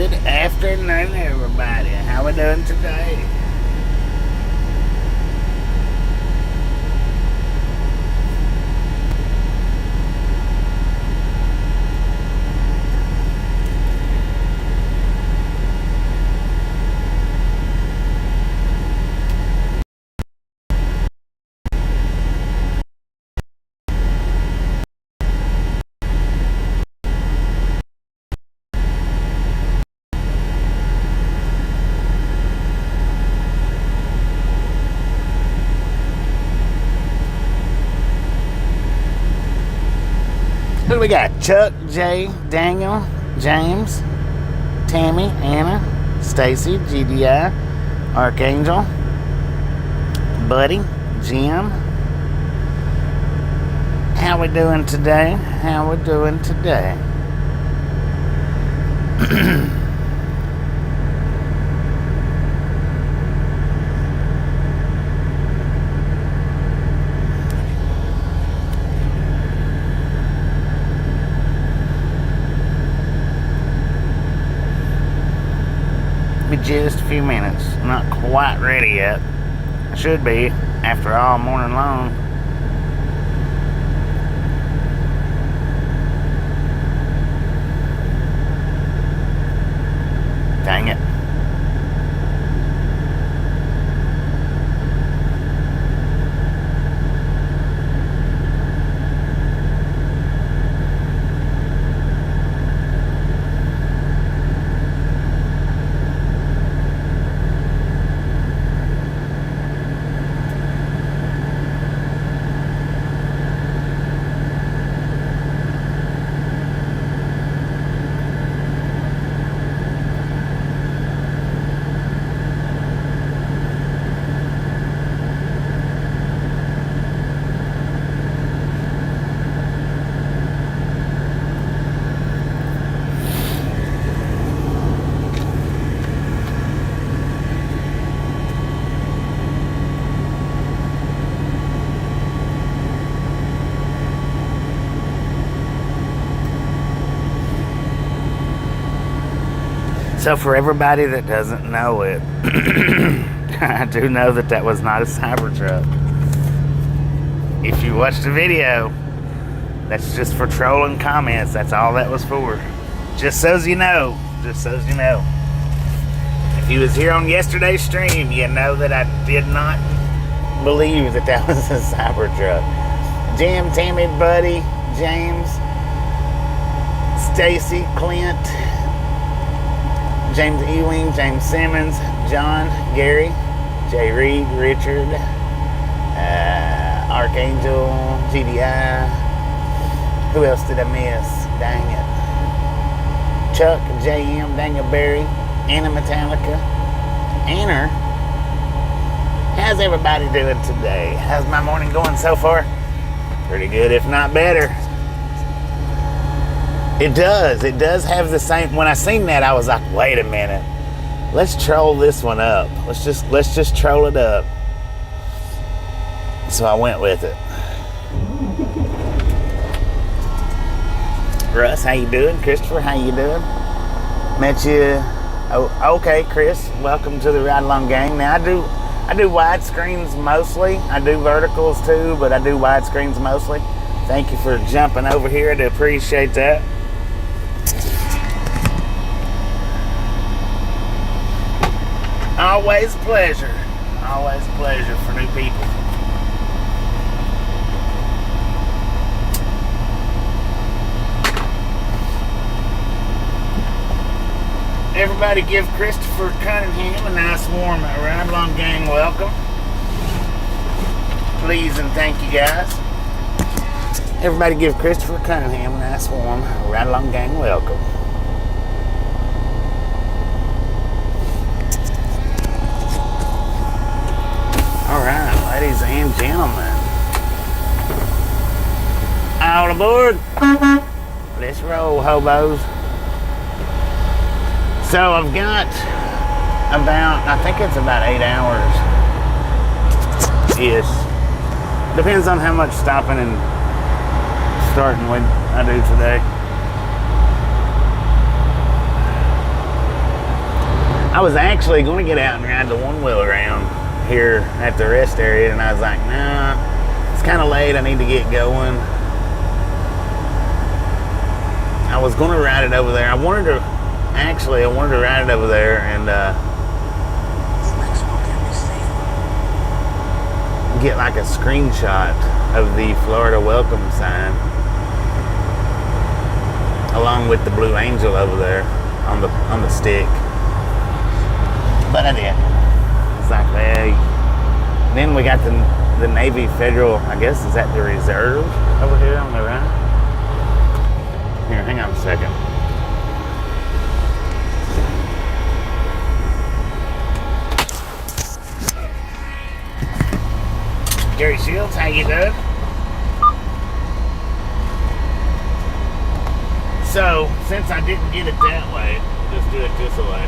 Good afternoon, everybody. How we doing today? Who do we got? Chuck, Jay, Daniel, James, Tammy, Anna, Stacy, GDI, Archangel, Buddy, Jim. How we doing today? How we doing today? Be just a few minutes. I'm not quite ready yet. I should be after all morning long. Dang it. So for everybody that doesn't know it, I do know that was not a Cybertruck. If you watched the video, that's just for trolling comments. That's all that was for. Just so you know. Just so you know. If you was here on yesterday's stream, you know that I did not believe that was a Cybertruck. Jim, Tammy, Buddy, James, Stacy, Clint, James Ewing, James Simmons, John, Gary, Jay Reed, Richard, Archangel, GDI. Who else did I miss? Dang it. Chuck, JM, Daniel Berry, Anna Metallica. Anna, how's everybody doing today? How's my morning going so far? Pretty good, if not better. It does have the same. When I seen that, I was like, wait a minute, let's troll this one up. Let's just troll it up. So I went with it. Russ, how you doing? Christopher, how you doing? Met you. Oh, okay, Chris, welcome to the Ride Along Gang. Now I do widescreens mostly. I do verticals too, but I do widescreens mostly. Thank you for jumping over here. I do appreciate that. Always a pleasure. Always a pleasure for new people. Everybody give Christopher Cunningham a nice warm Ride Along Gang welcome. Please and thank you guys. Everybody give Christopher Cunningham a nice warm Ride Along Gang welcome. Alright, ladies and gentlemen. All aboard. Let's roll, hobos. So I've got I think it's about 8 hours. Ish. Depends on how much stopping and starting I do today. I was actually going to get out and ride the one-wheel around here at the rest area, and I was like, nah, it's kind of late. I need to get going. I was going to ride it over there. I wanted to ride it over there and get like a screenshot of the Florida welcome sign along with the Blue Angel over there on the stick. But I did. It's like, well, then we got the Navy Federal, I guess, is that the reserve over here on the right? Here, hang on a second. Gary Shields, how you doing? So, since I didn't get it that way, just do it this way.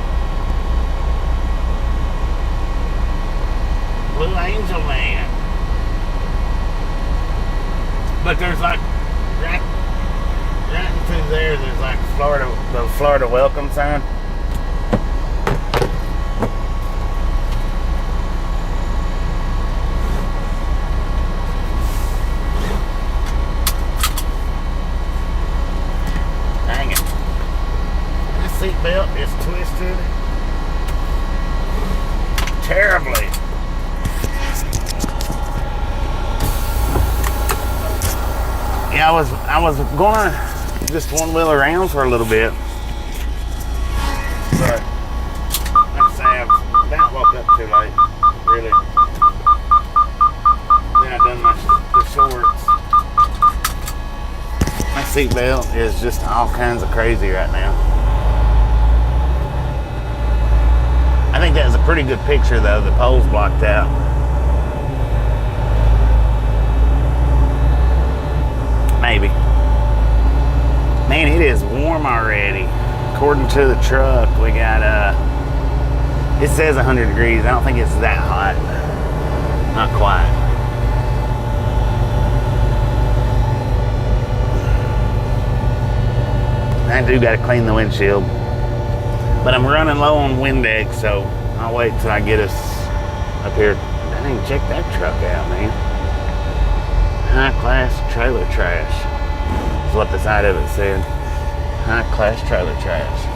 Blue Angel Man. But there's like, right through there's like the Florida welcome sign. Dang it. This seatbelt is twisted terribly. Yeah, I was gonna just one-wheel around for a little bit, but like I say, I about woke up too late, really. Then I done the shorts. My seatbelt is just all kinds of crazy right now. I think that was a pretty good picture though. The pole's blocked out. Maybe. Man, it is warm already. According to the truck, we got it says 100 degrees. I don't think it's that hot. Not quite. I do got to clean the windshield, but I'm running low on Windex, so I'll wait till I get us up here. Dang, check that truck out, man. High-class trailer trash is what the side of it said. High-class trailer trash.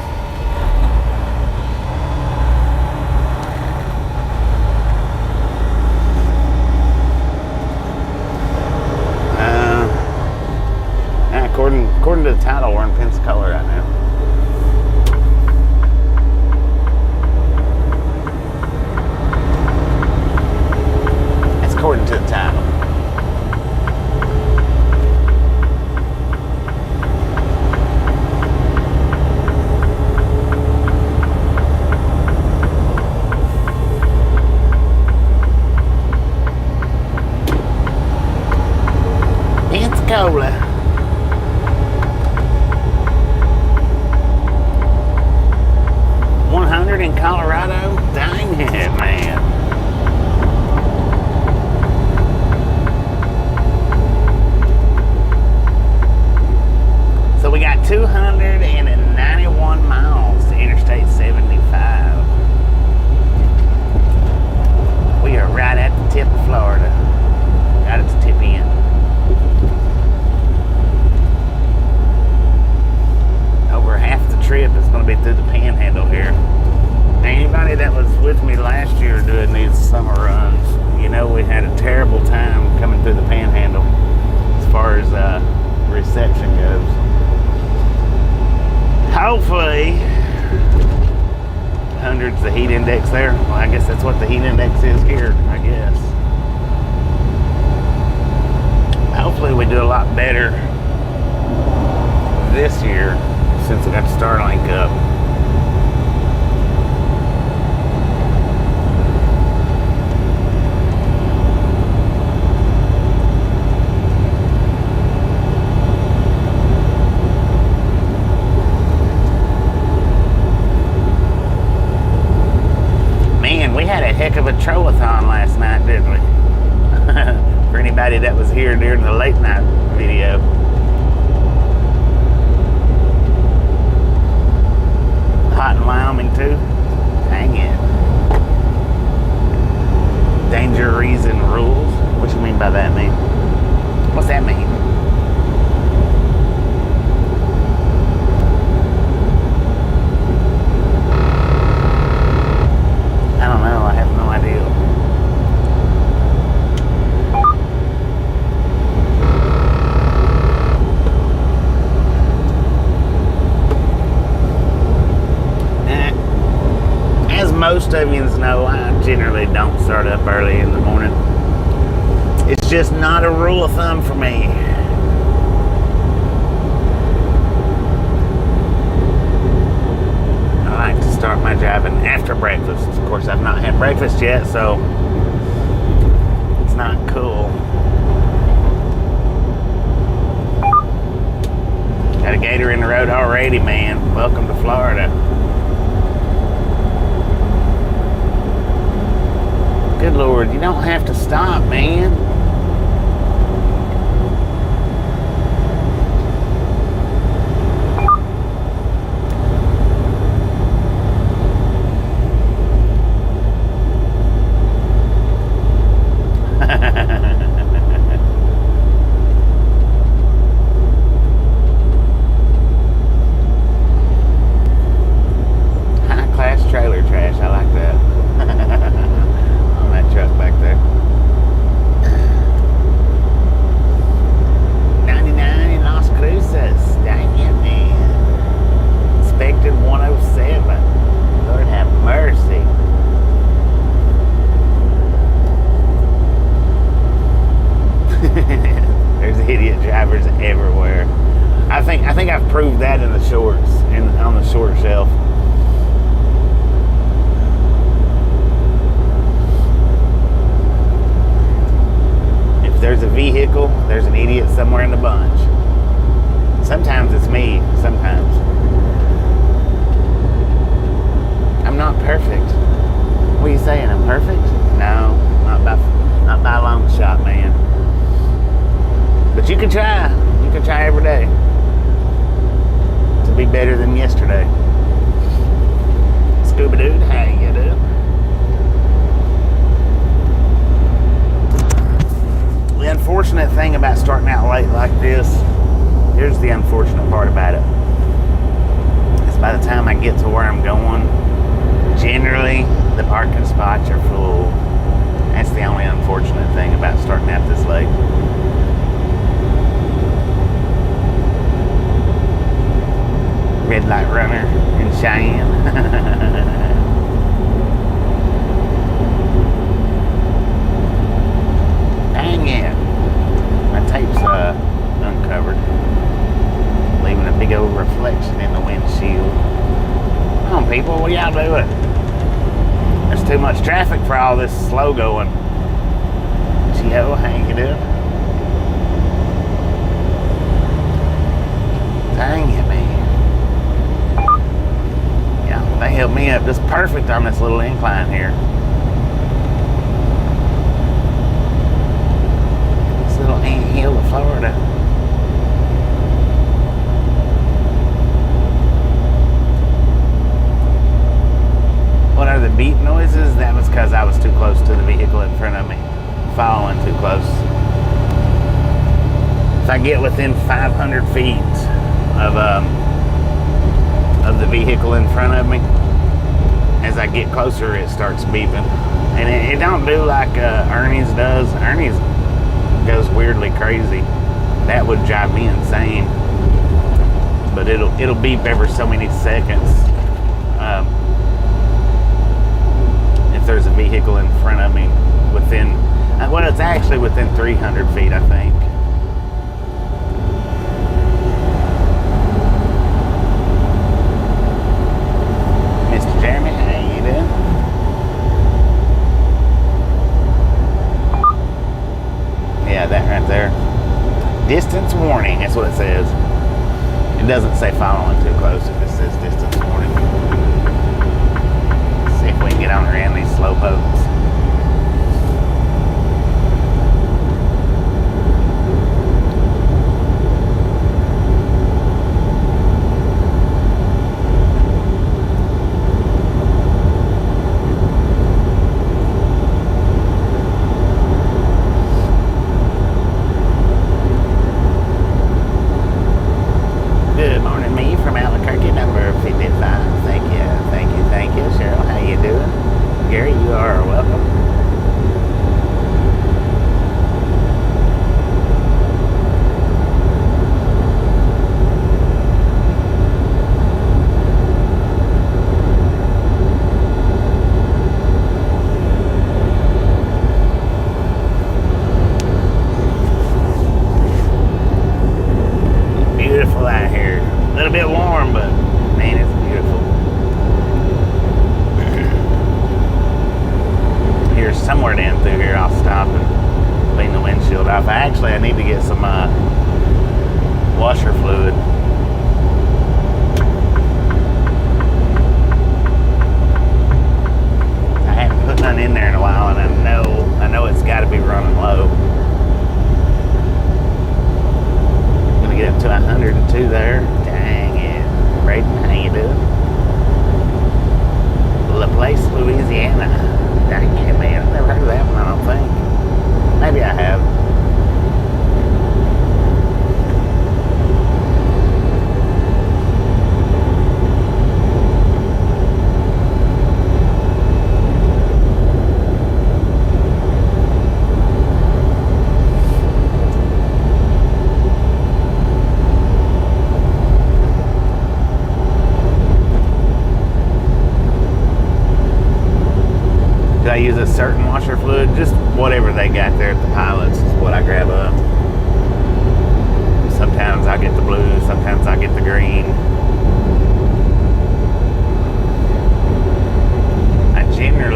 According to the title, we're in Pensacola right now. That's according to the title. Pensacola. In Colorado? Dang it, man. So we got 291 miles to Interstate 75. We are right at the tip of Florida. Right at the tip end. Over half the trip is going to be through the Panhandle here. Anybody that was with me last year doing these summer runs, you know we had a terrible time coming through the Panhandle as far as reception goes. Hopefully, 100's the heat index there. Well, I guess that's what the heat index is here, I guess. Hopefully we do a lot better this year since we got Starlink up. We had a heck of a troll-a-thon last night, didn't we? For anybody that was here during the late night video. Hot in Wyoming too. Dang most of you know, I generally don't start up early in the morning. It's just not a rule of thumb for me. I like to start my driving after breakfast. Of course, I've not had breakfast yet, so it's not cool. Got a gator in the road already, man. Welcome to Florida. Good Lord, you don't have to stop, man. High-class trailer trash, I like that. On that truck back there. 99 in Las Cruces. Dang it, man. Expected 107. Lord have mercy. There's idiot drivers everywhere. I think I've proved that in the shorts, on the short shelf. If there's a vehicle, there's an idiot somewhere in the bunch. Sometimes it's me. Sometimes. I'm not perfect. What are you saying? I'm perfect? No, not by a long shot, man. But you can try. You can try every day to be better than yesterday. Scuba dude, how you doing? The unfortunate thing about starting out late like this, here's the unfortunate part about it, is by the time I get to where I'm going, generally the parking spots are full. That's the only unfortunate thing about starting out this late. Red light runner in Cheyenne. Dang it. My tape's uncovered. Leaving a big old reflection in the windshield. Come on, people, what are y'all doing? There's too much traffic for all this slow going. Gio, how you doing? Dang it, man. They helped me up just perfect on this little incline here. This little anthill of Florida. What are the beep noises? That was because I was too close to the vehicle in front of me. Following too close. If I get within 500 feet of the vehicle in front of me, as I get closer it starts beeping, and it don't do like Ernie's does. Ernie's goes weirdly crazy. That would drive me insane, but it'll beep every so many seconds if there's a vehicle in front of me within, well, it's actually within 300 feet, I think. Jeremy, how you doing? Yeah, that right there. Distance warning, that's what it says. It doesn't say following too close, it just says distance warning. Let's see if we can get on around these slow pokes. Good morning, me from Albuquerque, number 50. Do I use a certain washer fluid? Just whatever they got there at the Pilots is what I grab up. Sometimes I get the blue, sometimes I get the green. I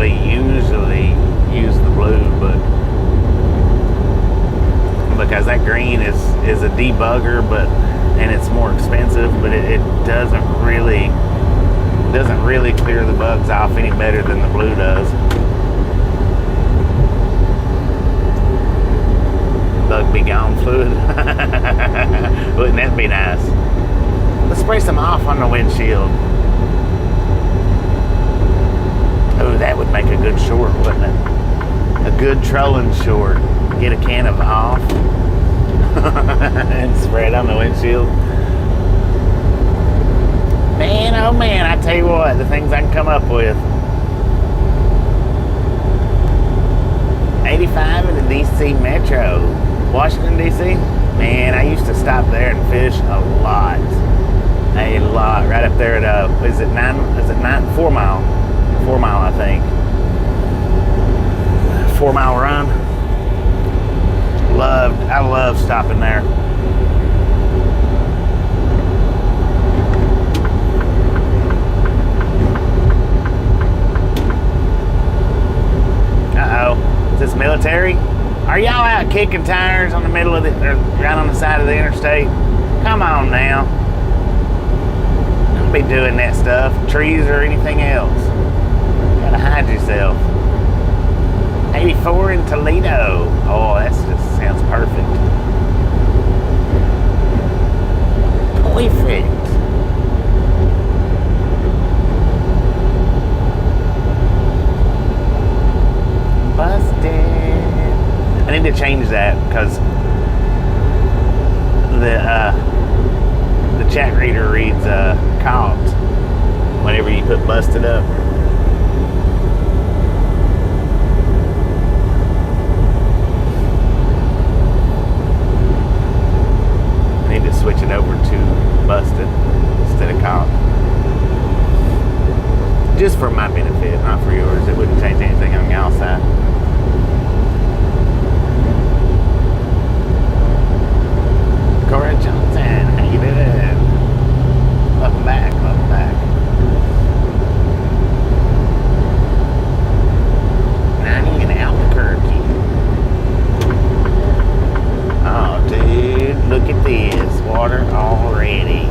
usually use the blue, but because that green is a debugger, and it's more expensive, but it doesn't really clear the bugs off any better than the blue does. Bug be gone fluid. Wouldn't that be nice? Let's spray some off on the windshield. Oh, that would make a good short, wouldn't it? A good trolling short. Get a can of off and spray it on the windshield. Man, oh man, I tell you what, the things I can come up with. 85 in the DC Metro. Washington, D.C. Man, I used to stop there and fish a lot. Right up there at, 4 Mile? 4 Mile, I think. 4 Mile Run. I love stopping there. Uh-oh. Is this military? Are y'all out kicking tires on the middle of right on the side of the interstate? Come on now. Don't be doing that stuff. Trees or anything else. Gotta hide yourself. 84 in Toledo. Oh, that just sounds perfect. Perfect. Busted. I need to change that because the chat reader reads caught whenever you put busted up. I need to switch it over to busted instead of caught. Just for my benefit, not for yours. It wouldn't change anything on y'all's side. Cora Johnson, how you doing? Welcome back, welcome back. 90 in Albuquerque. Oh, dude, look at this. Water already.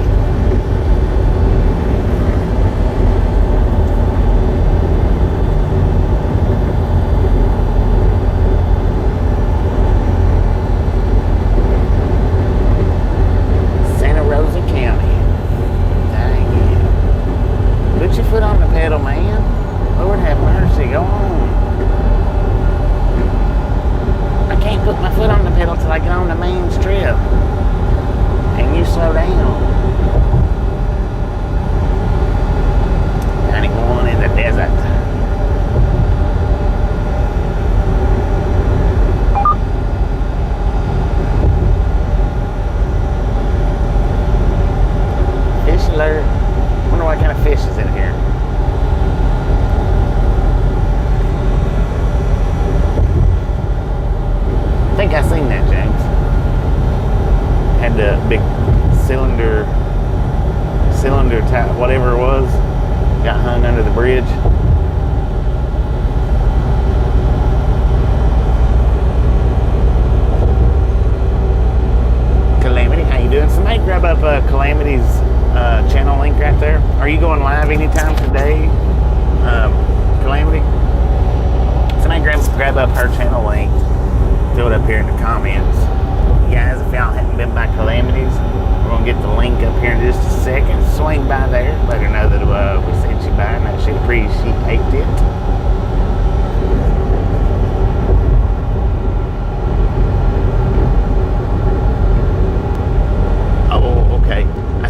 Whatever it was, got hung under the bridge. Calamity, how you doing? Somebody grab up Calamity's channel link right there. Are you going live anytime today, Calamity? Somebody grab up her channel link. Throw it up here in the comments. Guys, if y'all haven't been by Calamity's, we're going to get the link up here in just a second. Swing by there. Let her know that we sent you by and that she'd appreciate it. Oh, okay. I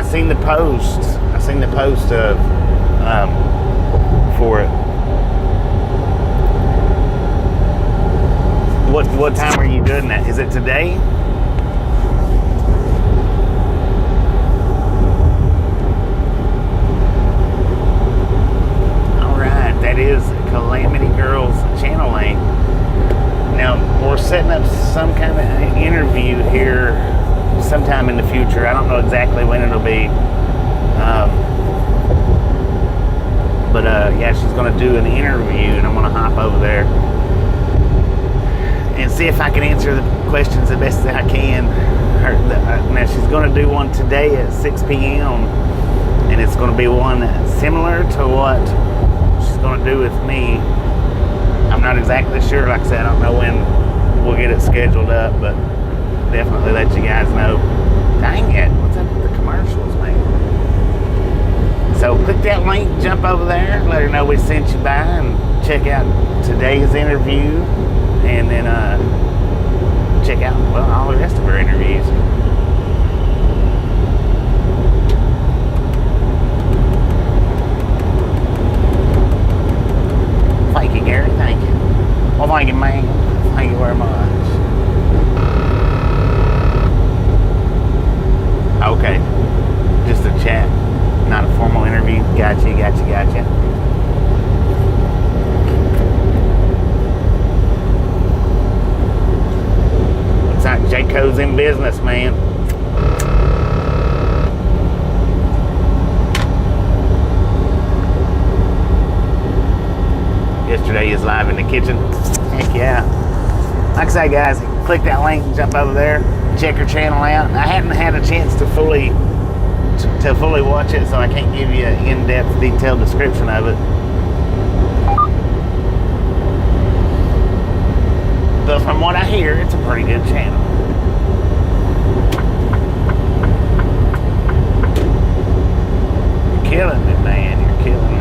seen the post. I seen the post of for it. What time are you doing that? Is it today? That is Calamity Girl sometime in the future. I don't know exactly when it'll be. But yeah, she's going to do an interview, and I'm going to hop over there and see if I can answer the questions the best that I can. Now, she's going to do one today at 6 p.m., and it's going to be one similar to what she's going to do with me. I'm not exactly sure. Like I said, I don't know when we'll get it scheduled up, but definitely let you guys know. Dang it, what's up with the commercials, man? So click that link, jump over there, let her know we sent you by, and check out today's interview, and then check out, well, all the rest of her interviews. Thank you, Gary. Thank you. Well, thank you, man. Thank you very much. Okay. Just a chat. Not a formal interview. Gotcha. Looks like Jayco's in business, man. Yesterday is live in the kitchen. Heck yeah. Like I say, guys, click that link and jump over there. Check her channel out. I haven't had a chance to fully watch it, so I can't give you an in-depth, detailed description of it. But from what I hear, it's a pretty good channel. You're killing me, man. You're killing me.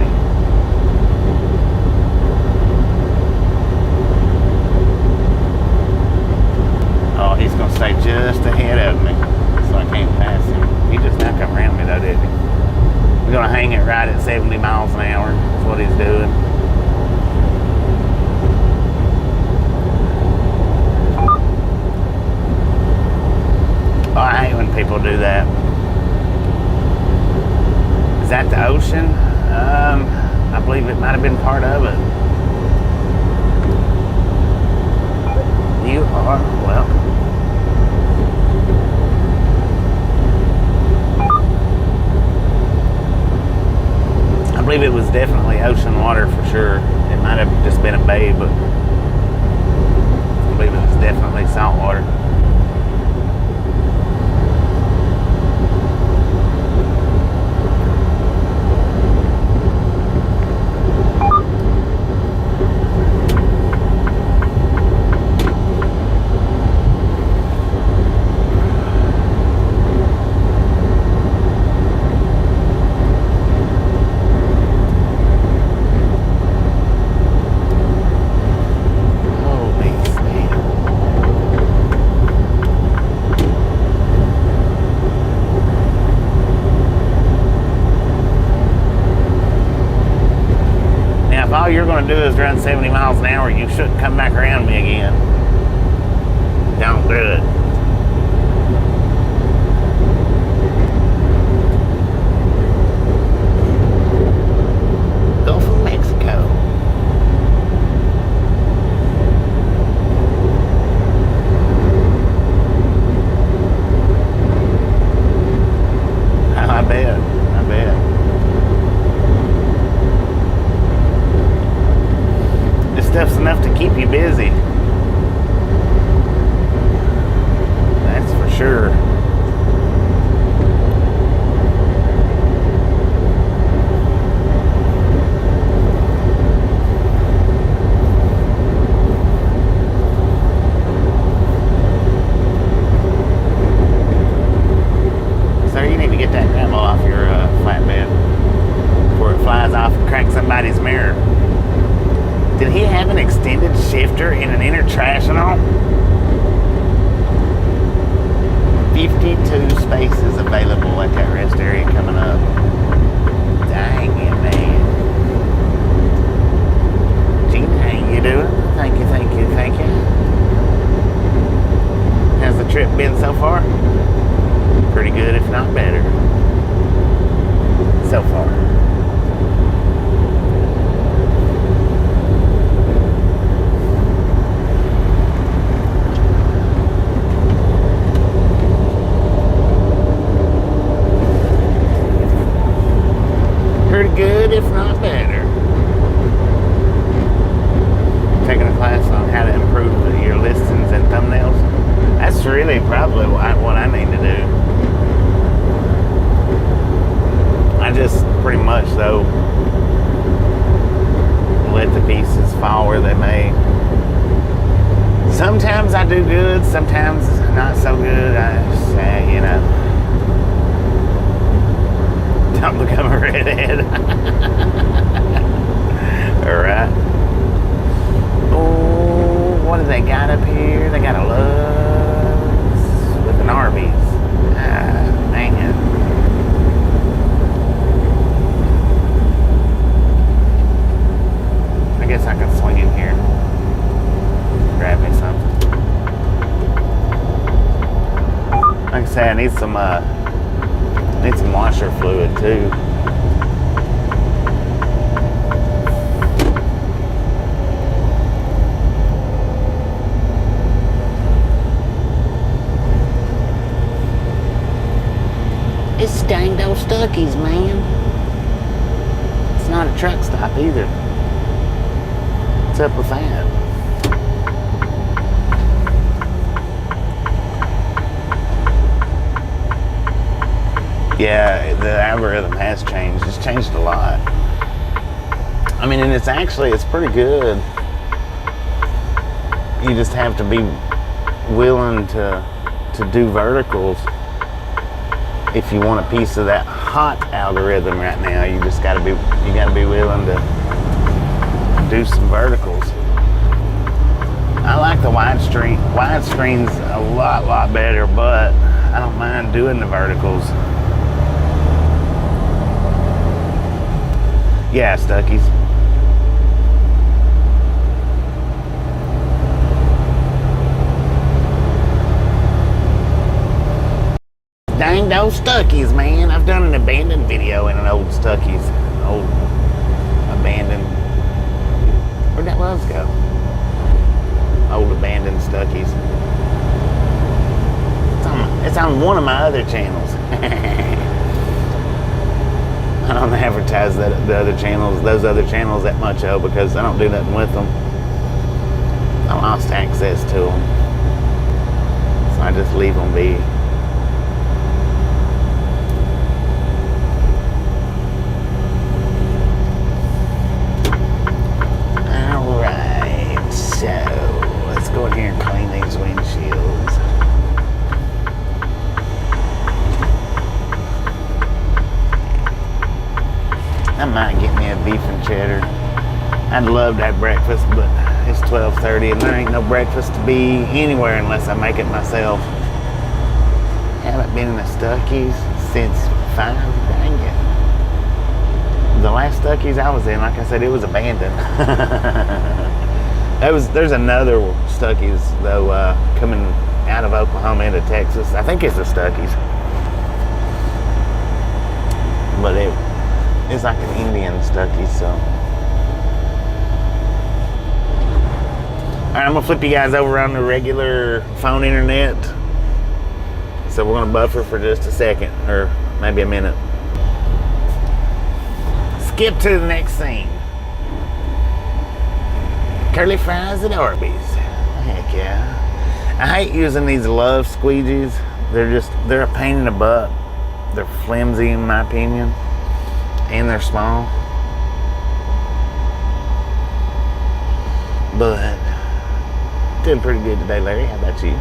Oh, he's going to stay just ahead of me, so I can't pass him. He just now come around me though, didn't he? We're going to hang it right at 70 miles an hour. That's what he's doing. Oh, I hate when people do that. Is that the ocean? I believe it might have been part of it. You are welcome. I believe it was definitely ocean water for sure. It might have just been a bay, but I believe it was definitely salt water. All you're going to do is run 70 miles an hour, you shouldn't come back around me again. Don't do it. Gulf of Mexico. I bet. Stuff's enough to keep you busy. That's for sure. Sir, you need to get that gravel off your flatbed before it flies off and cracks somebody's mirror. Did he have an extended shifter in an International? 52 spaces available at that rest area coming up. Dang it, man. Gene, how you doing? Thank you. How's the trip been so far? Pretty good, if not better. So far. not better. Taking a class on how to improve your listings and thumbnails. That's really probably what I need to do. I just pretty much, though, let the pieces fall where they may. Sometimes I do good, sometimes not so good. I just say, you know, don't become a redhead. Alright. Oh, what do they got up here? They got a Love's with an Arby's. Ah, dang it. I guess I can swing in here. Grab me something. Like I say, I need some washer fluid too. It's dang old Stuckey's, man. It's not a truck stop either. What's up with that? Yeah, the algorithm has changed. It's changed a lot. I mean, and it's pretty good. You just have to be willing to do verticals. If you want a piece of that hot algorithm right now, you gotta be willing to do some verticals. I like the widescreen. Widescreen's a lot better, but I don't mind doing the verticals. Yeah, Stuckey's. Dang those Stuckey's, man. I've done an abandoned video in an old Stuckey's. Old abandoned. Where'd that Love's go? Old abandoned Stuckey's. It's on one of my other channels. I don't advertise those other channels that much, though, because I don't do nothing with them. I lost access to them. So I just leave them be. Alright, so let's go in here and clean these windshields. I might get me a beef and cheddar. I'd love to have breakfast, but it's 12:30 and there ain't no breakfast to be anywhere unless I make it myself. Haven't been in a Stuckey's since 5, dang it. The last Stuckey's I was in, like I said, it was abandoned. There's another Stuckey's, though, coming out of Oklahoma into Texas. I think it's a Stuckey's. But it's like an Indian Stuckey's, so. Alright, I'm gonna flip you guys over on the regular phone internet. So we're gonna buffer for just a second, or maybe a minute. Skip to the next scene. Curly fries at Arby's. Heck yeah. I hate using these Love squeegees. They're a pain in the butt. They're flimsy in my opinion. And they're small. But doing pretty good today, Larry. How about you?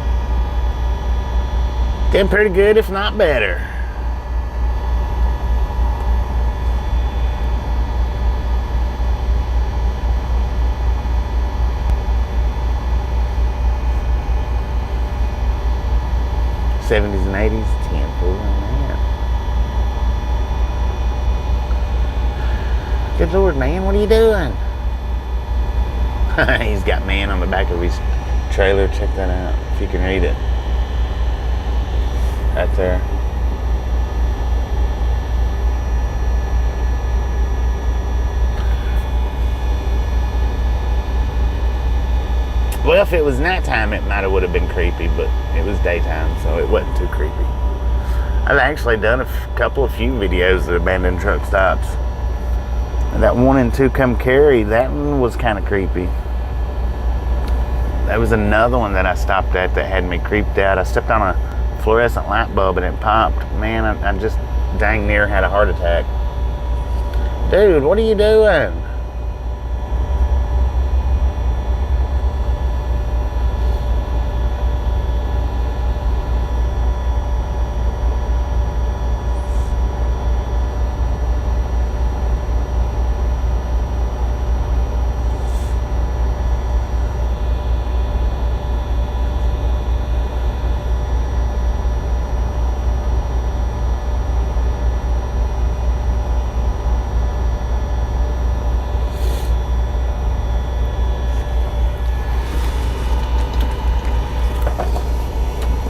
Doing pretty good, if not better. '70s and '80s, 10 fool on that. Good Lord, man, what are you doing? He's got man on the back of his trailer. Check that out, if you can read it. Right there. Well, if it was nighttime, it might have been creepy, but it was daytime, so it wasn't too creepy. I've actually done a few videos of abandoned truck stops. That 1 and 2 come carry, that one was kind of creepy. There was another one that I stopped at that had me creeped out. I stepped on a fluorescent light bulb and it popped. Man, I just dang near had a heart attack. Dude, what are you doing?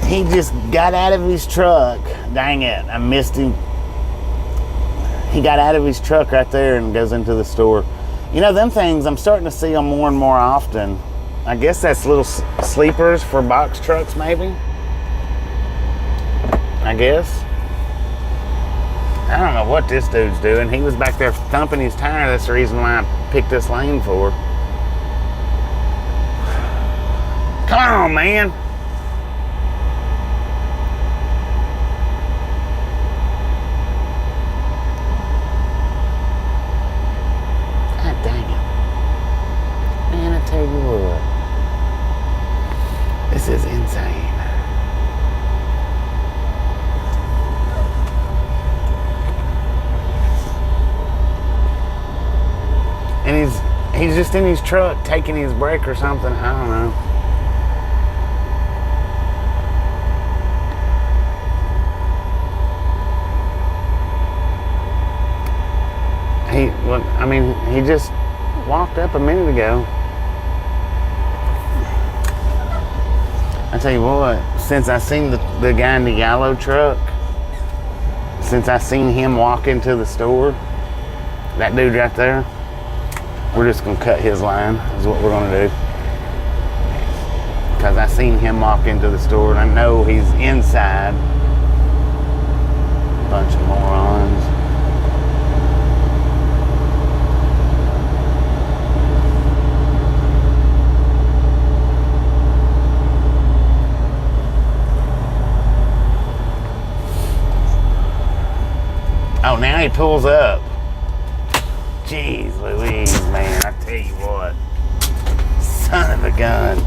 He just got out of his truck. Dang it, I missed him. He got out of his truck right there and goes into the store. You know, them things, I'm starting to see them more and more often. I guess that's little sleepers for box trucks, maybe. I guess. I don't know what this dude's doing. He was back there thumping his tire. That's the reason why I picked this lane for. Come on, man. Tell you what, this is insane. And he's just in his truck taking his break or something. I don't know. He just walked up a minute ago. I tell you what, since I seen the guy in the yellow truck, since I seen him walk into the store, that dude right there, we're just gonna cut his line, is what we're gonna do. Because I seen him walk into the store and I know he's inside. Bunch of morons. Oh, now he pulls up. Jeez Louise, man, I tell you what. Son of a gun.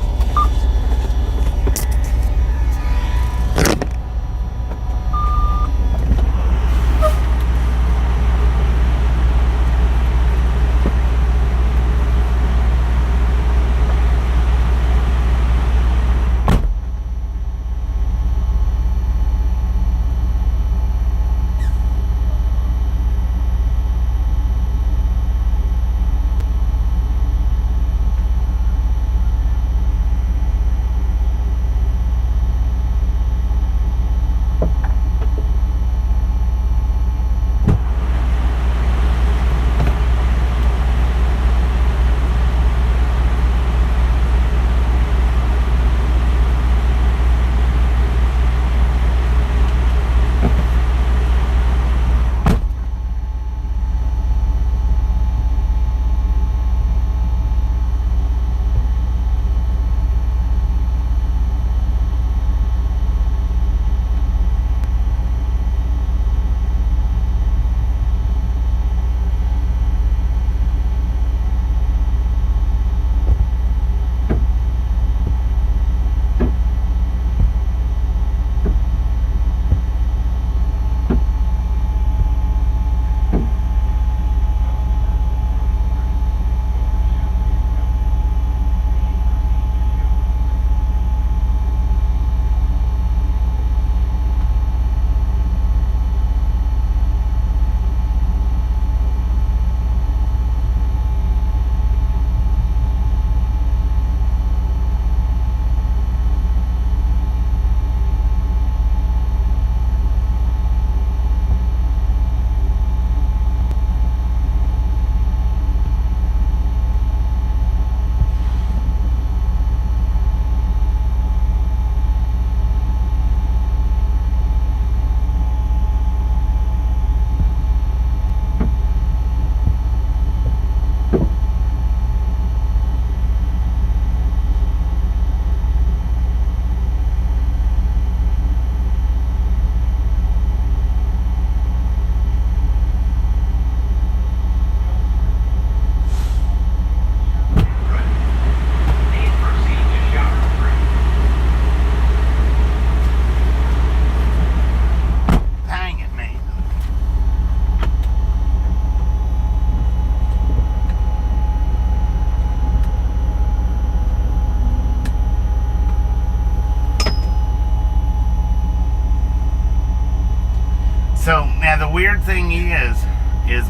Now the weird thing is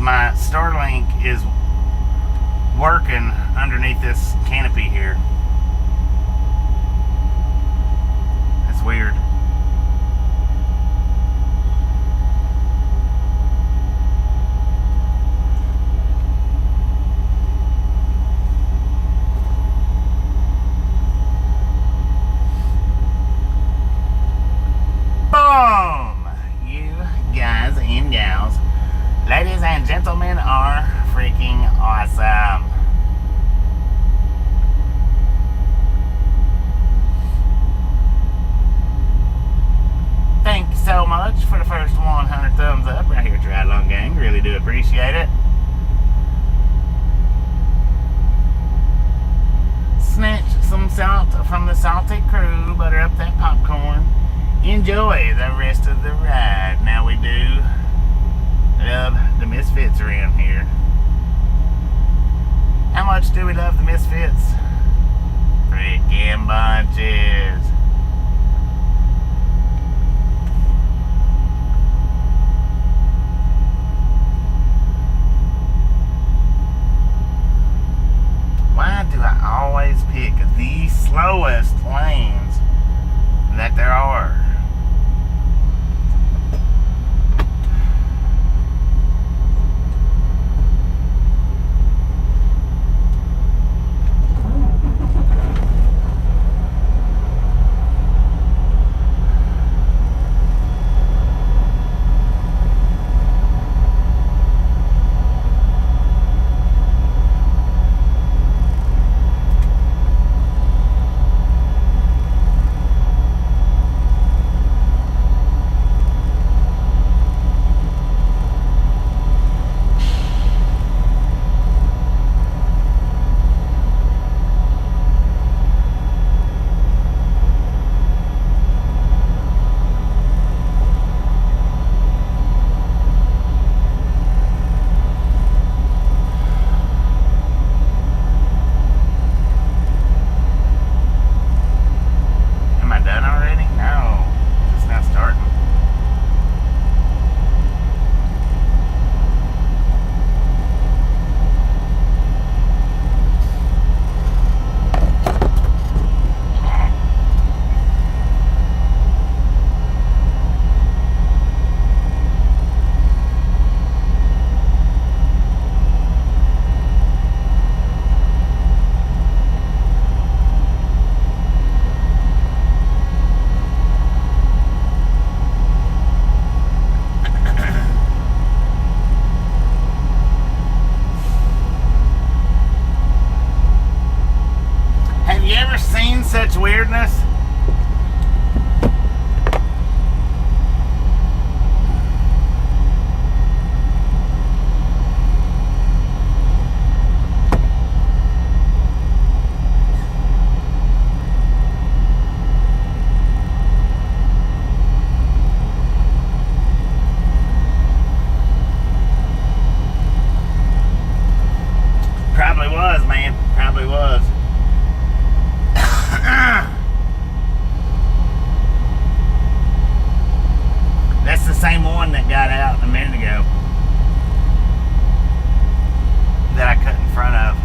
my Starlink is working underneath this canopy here. That's weird. Boom! You guys and gals, ladies and gentlemen, are freaking awesome. Thank you so much for the first 100 thumbs up right here, Triathlon Gang. Really do appreciate it. Snatch some salt from the salty crew, butter up that popcorn. Enjoy the rest of the ride. Now we do love the Misfits around here. How much do we love the Misfits? Freaking bunches. Why do I always pick the slowest lanes that there are? Such weirdness. Probably was, man. Probably was. That's the same one that got out a minute ago that I cut in front of.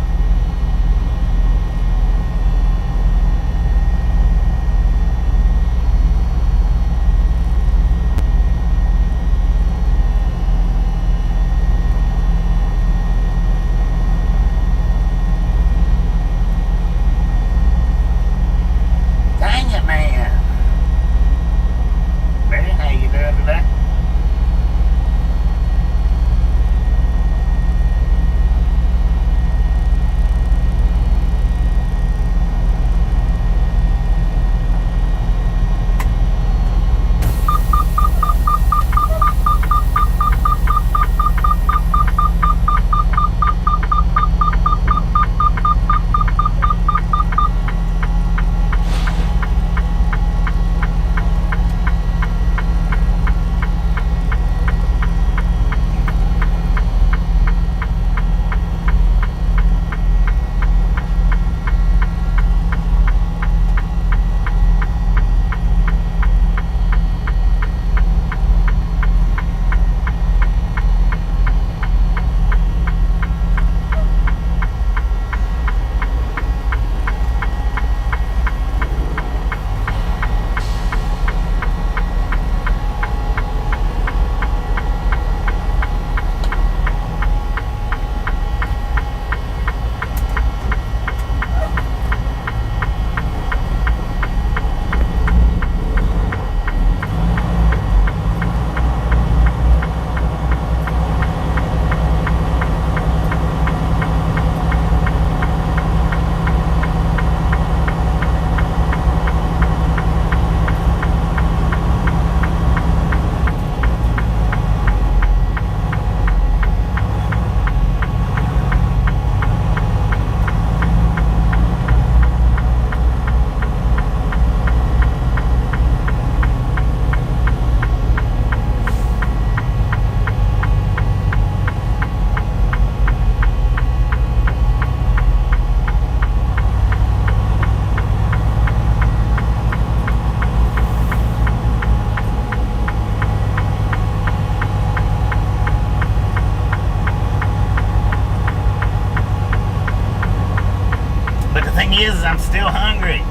thing is I'm still hungry.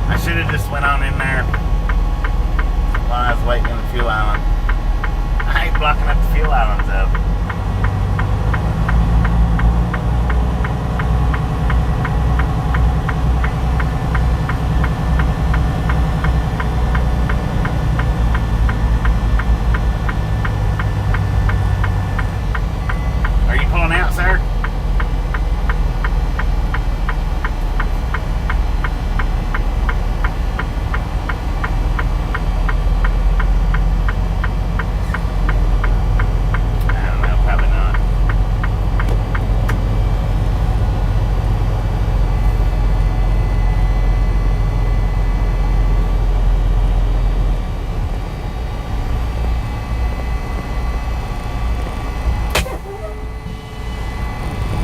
I should have just went on in there while I was waiting in the fuel island. I hate blocking up the fuel islands though. Are you pulling out, sir?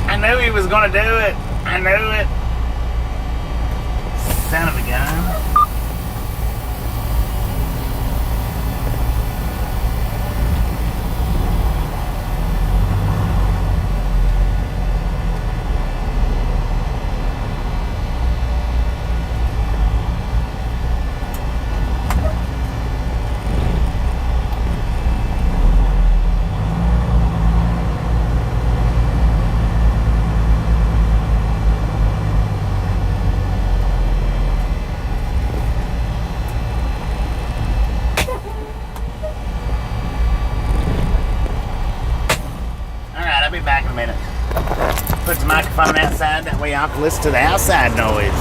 I knew he was gonna do it. I knew it. Son of a gun. I'll be back in a minute. Put the microphone outside, that way I can listen to the outside noise.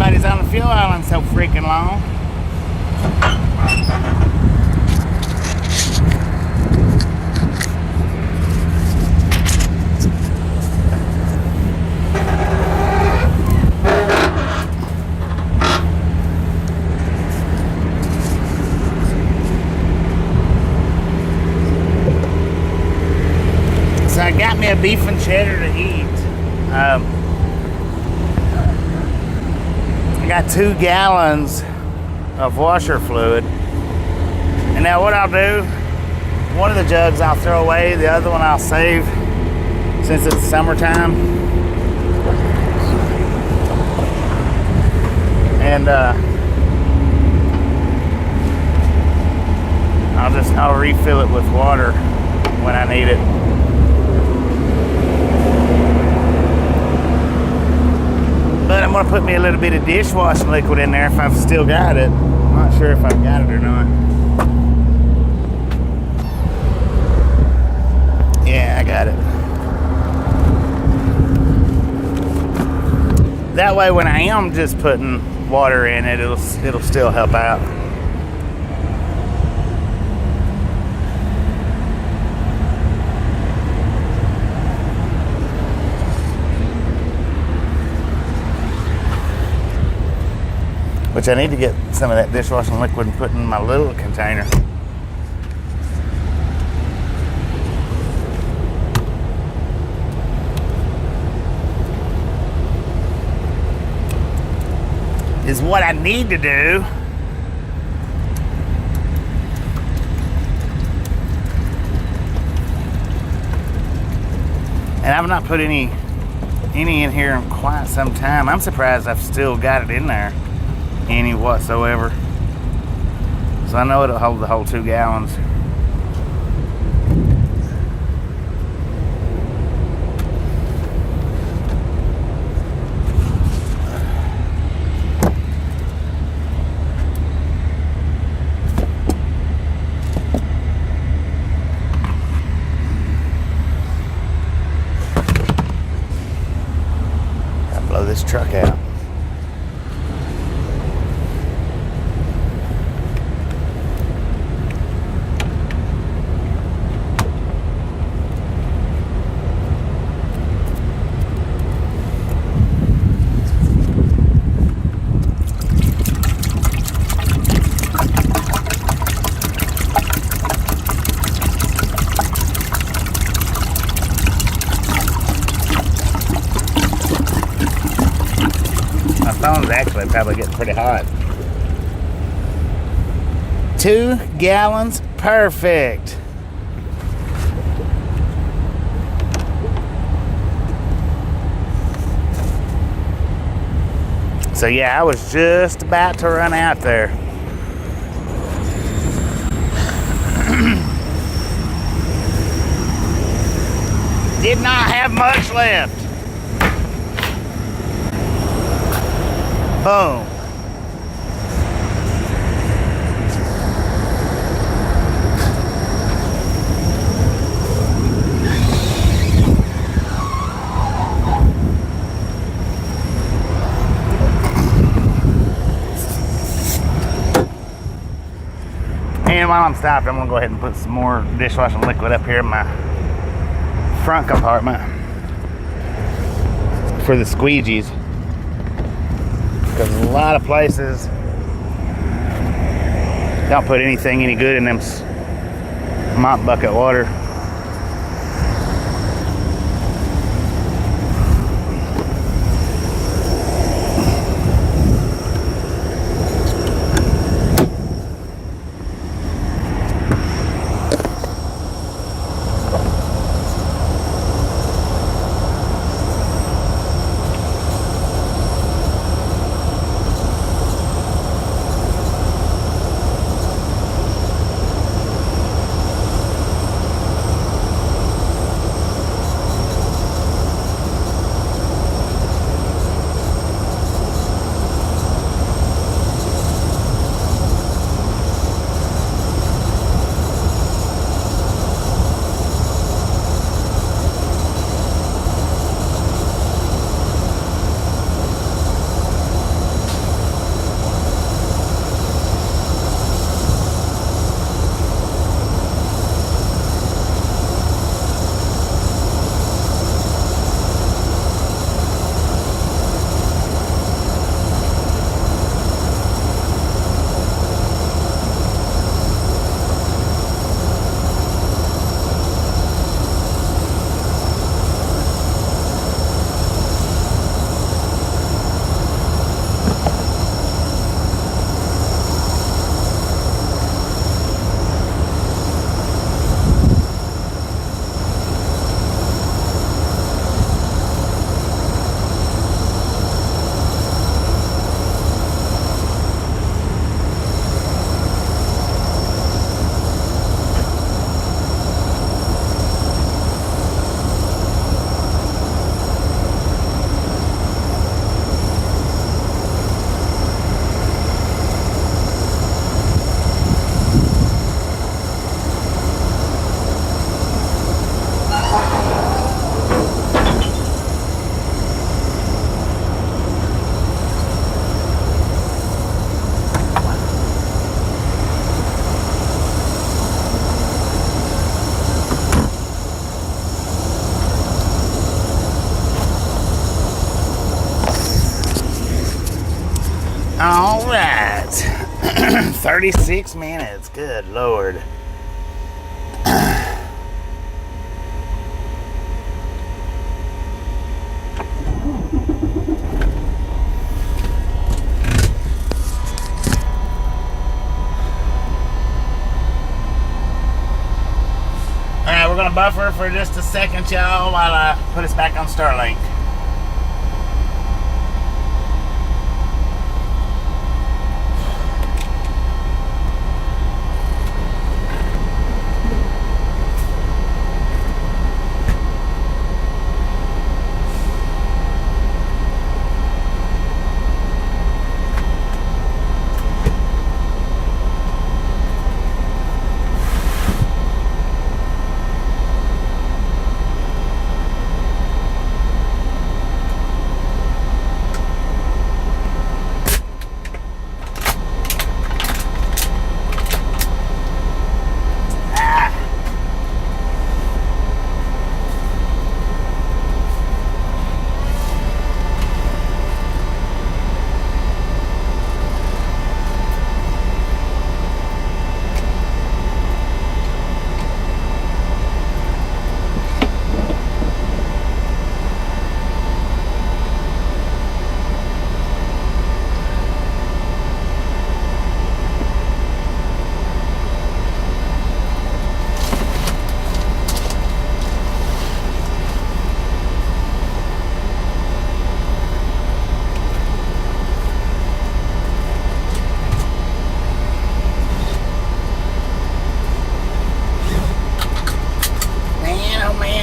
everybody's on the fuel island so freaking long. So I got me a beef and cheddar to eat. I got 2 gallons of washer fluid. And now what I'll do, one of the jugs I'll throw away, the other one I'll save since it's summertime. And I'll refill it with water when I need it. But I'm gonna put me a little bit of dishwashing liquid in there if I've still got it. I'm not sure if I've got it or not. Yeah, I got it. That way when I am just putting water in it, it'll still help out. Which I need to get some of that dishwashing liquid and put in my little container. Is what I need to do. And I've not put any in here in quite some time. I'm surprised I've still got it in there. Any whatsoever. So I know it'll hold the whole 2 gallons. I'll blow this truck out. Phone's actually probably getting pretty hot. 2 gallons, perfect. So yeah, I was just about to run out there. Did not have much left. Boom. And while I'm stopped, I'm gonna go ahead and put some more dishwashing liquid up here in my front compartment for the squeegees. Because a lot of places don't put anything any good in them mop bucket water. 36 minutes. Good Lord. Alright, we're gonna buffer for just a second, y'all, while I put us back on Starlink.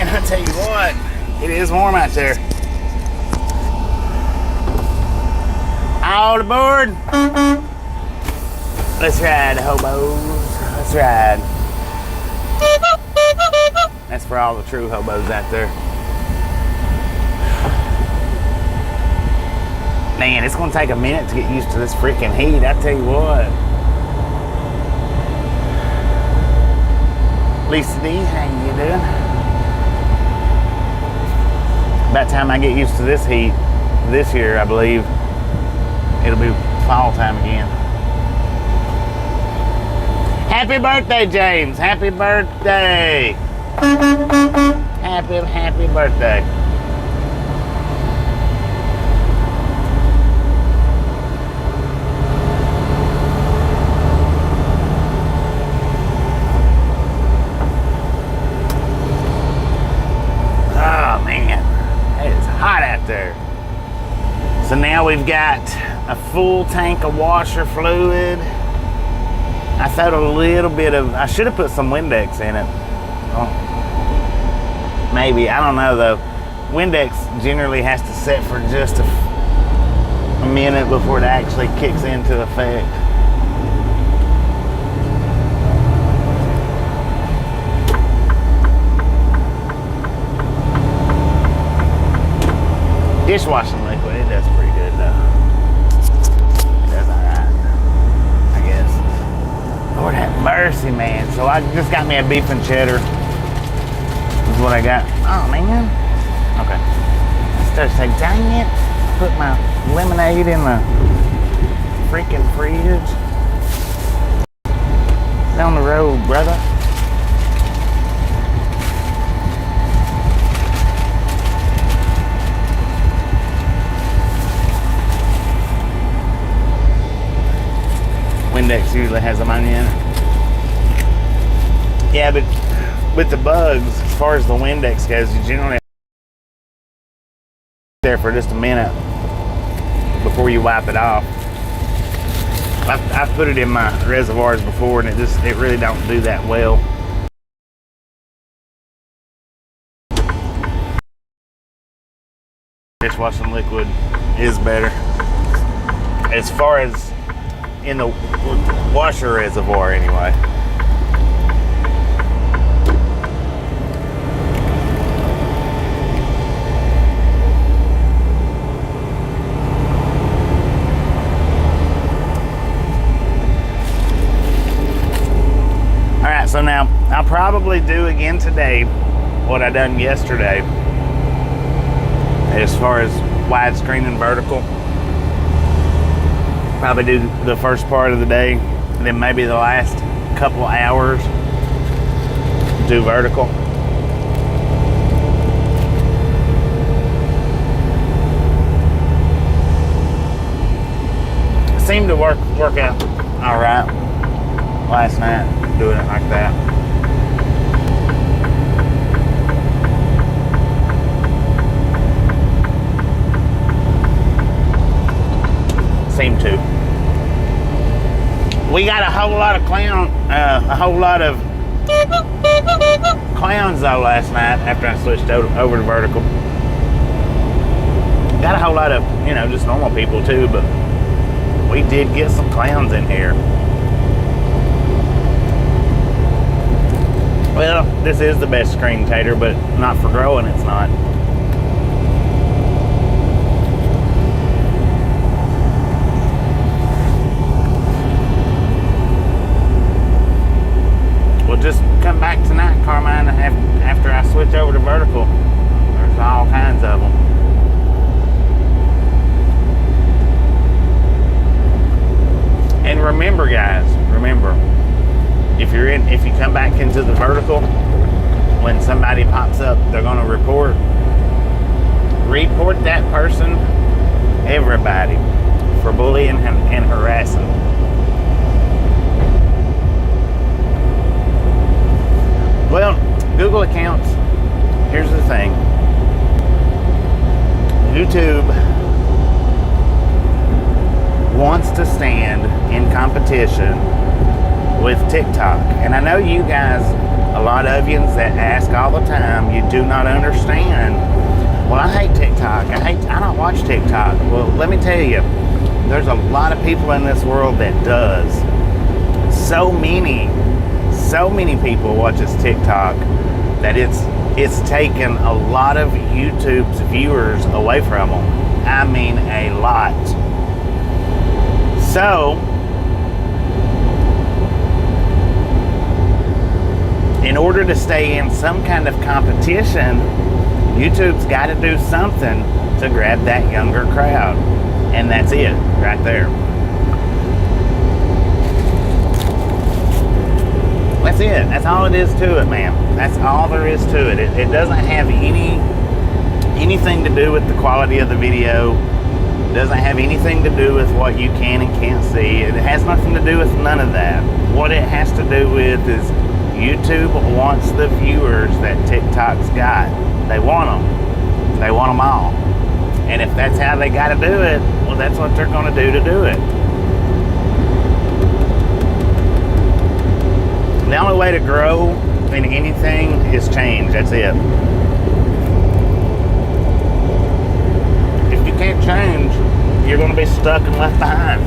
I tell you what, it is warm out there. All aboard. Let's ride, hobos. Let's ride. That's for all the true hobos out there. Man, it's gonna take a minute to get used to this freaking heat, I tell you what. Lisa D, how you doing? About time I get used to this heat this year, I believe it'll be fall time again. Happy birthday, James. Happy birthday. Happy birthday. There. So now we've got a full tank of washer fluid. I thought a little bit of, I should have put some Windex in it. Oh, maybe, I don't know though. Windex generally has to set for just a minute before it actually kicks into effect. Dishwashing liquid, it does pretty good though. It does alright, I guess. Lord have mercy, man. So I just got me a beef and cheddar. This is what I got. Oh man. Okay. I started to say, dang it. Put my lemonade in the freaking fridge. Down the road, brother. Windex usually has ammonia in it. Yeah, but with the bugs, as far as the Windex goes, you generally have to there for just a minute before you wipe it off. I've put it in my reservoirs before, and it really don't do that well. Dishwashing liquid is better. As far as in the washer reservoir anyway. Alright, so now I'll probably do again today what I done yesterday as far as widescreen and vertical. Probably do the first part of the day, and then maybe the last couple hours do vertical. Seemed to work out all right last night, doing it like that. Seemed to. We got a whole lot of clowns though last night after I switched over to vertical. Got a whole lot of, you know, just normal people too, but we did get some clowns in here. Well, this is the best screen tater, but not for growing, it's not. We'll just come back tonight, Carmine, after I switch over to vertical. There's all kinds of them. And remember, guys, if you come back into the vertical, when somebody pops up, they're going to report that person, everybody, for bullying and harassing. Well, Google accounts, here's the thing. YouTube wants to stand in competition with TikTok. And I know you guys, a lot of you that ask all the time, you do not understand. Well, I hate TikTok. I don't watch TikTok. Well, let me tell you, there's a lot of people in this world that does. So many people watches TikTok that it's taken a lot of YouTube's viewers away from them. I mean, a lot. So, in order to stay in some kind of competition, YouTube's got to do something to grab that younger crowd. And that's it, right there. That's it. That's all it is to it, man. That's all there is to it. It doesn't have anything to do with the quality of the video. It doesn't have anything to do with what you can and can't see. It has nothing to do with none of that. What it has to do with is YouTube wants the viewers that TikTok's got. They want them. They want them all. And if that's how they got to do it, well, that's what they're going to do it. The only way to grow in anything is change. That's it. If you can't change, you're going to be stuck and left behind.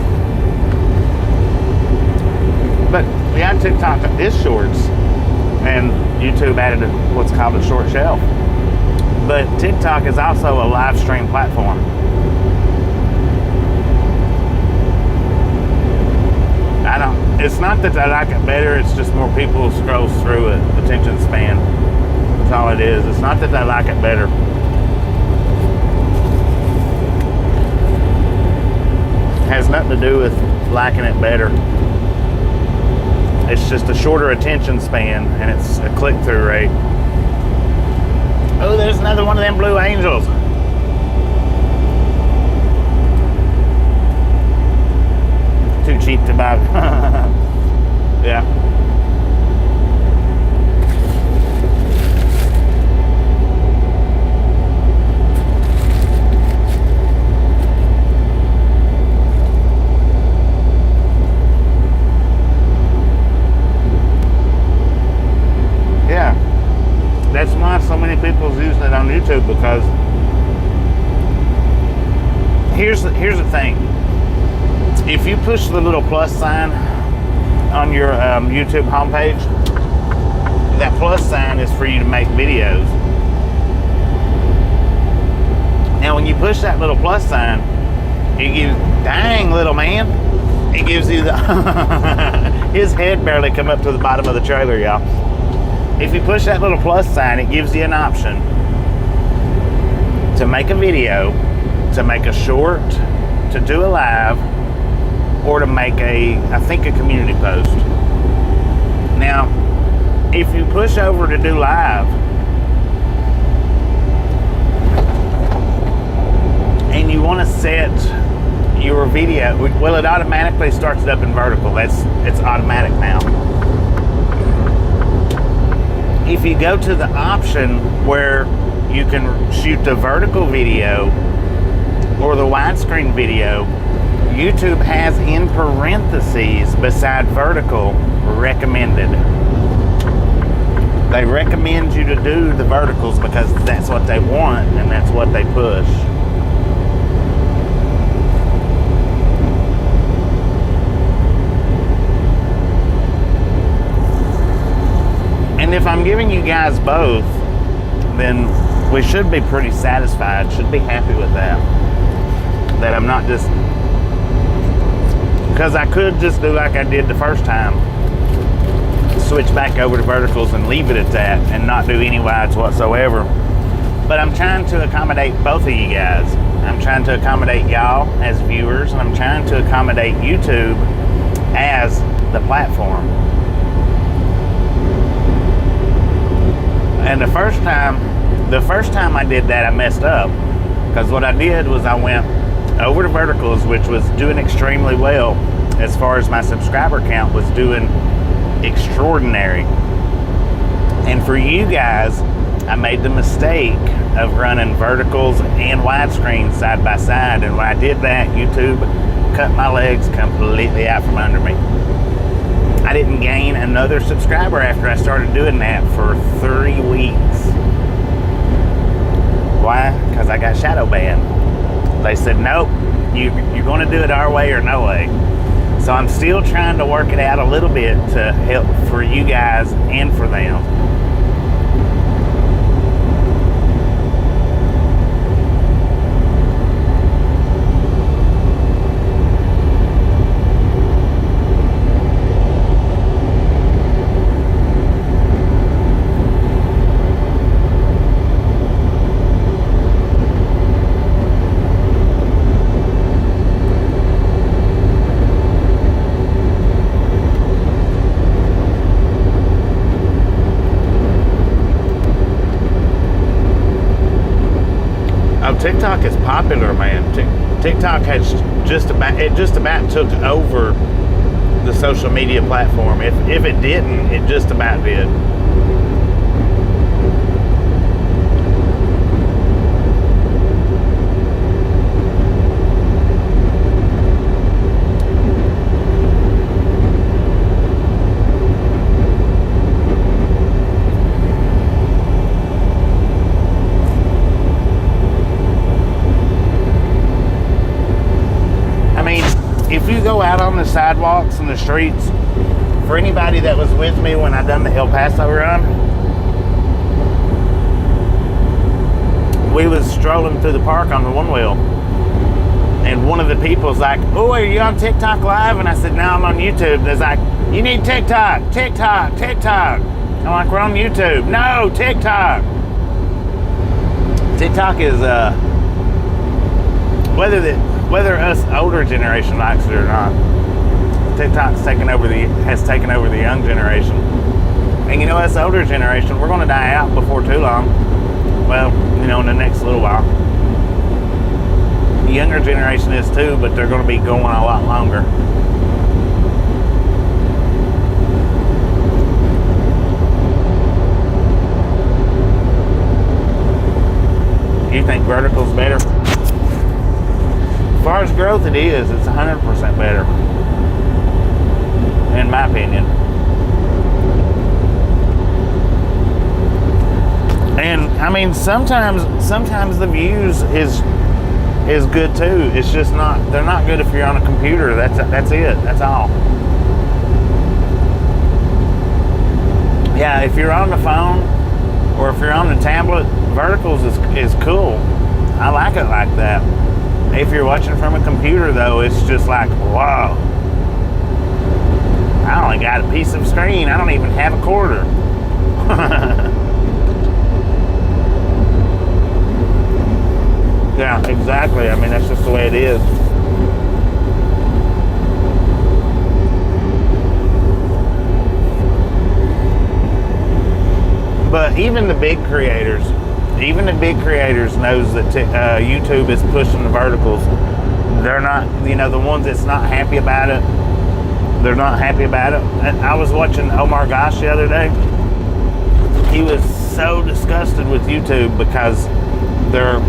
But yeah, TikTok is shorts, and YouTube added what's called a short shelf. But TikTok is also a live stream platform. It's not that I like it better, it's just more people scroll through it. Attention span. That's all it is. It's not that I like it better. It has nothing to do with liking it better. It's just a shorter attention span, and it's a click-through rate. Oh, there's another one of them blue angels. Too cheap to buy. Yeah. Yeah. That's why so many people's using it on YouTube, because here's the thing. If you push the little plus sign on your YouTube homepage, that plus sign is for you to make videos. Now, when you push that little plus sign, it gives, dang little man, it gives you the, his head barely come up to the bottom of the trailer, y'all. If you push that little plus sign, it gives you an option to make a video, to make a short, to do a live, or to make I think a community post. Now, if you push over to do live and you want to set your video, well, it automatically starts it up in vertical. It's automatic now. If you go to the option where you can shoot the vertical video or the widescreen video, YouTube has in parentheses beside vertical recommended. They recommend you to do the verticals because that's what they want and that's what they push. And if I'm giving you guys both, then we should be pretty satisfied, should be happy with that. That I'm not just, because I could just do like I did the first time, switch back over to verticals and leave it at that and not do any wides whatsoever. But I'm trying to accommodate both of you guys. I'm trying to accommodate y'all as viewers, and I'm trying to accommodate YouTube as the platform. And the first time I did that, I messed up, because what I did was I went over to verticals, which was doing extremely well as far as my subscriber count was doing extraordinary. And for you guys, I made the mistake of running verticals and widescreen side by side, and when I did that, YouTube cut my legs completely out from under me. I didn't gain another subscriber after I started doing that for 3 weeks. Why? Because I got shadow banned. They said, nope, you're going to do it our way or no way. So I'm still trying to work it out a little bit to help for you guys and for them. TikTok is popular, man. TikTok has just about took over the social media platform. If it didn't, it just about did. If you go out on the sidewalks and the streets, for anybody that was with me when I done the El Paso run, we was strolling through the park on the one wheel, and one of the people's like, oh, are you on TikTok live? And I said, no, I'm on YouTube. They're like, you need TikTok. I'm like, we're on YouTube. No, TikTok. TikTok is whether us older generation likes it or not, TikTok's has taken over the young generation. And you know, us older generation, we're going to die out before too long. Well, you know, in the next little while. The younger generation is too, but they're going to be going a lot longer. You think vertical's better? As far as growth, it is. It's 100% better, in my opinion. And I mean, sometimes the views is good too. It's just not. They're not good if you're on a computer. That's it. That's all. Yeah, if you're on the phone or if you're on the tablet, verticals is cool. I like it like that. If you're watching from a computer, though, it's just like, wow. I only got a piece of screen. I don't even have a quarter. Yeah, exactly. I mean, that's just the way it is. But even the big creators knows that YouTube is pushing the verticals. They're not, the ones that's not happy about it, they're not happy about it. And I was watching Omar Gosh the other day. He was so disgusted with YouTube because they're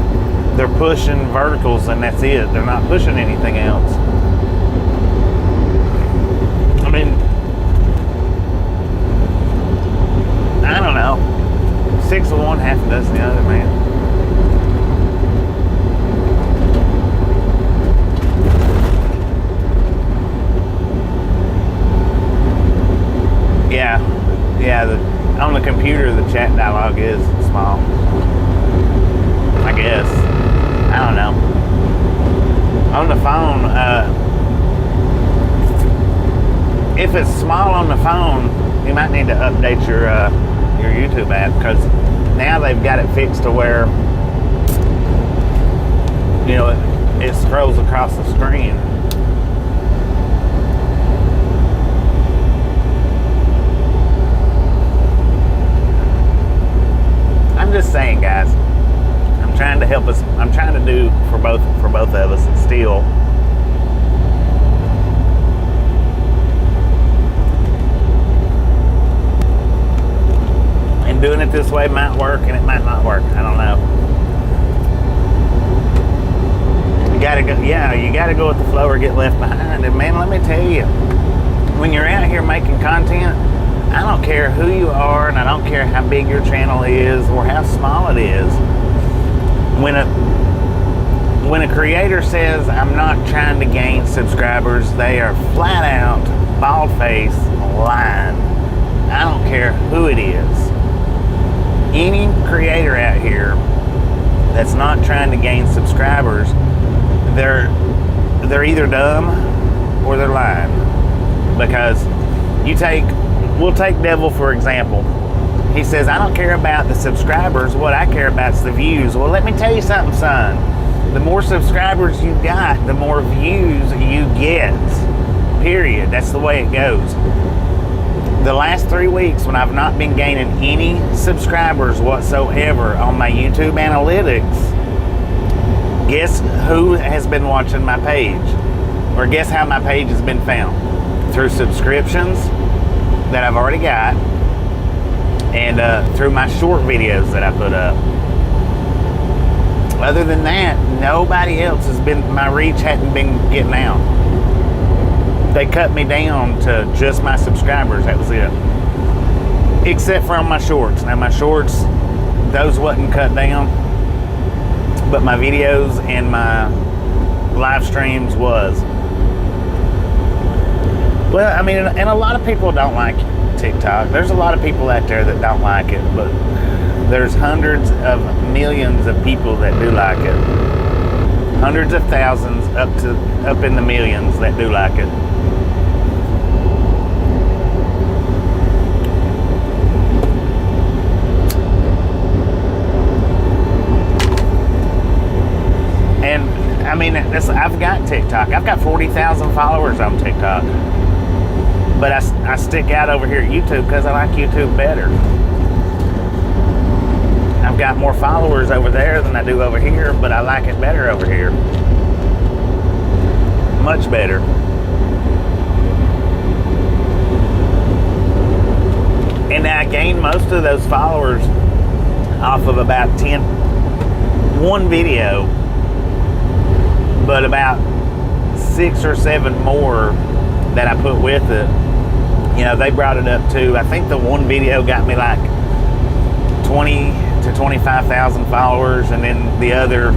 pushing verticals and that's it. They're not pushing anything else. I mean, I don't know. 6 of one, half a dozen the other, man. Yeah, on the computer, the chat dialogue is small. I guess. I don't know. On the phone, if it's small on the phone, you might need to update your YouTube app, because now they've got it fixed to where, it scrolls across the screen. I'm just saying, guys. I'm trying to help us. I'm trying to do for both of us still. And doing it this way might work, and it might not work. I don't know. You gotta go. Yeah, you gotta go with the flow or get left behind. And man, let me tell you, when you're out here making content, I don't care who you are, and I don't care how big your channel is or how small it is. When a creator says, I'm not trying to gain subscribers, they are flat out, bald-faced, lying. I don't care who it is. Any creator out here that's not trying to gain subscribers, they're either dumb or they're lying. Because we'll take Devil for example. He says, I don't care about the subscribers. What I care about is the views. Well, let me tell you something, son. The more subscribers you got, the more views you get. Period. That's the way it goes. The last 3 weeks, when I've not been gaining any subscribers whatsoever on my YouTube analytics, guess who has been watching my page? Or guess how my page has been found? Through subscriptions that I've already got, and through my short videos that I put up. Other than that, nobody else my reach hadn't been getting out. They cut me down to just my subscribers, that was it. Except for on my shorts. Now my shorts, those wasn't cut down, but my videos and my live streams was. Well, I mean, and a lot of people don't like TikTok. There's a lot of people out there that don't like it, but there's hundreds of millions of people that do like it. Hundreds of thousands up in the millions that do like it. And I mean, I've got TikTok. I've got 40,000 followers on TikTok. But I stick out over here at YouTube because I like YouTube better. I've got more followers over there than I do over here, but I like it better over here. Much better. And I gained most of those followers off of about one video, but about 6 or 7 more that I put with it. They brought it up to, I think the one video got me like 20 to 25,000 followers, and then the other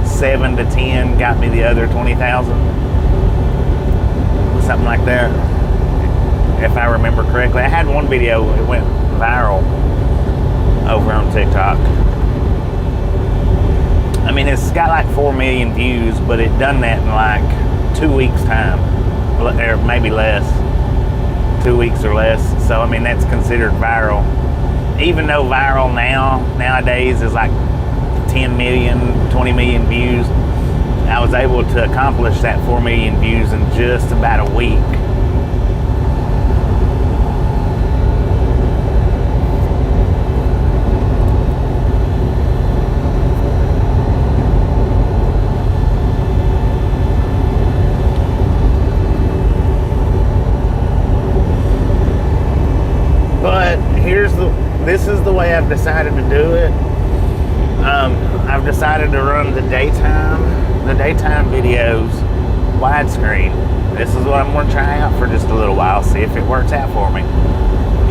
7 to 10 got me the other 20,000. Something like that, if I remember correctly. I had one video, it went viral over on TikTok. I mean, it's got like 4 million views, but it done that in like 2 weeks time, or maybe less. 2 weeks or less. So I mean, that's considered viral. Even though viral nowadays is like 10 million, 20 million views, I was able to accomplish that 4 million views in just about a week. I've decided to do it. I've decided to run the daytime videos widescreen. This is what I'm going to try out for just a little while, see if it works out for me.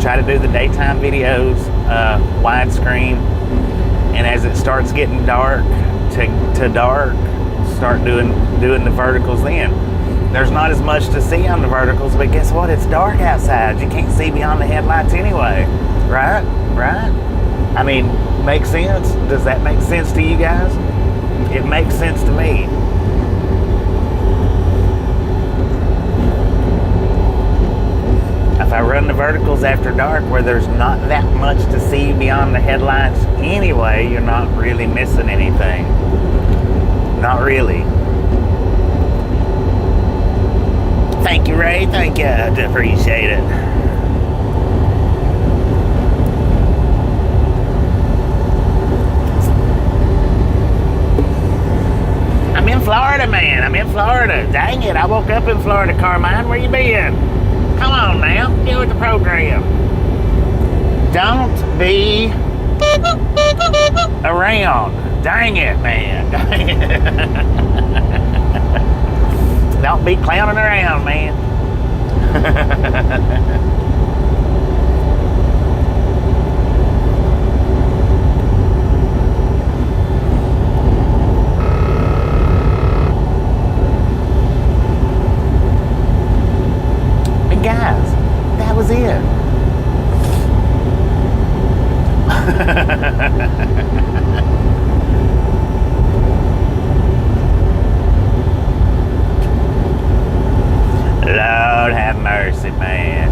Try to do the daytime videos widescreen, and as it starts getting dark to dark, start doing the verticals then. There's not as much to see on the verticals, but guess what? It's dark outside. You can't see beyond the headlights anyway. Right? I mean, makes sense? Does that make sense to you guys? It makes sense to me. If I run the verticals after dark where there's not that much to see beyond the headlights anyway, you're not really missing anything. Not really. Thank you, Ray. Thank you. I appreciate it. I'm in Florida, man. I'm in Florida. Dang it. I woke up in Florida, Carmine. Where you been? Come on now. Get with the program. Don't be around. Dang it, man. Dang it. Don't be clowning around, man. And guys, that was it. Lord have mercy, man.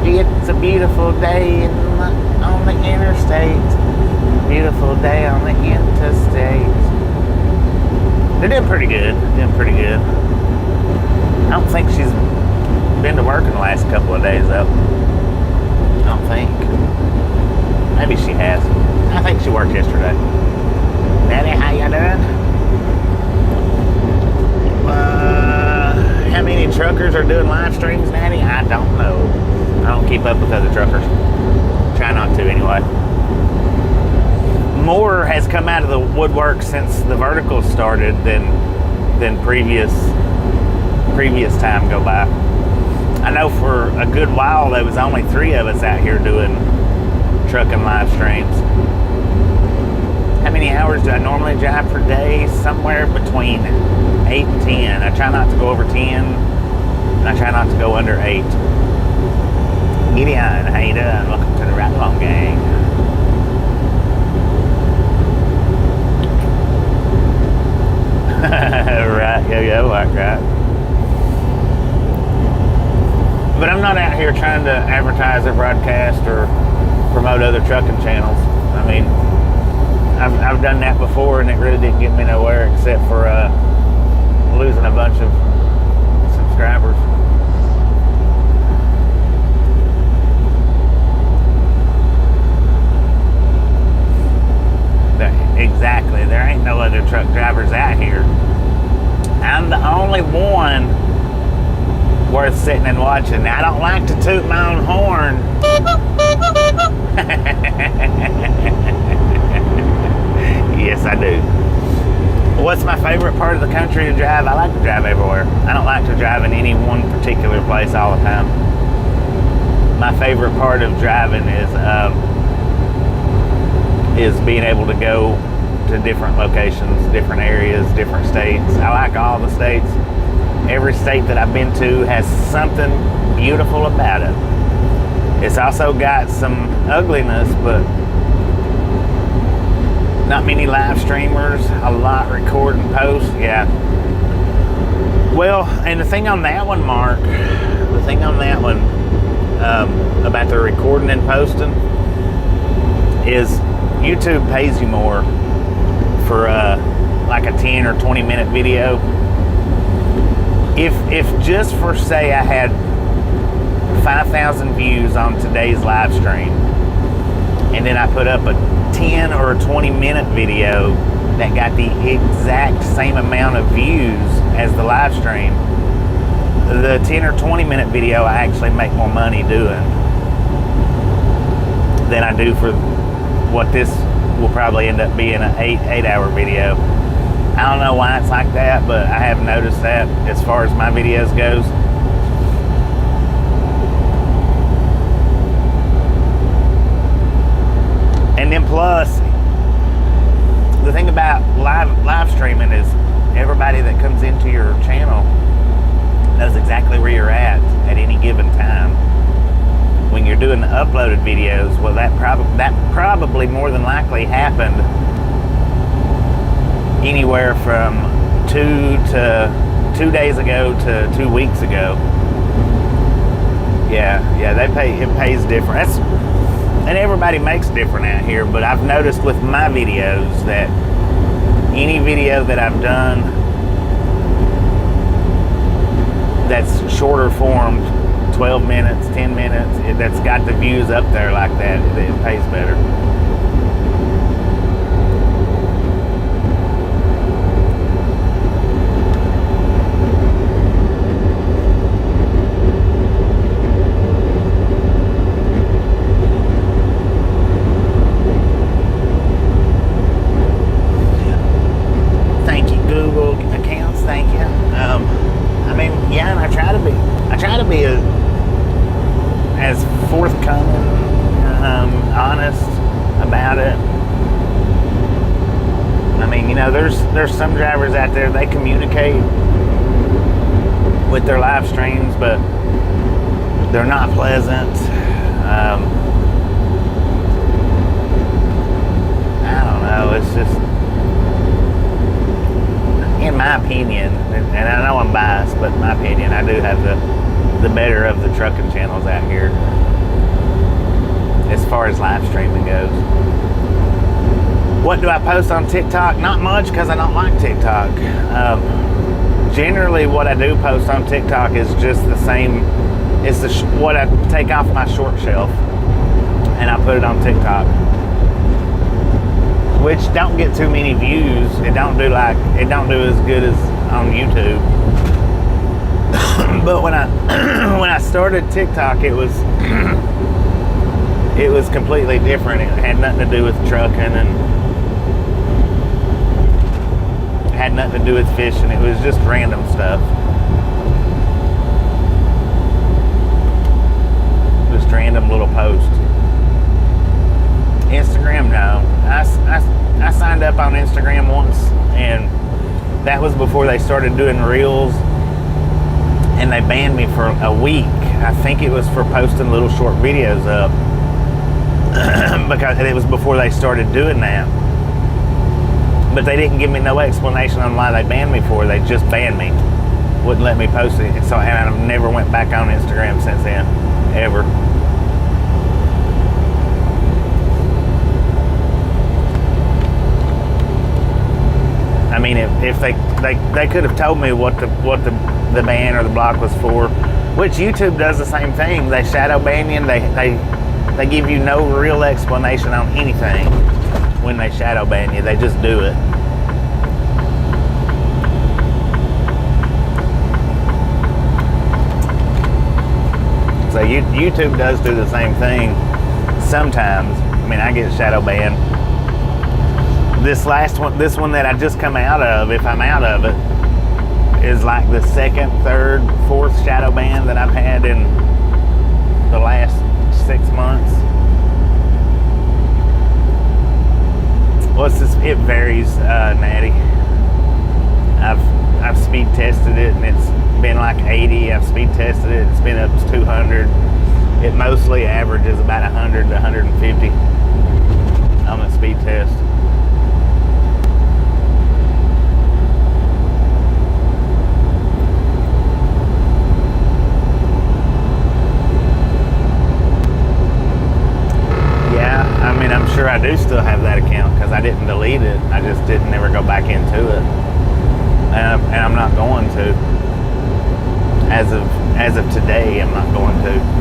It's a beautiful day on the interstate. Beautiful day on the interstate. They're doing pretty good. I don't think she's been to work in the last couple of days, though. I don't think. Maybe she has. I think she worked yesterday. Daddy, how you doing? How many truckers are doing live streams, Natty? I don't know. I don't keep up with other truckers. Try not to, anyway. More has come out of the woodwork since the verticals started than previous time go by. I know for a good while there was only 3 of us out here doing trucking live streams. How many hours do I normally drive per day? Somewhere between 8 and 10. I try not to go over 10, and I try not to go under 8. Gideon, how you doing? Welcome to the Ride Along Gang. Right, yo, right. But I'm not out here trying to advertise or broadcast or promote other trucking channels. I mean, I've done that before, and it really didn't get me nowhere except for losing a bunch of subscribers. Exactly. There ain't no other truck drivers out here. I'm the only one worth sitting and watching. I don't like to toot my own horn. Yes, I do. What's my favorite part of the country to drive? I like to drive everywhere. I don't like to drive in any one particular place all the time. My favorite part of driving is being able to go to different locations, different areas, different states. I like all the states. Every state that I've been to has something beautiful about it. It's also got some ugliness, but not many live streamers, a lot record and post, yeah. Well, and the thing on that one, Mark, about the recording and posting is YouTube pays you more for like a 10 or 20 minute video. If just for say I had 5,000 views on today's live stream, and then I put up a 10 or a 20 minute video that got the exact same amount of views as the live stream, the 10 or 20 minute video I actually make more money doing than I do for what this will probably end up being an 8-hour video. I don't know why it's like that, but I have noticed that as far as my videos goes. And then plus, the thing about live streaming is everybody that comes into your channel knows exactly where you're at any given time. When you're doing the uploaded videos, well, that probably more than likely happened anywhere from 2 days ago to 2 weeks ago. Yeah, it pays different. And everybody makes different out here, but I've noticed with my videos that any video that I've done that's shorter formed, 12 minutes, 10 minutes, that's got the views up there like that, it pays better. As forthcoming, honest about it. I mean, you know, there's some drivers out there, they communicate with their live streams, but they're not pleasant. I don't know, it's just, in my opinion, and I know I'm biased, but in my opinion, I do have the better of the trucking channels out here as far as live streaming goes. What do I post on TikTok? Not much, because I don't like TikTok. Generally what I do post on TikTok is just the same. It's what I take off my short shelf and I put it on TikTok, which don't get too many views. It don't do as good as on YouTube. But when I started TikTok, it was completely different. It had nothing to do with trucking and had nothing to do with fishing. It was just random stuff. Just random little posts. Instagram, no. I signed up on Instagram once, and that was before they started doing Reels. And they banned me for a week. I think it was for posting little short videos up because it was before they started doing that. But they didn't give me no explanation on why they banned me for it. They just banned me. Wouldn't let me post it. So, and I never went back on Instagram since then, ever. I mean, if they could have told me what the ban or the block was for, which YouTube does the same thing. They shadow ban you, and they give you no real explanation on anything when they shadow ban you. They just do it. So YouTube does do the same thing sometimes. I mean, I get shadow banned. This one that I just come out of, if I'm out of it, is like the second, third, fourth shadow ban that I've had in the last 6 months. It varies, Natty. I've speed tested it and it's been like 80. I've speed tested it, it's been up to 200. It mostly averages about 100 to 150 on the speed test. I do still have that account because I didn't delete it. I just didn't ever go back into it, and I'm not going to. As of today, I'm not going to.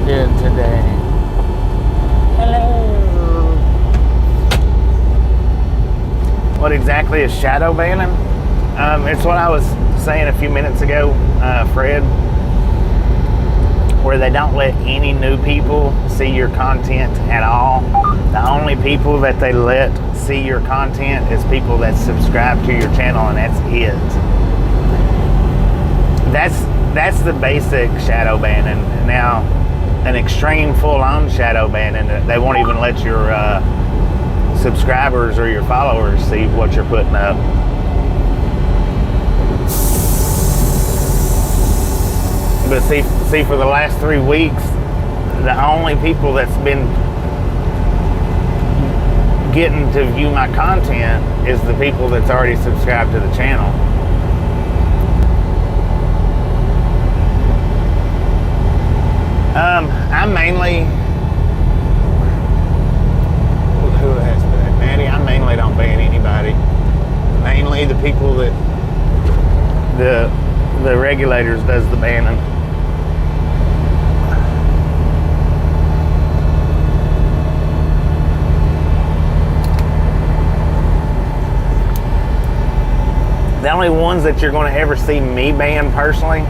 doing today? Hello. What exactly is shadow banning? It's what I was saying a few minutes ago, Fred, where they don't let any new people see your content at all. The only people that they let see your content is people that subscribe to your channel, and that's it. That's the basic shadow banning. Now, an extreme full-on shadow banning, they won't even let your subscribers or your followers see what you're putting up. But see, for the last 3 weeks, the only people that's been getting to view my content is the people that's already subscribed to the channel. I'm mainly, who asked that? Maddie, I mainly don't ban anybody. Mainly the people that the regulators does the banning. The only ones that you're going to ever see me ban personally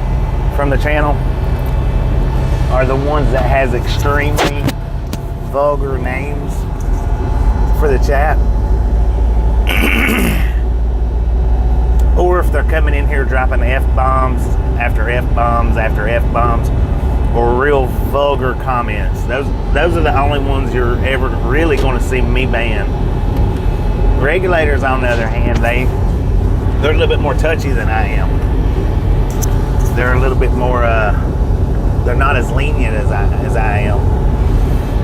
from the channel are the ones that has extremely vulgar names for the chat. Or if they're coming in here dropping F-bombs after F-bombs after F-bombs, or real vulgar comments. Those are the only ones you're ever really going to see me ban. Regulators, on the other hand, they're a little bit more touchy than I am. They're a little bit more, they're not as lenient as I am.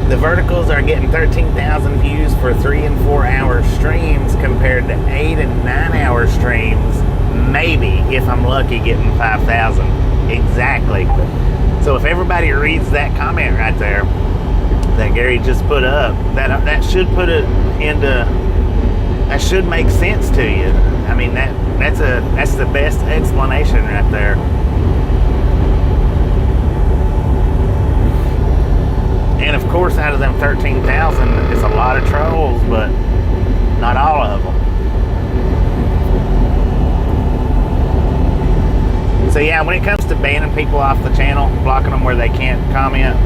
The verticals are getting 13,000 views for 3 and 4 hour streams compared to 8 and 9 hour streams, maybe, if I'm lucky, getting 5,000. Exactly. So if everybody reads that comment right there that Gary just put up, that should put it into, that should make sense to you. I mean, that's the best explanation right there. And of course, out of them 13,000, it's a lot of trolls, but not all of them. So yeah, when it comes to banning people off the channel, blocking them where they can't comment,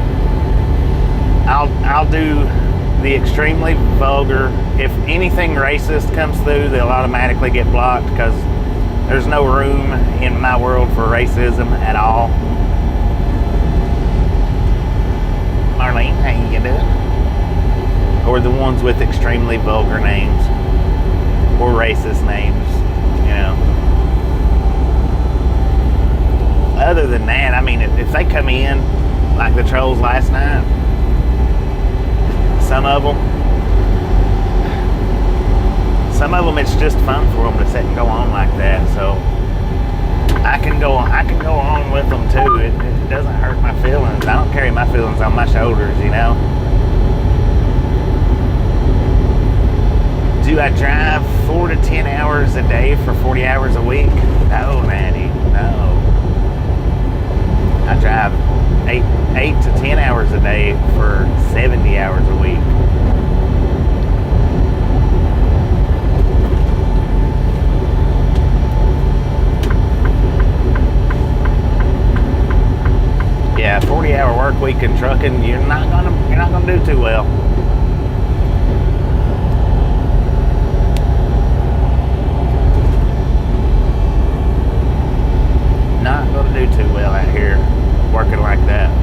I'll do the extremely vulgar. If anything racist comes through, they'll automatically get blocked because there's no room in my world for racism at all. Marlene, how you doing? Or the ones with extremely vulgar names or racist names, you know. Other than that, I mean, if they come in like the trolls last night, some of them it's just fun for them to sit and go on like that. So I can go on with them too. It doesn't hurt my feelings. I don't carry my feelings on my shoulders, you know. Do I drive 4 to 10 hours a day for 40 hours a week? No, Maddie, no. I drive 8 to 10 hours a day for 70 hours a week. Yeah, 40-hour work week in trucking, you're not gonna do too well. Not gonna do too well out here working like that.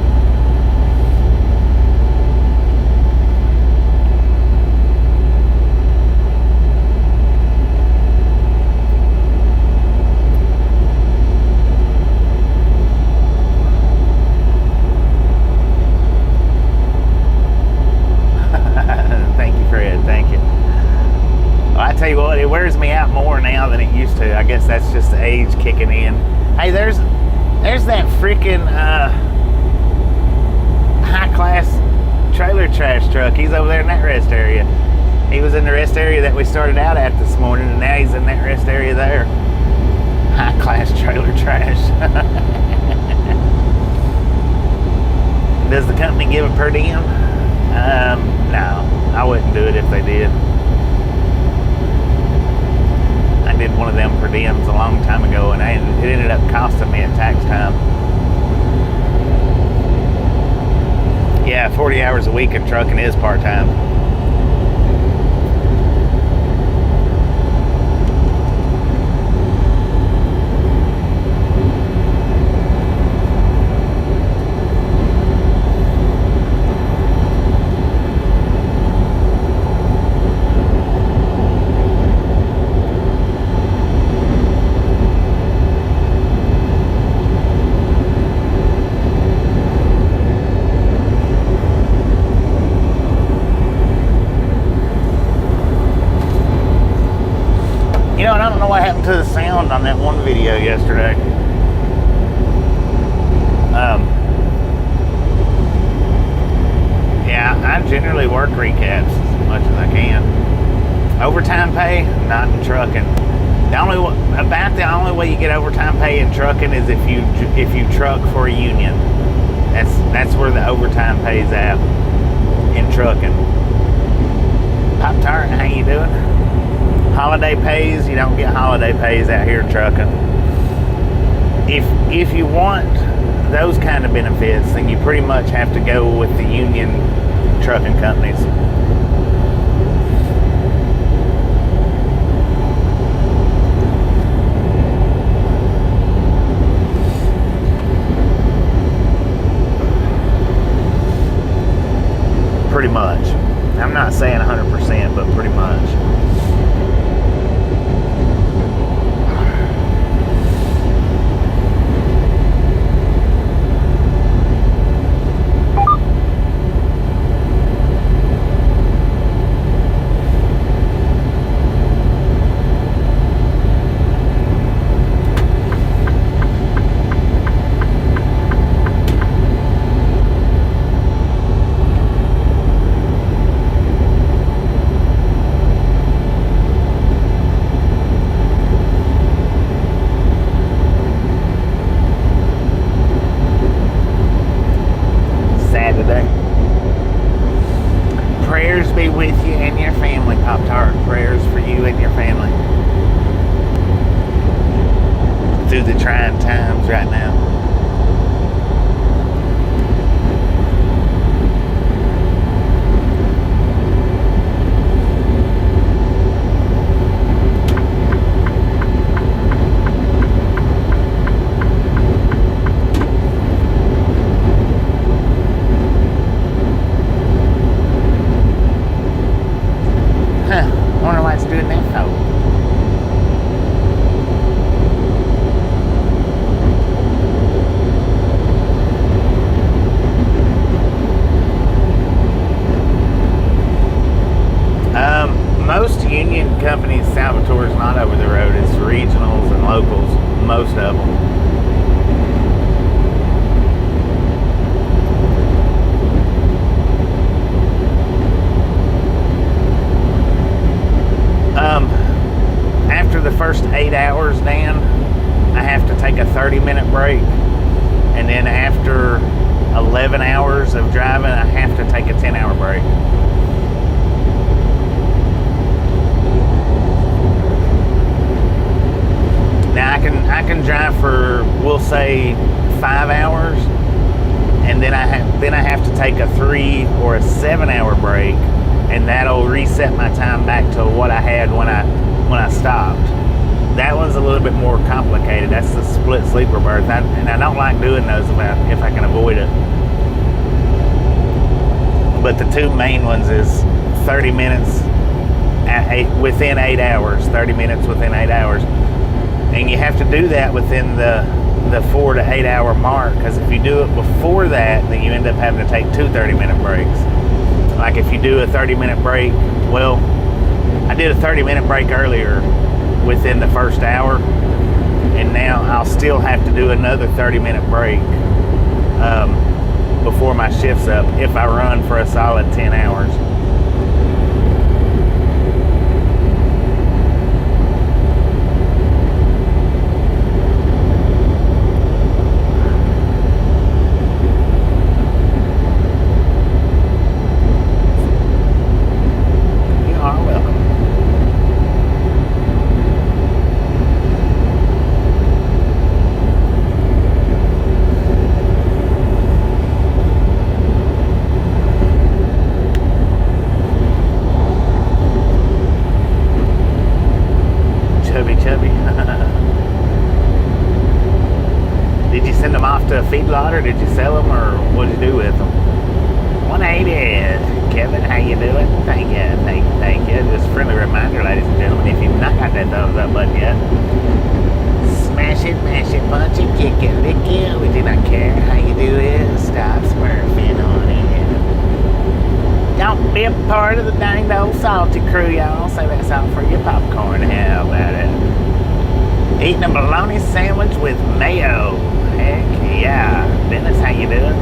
Thank you, Fred. Thank you. Well, I tell you what, it wears me out more now than it used to. I guess that's just the age kicking in. Hey, there's that freaking high-class trailer trash truck. He's over there in that rest area. He was in the rest area that we started out at this morning, and now he's in that rest area there. High-class trailer trash. Does the company give a per diem? No, I wouldn't do it if they did. I did one of them per diems a long time ago, and it ended up costing me at tax time. Yeah, 40 hours a week of trucking is part-time. You know, and I don't know what happened to the sound on that one video yesterday. Yeah, I generally work recaps as much as I can. Overtime pay, not in trucking. The only way you get overtime pay in trucking is if you truck for a union. That's where the overtime pays out in trucking. Pop Tart, how you doing? Holiday pays, you don't get holiday pays out here in trucking. If you want those kind of benefits, then you pretty much have to go with the union trucking companies. Pretty much. I'm not saying 100%, but pretty much. Prayers be with you and your family, Pop-Tart. Prayers for you and your family through the trying times right now. Wonder why it's doing that though. Most union companies, Salvatore's not over the road. It's regionals and locals, most of them. After the first 8 hours, Dan, I have to take a 30-minute break. And then after 11 hours of driving, I have to take a 10-hour break. Now I can drive for, we'll say, 5 hours, and then I have to take a 3 or a 7-hour break, and that'll reset my time back to what I had when I stopped. That one's a little bit more complicated. That's the split sleeper berth, and I don't like doing those if I can avoid it. But the two main ones is 30 minutes within 8 hours, 30 minutes within 8 hours. And you have to do that within the 4 to 8 hour mark, because if you do it before that, then you end up having to take 2 30-minute breaks. Like if you do a 30-minute break, well, I did a 30-minute break earlier within the first hour, and now I'll still have to do another 30-minute break before my shift's up if I run for a solid 10 hours. Did you send them off to a feedlot, or did you sell them, or what did you do with them? 180. Kevin, how you doing? Thank you. Just a friendly reminder, ladies and gentlemen, if you've not got that thumbs up button yet, smash it, punch it, kick it, lick it. We do not care how you do it. Stop smurfing on it. Don't be a part of the dang old salty crew, y'all. Save that salt for your popcorn. How about it? Eating a bologna sandwich with mayo. Heck yeah. Dennis, how you doing?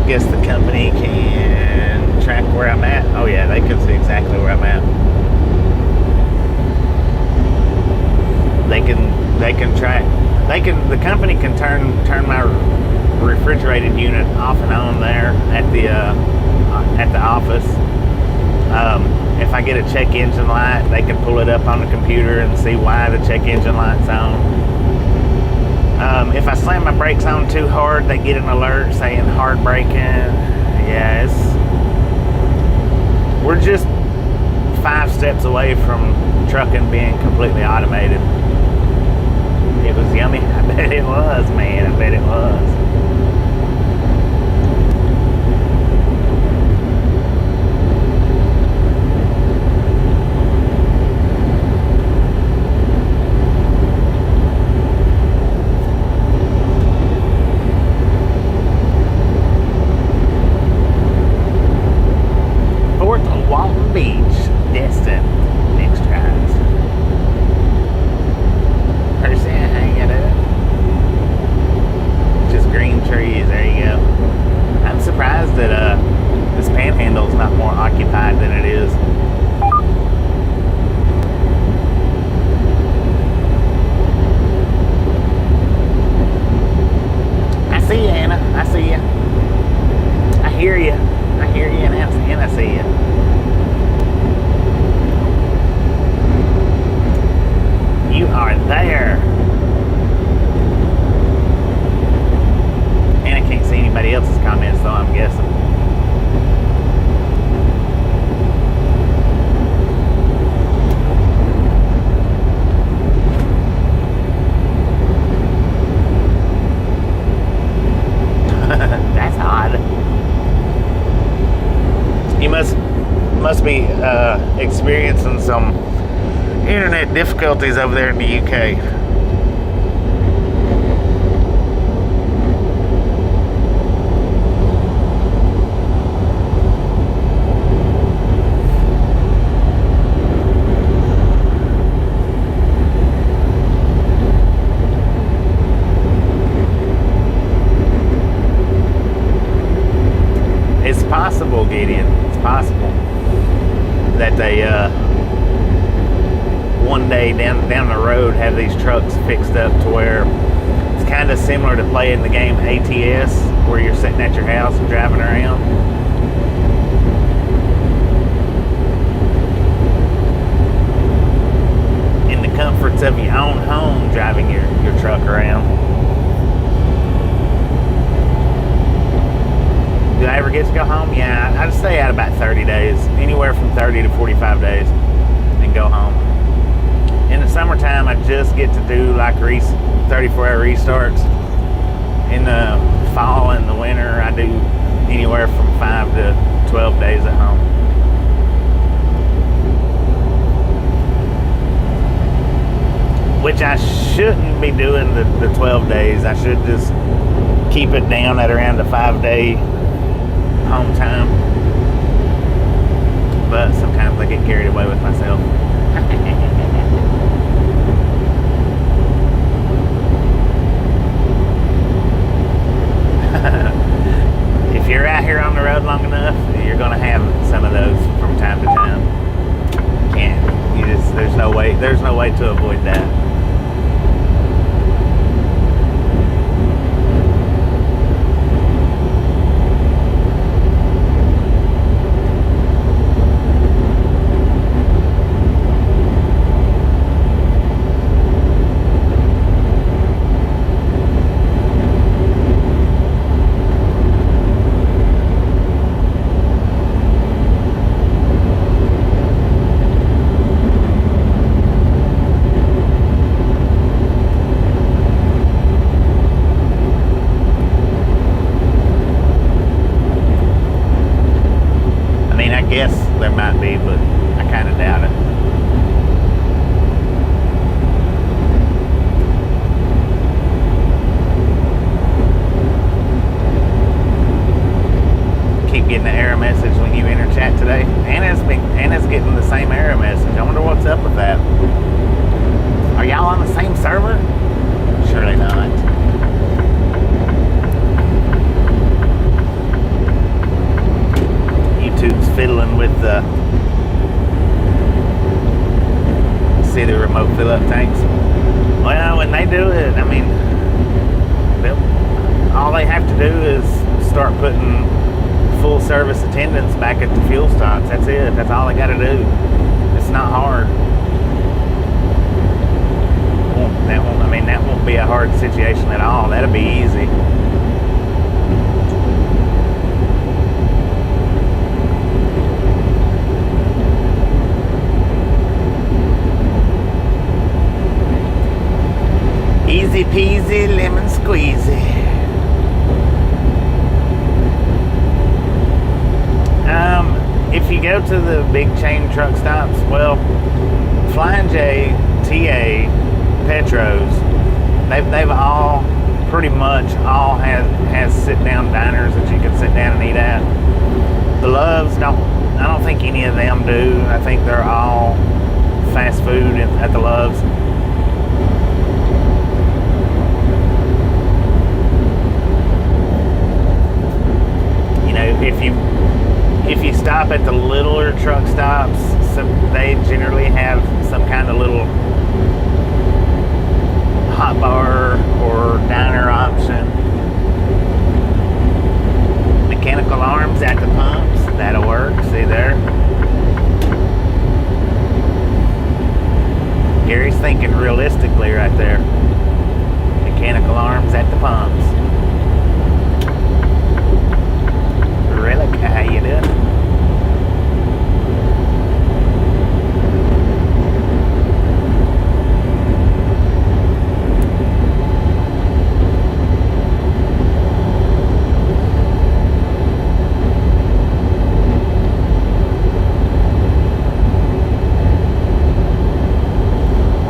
Guess the company can track where I'm at. Oh yeah, they can see exactly where I'm at. They can track. The company can turn my refrigerated unit off and on there at the office. If I get a check engine light, they can pull it up on the computer and see why the check engine light's on. If I slam my brakes on too hard, they get an alert saying hard braking. Yeah, we're just 5 steps away from trucking being completely automated. It was yummy. I bet it was, man. I bet it was. Must be experiencing some internet difficulties over there in the UK. It's possible, Gideon. It's possible that they one day down the road have these trucks fixed up to where it's kind of similar to playing the game ATS, where you're sitting at your house and driving around. In the comforts of your own home, driving your truck around. Do I ever get to go home? Yeah, I'd stay out about 30 days, anywhere from 30 to 45 days, and go home. In the summertime, I just get to do like 34-hour restarts. In the fall and the winter, I do anywhere from 5 to 12 days at home. Which I shouldn't be doing the 12 days. I should just keep it down at around the 5-day home time, but sometimes I get carried away with myself. If you're out here on the road long enough, you're gonna have some of those from time to time. There's no way to avoid that. might be, but I kind of doubt it. Keep getting the error message when you enter chat today. Anna's getting the same error message. I wonder what's up with that. Are y'all on the same server? Surely not. YouTube's fiddling with the remote fill-up tanks. Well, when they do it, I mean, all they have to do is start putting full service attendants back at the fuel stops. That's it. That's all they got to do. It's not hard. That won't be a hard situation at all. That'll be easy. Easy peasy, lemon squeezy. If you go to the big chain truck stops, well, Flying J, TA, Petros, they've all pretty much all has sit-down diners that you can sit down and eat at. The Loves I don't think any of them do. I think they're all fast food at the Loves. You know, if you stop at the littler truck stops, they generally have some kind of little hot bar or diner option. Mechanical arms at the pumps, that'll work. See there? Gary's thinking realistically right there. Mechanical arms at the pumps. Relic, how you doing?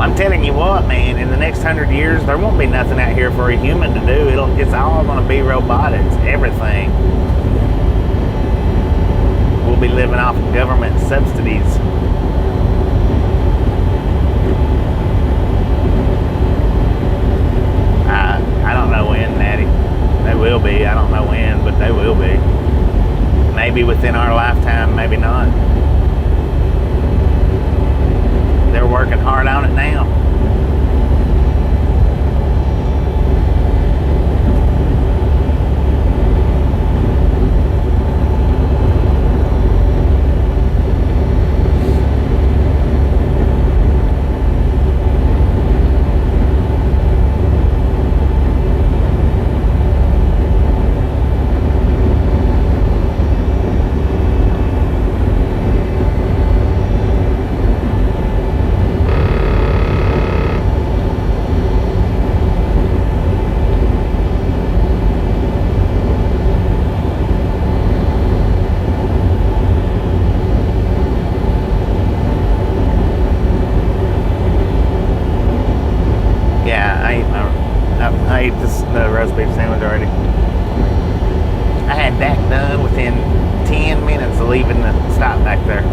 I'm telling you what, man, in the next 100 years, there won't be nothing out here for a human to do. It's all going to be robotics, everything. We'll be living off of government subsidies. I don't know when, Natty. They will be. I don't know when, but they will be. Maybe within our lifetime, maybe not. They're working hard on it now. I ate the roast beef sandwich already. I had that done within 10 minutes of leaving the stop back there.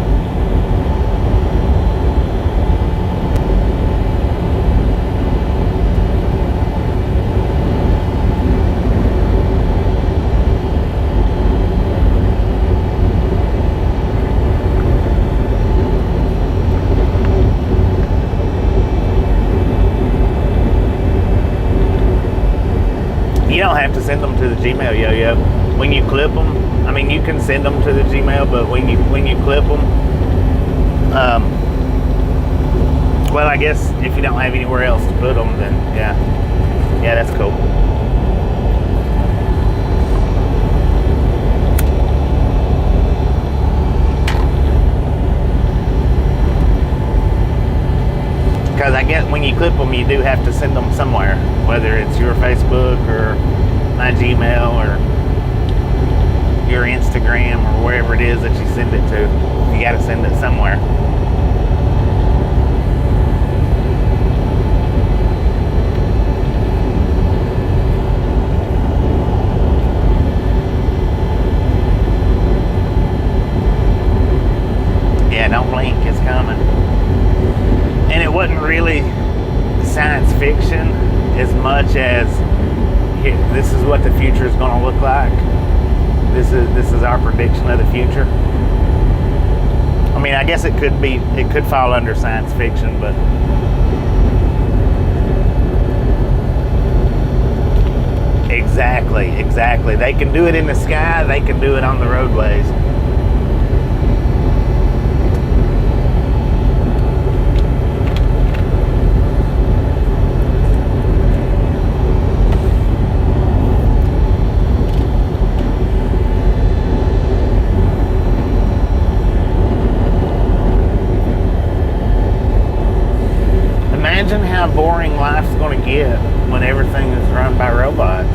You don't have to send them to the Gmail, yo-yo. When you clip them, I mean, you can send them to the Gmail, but when you clip them, well, I guess if you don't have anywhere else to put them, then yeah, that's cool. Because I guess when you clip them, you do have to send them somewhere, whether it's your Facebook or my Gmail or your Instagram or wherever it is that you send it to. You gotta send it somewhere. Yeah, don't blink, it's coming. And it wasn't really science fiction as much as this is what the future is going to look like. This is our prediction of the future. I mean, I guess it could fall under science fiction, but exactly. They can do it in the sky, they can do it on the roadways. Imagine how boring life's going to get when everything is run by robots.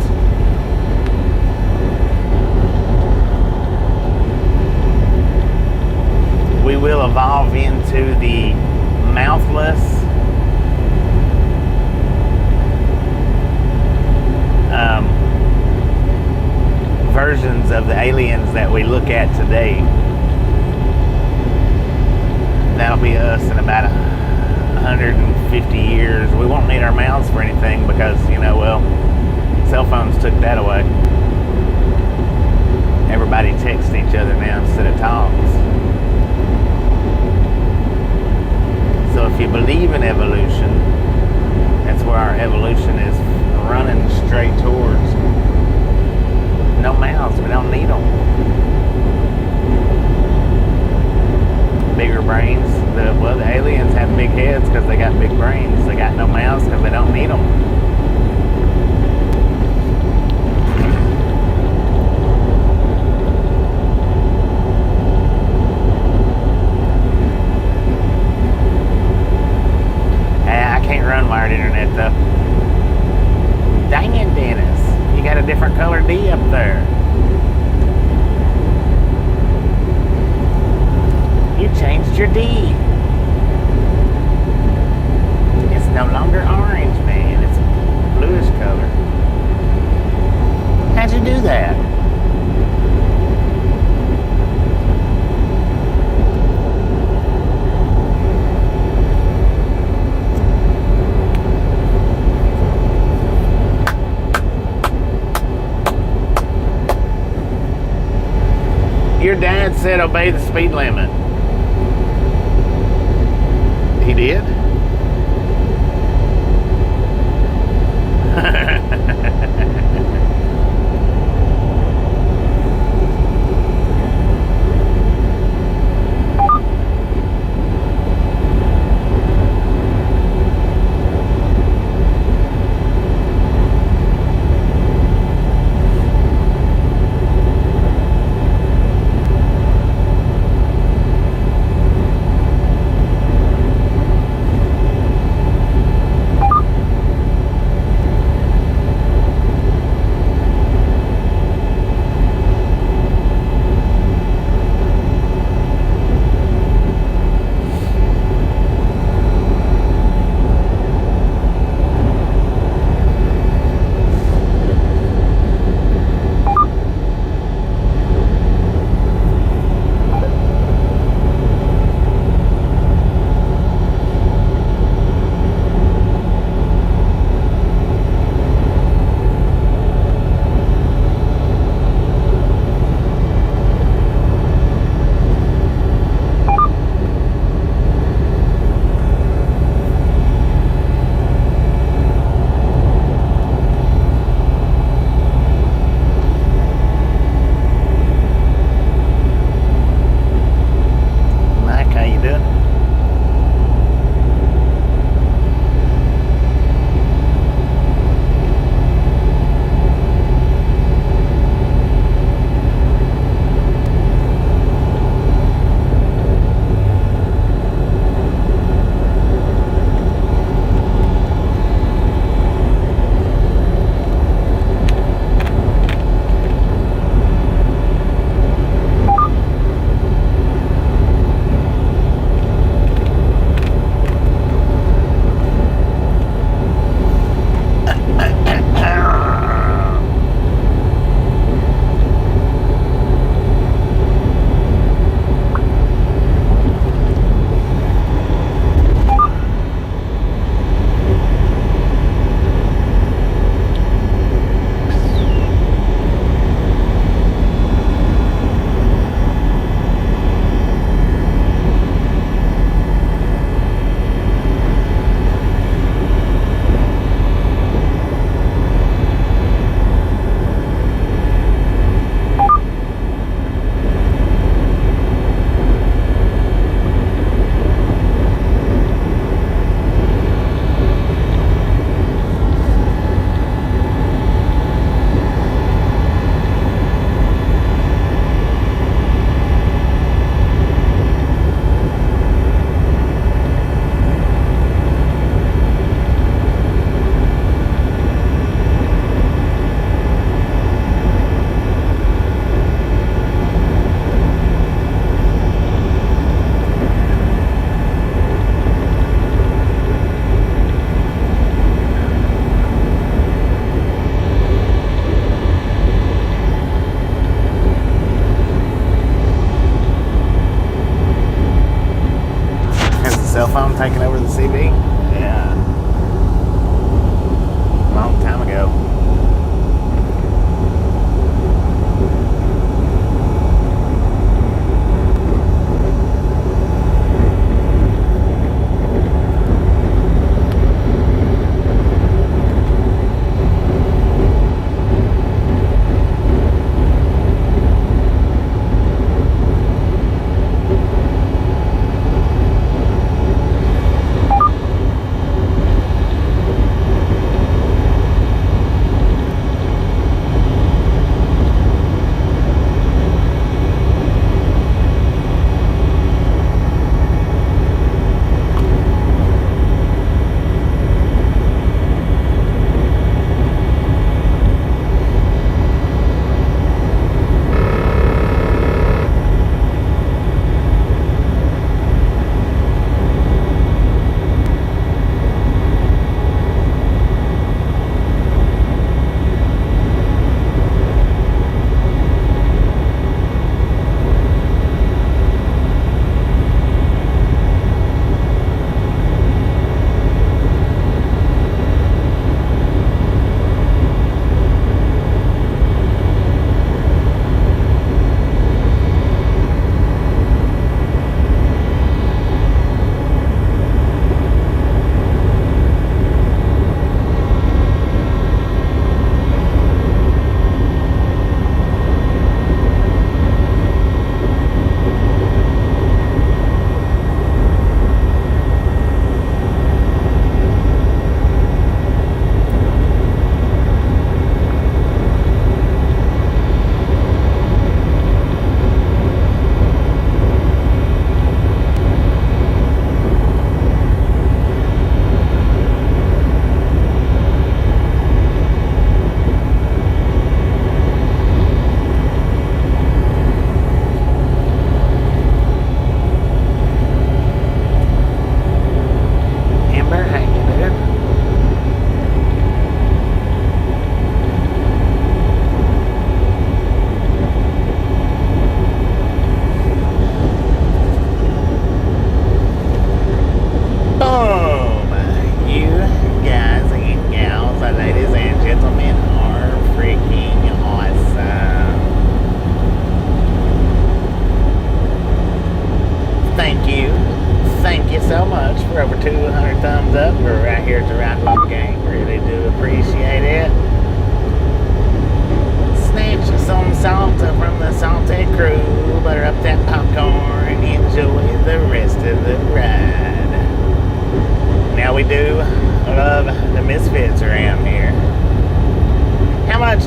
We will evolve into the mouthless, versions of the aliens that we look at today. That'll be us in about 150 years. We won't need our mouths for anything because, cell phones took that away. Everybody texts each other now instead of talks. So if you believe in evolution, that's where our evolution is running straight towards. No mouths, we don't need them. Bigger brains. The aliens have big heads because they got big brains. They got no mouths because they don't need them. I can't run wired internet though. Dang it, Dennis. You got a different color D up there. You changed your D. It's no longer orange, man. It's a bluish color. How'd you do that? Your dad said obey the speed limit. He did?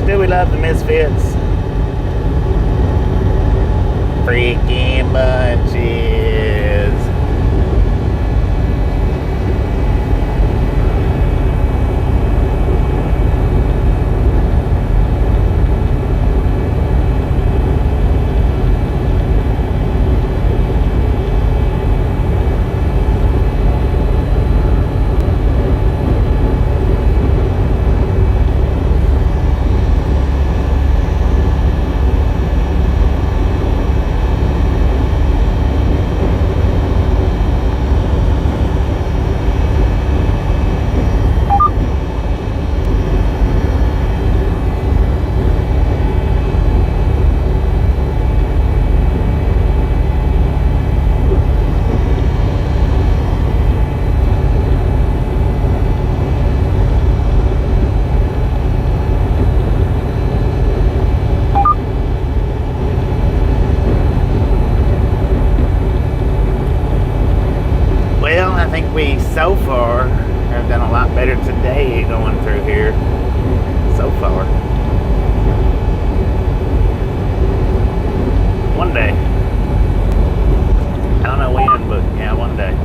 do we love the Misfits? Freaking bunches. Well, I think we so far have done a lot better today going through here. So far. One day. I don't know when, but yeah, one day.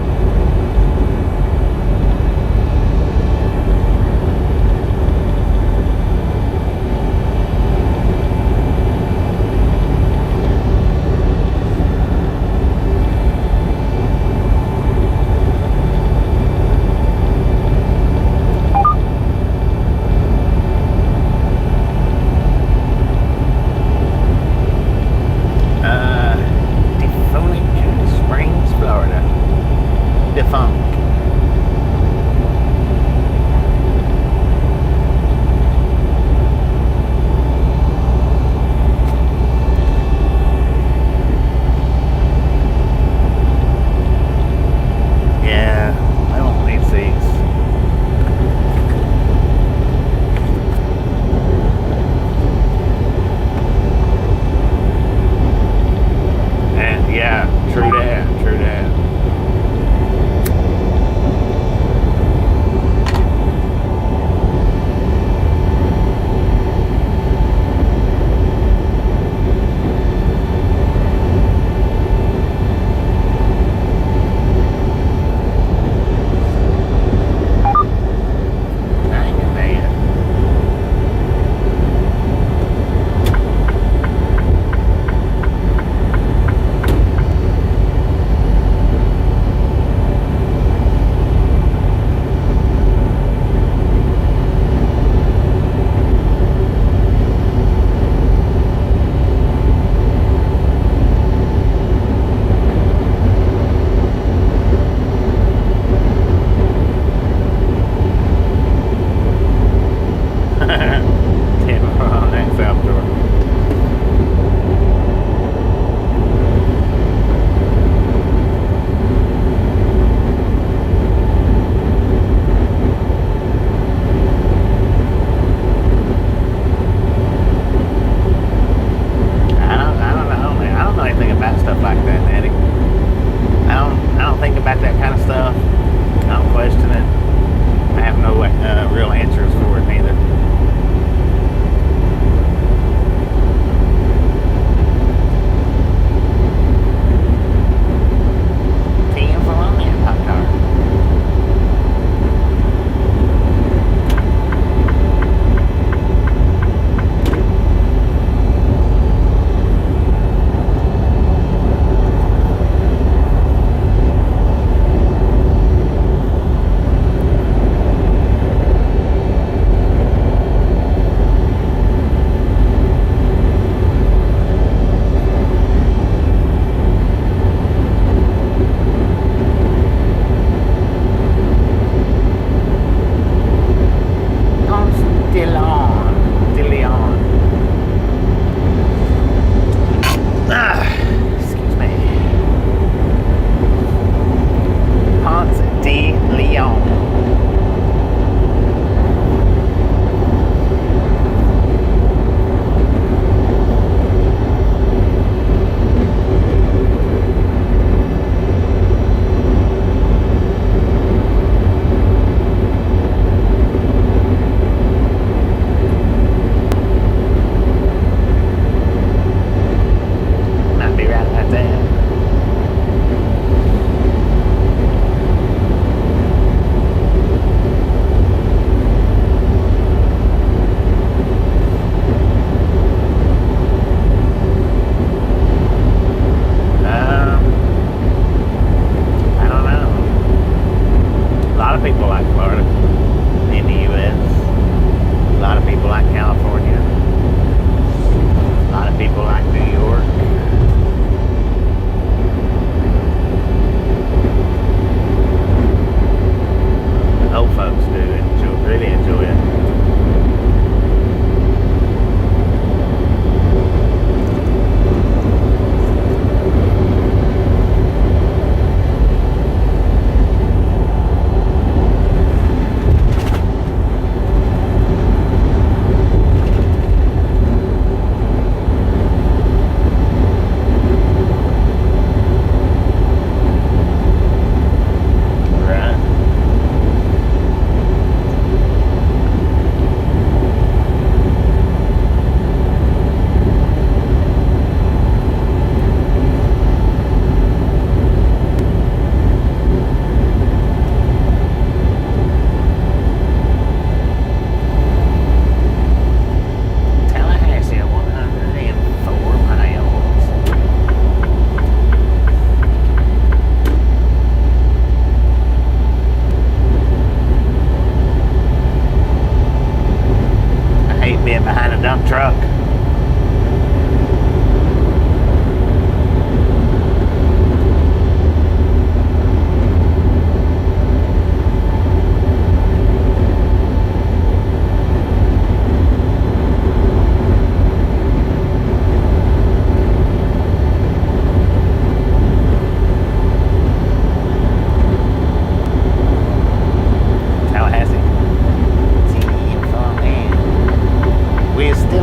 being behind a dump truck.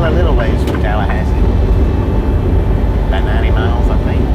A little ways from Tallahassee, about 90 miles, I think.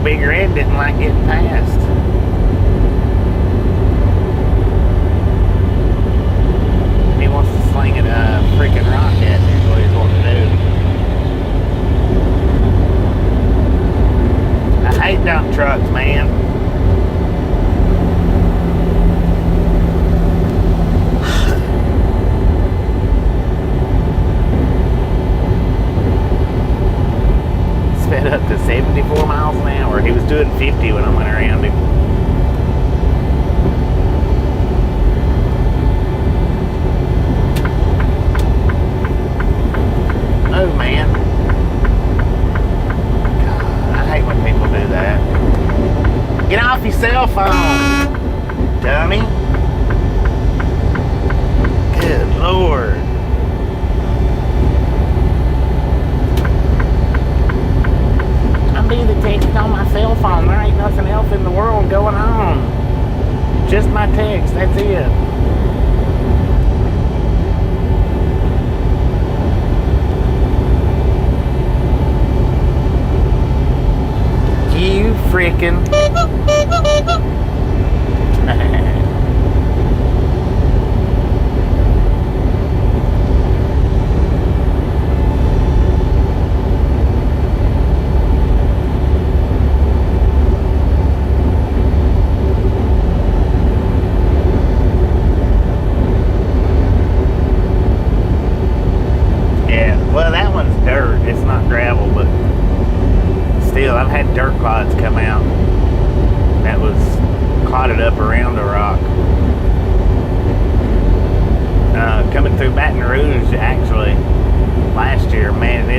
Big Red didn't like getting past. He wants to sling it a freaking rocket, is what he's wanting to do. I hate dump trucks, man. Sped up to 74 miles an hour. He was doing 50 when I went around him. Oh man. God, I hate when people do that. Get off your cell phone, dummy. Good Lord. Be the text on my cell phone. There ain't nothing else in the world going on. Just my text, that's it. You freaking well, that one's dirt. It's not gravel, but still, I've had dirt clods come out that was clotted up around the rock. Coming through Baton Rouge, actually, last year, man,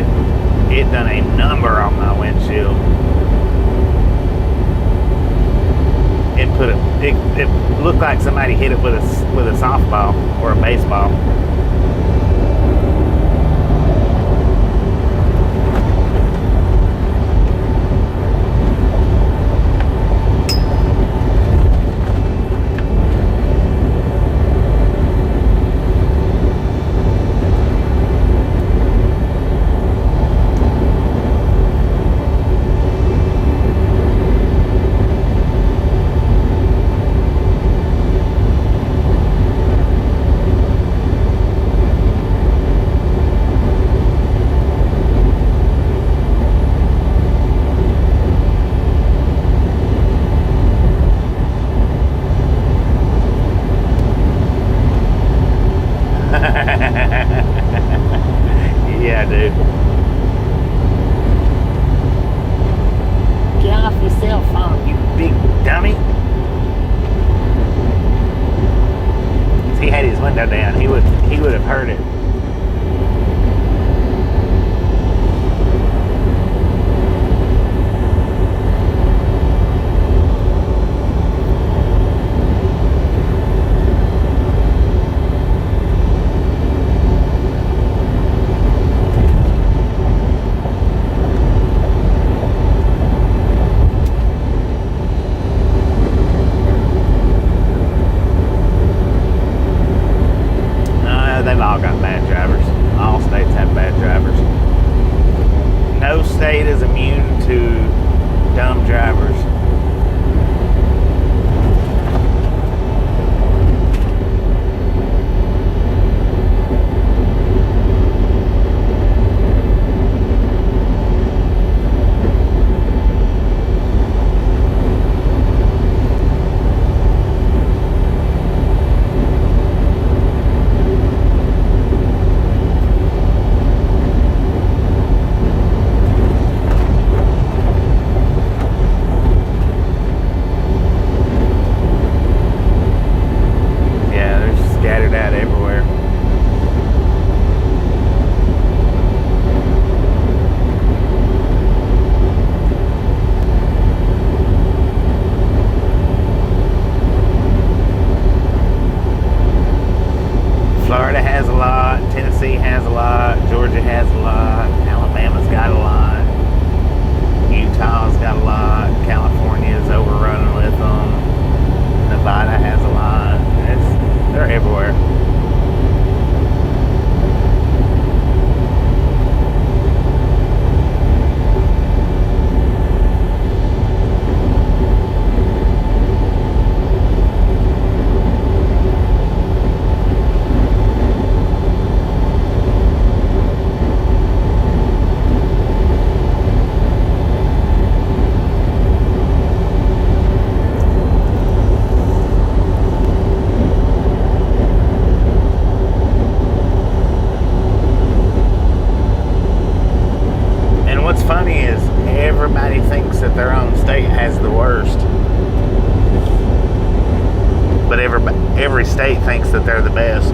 it done a number on my windshield. It looked like somebody hit it with a softball or a baseball. Yeah, dude. Get off your cell phone, you big dummy. window down, he would have heard it. They've all got bad drivers. All states have bad drivers. No state is immune to dumb drivers. Scattered out everywhere. Florida has a lot, Tennessee has a lot, Georgia has a lot, Alabama's got a lot, Utah's got a lot, California's overrunning with them, Nevada has a lot. They're everywhere. What's funny is everybody thinks that their own state has the worst, but every state thinks that they're the best.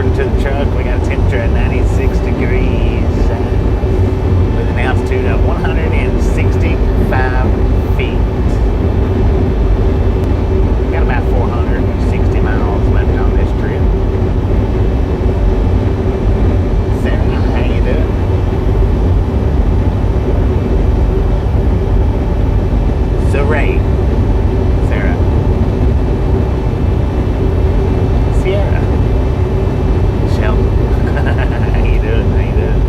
according to the truck, we got a temperature at 96 degrees with an altitude of 165 feet. Got about 460 miles left on this trip. Sarah, how you doing? So Ray, Sarah, Sierra, Sheldon, how you doing? How you doing?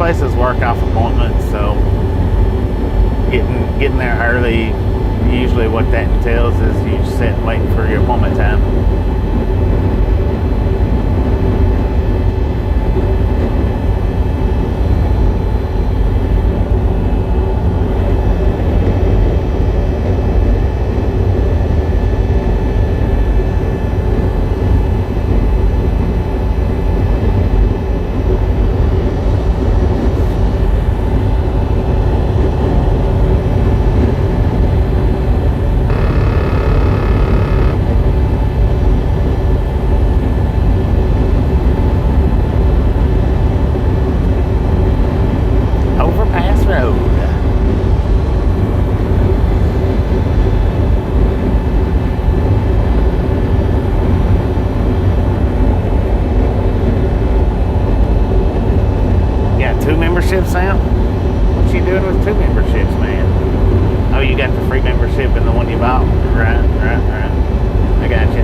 places work off appointments, so getting there early, usually what that entails is you sit waiting for your appointment time. Sam? What you doing with 2 memberships, man? Oh, you got the free membership and the one you bought? Right. I got you.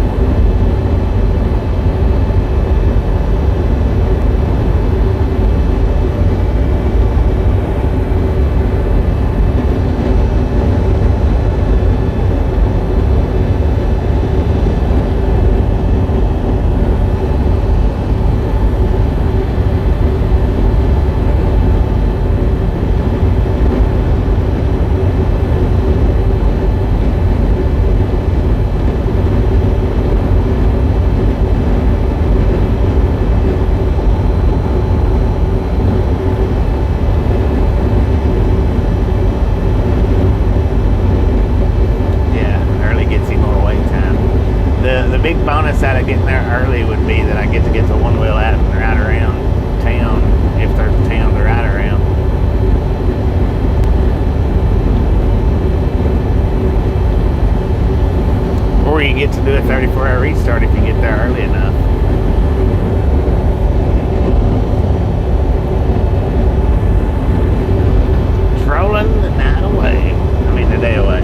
The big bonus out of getting there early would be that I get to get the one wheel out and ride around town if there's a town to ride around. Or you get to do a 34-hour restart if you get there early enough. Trolling the night away. I mean the day away.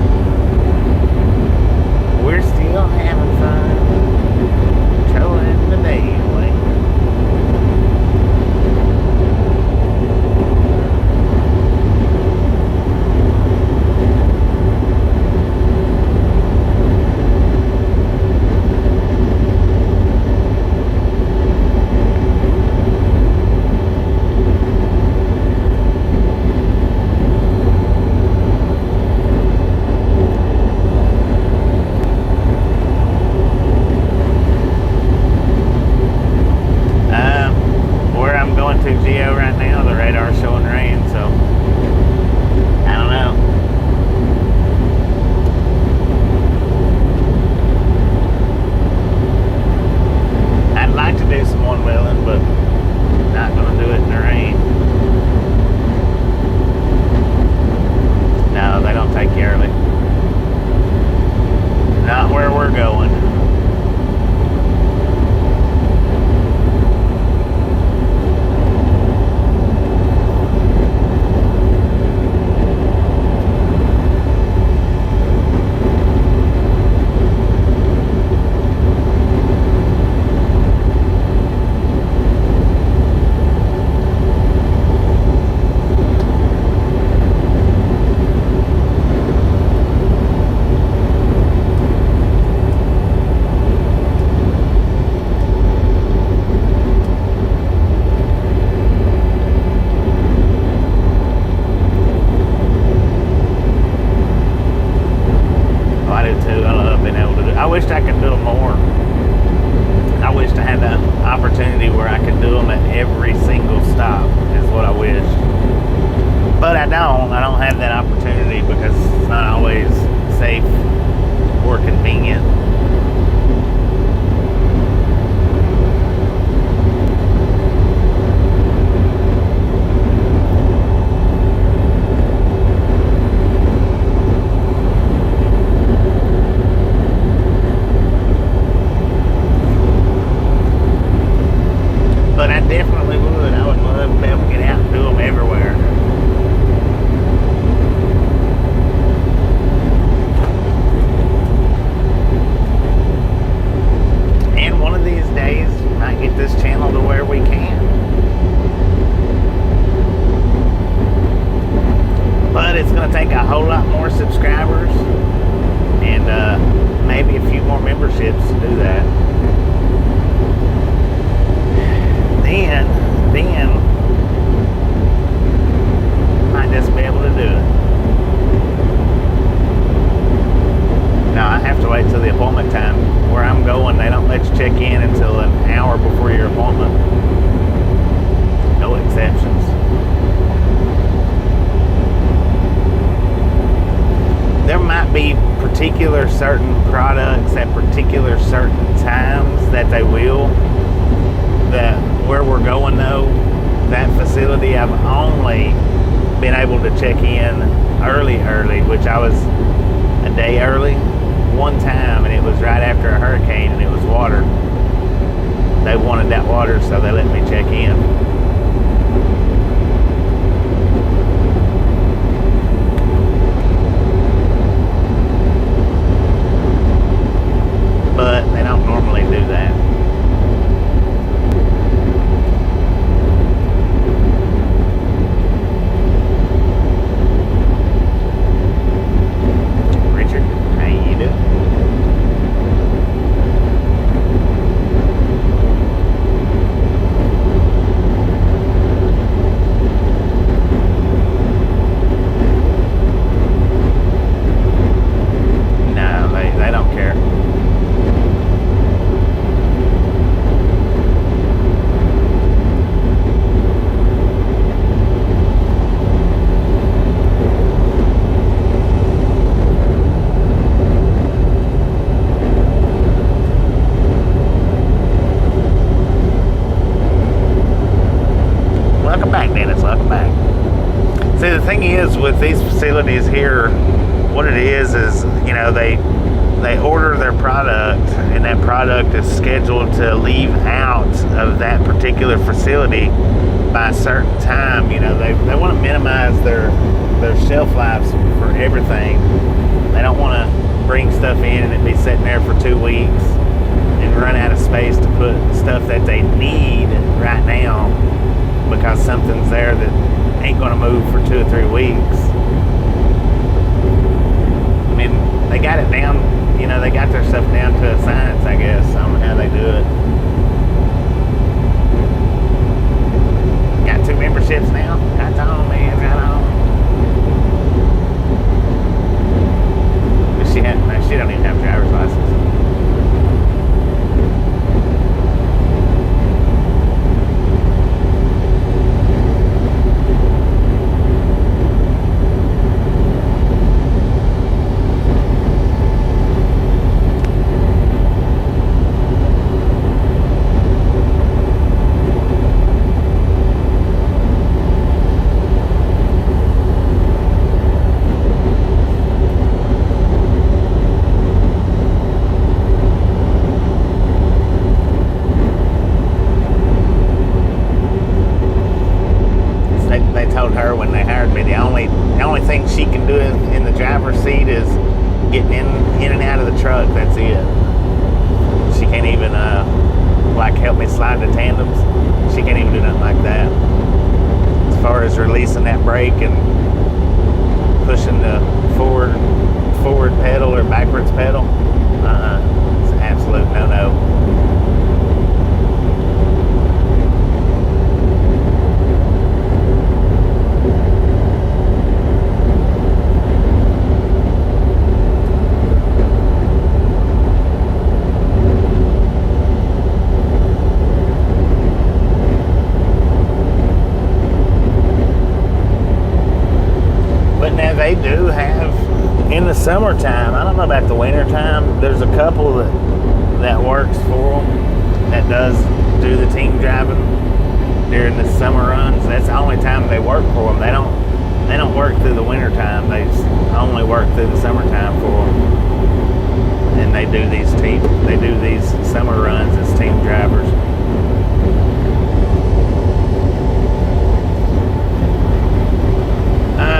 We're still having fun, trolling the day away. Geo right now, the radar's showing rain, so I don't know. I'd like to do some one-wheeling, but not going to do it in the rain. No, they don't take you early. Not where we're going. I wished I could do them more. I wished I had that opportunity where I could do them at every single stop, is what I wish. But I don't have that opportunity because it's not always safe or convenient. But I definitely would. I would love to be able to get out and do them everywhere. certain products at particular certain times that they will. That where we're going though, that facility, I've only been able to check in early, which I was a day early one time, and it was right after a hurricane, and it was water. They wanted that water, so they let me check in. But they don't normally do that. Richard, how you doing? No, they don't care. Welcome back, Dennis. Welcome back. See, the thing is with these facilities here, what it is you know, they order their product, and that product is scheduled to leave out of that particular facility by a certain time. You know, they want to minimize their shelf lives for everything. They don't want to bring stuff in and it be sitting there for 2 weeks and run out of space to put stuff that they need right now, because something's there that ain't going to move for 2 or 3 weeks. I mean, they got it down, you know, they got their stuff down to a science, I guess. I don't know how they do it. Got 2 memberships now. Right on, man, right on. But she don't even have a driver's license. They told her when they hired me, the only thing she can do in the driver's seat is getting in and out of the truck. That's it. She can't even like help me slide the tandems. She can't even do nothing like that. As far as releasing that brake and pushing the forward pedal or backwards pedal, it's an absolute no-no. They do have, in the summertime, I don't know about the winter time, there's a couple that works for them, that does do the team driving during the summer runs. That's the only time they work for them. They don't work through the winter time. They only work through the summertime for them. And they do these summer runs as team drivers.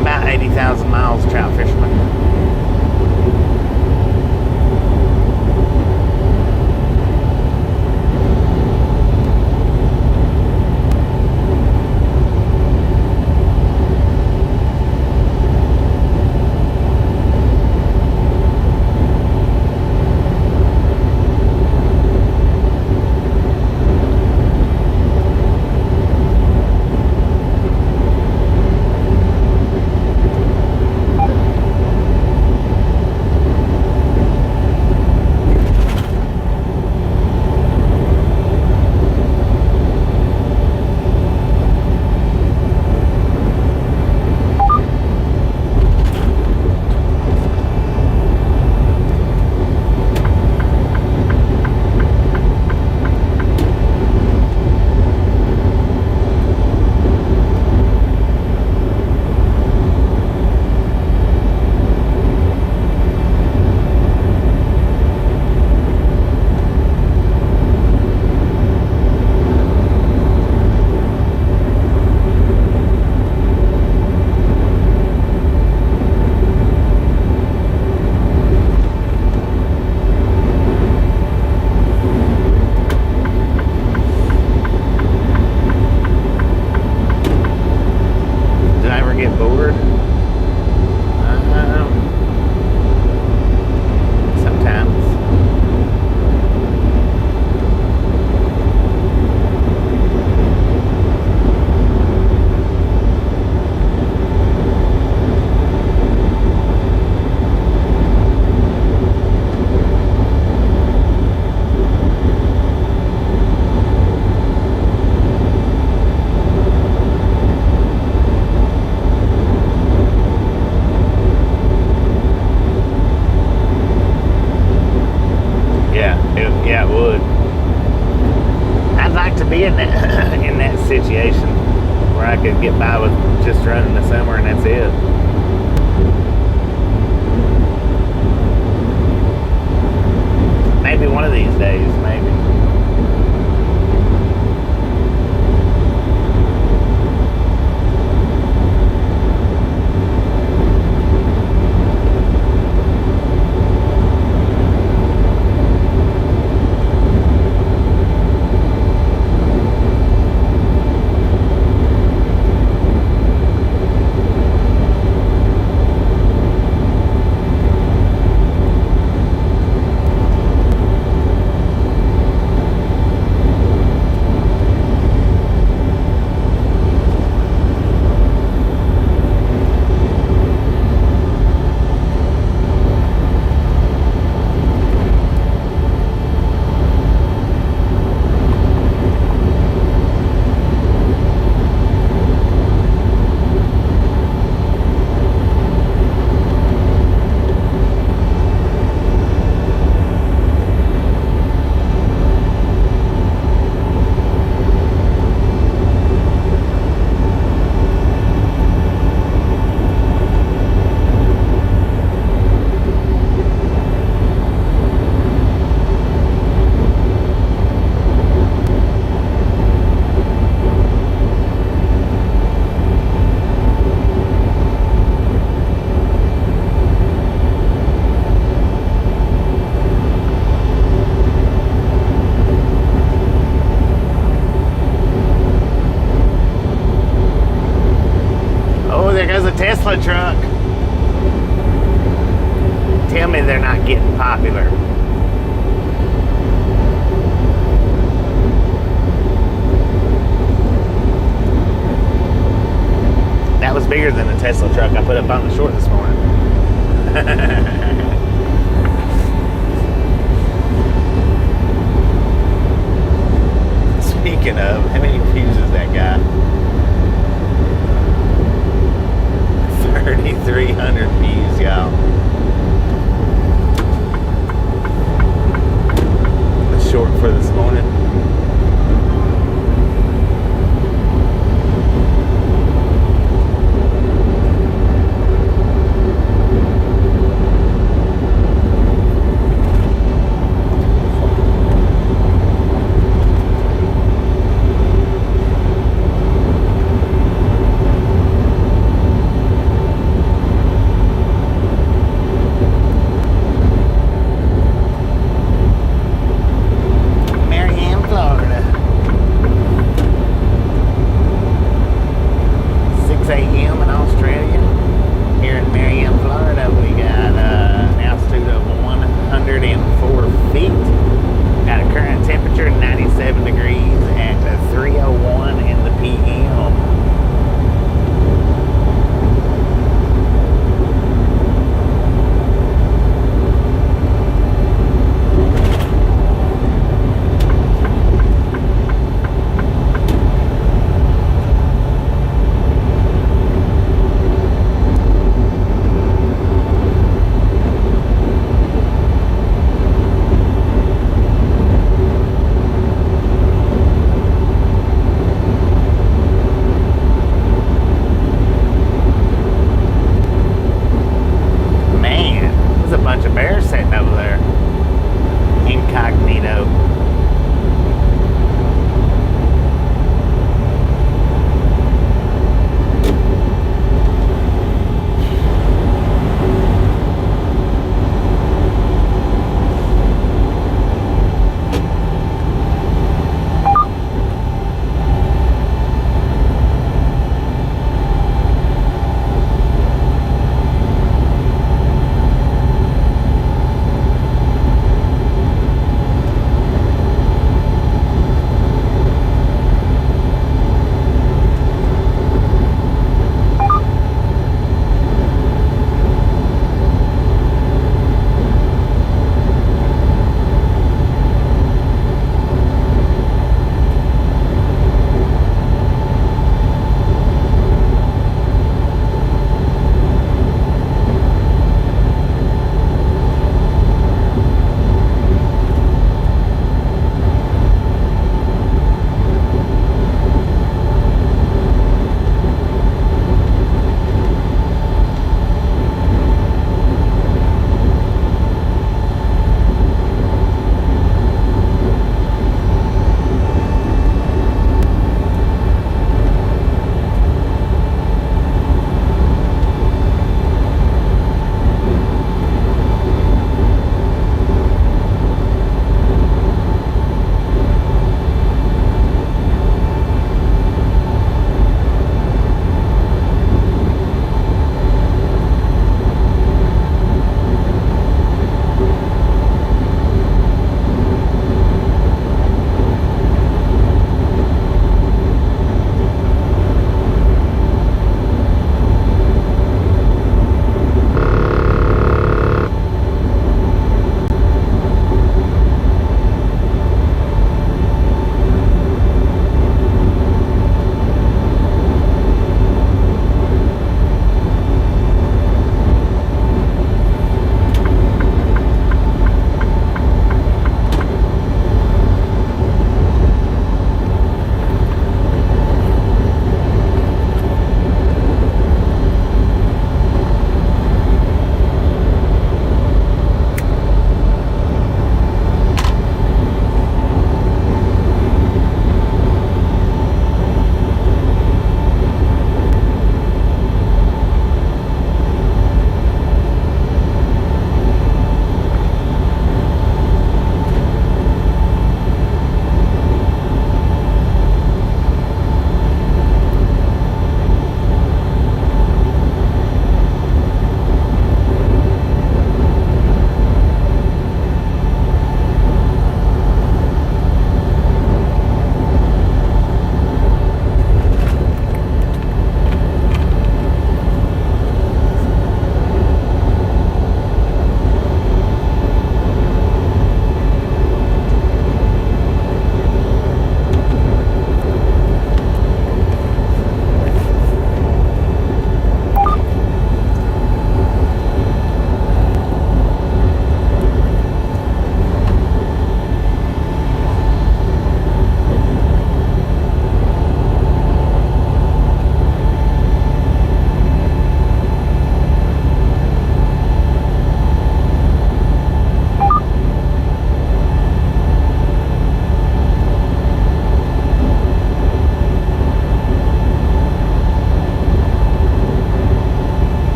About 80,000 miles trout fisherman. in that situation where I could get by with just running the summer and that's it. Maybe one of these days, maybe. Tesla truck. Tell me they're not getting popular. That was bigger than the Tesla truck I put up on the short this morning. Speaking of, how many views is that guy? 3,300 views, y'all. The short for this morning.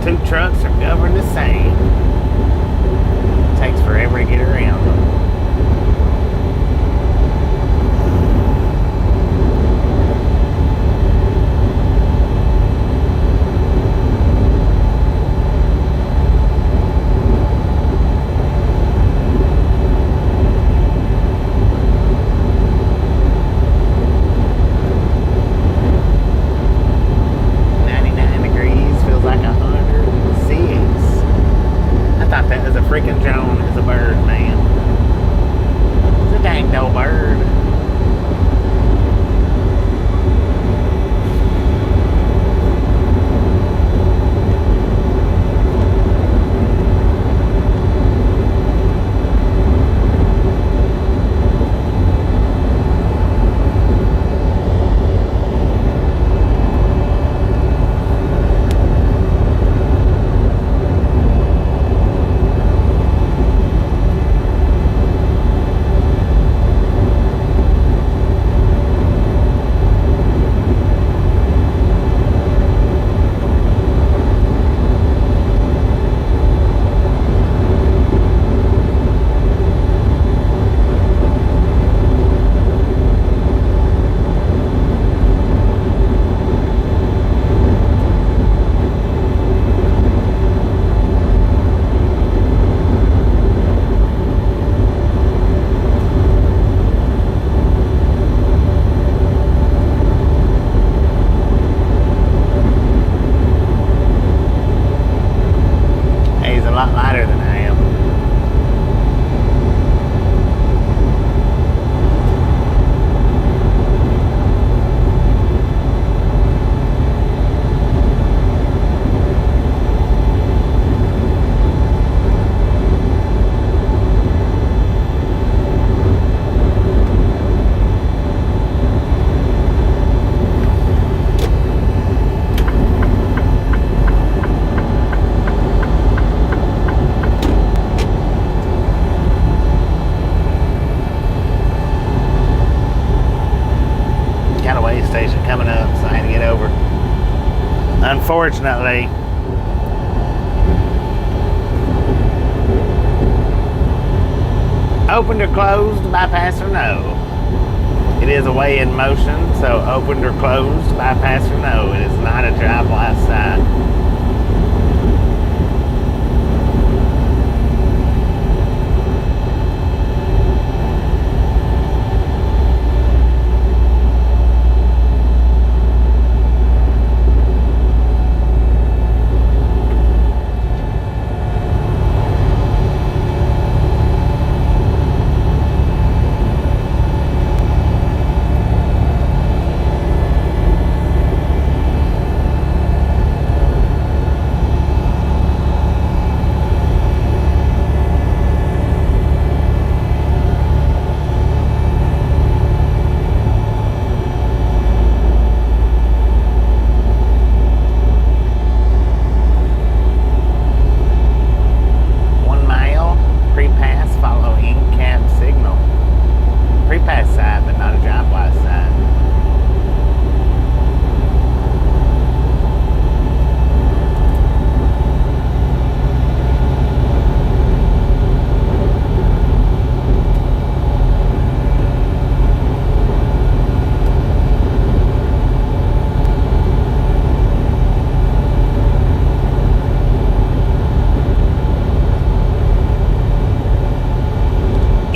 two trucks are governed the same. It takes forever to get around them. Freaking drone is a bird, man. It's a dang old bird. Coming up, so I had to get over. Unfortunately, opened or closed, bypass or no. It is a way in motion, so opened or closed, bypass or no. It is not a drive by sign.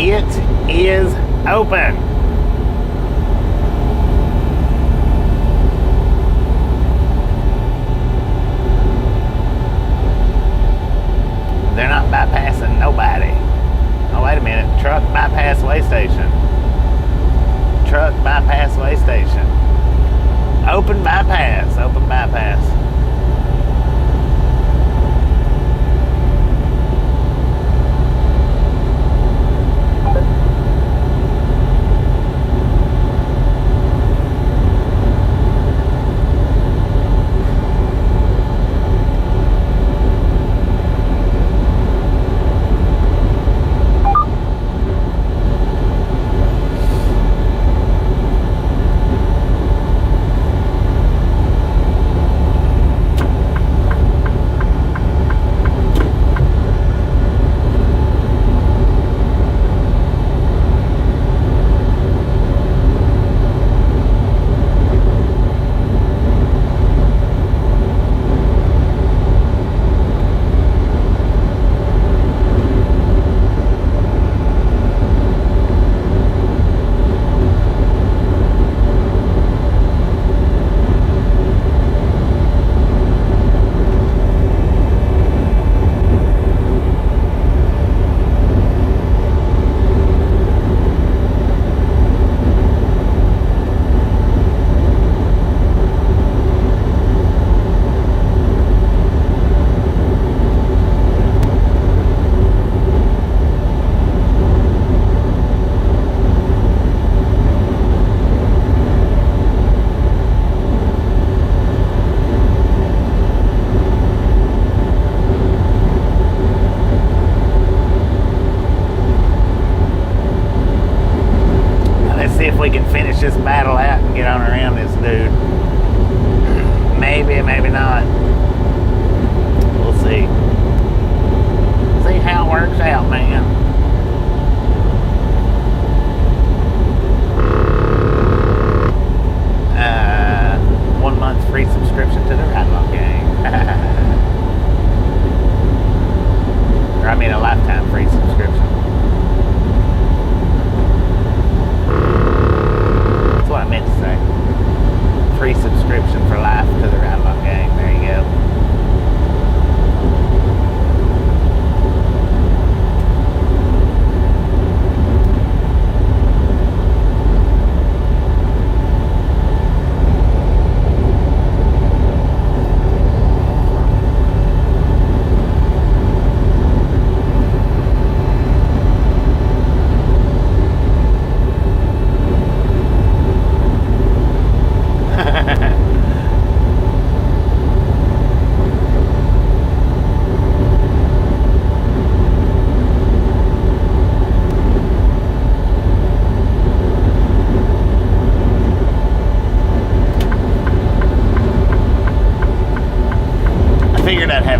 It is open. They're not bypassing nobody. Oh, wait a minute. Truck bypass way station. Truck bypass way station. Open bypass. Open bypass. we can finish this battle out and get on around this dude. Maybe, maybe not. We'll see. See how it works out, man. 1 month free subscription to the Ride-Along Gang. Or I mean a lifetime free subscription. That's what I meant to say. Free subscription for life to the Ride-Along Gang. There you go.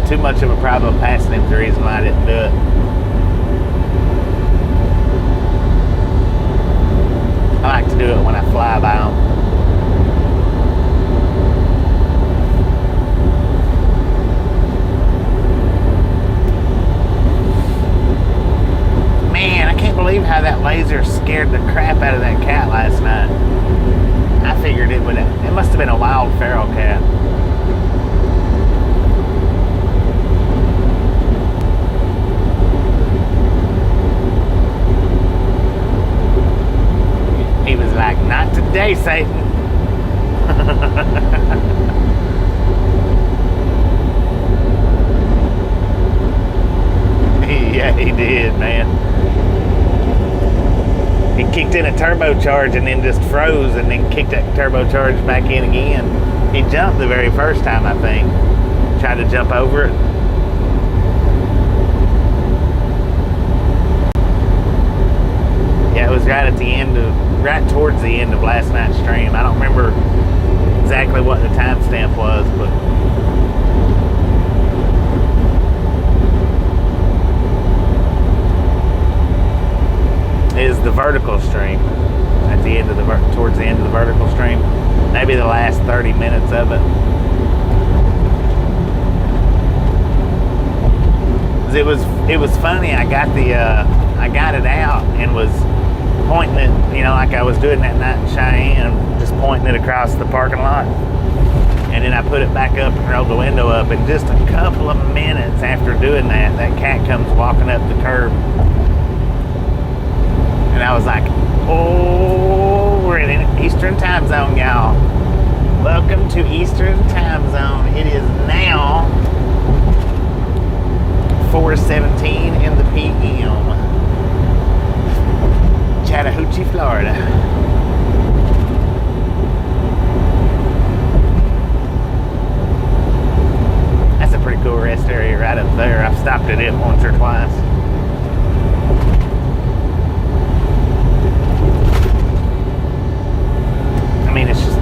Too much of a problem passing him, the reason why I didn't do it. I like to do it when I fly by them. Man, I can't believe how that laser scared the crap out of that cat last night. I figured it must have been a wild feral cat. He was like, not today, Satan. Yeah, he did, man. He kicked in a turbocharge and then just froze and then kicked that turbocharge back in again. He jumped the very first time, I think. Tried to jump over it. Yeah, it was right towards the end of last night's stream. I don't remember exactly what the timestamp was, but is the vertical stream at the end of towards the end of the vertical stream. Maybe the last 30 minutes of it. It was funny. I got it out and was pointing it, like I was doing that night in Cheyenne, just pointing it across the parking lot. And then I put it back up and rolled the window up, and just a couple of minutes after doing that, that cat comes walking up the curb. And I was like, oh, we're in Eastern time zone, y'all. Welcome to Eastern time zone. It is now 4:17 in the p.m. Chattahoochee, Florida. That's a pretty cool rest area right up there. I've stopped at it once or twice. I mean, it's just,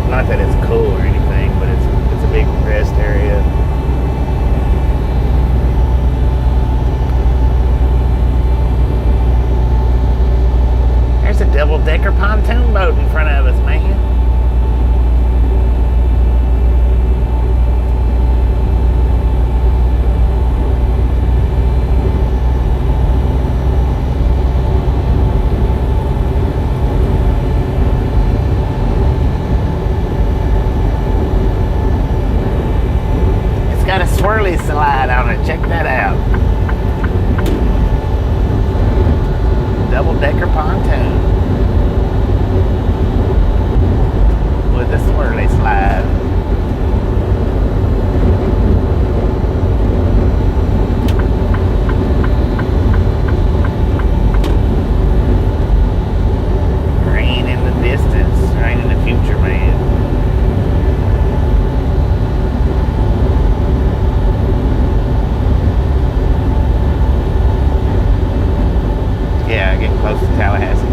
not that it's cool or anything, but it's a big rest area. There's a double-decker pontoon boat in front of us, man. It's got a swirly slide on it. Check that out. Double-decker pontoon with a swirly slide. Rain in the distance, rain in the future, man. Yeah, getting close to Tallahassee.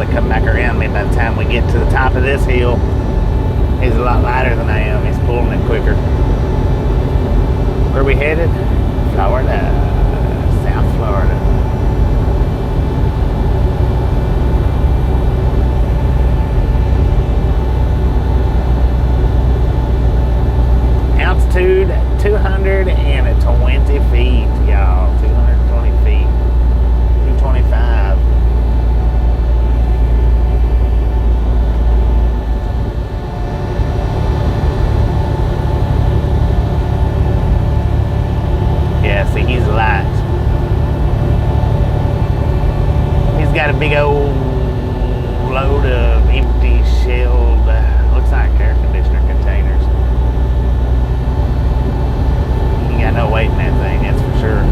might come back around me by the time we get to the top of this hill. He's a lot lighter than I am. He's pulling it quicker. Where are we headed? Florida. South Florida. Altitude 220 feet, y'all. 220 feet. 225. Yeah, see, he's light. He's got a big old load of empty shelled, looks like air conditioner containers. He got no weight in that thing, that's for sure.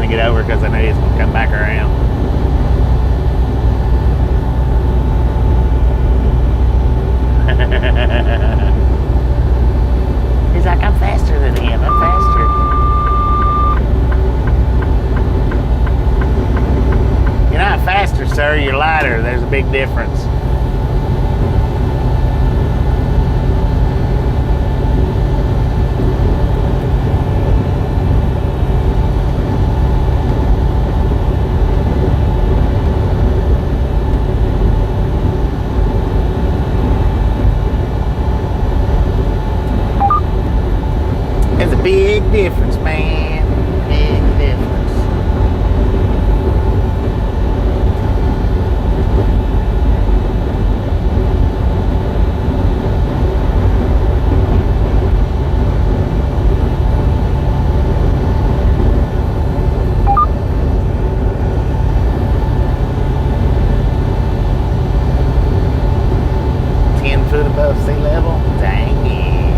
get over because I knew he was going to come back around. He's like, I'm faster than him. I'm faster. You're not faster, sir. You're lighter. There's a big difference. There's a big difference, man. Big difference. Above sea level? Dang it.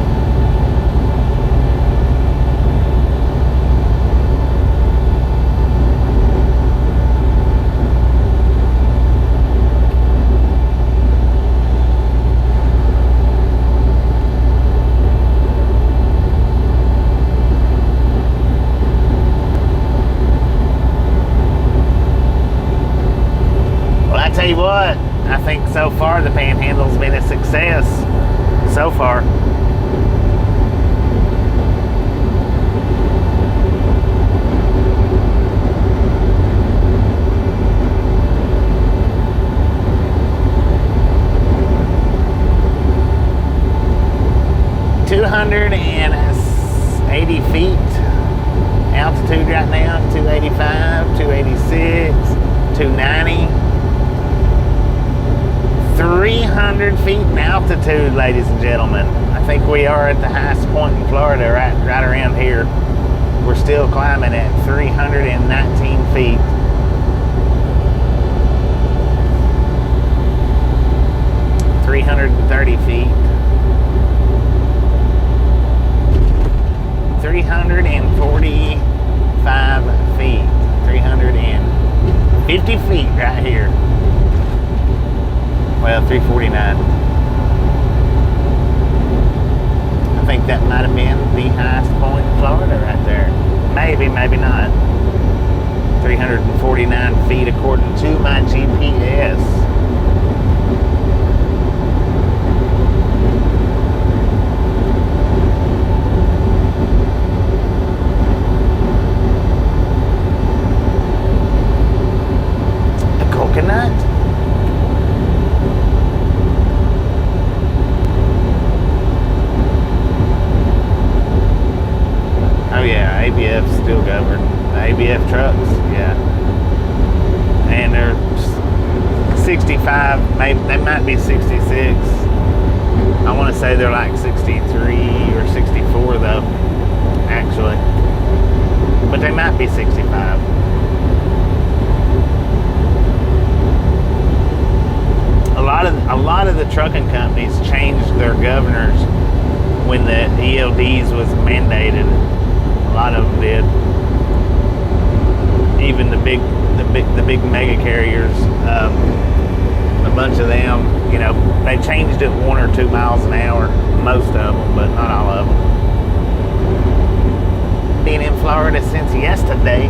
Well, I tell you what, I think so far the Panhandle's been a success. So far. ...280 feet altitude right now, 285, 286, 290. 300 feet in altitude, ladies and gentlemen. I think we are at the highest point in Florida, right around here. We're still climbing at 319 feet. ...330 feet. 345 feet. 350 feet right here. Well, 349. I think that might have been the highest point in Florida right there. Maybe, maybe not. 349 feet according to my GPS. A coconut? Oh yeah, ABF's still governed. The ABF trucks, yeah. And they're 65, maybe they might be 66. I want to say they're like 63 or 64 though, actually. But they might be 65. A lot of the trucking companies changed their governors when the ELDs was mandated. A lot of them did. Even the big mega carriers, a bunch of them, you know, they changed it 1 or 2 miles an hour, most of them, but not all of them. Been in Florida since yesterday.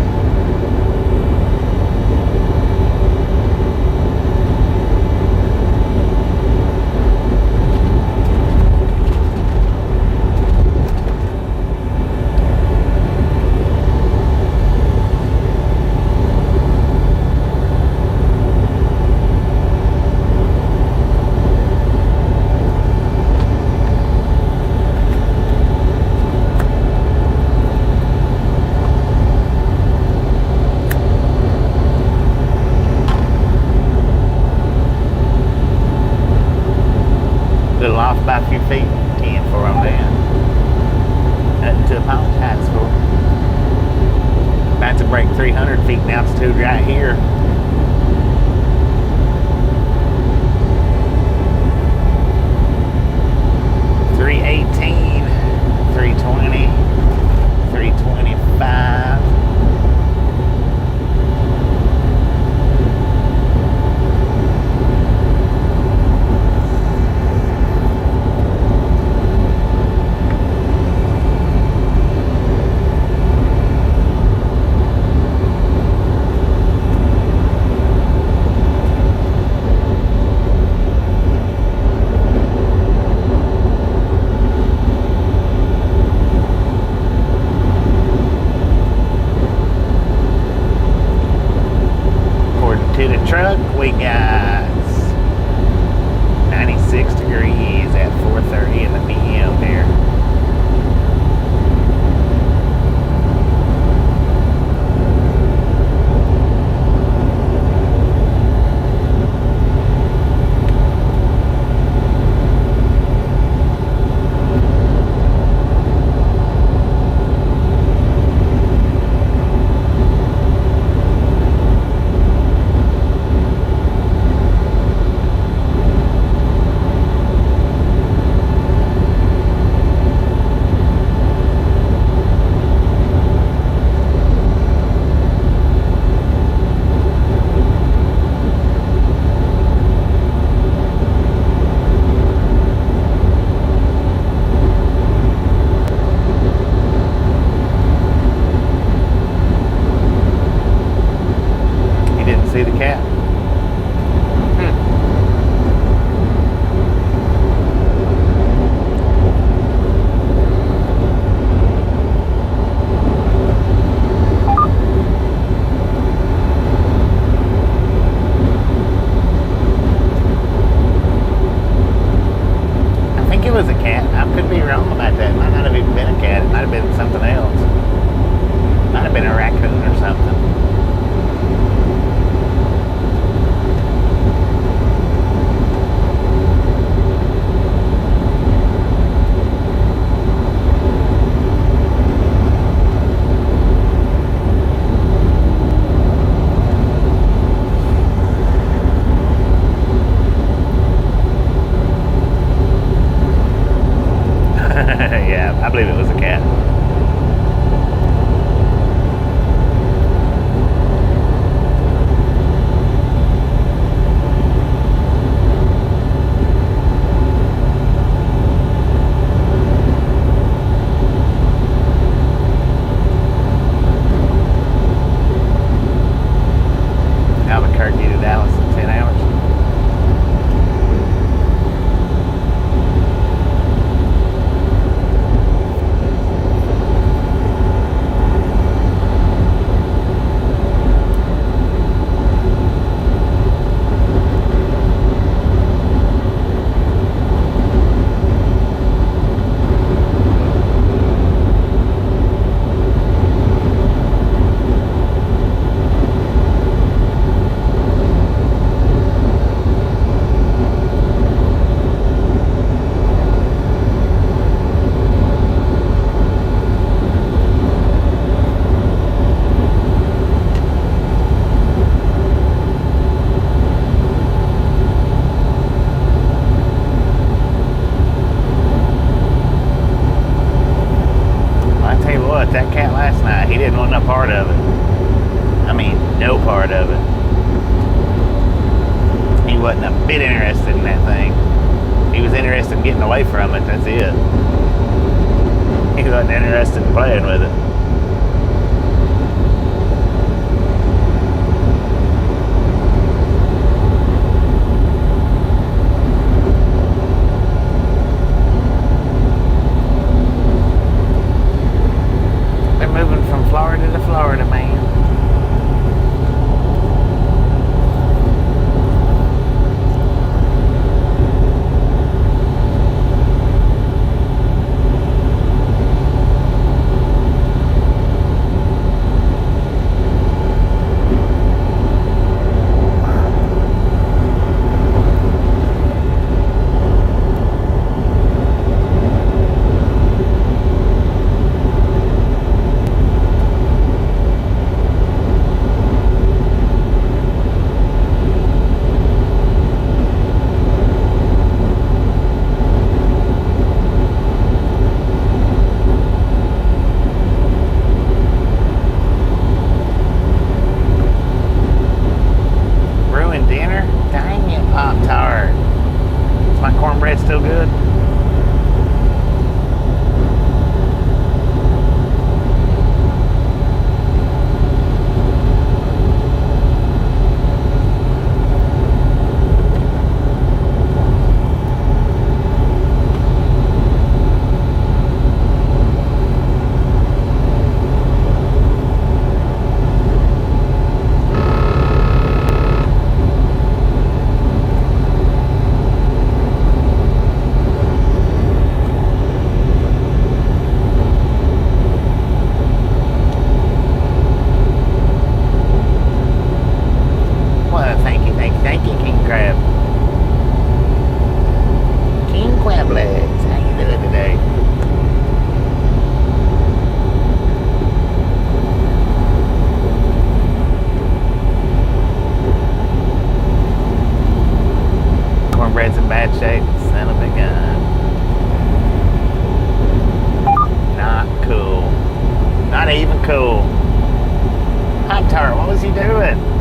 Little off by a few feet, 10 for I'm down. Nothing to apologize for. About to break 300 feet in altitude right here. .318, 320, 325. we got 96 degrees at 4:30 in the p.m. here. See the cat. I think it was a cat. I could be wrong about that. It might not have even been a cat. It might have been something else. It might have been a raccoon or something. Yeah, I believe it was a cat. Albuquerque to Dallas in 10 hours. That cat last night, he didn't want no part of it. I mean, no part of it. He wasn't a bit interested in that thing. He was interested in getting away from it, that's it. He wasn't interested in playing with it. Moving from Florida to Florida, man. Flex. How you doing today? Cornbread's in bad shape. Son of a gun. Not cool. Not even cool. Pop Tart, what was he doing?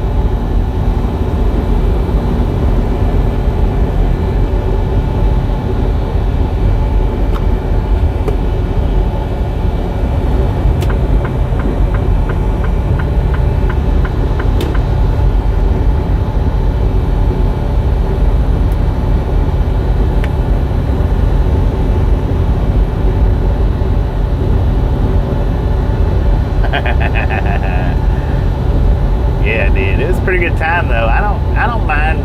Yeah, dude, it was a pretty good time though. I don't mind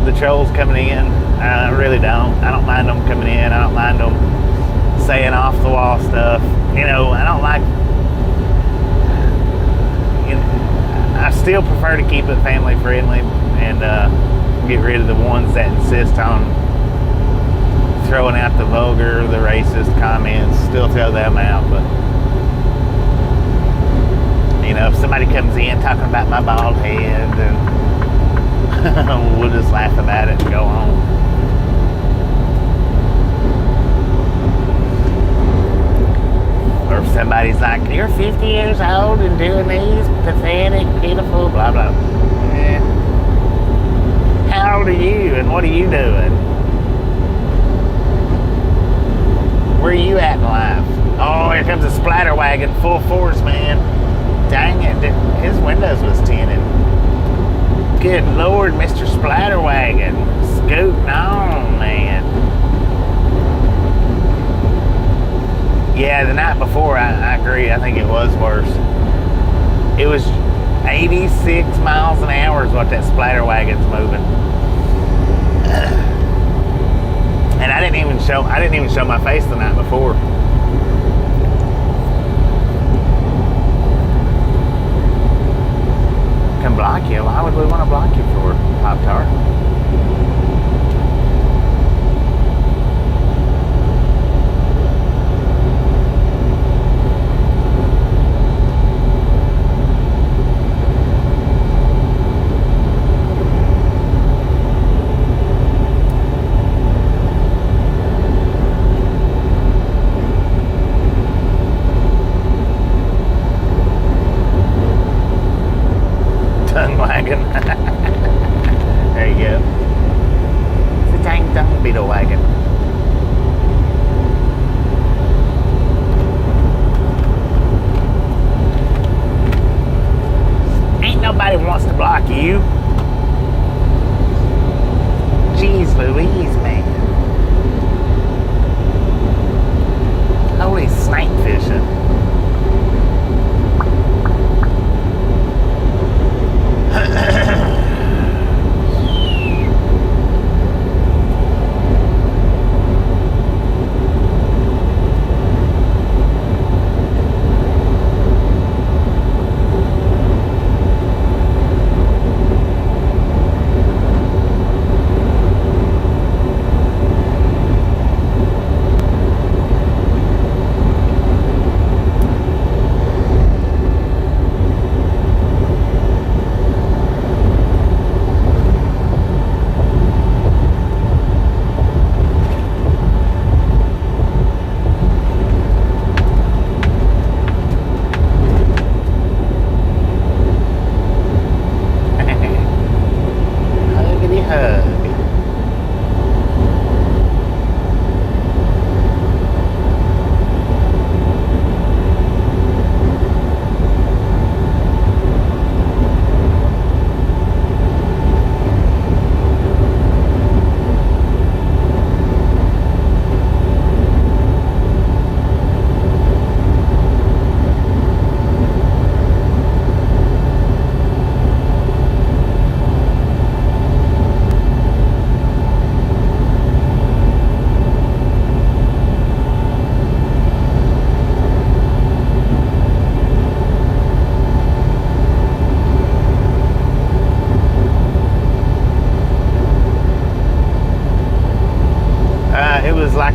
the trolls coming in. I really don't. I don't mind them coming in. I don't mind them saying off the wall stuff. You know, I don't like. You know, I still prefer to keep it family friendly and get rid of the ones that insist on throwing out the vulgar, the racist comments. Still throw them out, but. You know, if somebody comes in talking about my bald head, and we'll just laugh about it and go on. Or if somebody's like, you're 50 years old and doing these, pathetic, pitiful, blah, blah. Eh. How old are you and what are you doing? Where are you at in life? Oh, here comes a splatter wagon, full force, man. Dang it, his windows was tinted. Good Lord, Mr. Splatterwagon. Scooting on, man. Yeah, the night before, I agree. I think it was worse. It was 86 miles an hour is what that Splatterwagon's moving. And I didn't even show my face the night before. Can block you. Why would we want to block you for Pop Tart? Wagon. There you go.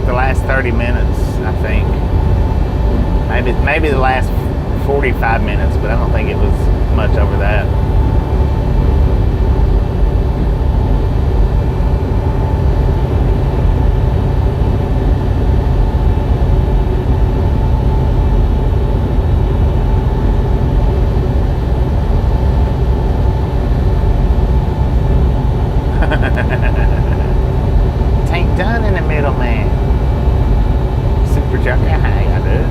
like the last 30 minutes, I think. Maybe the last 45 minutes, but I don't think it was much over that. Tank done in the middle, man. Super Joker, how y'all doing?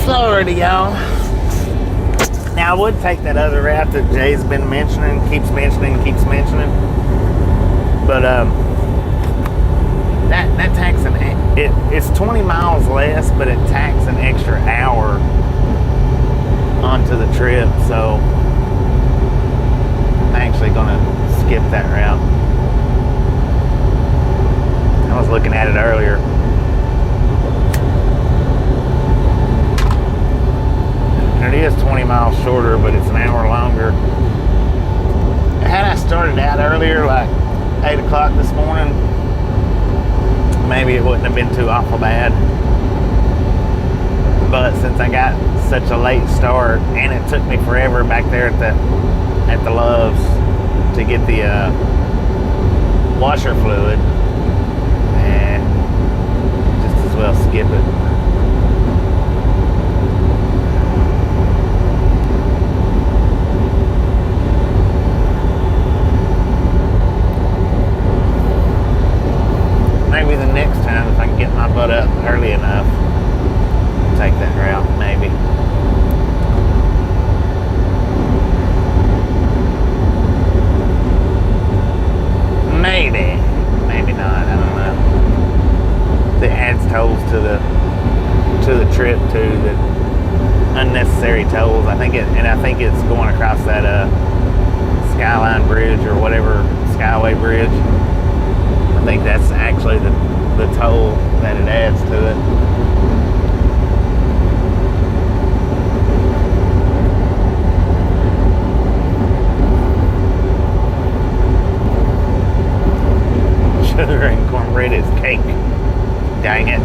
Florida, y'all. Now, I would take that other route that Jay's been mentioning, keeps mentioning. But that takes it's 20 miles less, but it takes an extra hour onto the trip. So I'm actually gonna skip that route. I was looking at it earlier. And it is 20 miles shorter, but it's an hour longer. Had I started out earlier, like 8 o'clock this morning, maybe it wouldn't have been too awful bad. But since I got such a late start, and it took me forever back there at the Loves to get the washer fluid, and just as well skip it. Maybe the next time, if I can get my butt up early enough, take that route, maybe. Maybe not. I don't know. It adds tolls to the trip too. That unnecessary tolls. I think it's going across that Skyline Bridge or whatever, Skyway Bridge. I think that's actually the toll that it adds to it. Sugar and cornbread is cake. Dang it.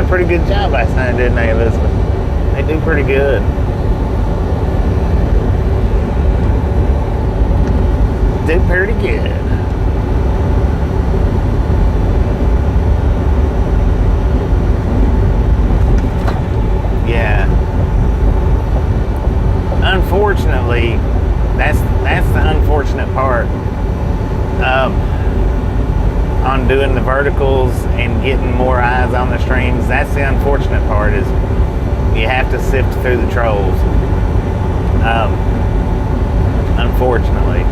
Pretty good job last night, didn't they, Elizabeth? They do pretty good. do pretty good. Yeah. Unfortunately, that's the unfortunate part on doing the verticals and getting more eyes on the streams. That's the unfortunate part, is you have to sift through the trolls. Unfortunately.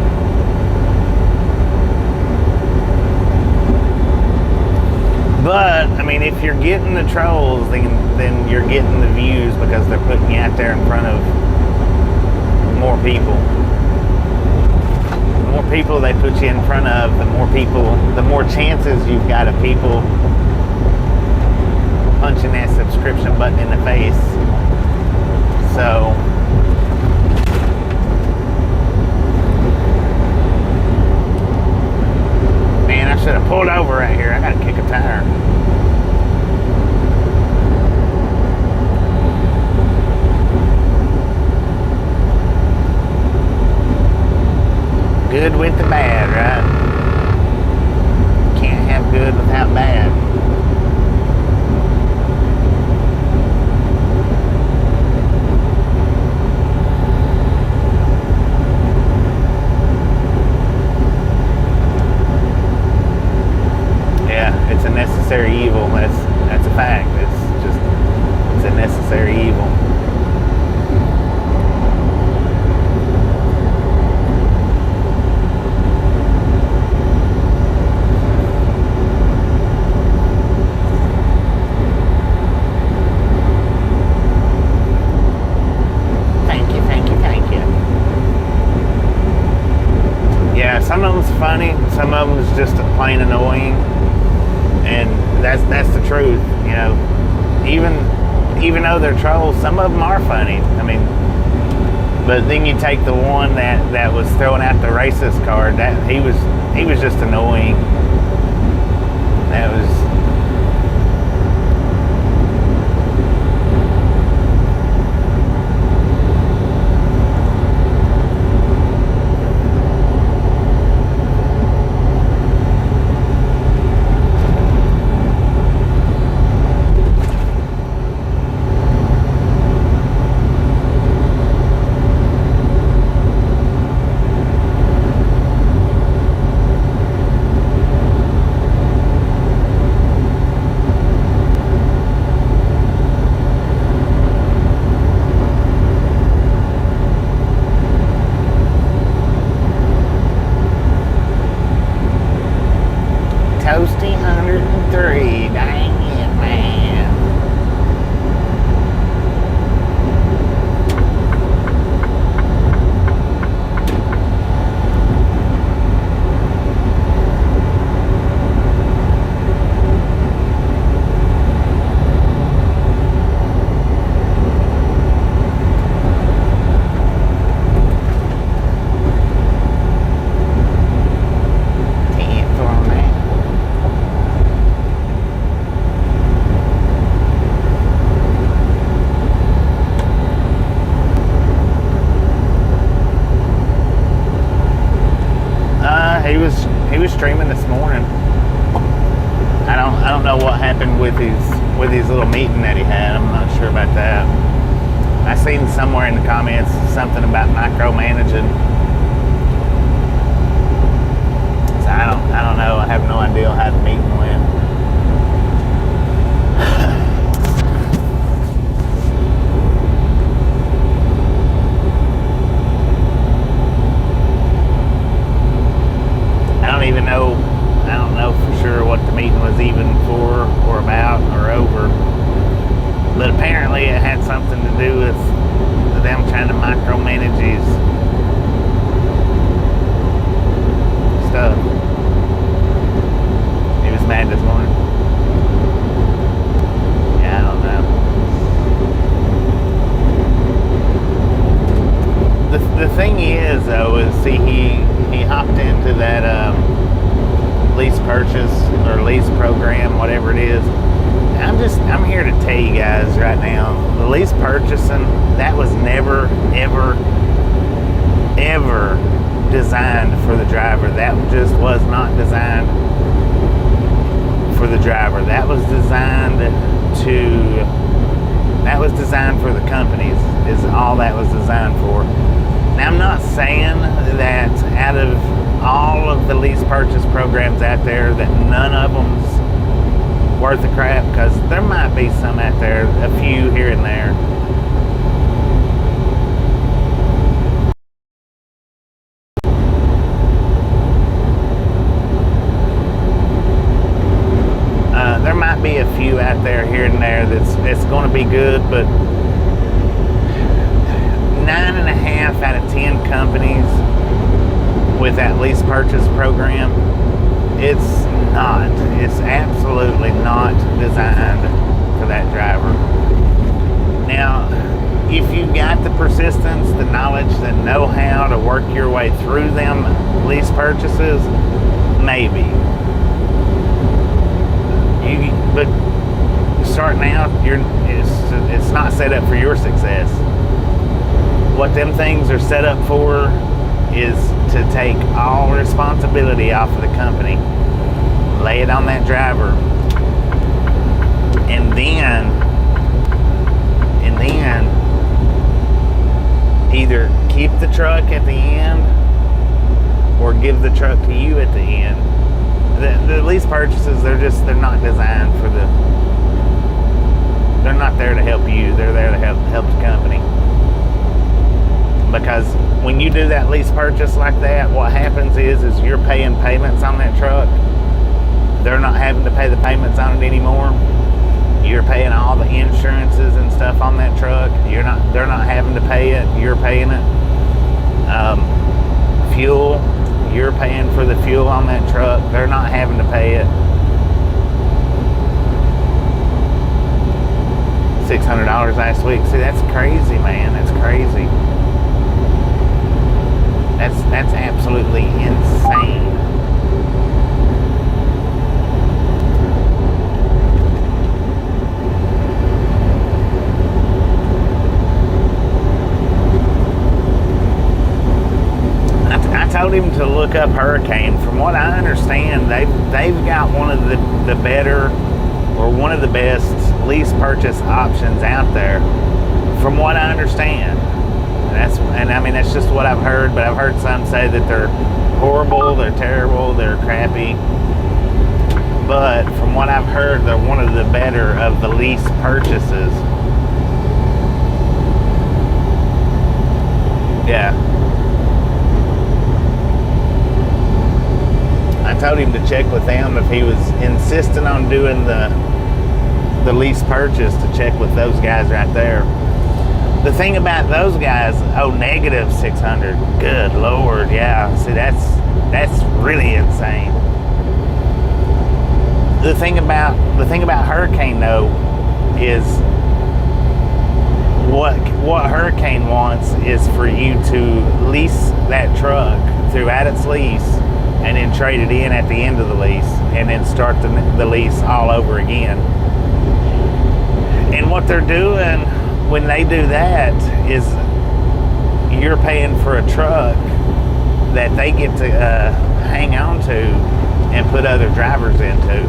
But I mean, if you're getting the trolls, then you're getting the views, because they're putting you out there in front of more people. The more people they put you in front of, the more chances you've got of people punching that subscription button in the face. So man, I should have pulled over right here. I gotta kick a tire. Good with the bad, right? Can't have good without bad. Yeah, it's a necessary evil. That's a fact. It's a necessary evil. Some of them's funny, some of them's just plain annoying, and that's the truth. You know, even though they're trolls, some of them are funny. I mean, but then you take the one that was throwing out the racist card. That he was just annoying. That was. Toasty 103, dang it, man. He was streaming this morning. I don't know what happened with his little meeting that he had. I'm not sure about that. I seen somewhere in the comments something about micromanaging. So I don't know. I have no idea how the meeting went. I don't know for sure what the meeting was even for or about or over. But apparently it had something to do with them trying to micromanage his stuff. He was mad this morning. Yeah, I don't know. The thing is, though, is see, he hopped into that lease purchase or lease program, whatever it is. I'm here to tell you guys right now, the lease purchasing, that was never, ever, ever designed for the driver. That just was not designed for the driver. That was designed for the companies, is all that was designed for. Now, I'm not saying that out of all of the lease purchase programs out there that none of them's worth a crap, because there might be some out there, a few here and there. There might be a few out there here and there that's going to be good, but 9.5 out of 10 companies with that lease purchase program, it's absolutely not designed for that driver. Now, if you got the persistence, the knowledge, the know-how to work your way through them lease purchases, maybe. But starting out, it's not set up for your success. What them things are set up for is to take all responsibility off of the company, lay it on that driver, and then either keep the truck at the end or give the truck to you at the end. The lease purchases, they're not designed for they're not there to help you, they're there to help the company. Because when you do that lease purchase like that, what happens is you're paying payments on that truck. They're not having to pay the payments on it anymore. You're paying all the insurances and stuff on that truck. They're not having to pay it, you're paying it. Fuel, you're paying for the fuel on that truck. They're not having to pay it. $600 last week. See, that's crazy, man. That's crazy. That's absolutely insane. I told him to look up Hurricane. From what I understand, they've got one of the better, or one of the best lease purchase options out there. From what I understand. That's just what I've heard, but I've heard some say that they're horrible, they're terrible, they're crappy. But from what I've heard, they're one of the better of the lease purchases. Yeah. I told him to check with them if he was insisting on doing the lease purchase, to check with those guys right there. The thing about those guys, negative 600. Good Lord, yeah. See, that's really insane. The thing about Hurricane though is what Hurricane wants is for you to lease that truck throughout its lease, and then trade it in at the end of the lease, and then start the lease all over again. And what they're doing when they do that is you're paying for a truck that they get to hang on to and put other drivers into.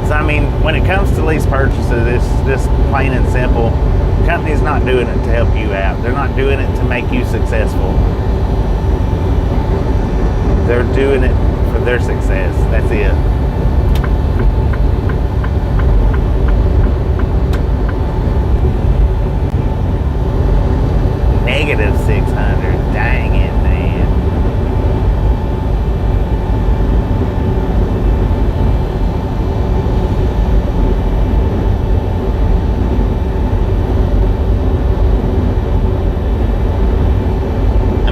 So, when it comes to lease purchases, it's just plain and simple. The company's not doing it to help you out. They're not doing it to make you successful. They're doing it for their success. That's it. Negative 600. Dang it, man.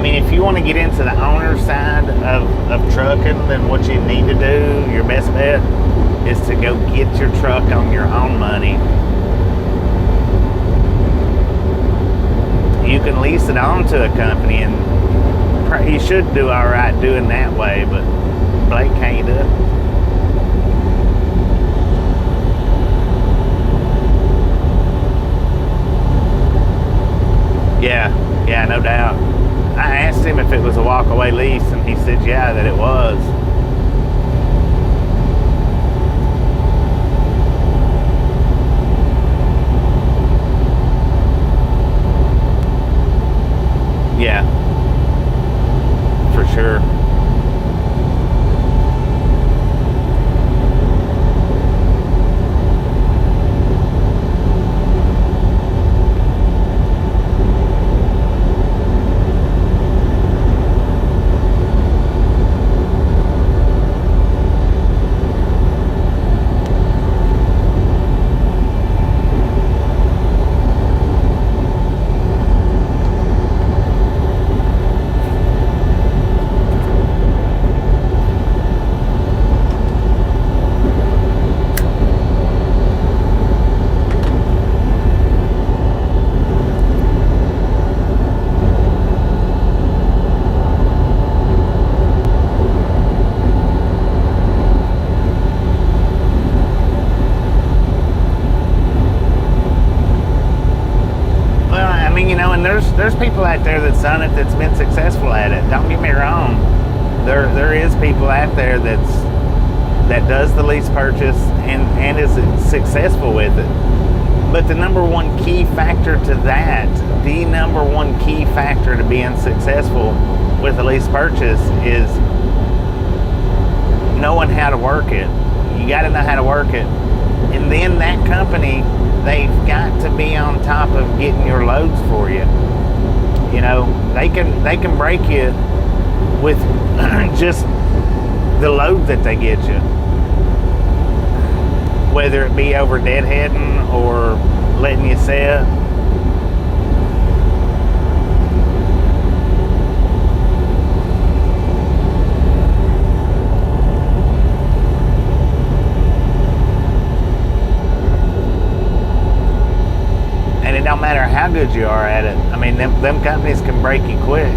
If you want to get into the owner side of trucking, then what you need to do, your best bet, is to go get your truck on your own money. You can lease it on to a company, and you should do all right doing that way, but Blake can't do it. Yeah, no doubt. I asked him if it was a walk-away lease, and he said, yeah, that it was. Yeah, for sure. There's people out there that's done it, that's been successful at it. Don't get me wrong. There is people out there that does the lease purchase and is successful with it. But the number one key factor to that, the number one key factor to being successful with a lease purchase is knowing how to work it. You got to know how to work it. And then that company, they've got to be on top of getting your loads for you. You know, they can break you with just the load that they get you, whether it be over deadheading or letting you sit. It don't matter how good you are at it. I mean, them companies can break you quick.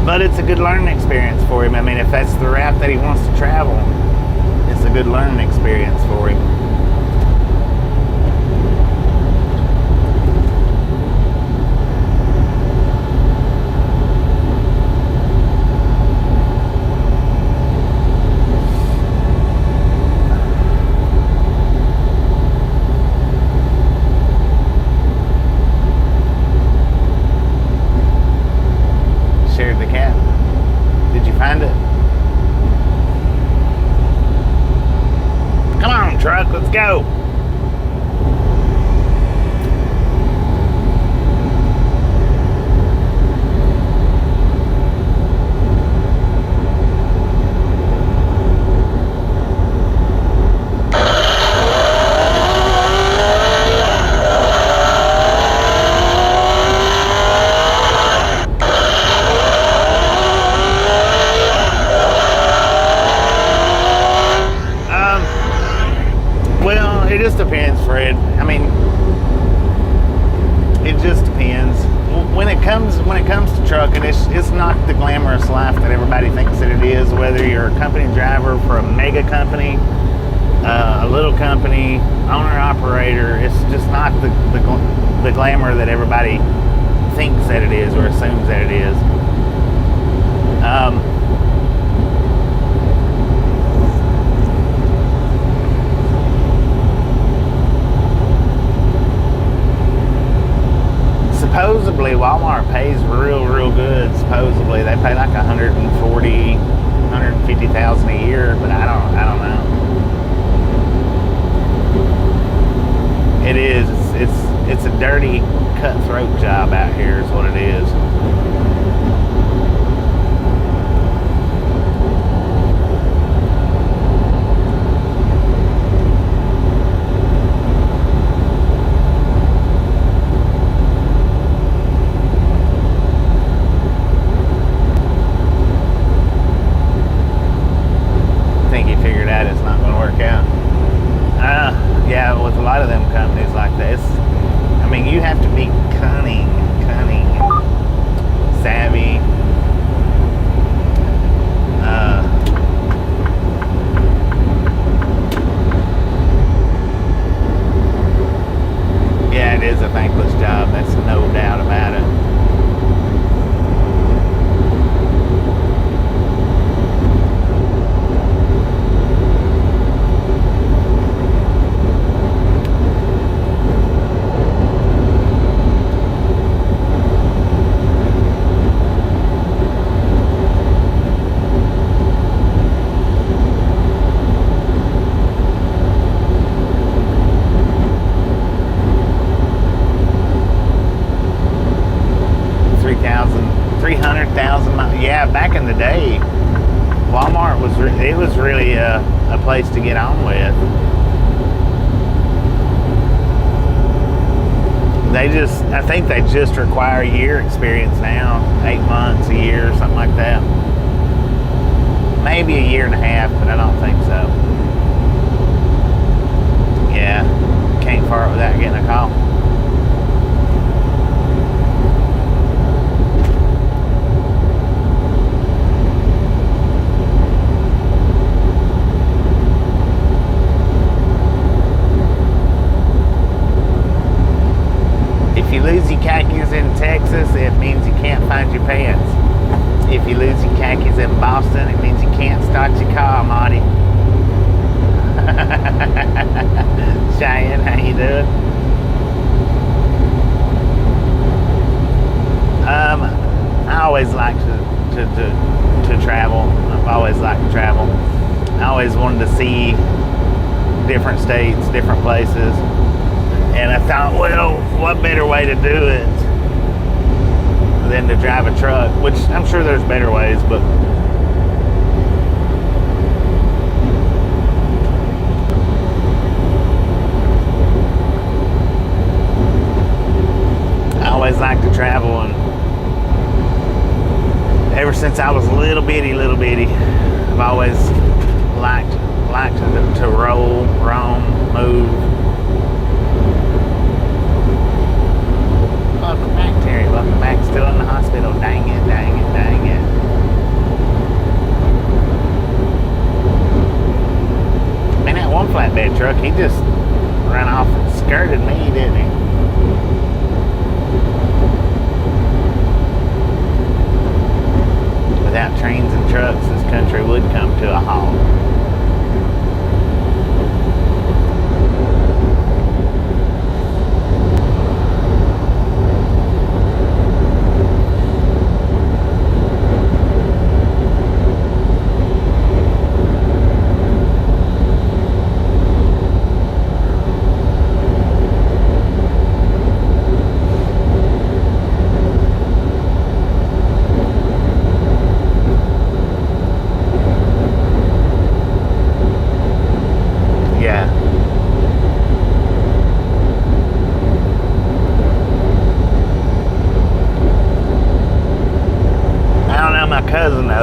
But it's a good learning experience for him. I mean, if that's the route that he wants to travel, it's a good learning experience for him. Shared the cat. Did you find it? Come on, truck, let's go. it's not the glamorous life that everybody thinks that it is, whether you're a company driver for a mega company, a little company, owner-operator. It's just not the glamour that everybody thinks that it is or assumes that it is. Supposedly Walmart pays real good. Supposedly they pay like 150,000 a year, but I don't know. It is. It's a dirty, cutthroat job out here is what it is. Yeah, with a lot of them companies like this, I mean, you have to be cunning, savvy. Yeah, it is a thankless job. That's no doubt about it. Yeah, back in the day, Walmart was really a place to get on with. I think they just require a year experience now, 8 months, a year, something like that. Maybe a year and a half, but I don't think so. Yeah, can't fart without getting a call. If you lose your khakis in Texas, it means you can't find your pants. If you lose your khakis in Boston, it means you can't start your car, Marty. Cheyenne, how you doing? I always like to travel. I've always liked to travel. I always wanted to see different states, different places. And I thought, well, what better way to do it than to drive a truck, which I'm sure there's better ways, but I always like to travel, and ever since I was little bitty, I've always liked to roam, move. Welcome back, Terry. Welcome back. Still in the hospital. Dang it. Man, that one flatbed truck, he just ran off and skirted me, didn't he? Without trains and trucks, this country would come to a halt.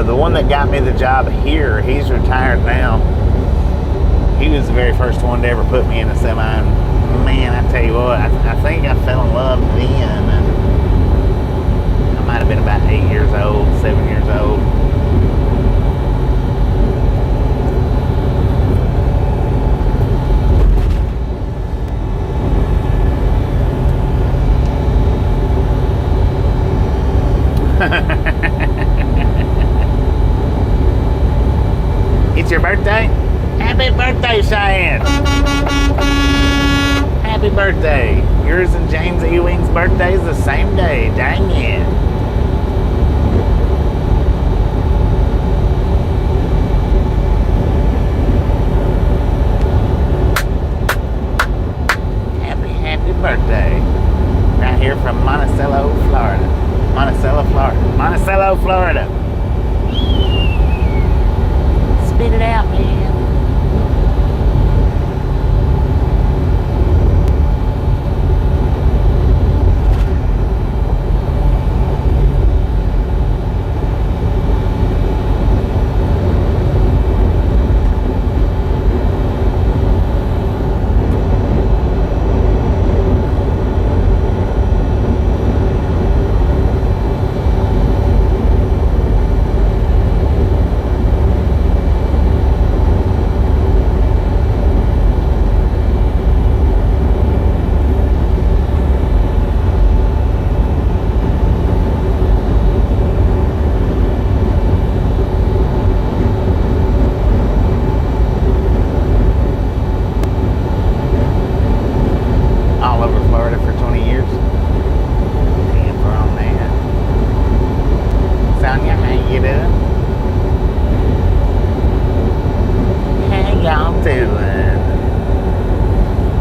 The one that got me the job here, he's retired now. He was the very first one to ever put me in a semi. And man, I tell you what, I think I fell in love then. And I might have been about 8 years old, 7 years old. It's your birthday? Happy birthday, Cheyenne! Happy birthday. Yours and James Ewing's birthday is the same day. Dang it. Happy birthday. Right here from Monticello, Florida. Monticello, Florida. Spit it out, man.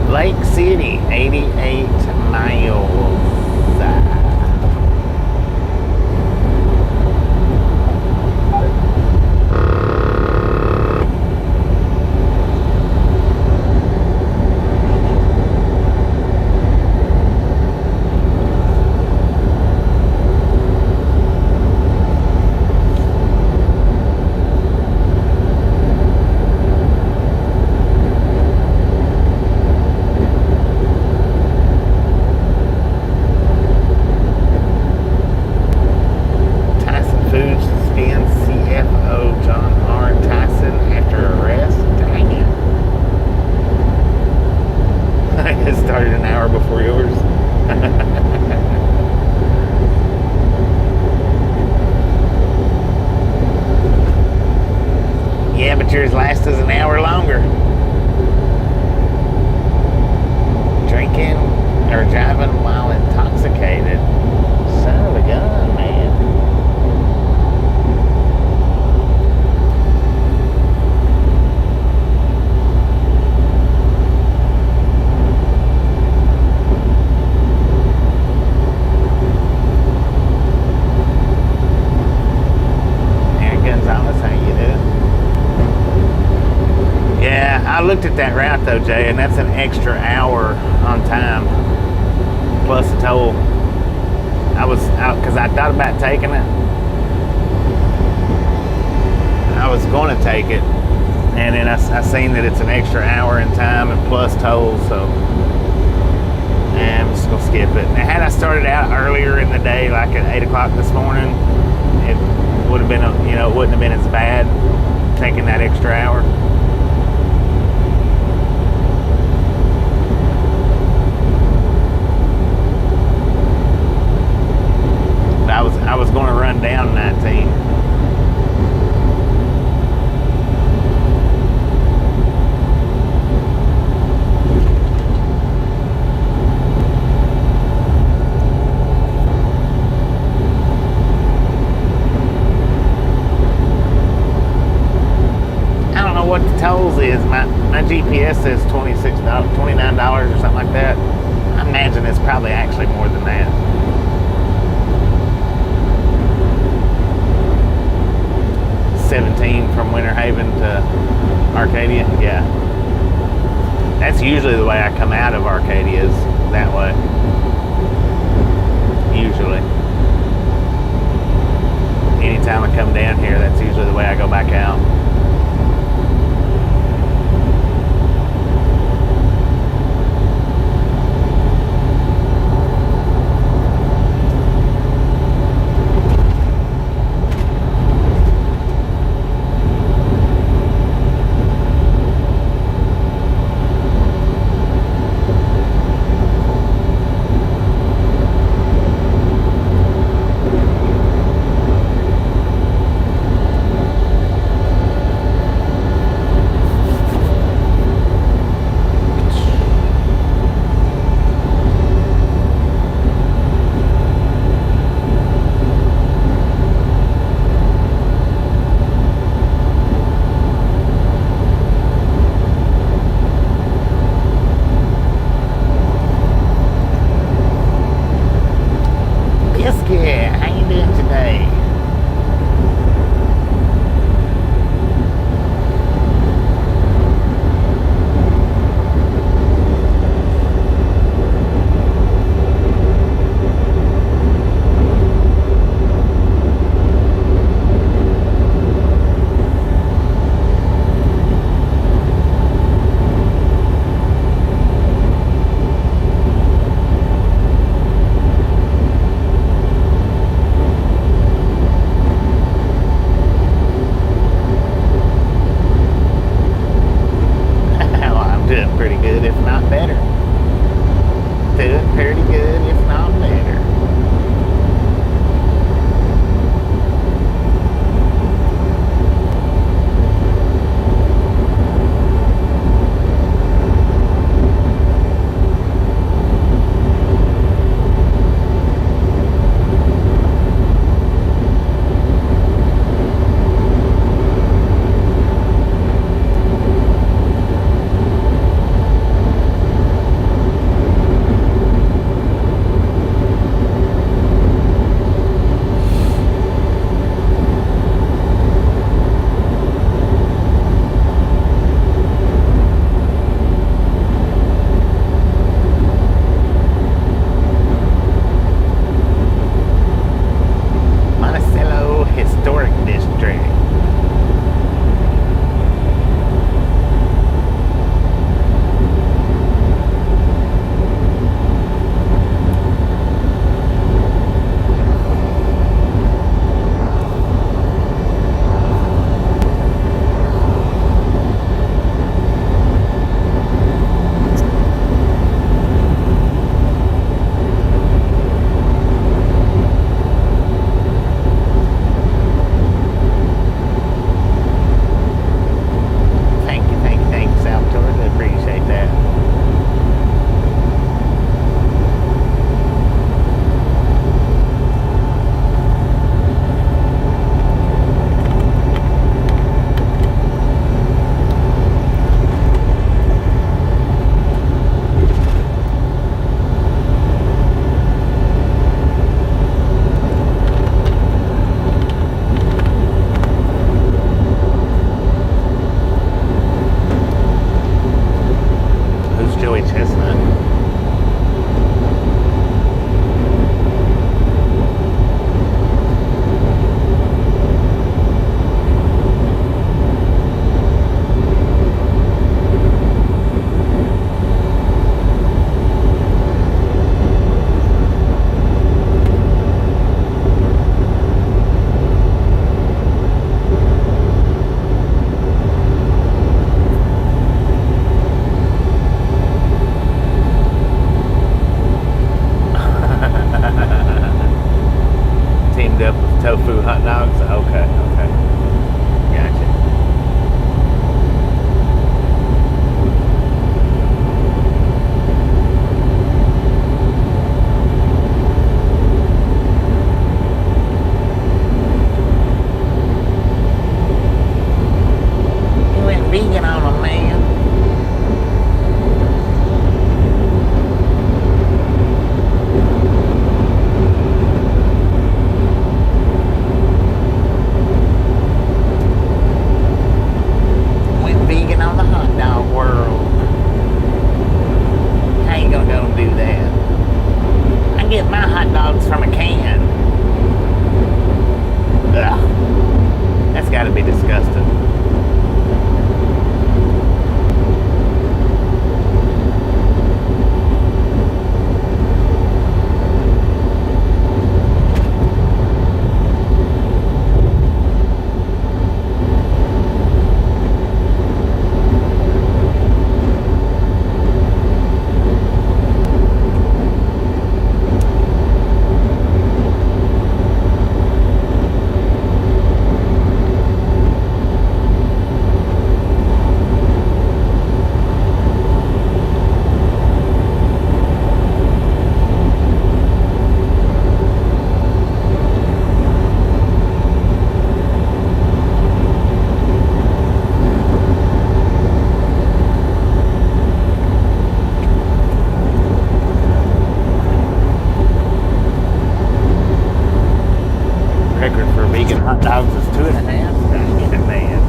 Lake City, 88 miles. Yeah, but yours lasts an hour longer. Drinking or driving while intoxicated. Son of a gun, man. I looked at that route though, Jay, and that's an extra hour on time plus a toll. I was out because I thought about taking it. I was going to take it, and then I seen that it's an extra hour in time and plus toll, so I'm just gonna skip it. Now, had I started out earlier in the day, like at 8 o'clock this morning, it would have been, it wouldn't have been as bad taking that extra hour. I was going to run down 19. I don't know what the tolls is. My GPS says $29 or something like that. I imagine it's probably actually more than that. 17 from Winter Haven to Arcadia. Yeah, that's usually the way I come out of Arcadia, is that way. Usually, anytime I come down here, that's usually the way I go back out. vegan on them, man. Went vegan on the hot dog world. How you gonna go and do that? I get my hot dogs from a can. Ugh. That's gotta be disgusting. Record for vegan hot dogs is 2.5. Dang it, man.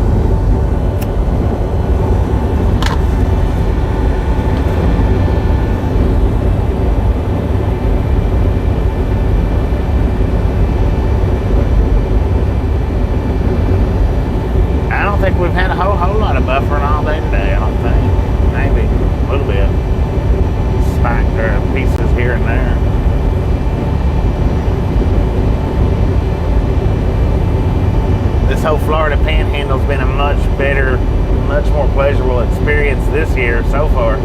I don't think we've had a whole lot of buffering all day today. I don't think. Maybe a little bit. Spike or pieces here and there. This whole Florida Panhandle's been a much better, much more pleasurable experience this year so far.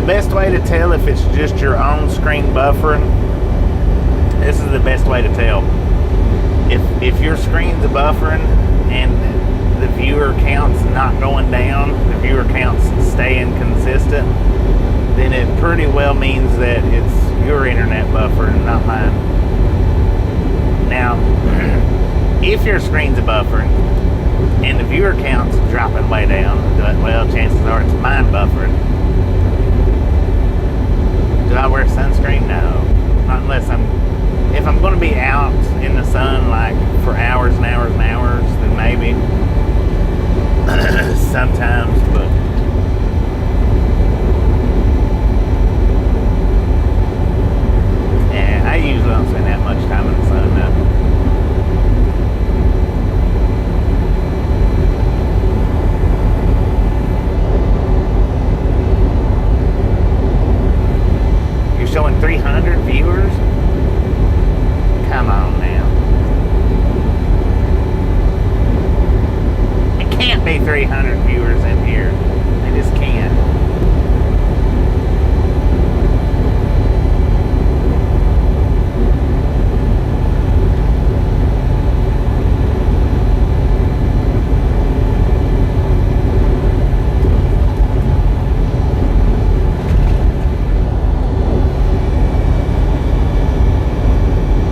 Best way to tell if it's just your own screen buffering, this is the best way to tell. If your screen's buffering and the viewer count's not going down, the viewer count's staying consistent, then it pretty well means that it's your internet buffering, not mine. Now, if your screen's buffering and the viewer count's dropping way down, well, chances are it's mine buffering. Do I wear sunscreen? No. Not unless if I'm going to be out in the sun like for hours and hours and hours, then maybe. Sometimes, but yeah, I usually don't spend that much time in the sun now. Showing 300 viewers? Come on now. 300 viewers in here. I just can't.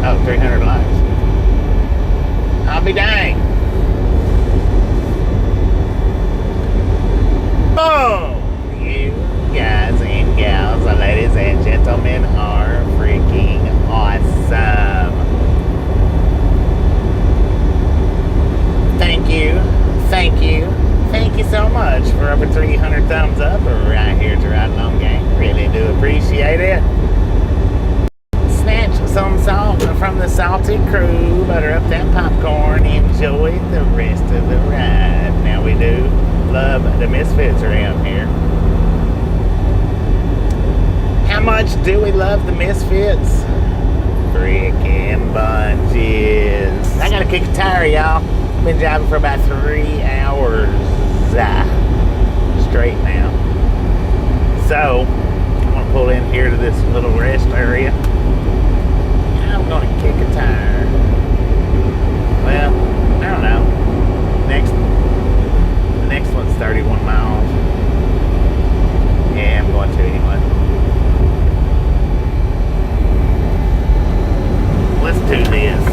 Oh, 300 likes. I'll be dang. Oh, you guys and gals, ladies and gentlemen, are freaking awesome. Thank you, thank you, thank you so much for over 300 thumbs up right here to Ride Along Gang. Really do appreciate it. Snatch some salt from the salty crew, butter up that popcorn, enjoy the rest of the ride. Now we do love the misfits around here. How much do we love the misfits? Freaking bunches. I gotta kick a tire, y'all. Been driving for about 3 hours straight now. So I'm gonna pull in here to this little rest area. I'm gonna kick a tire. Well, I don't know. The next one's 31 miles. Yeah, I'm going to anyway. Let's do this.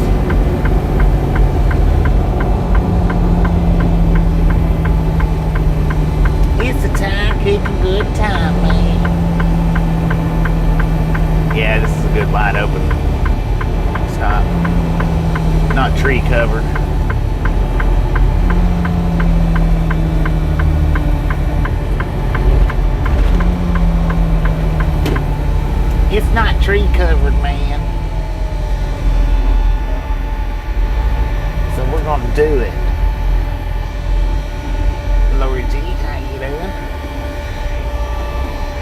It's a tire kicking good time, man. Yeah, this is a good wide open stop. Not tree covered. It's not tree covered, man. So we're gonna do it. Lori G, how you doing?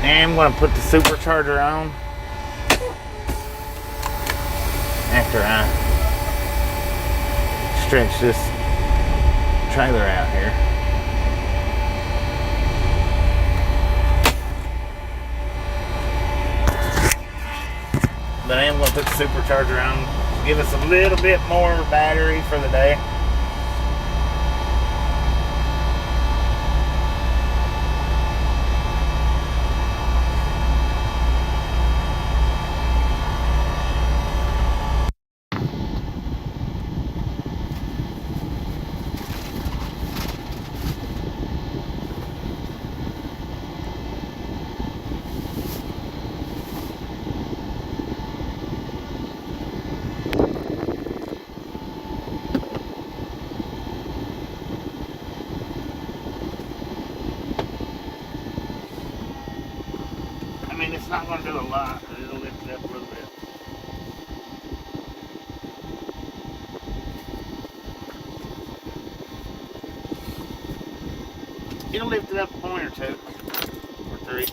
And I'm gonna put the supercharger on after I stretch this trailer out here. But I am going to put the supercharger on to give us a little bit more battery for the day. I mean, it's not going to do a lot, but it'll lift it up a little bit. It'll lift it up a point or two, or three.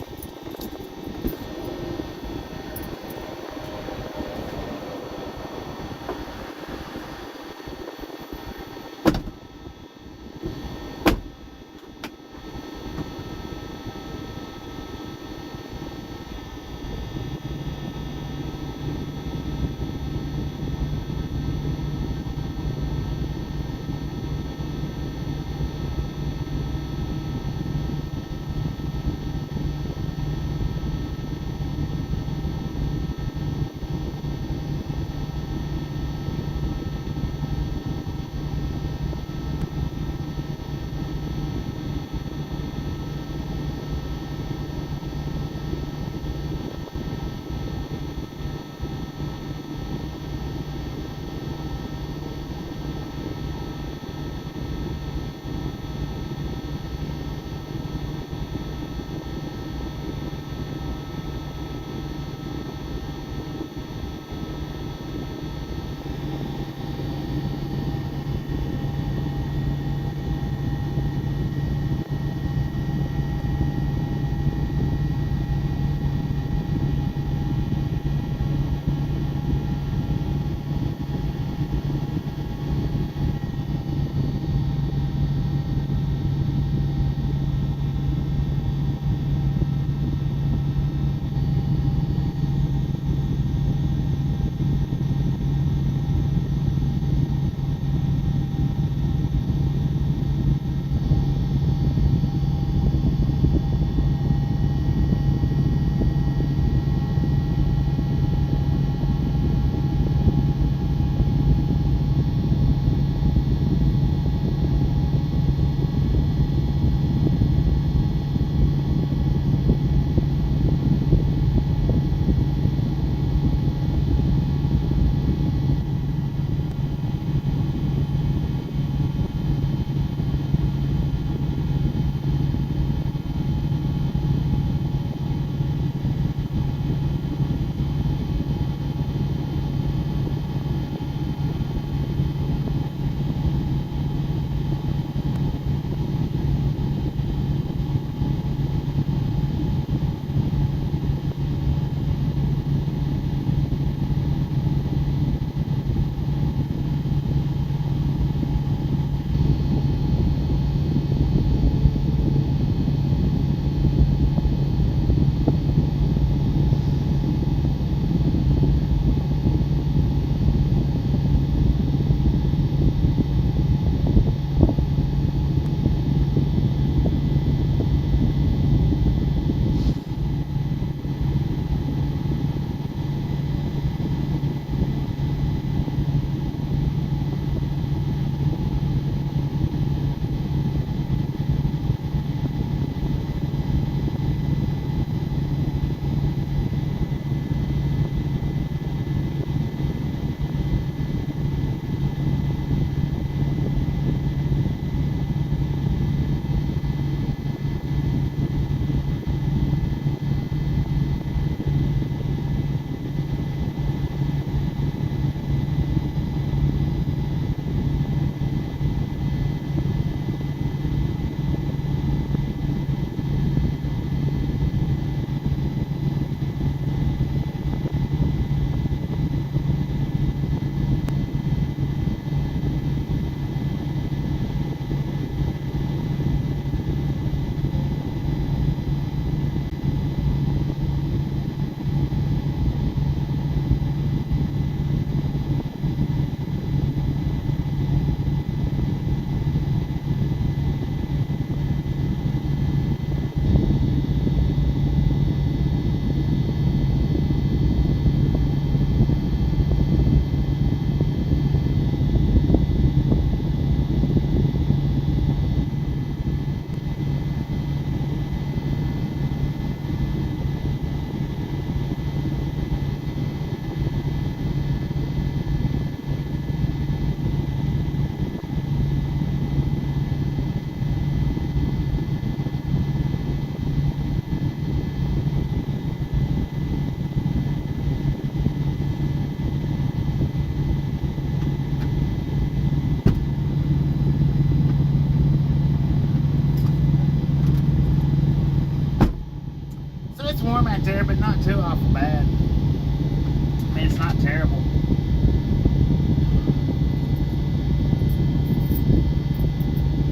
right there, but not too awful bad. I mean, it's not terrible.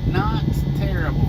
Not terrible.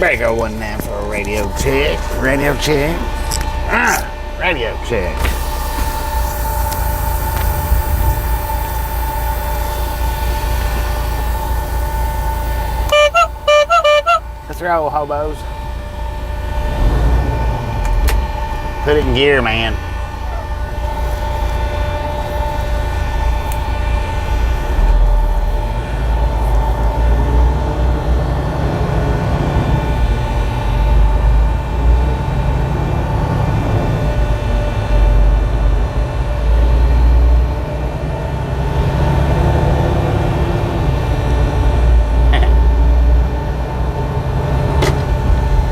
Better go one now for a radio check. Radio check. Radio check. Let's roll, hobos. Put it in gear, man.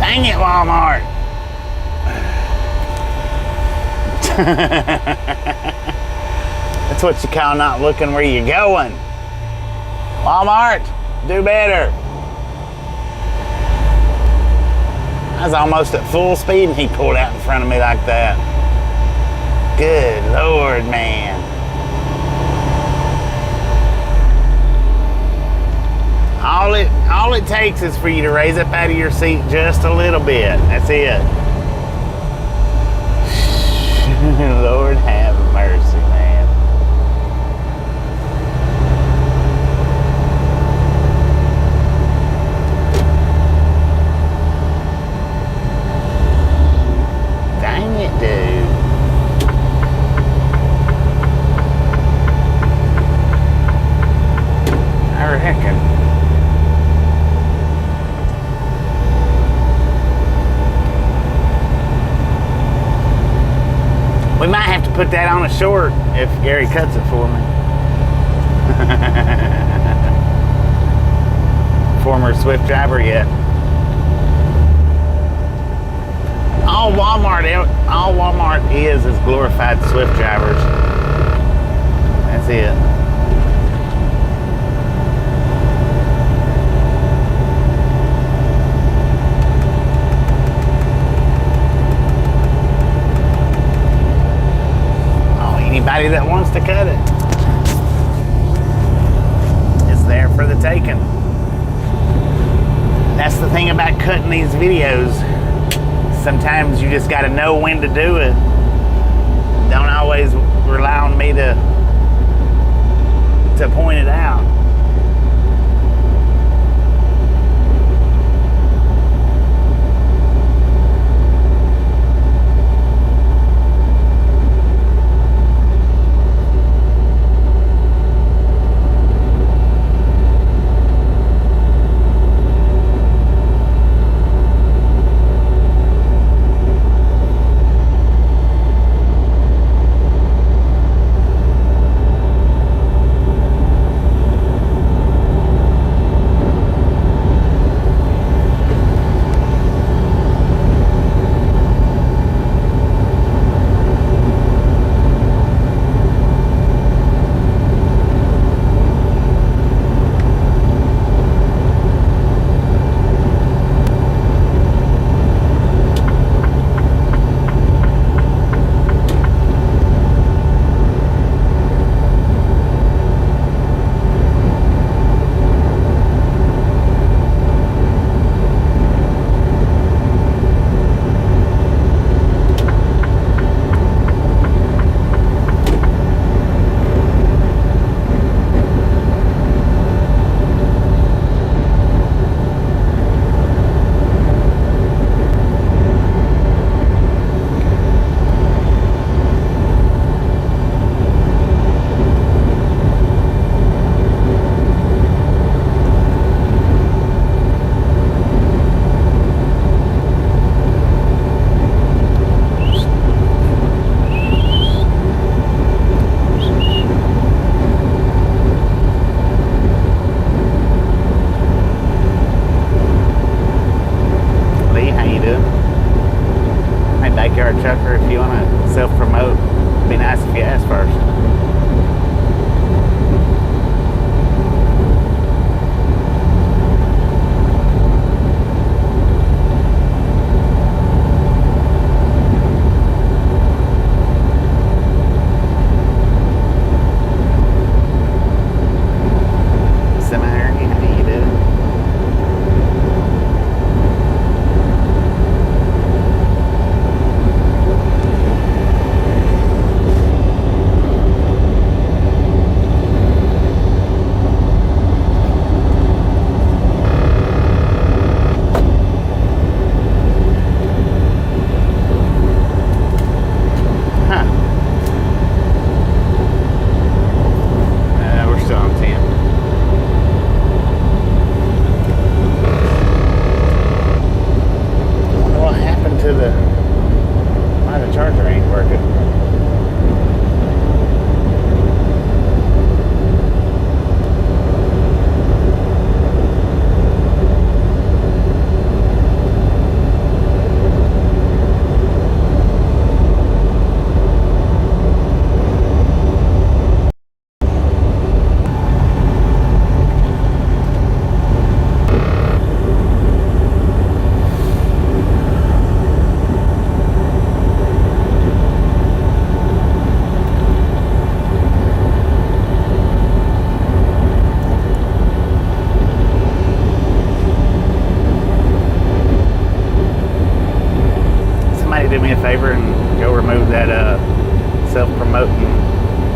Dang it, Walmart. That's what you call not looking where you're going. Walmart, do better. I was almost at full speed and he pulled out in front of me like that. Good Lord, man. All it takes is for you to raise up out of your seat just a little bit. That's it. Lord have mercy, man. Dang it, dude. I reckon. We might have to put that on a short if Gary cuts it for me. Former Swift driver yet. All Walmart is glorified Swift drivers. That's it. Anybody that wants to cut it is there for the taking. That's the thing about cutting these videos. Sometimes you just got to know when to do it. Don't always rely on me to point it out.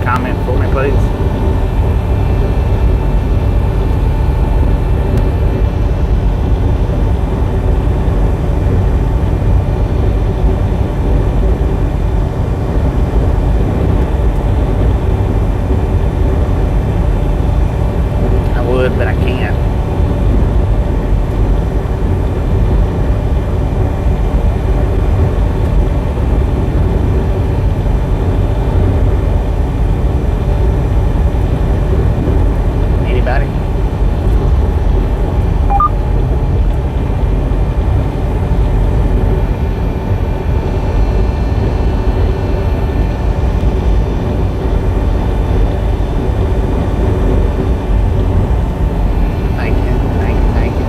comment for me, please? I would, but I can't. Anybody? Thank you, thank you, thank you.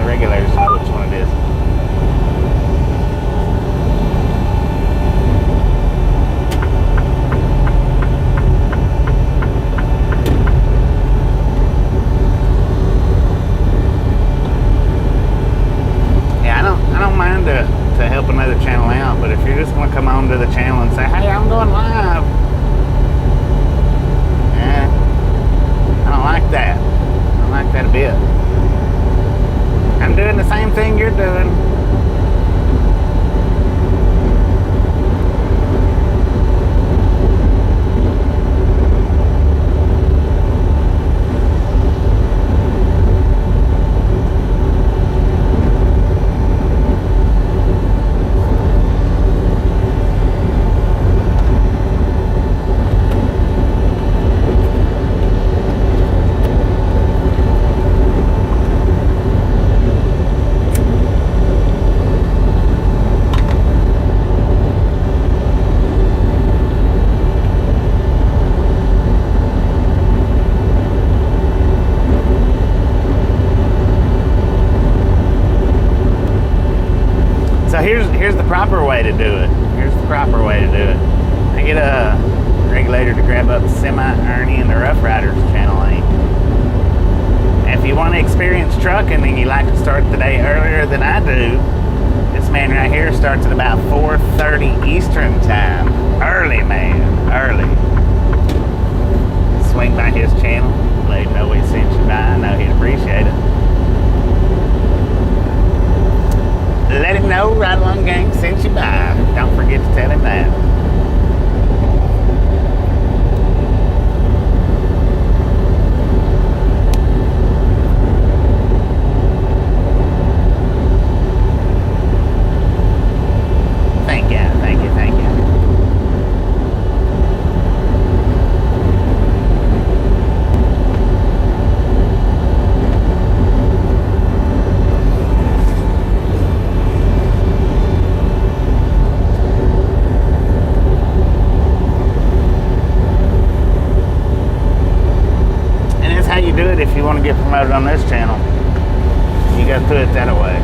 Regulators know which one it is. Yeah, I don't mind to help another channel out, but if you're just gonna come on to the channel and say, hey, I'm going live, I don't like that. I don't like that a bit. I'm doing the same thing you're doing. So here's the proper way to do it. Here's the proper way to do it. I get a regulator to grab up Semi, Ernie, and the Rough Riders channel link. And if you want to experience trucking and you like to start the day earlier than I do, this man right here starts at about 4:30 Eastern time. Early, man, early. Swing by his channel, let him know we sent you by. I know he'd appreciate it. Let him know Ride Along Gang sent you by. Don't forget to tell him that. Thank you, thank you, thank you. If you want to get promoted on this channel, you got to do it that way.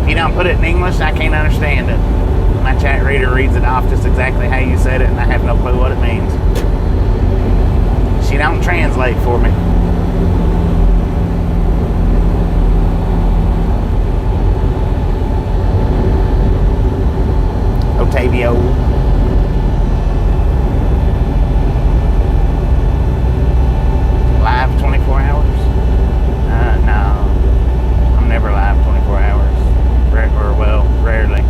If you don't put it in English, I can't understand it. My chat reader reads it off just exactly how you said it, and I have no clue what it means. She don't translate for me. Otavio. Live 24 hours? No. I'm never live 24 hours. Or, well, rarely.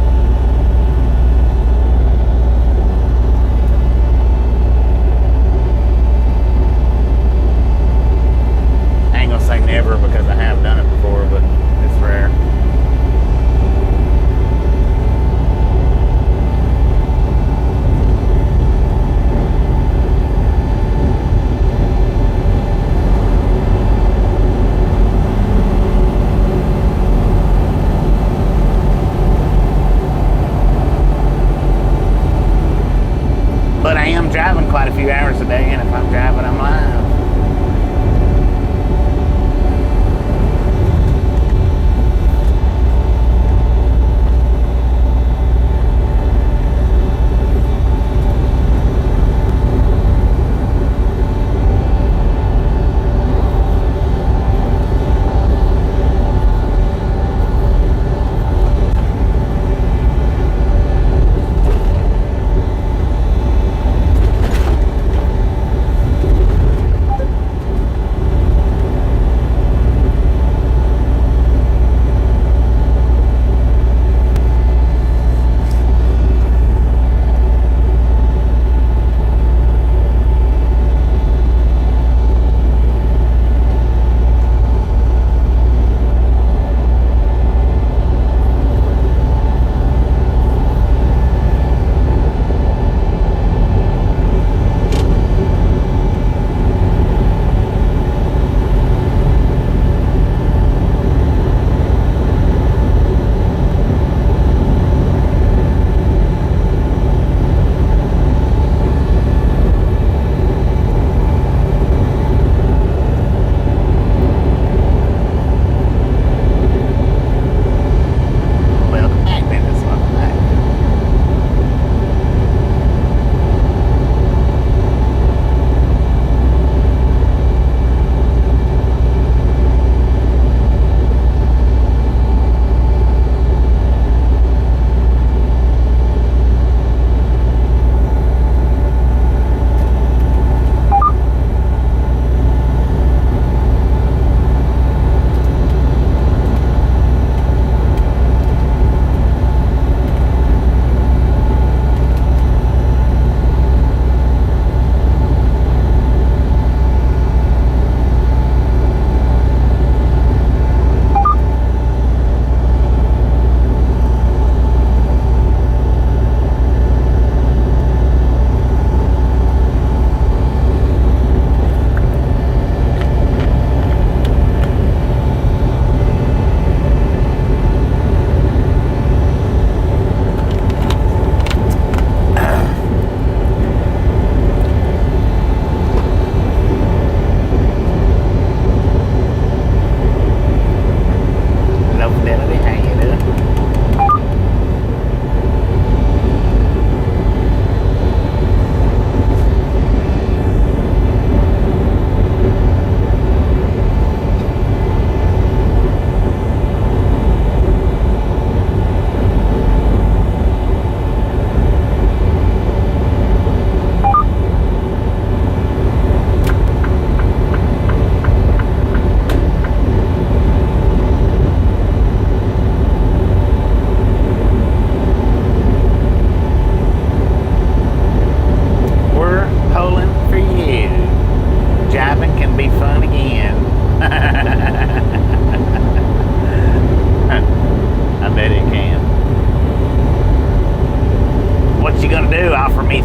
driving quite a few hours a day, and if I'm driving, I'm live.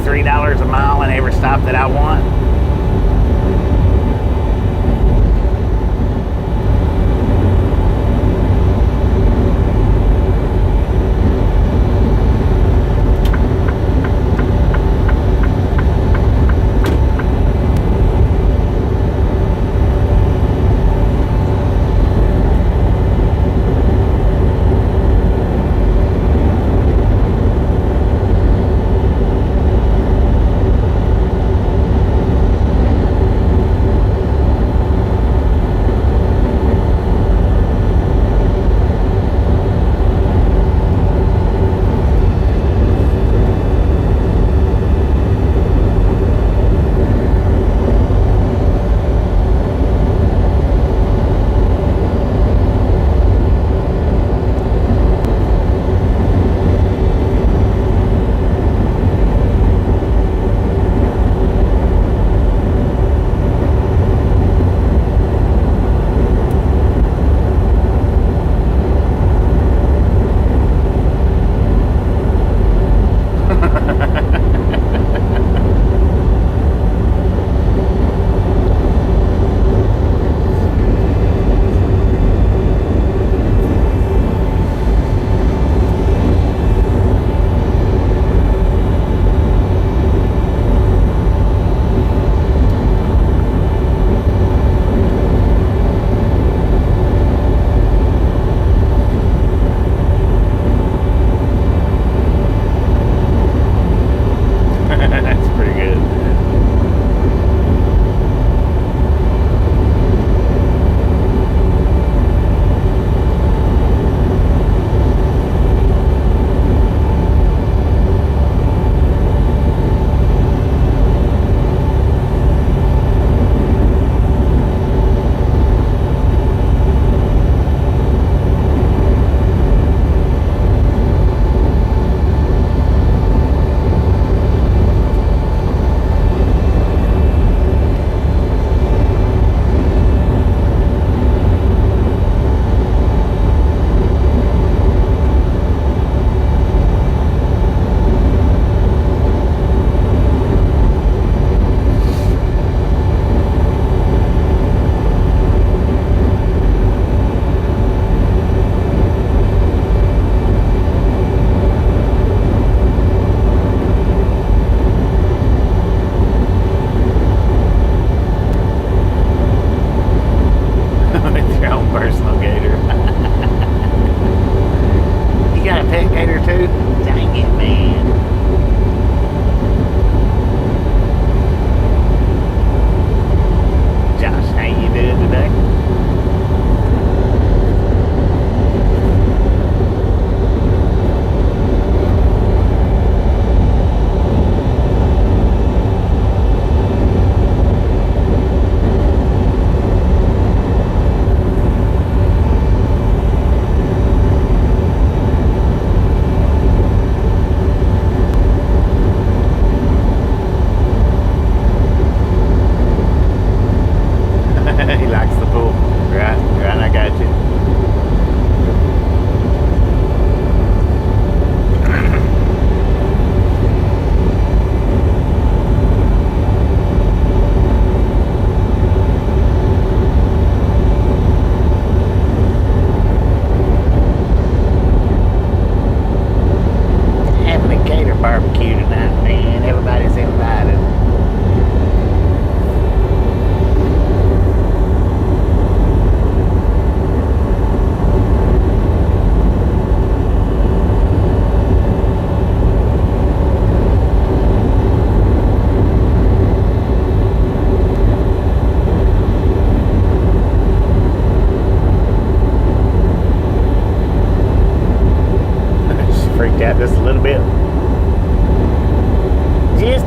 $3 a mile in every stop that I want.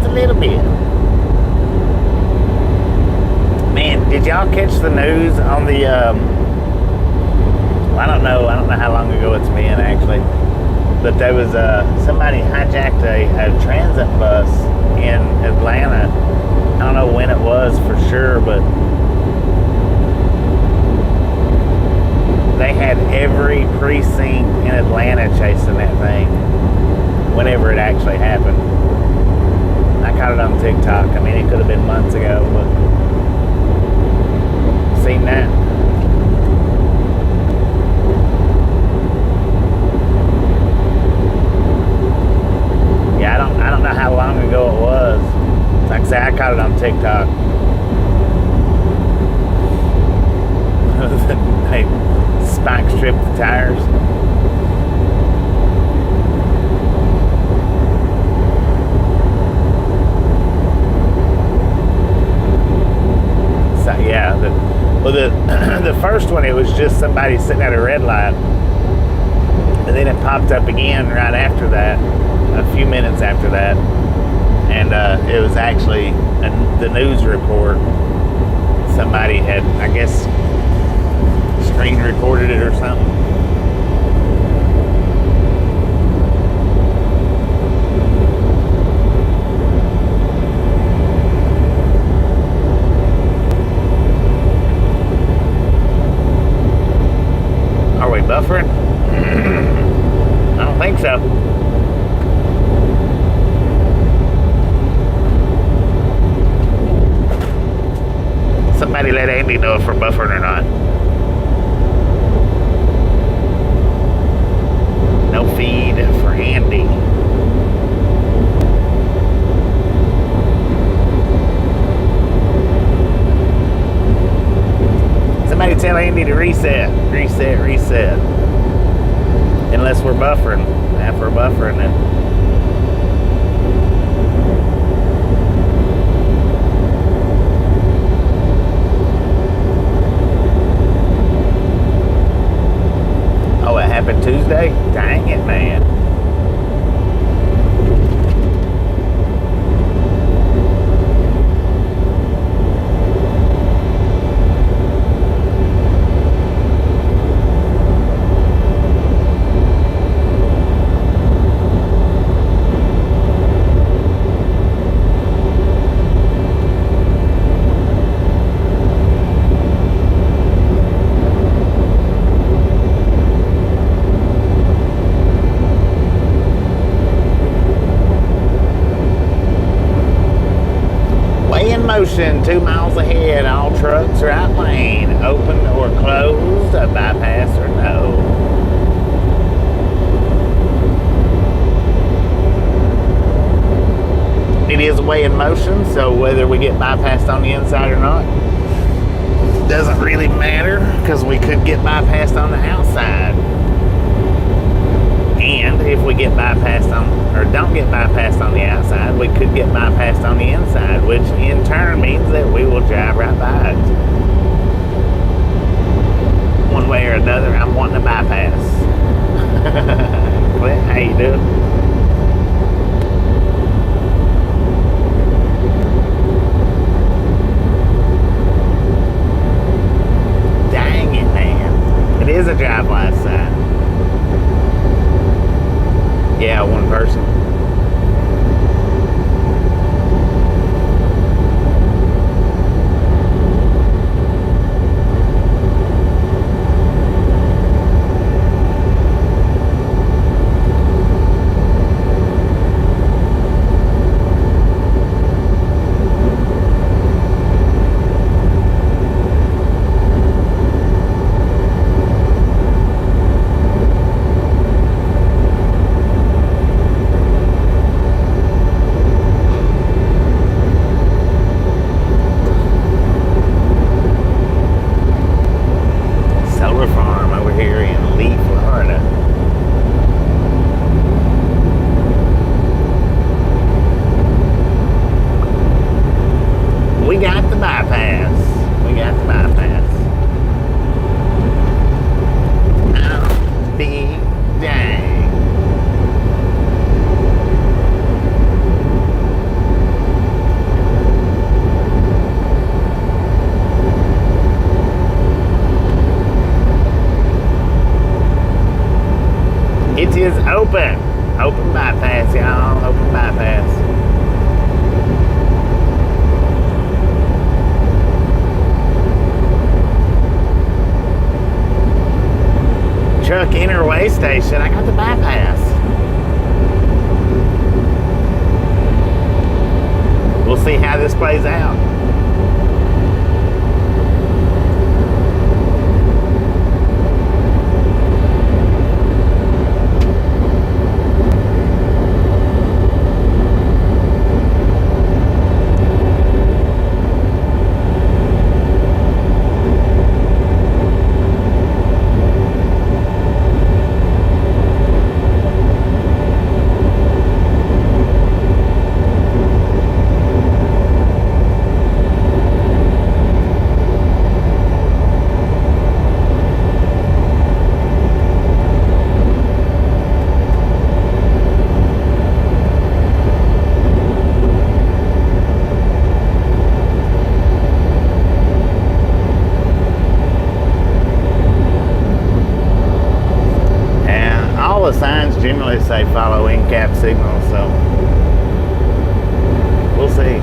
just a little bit. Man, did y'all catch the news on the, I don't know how long ago it's been actually, but there was somebody hijacked a transit bus in Atlanta. I don't know when it was for sure, but they had every precinct in Atlanta chasing that thing whenever it actually happened. I caught it on TikTok. I mean, it could have been months ago, but seen that? Yeah, I don't know how long ago it was. Like I say, I caught it on TikTok. They spike stripped the tires. So yeah, the first one, it was just somebody sitting at a red light, and then it popped up again right after that, a few minutes after that, and it was actually the news report. Somebody had, I guess, screen recorded it or something. Are we buffering? I don't think so. Somebody let Andy know if we're buffering or not. No feed for Andy. Somebody tell Andy to reset. Unless we're buffering. If we're buffering, then oh, it happened Tuesday? Dang it, man. Motion 2 miles ahead, all trucks right lane, open or closed, a bypass or no. It is a way in motion, so whether we get bypassed on the inside or not doesn't really matter, because we could get bypassed on the outside. And if we get bypassed on, or don't get bypassed on the outside, we could get bypassed on the inside, which in turn means that we will drive right by it. One way or another, I'm wanting to bypass. Clint, how you doing? Dang it, man. It is a drive-by sign. Yeah, one person. way station. I got the bypass. We'll see how this plays out. Signs generally say follow in-cab signals, so we'll see.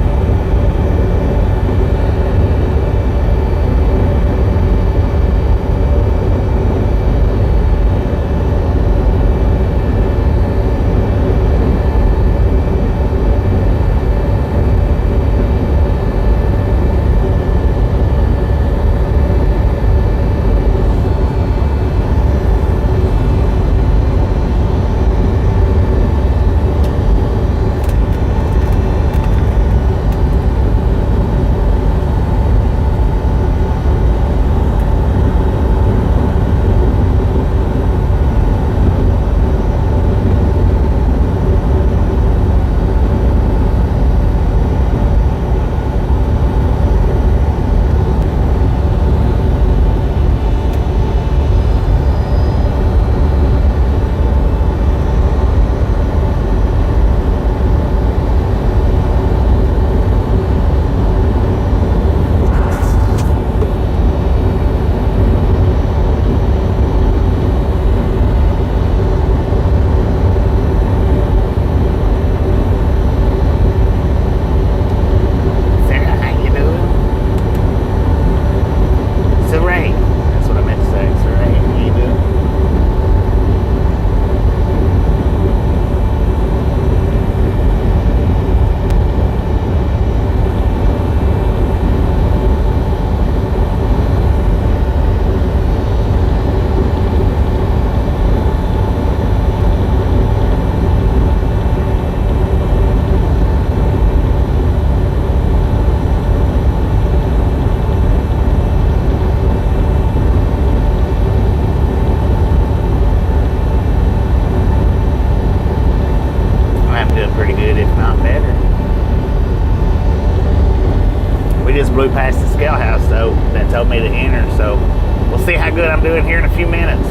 Blew past the scale house though that told me to enter, so we'll see how good I'm doing here in a few minutes.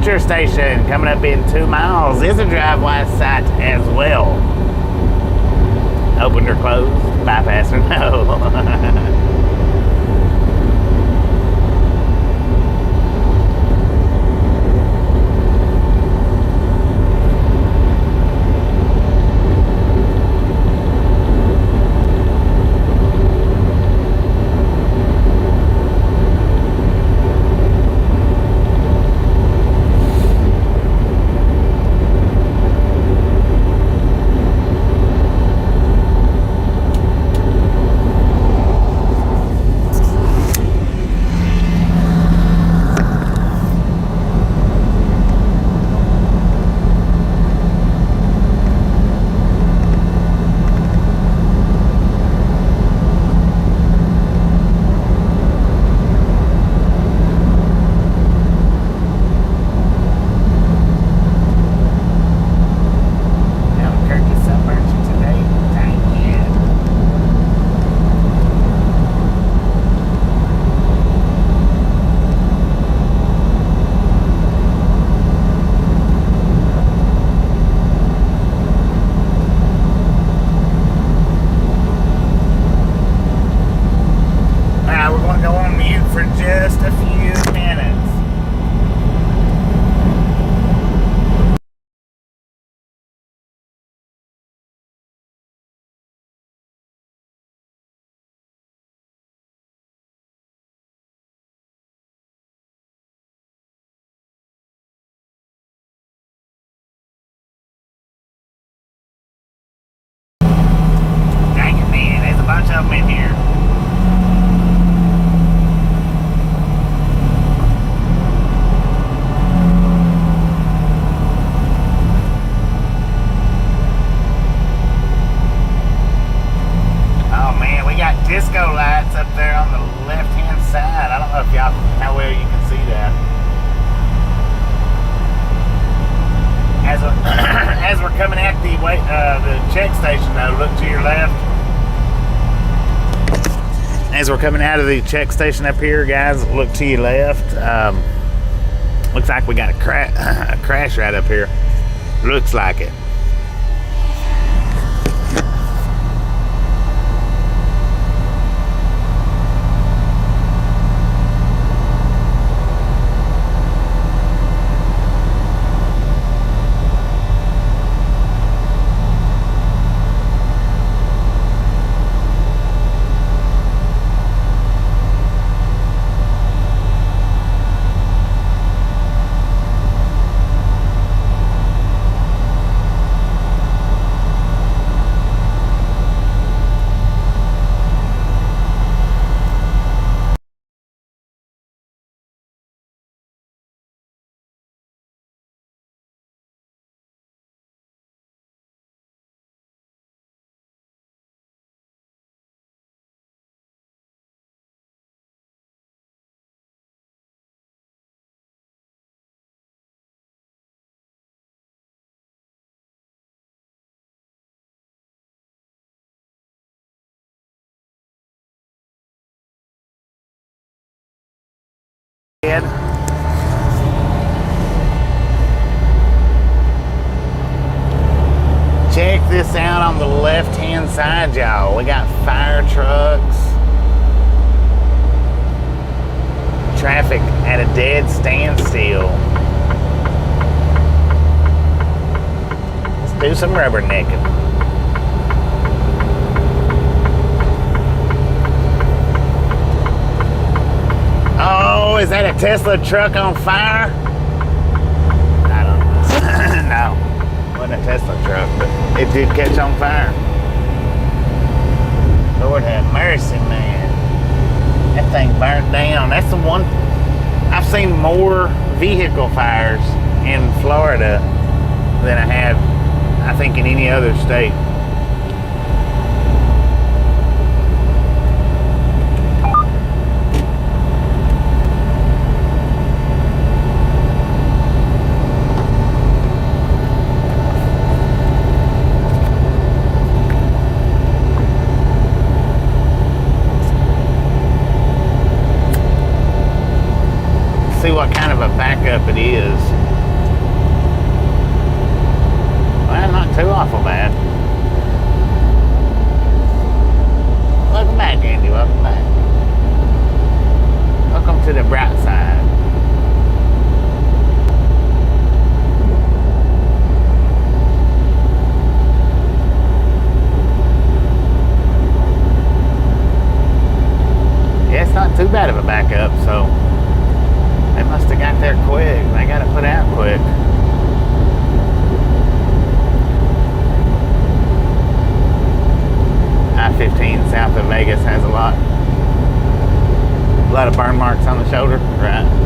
puncture station coming up in 2 miles is a drive-by site as well. Opened or closed? Bypass or no? Of them in here. Oh man, we got disco lights up there on the left-hand side. I don't know if y'all, how well you can see that. As we're coming at the check station though, look to your left. As we're coming out of the check station up here, guys, look to your left. Looks like we got a crash right up here. Looks like it. Check this out on the left-hand side, y'all. We got fire trucks. Traffic at a dead standstill. Let's do some rubbernecking. Oh, is that a Tesla truck on fire? I don't know. No, wasn't a Tesla truck, but it did catch on fire. Lord have mercy, man. That thing burnt down. That's the one. I've seen more vehicle fires in Florida than I have, I think, in any other state. See what kind of a backup it is. awful bad. Welcome back, Andy. Welcome back. Welcome to the bright side. Yeah, it's not too bad of a backup, so they must have got there quick. They got to put out quick. I-15 south of Vegas has a lot of burn marks on the shoulder, right?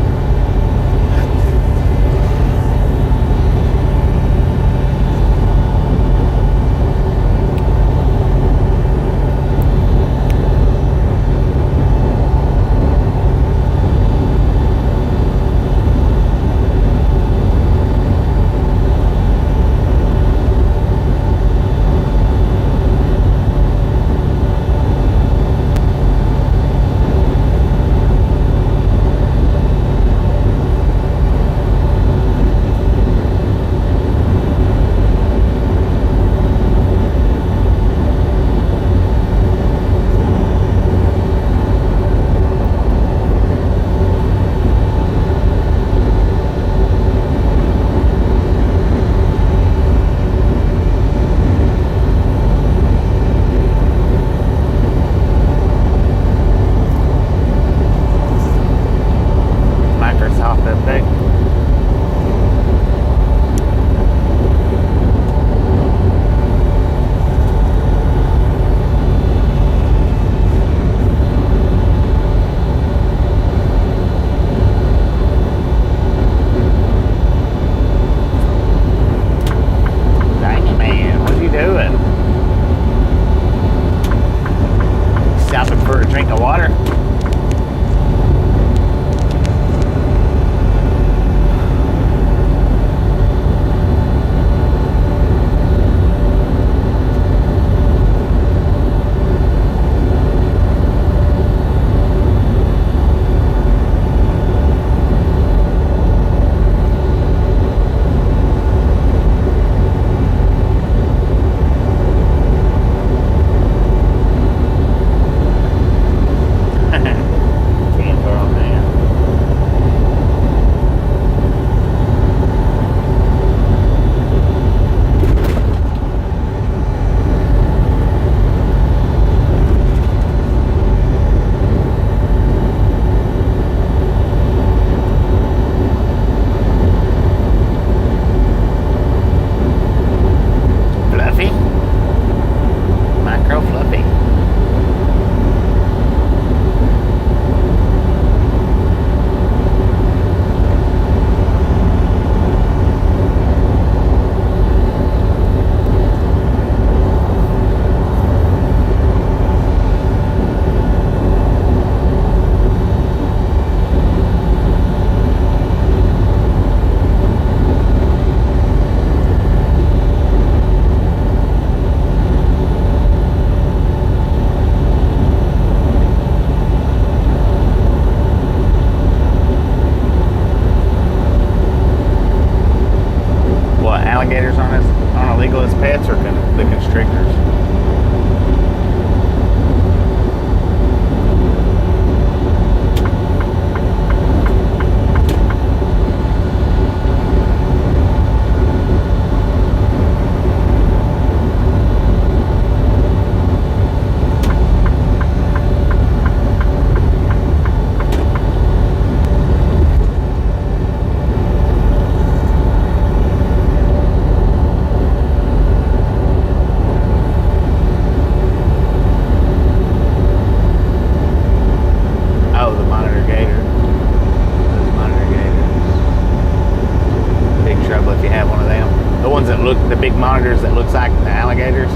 monitors that looks like the alligators.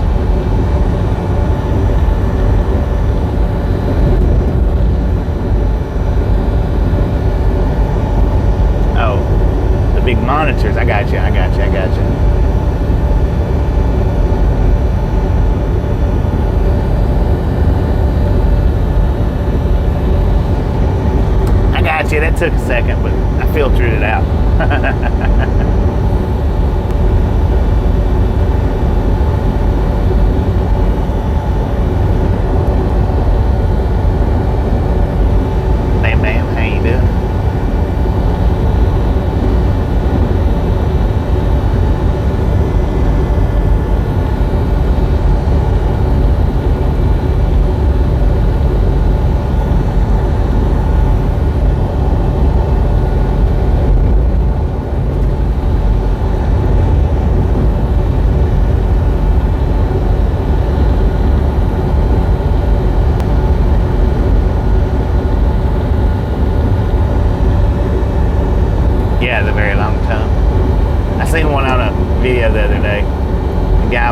Oh, the big monitors. I got you. Yeah, that took a second, but I filtered it out.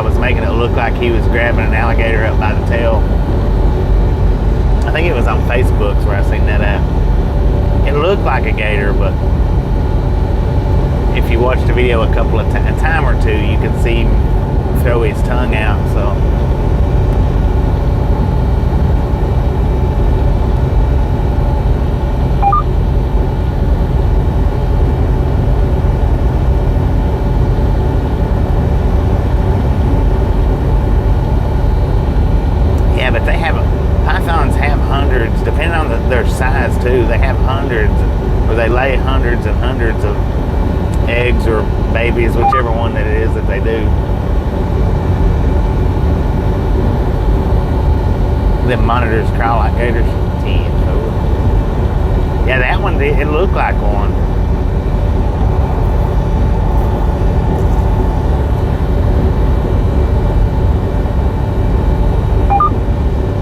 guy was making it look like he was grabbing an alligator up by the tail. I think it was on Facebook's where I seen that at. It looked like a gator, but if you watch the video a time or two, you can see him throw his tongue out. So yeah, but pythons have hundreds, depending on their size too. They have hundreds, or they lay hundreds and hundreds of eggs or babies, whichever one that it is that they do. Them monitors crawl like gators. 10, 4. Yeah, that one did. It looked like one.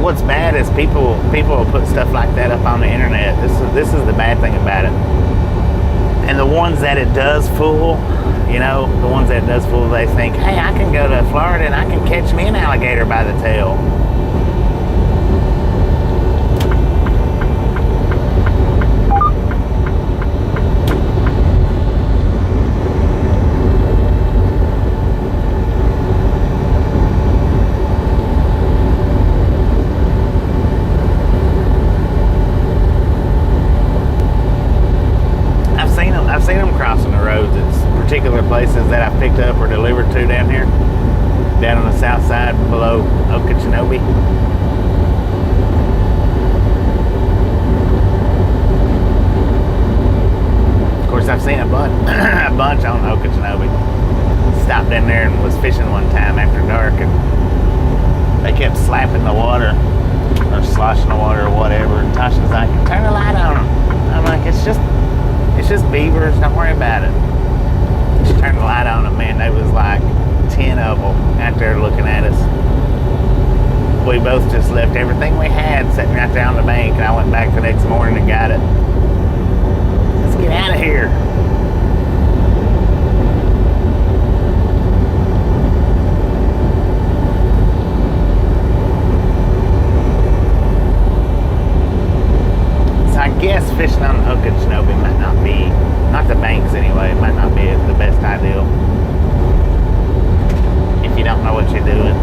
What's bad is people will put stuff like that up on the internet. This is the bad thing about it. And the ones that it does fool, you know, the ones that it does fool, they think, hey, I can go to Florida and I can catch me an alligator by the tail. I've seen them crossing the roads at particular places that I've picked up or delivered to down here, down on the south side below Okeechobee. Of course, I've seen a bunch on Okeechobee. Stopped in there and was fishing one time after dark, and they kept slapping the water or sloshing the water or whatever. And Tasha's like, turn the light on them. I'm like, it's just beavers, don't worry about it. She turned the light on them, man. There was like 10 of them out there looking at us. We both just left everything we had sitting right there on the bank, and I went back the next morning and got it. Let's get out of here. I guess fishing on Okeechobee might not be, not the banks anyway, might not be the best ideal if you don't know what you're doing.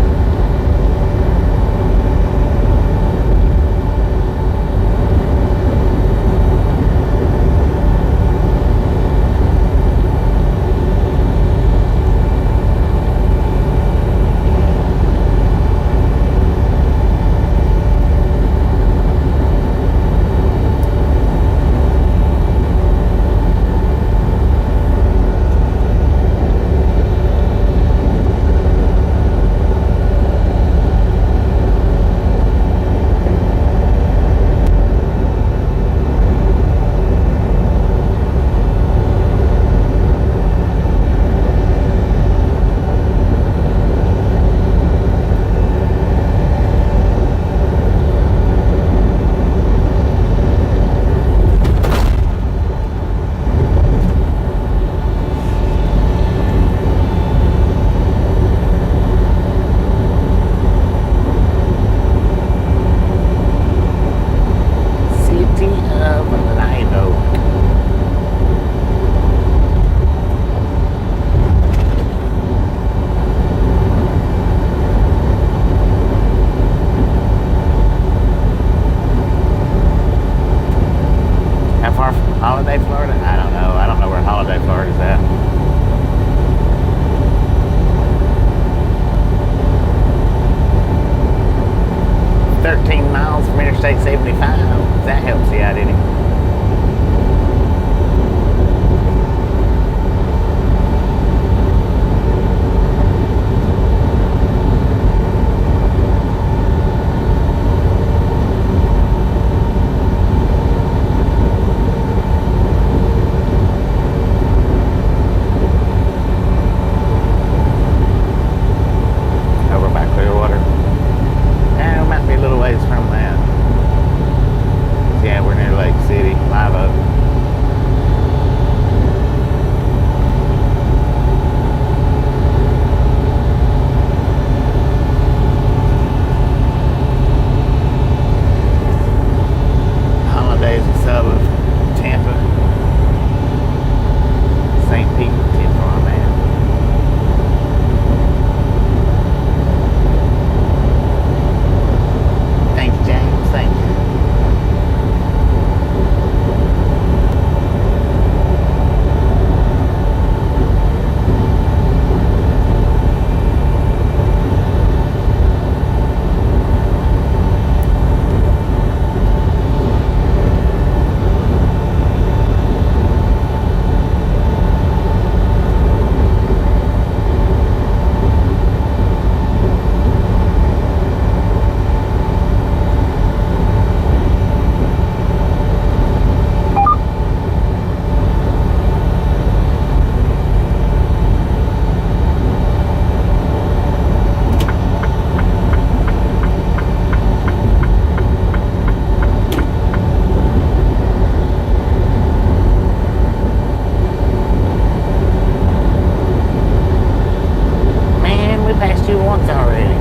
already.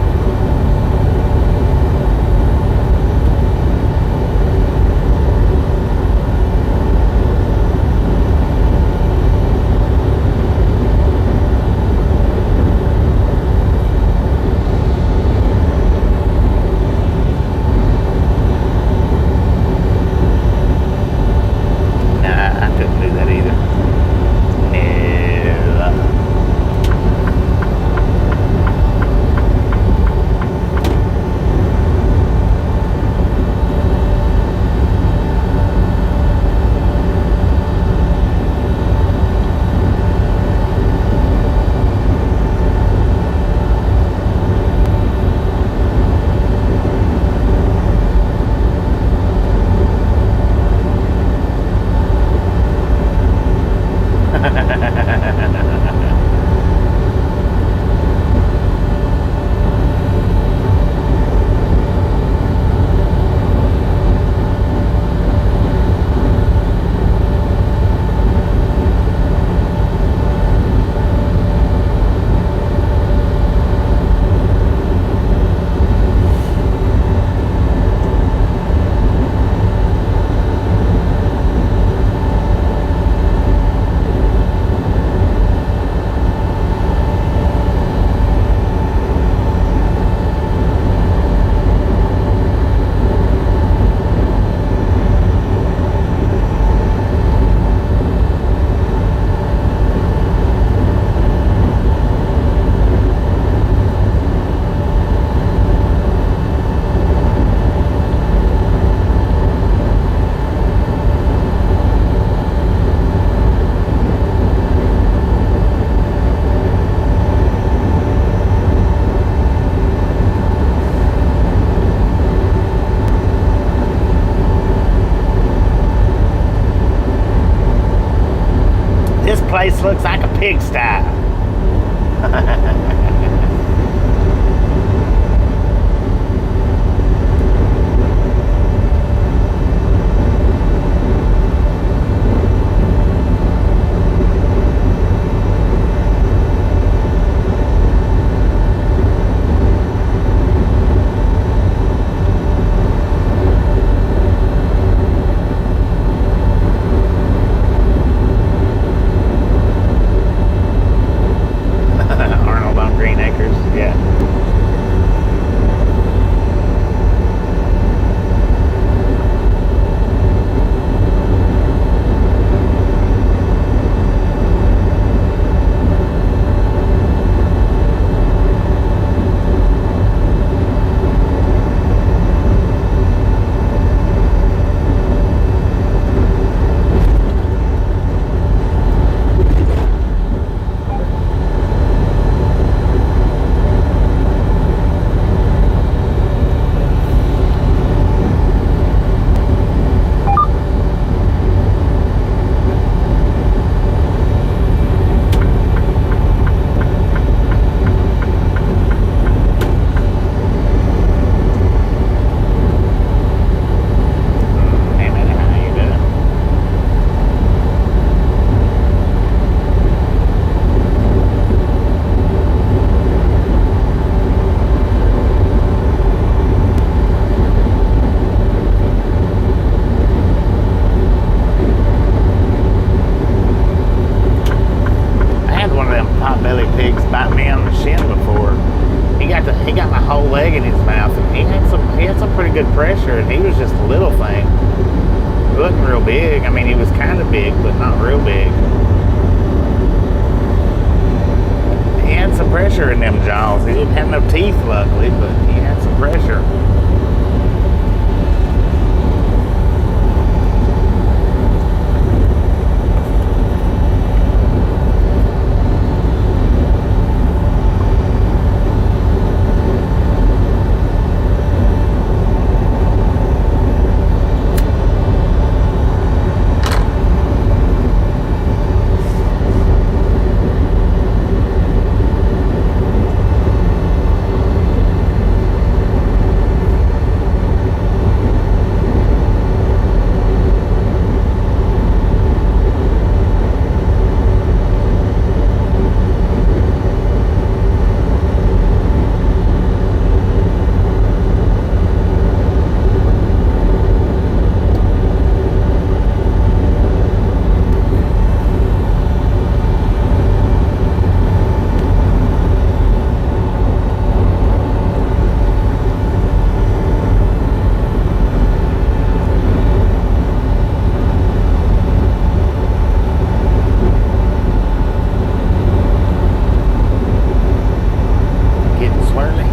Nah, I couldn't do that either. This place looks like a pigsty. good pressure, and he was just a little thing. He wasn't real big. I mean, he was kind of big, but not real big. He had some pressure in them jaws. He didn't have no teeth, luckily, but he had some pressure. swirly?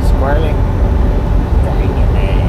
Squirrely? Dang it, man.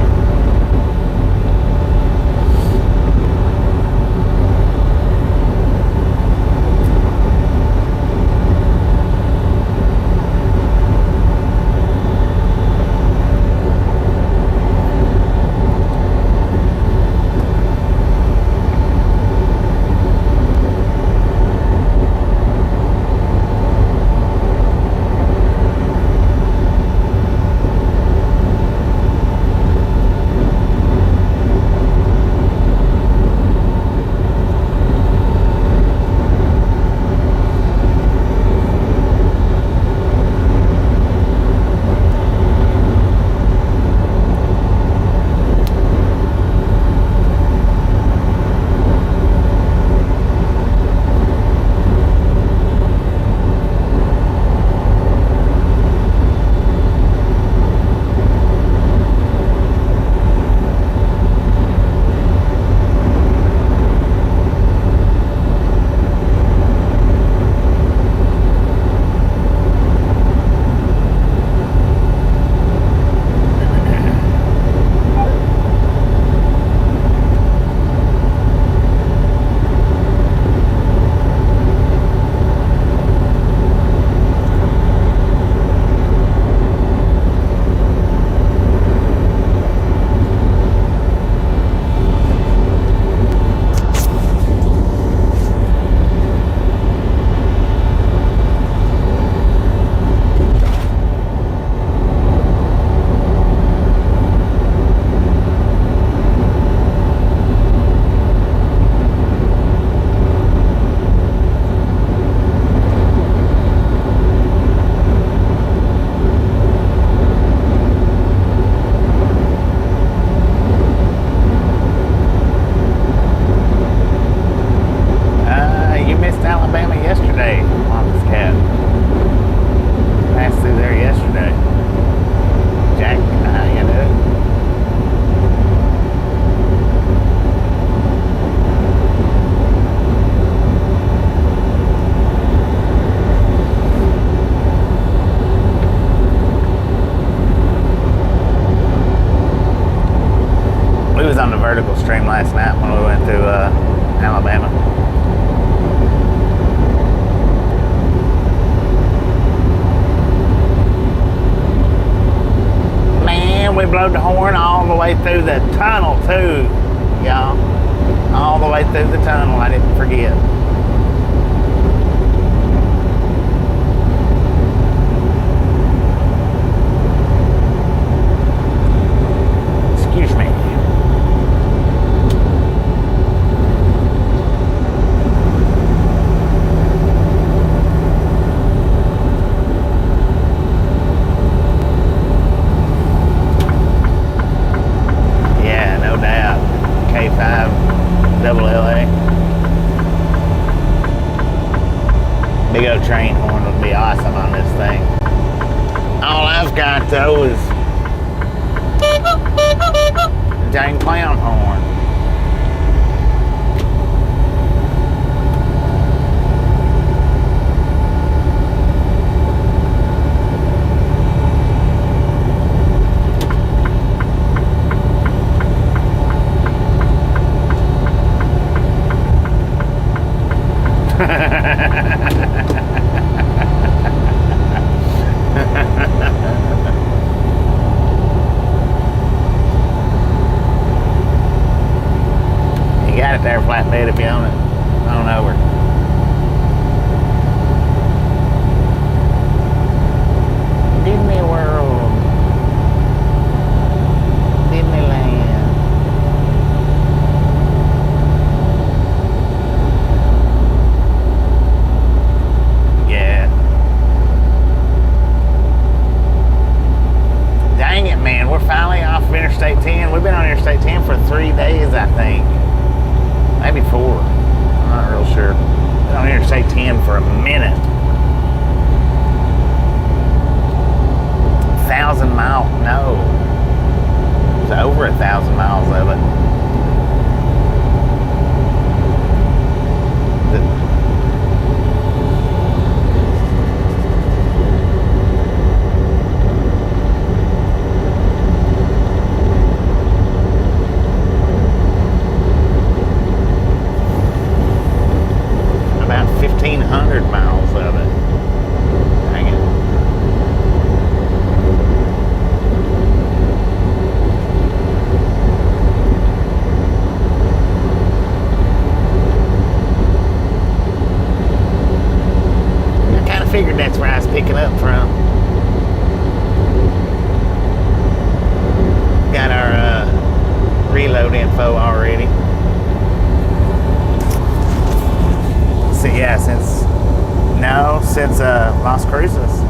Last night when we went to Alabama. Man, we blew the horn all the way through the tunnel too, y'all. All the way through the tunnel, I didn't forget. Excuse me. Big old train horn would be awesome on this thing. All I've got though is a dang clown horn. You got it there, flatbed, if you own it. On over. Disney World. Disneyland. Yeah. Dang it, man. We're finally off of Interstate 10. We've been on Interstate 10 for 3 days, I think. Maybe 4. I'm not real sure. Been on Interstate 10 for a minute. 1,000 mile, no. It was over 1,000 miles of it. picking up from. Got our reload info already. So yeah, since Las Cruces.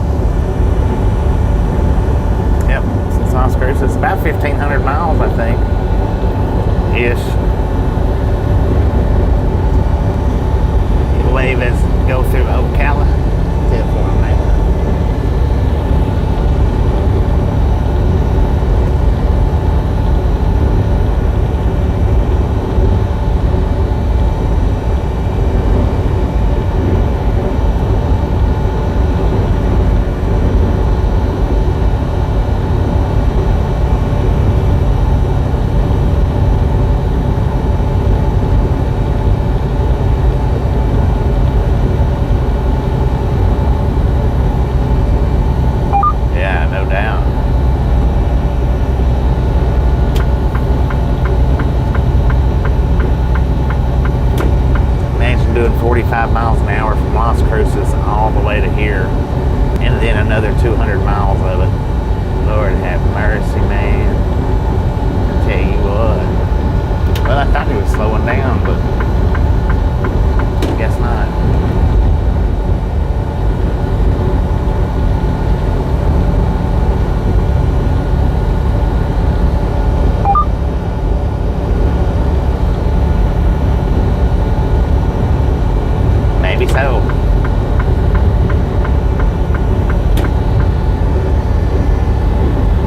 Yep, since Las Cruces, about 1,500 miles, I think, ish. You wave as go through Ocala. Tip for them, man. Doing 45 miles an hour from Las Cruces all the way to here, and then another 200 miles of it. Lord have mercy, man. I tell you what. Well, I thought he was slowing down, but I guess not. Maybe so.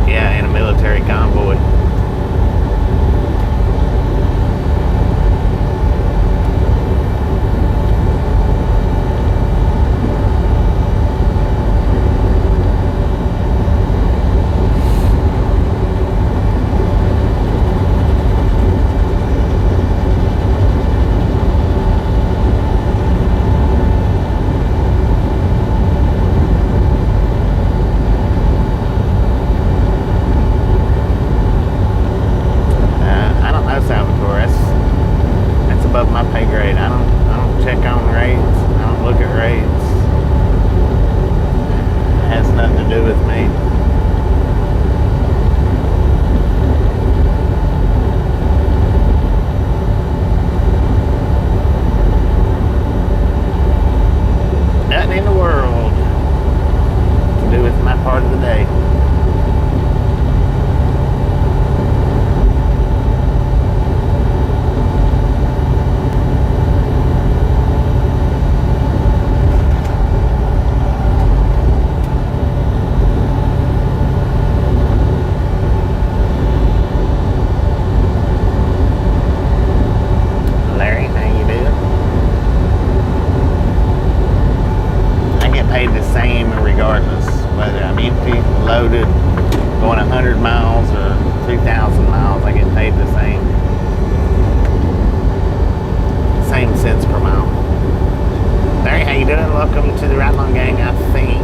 Yeah, in a military convoy. Above my pay grade. I don't check on rates. I don't look at rates. It has nothing to do with me. Nothing in the world to do with my part of the day. Regardless whether I'm empty, loaded, going 100 miles or 2,000 miles, I get paid the same cents per mile. Larry, how you doing? Welcome to the Ride Along Gang, I think.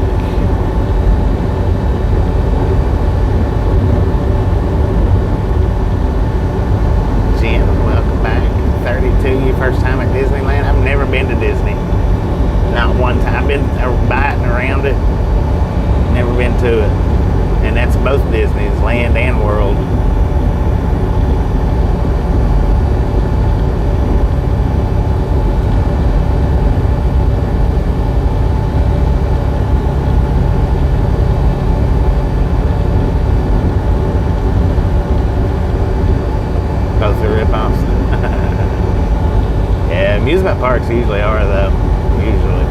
Jim, welcome back. 32, your first time at Disneyland? I've never been to Disney. Not one time. I've been biting around it. Never been to it. And that's both Disney's, Land and World. Both are rip-offs. Yeah, amusement parks usually are, though. Usually.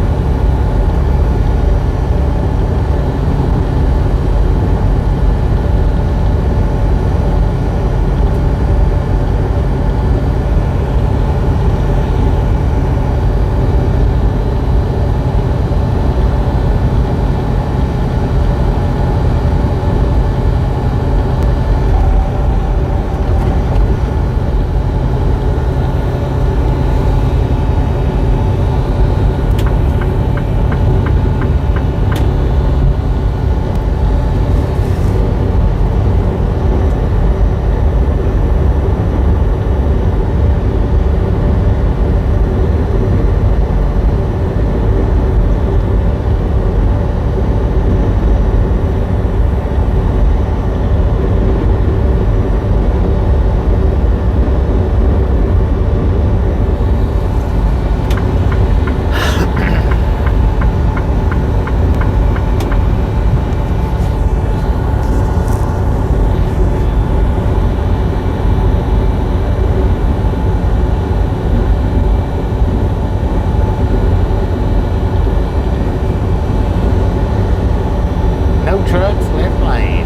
plane.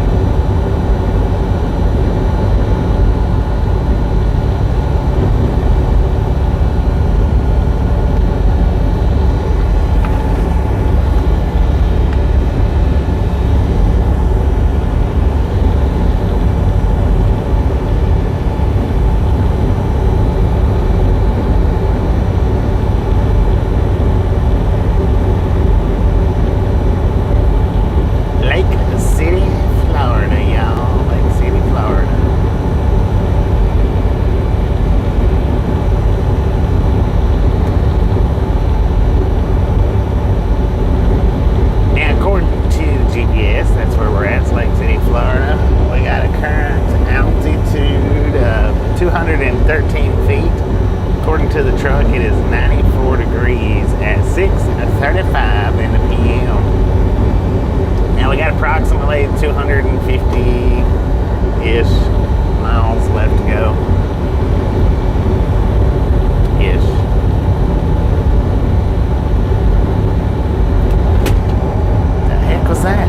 To the truck, it is 94 degrees at 6:35 in the p.m. Now we got approximately 250-ish miles left to go. Ish. The heck was that?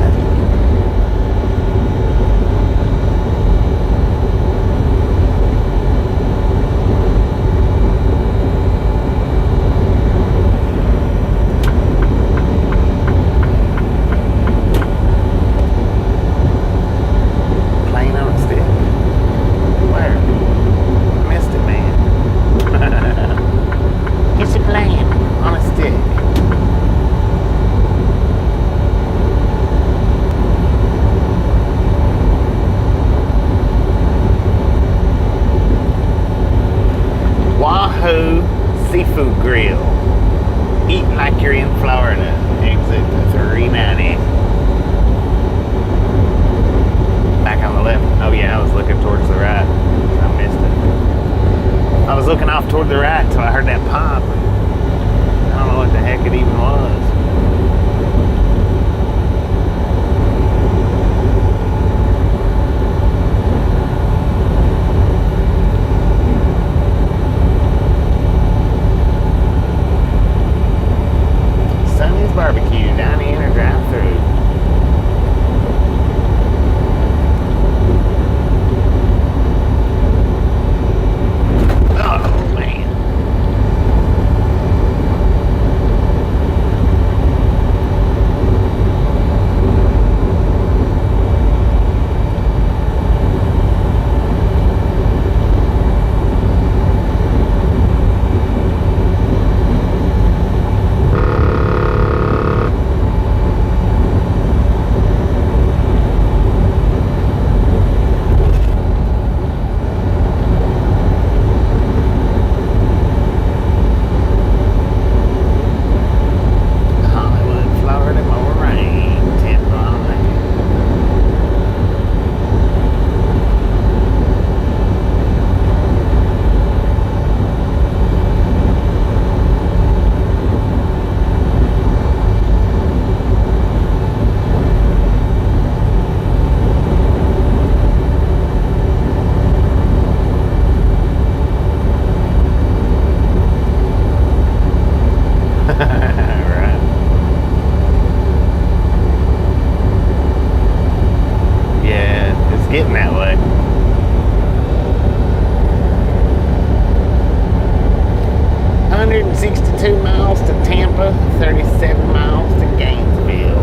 Seafood Grill. Eat like you're in Florida. Exit 390. Back on the left. Oh yeah, I was looking towards the right. I missed it. I was looking off toward the right until I heard that pop. I don't know what the heck it even was. Barbecue, down in or drive through. Oh man. Getting that way. $162 miles to Tampa, 37 miles to Gainesville.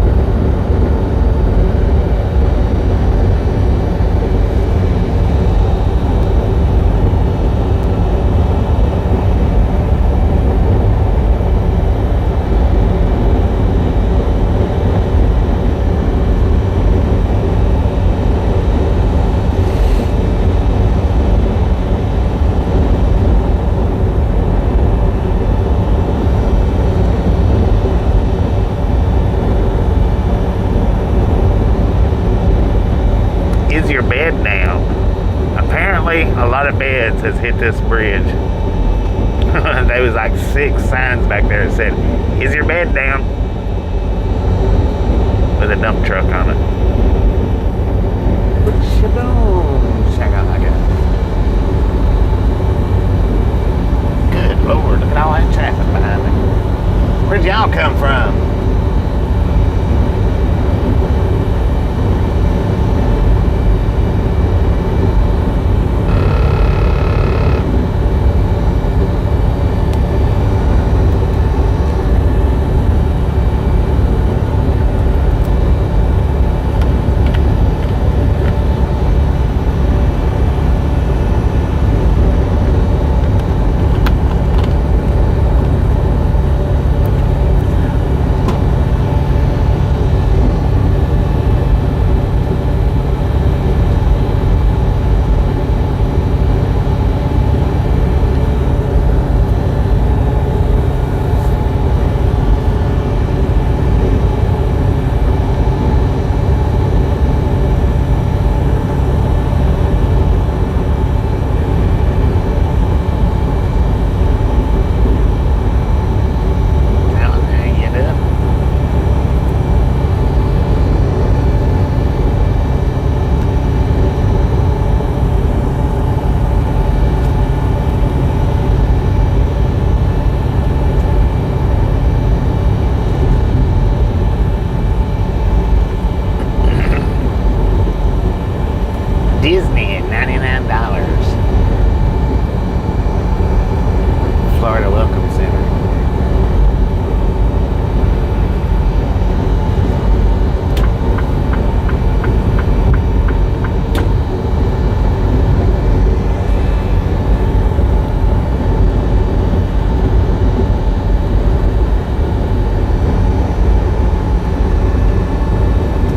Is your bed down? Apparently a lot of beds has hit this bridge. There was like 6 signs back there that said, is your bed down? With a dump truck on it. Shaboom, shakalaka. Good Lord, look at all that traffic behind me. Where'd y'all come from? Disney at $99. Florida Welcome Center.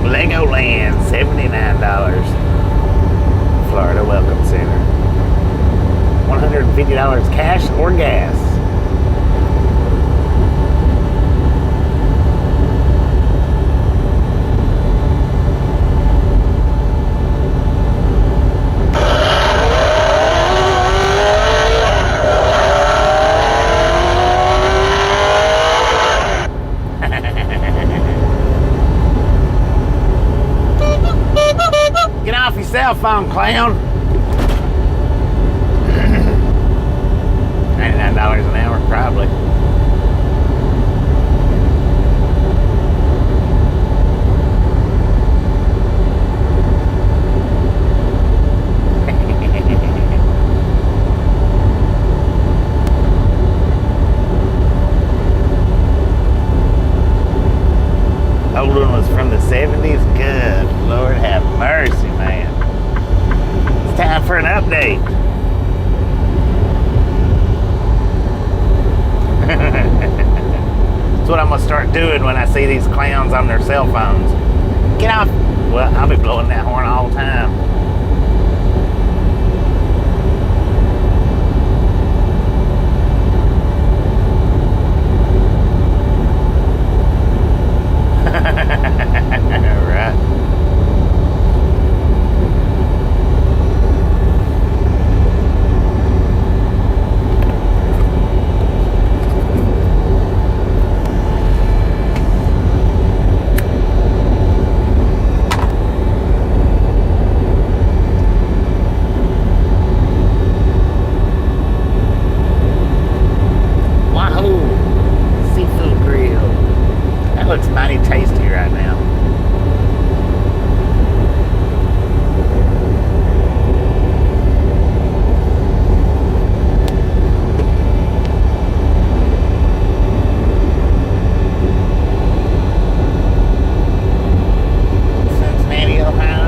Legoland, $79. Florida Welcome Center. $150 cash or gas. Get off your cell phone, clown. $99 an hour, probably. Old one was from the 70s. Good Lord have mercy, man. It's time for an update. That's what I'm gonna start doing when I see these clowns on their cell phones. Get off. Well, I'll be blowing that horn all the time. Right. Looks mighty tasty right now. Cincinnati, Ohio,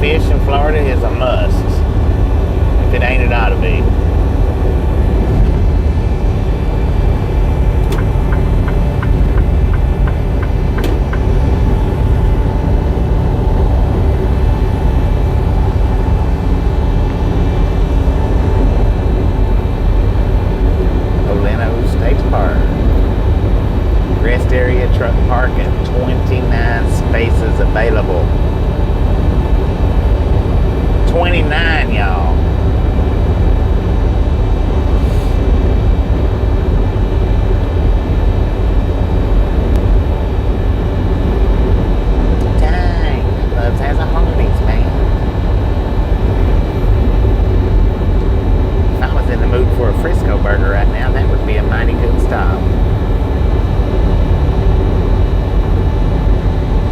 fish in Florida is a must. If it ain't, it ought to be. Oleno State Park. Rest area, truck parking, 29 spaces available. 29, y'all. Dang, Loves has a Hardee's, man. If I was in the mood for a Frisco burger right now, that would be a mighty good stop.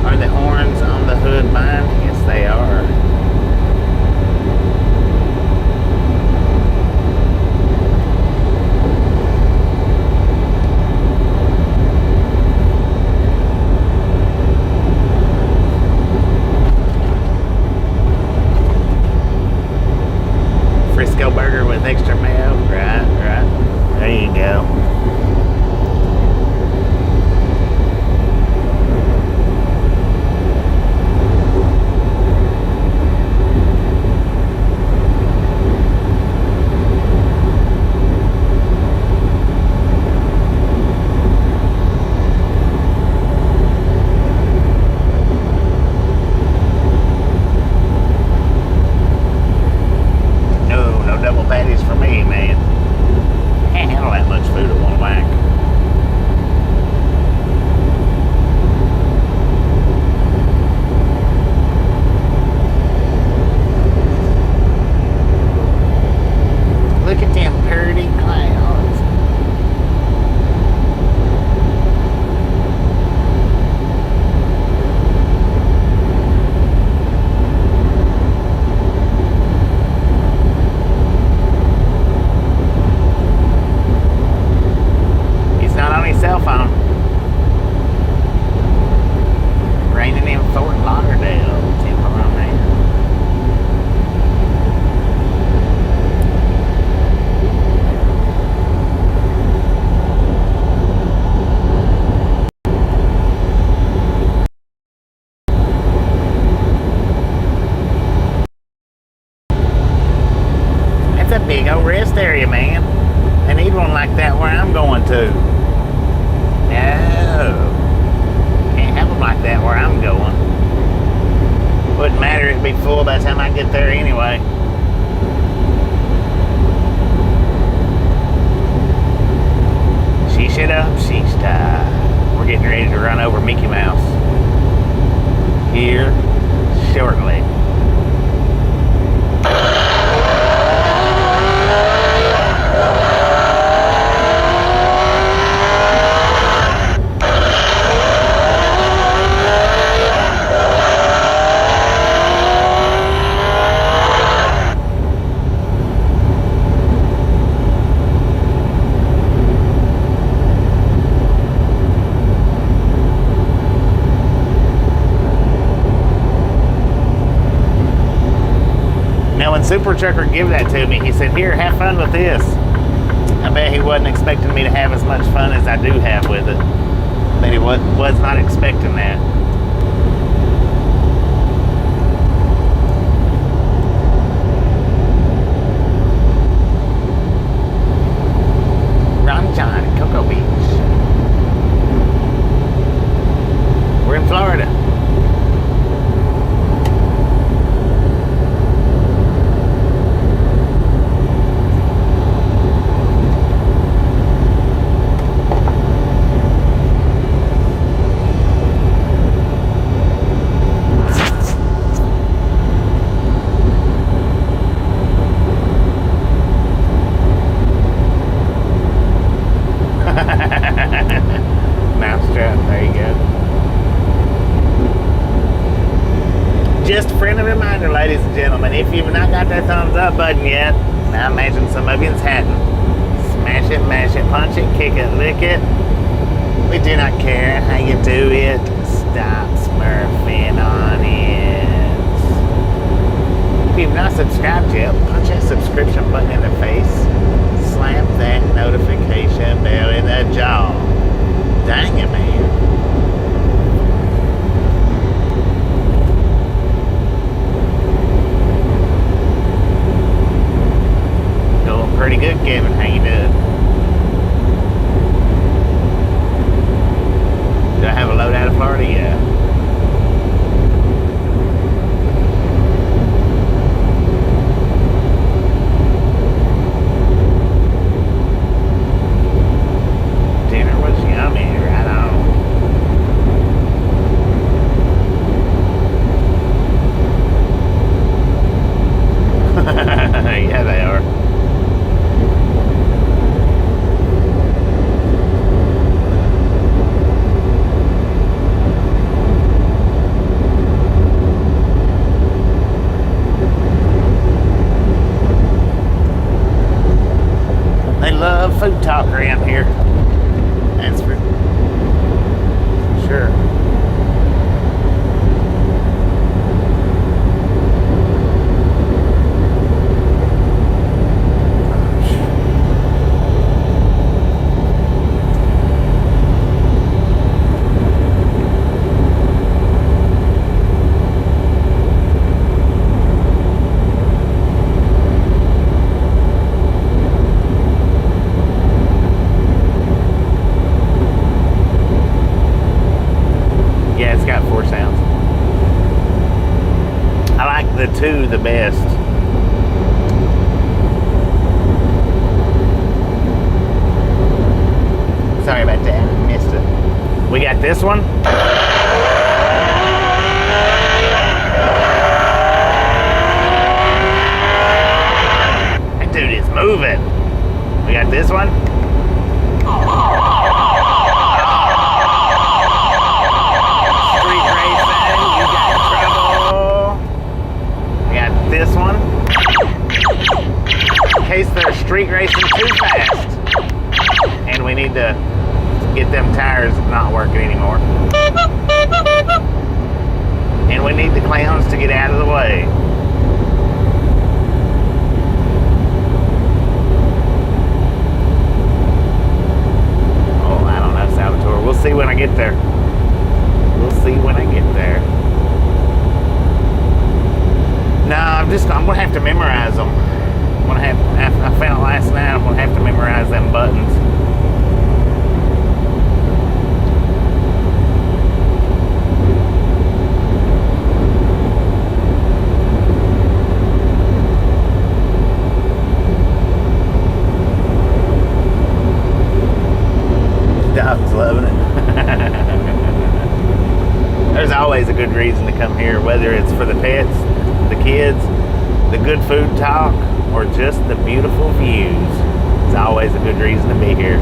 Are the horns on the hood mine? Yes, they are. Frisco burger with extra mayo. Right. There you go. No double patties for me, man. will be full by the time I get there anyway. Sheesh it up, sheesh die. We're getting ready to run over Mickey Mouse here shortly. Super Trucker give that to me. He said, here, have fun with this. I bet he wasn't expecting me to have as much fun as I do have with it. But he was not expecting that. Ron John, Cocoa Beach. We're in Florida. Just a friendly reminder, ladies and gentlemen, if you've not got that thumbs up button yet, I imagine some of yous hadn't. Smash it, mash it, punch it, kick it, lick it. We do not care how you do it. Stop smurfing on it. If you've not subscribed yet, punch that subscription button in the face. Slam that notification bell in the jaw. Dang it, man. Pretty good, Kevin. How you doing? Do I have a load out of Florida? Yeah. Dinner was yummy. Right on. Yeah, they are. Food talk around here. That's for sure. The two the best. Sorry about that, I missed it. We got this one. That dude is moving. We got this one. This one, in case they're street racing too fast and we need to get them tires not working anymore, and we need the clowns to get out of the way. Oh, I don't know, Salvatore. We'll see when I get there. We'll see when I get there. No, I'm gonna have to memorize them. I found last night, I'm gonna have to memorize them buttons. Dog's loving it. There's always a good reason to come here, whether it's for the pets, the kids, the good food talk, or just the beautiful views. It's always a good reason to be here.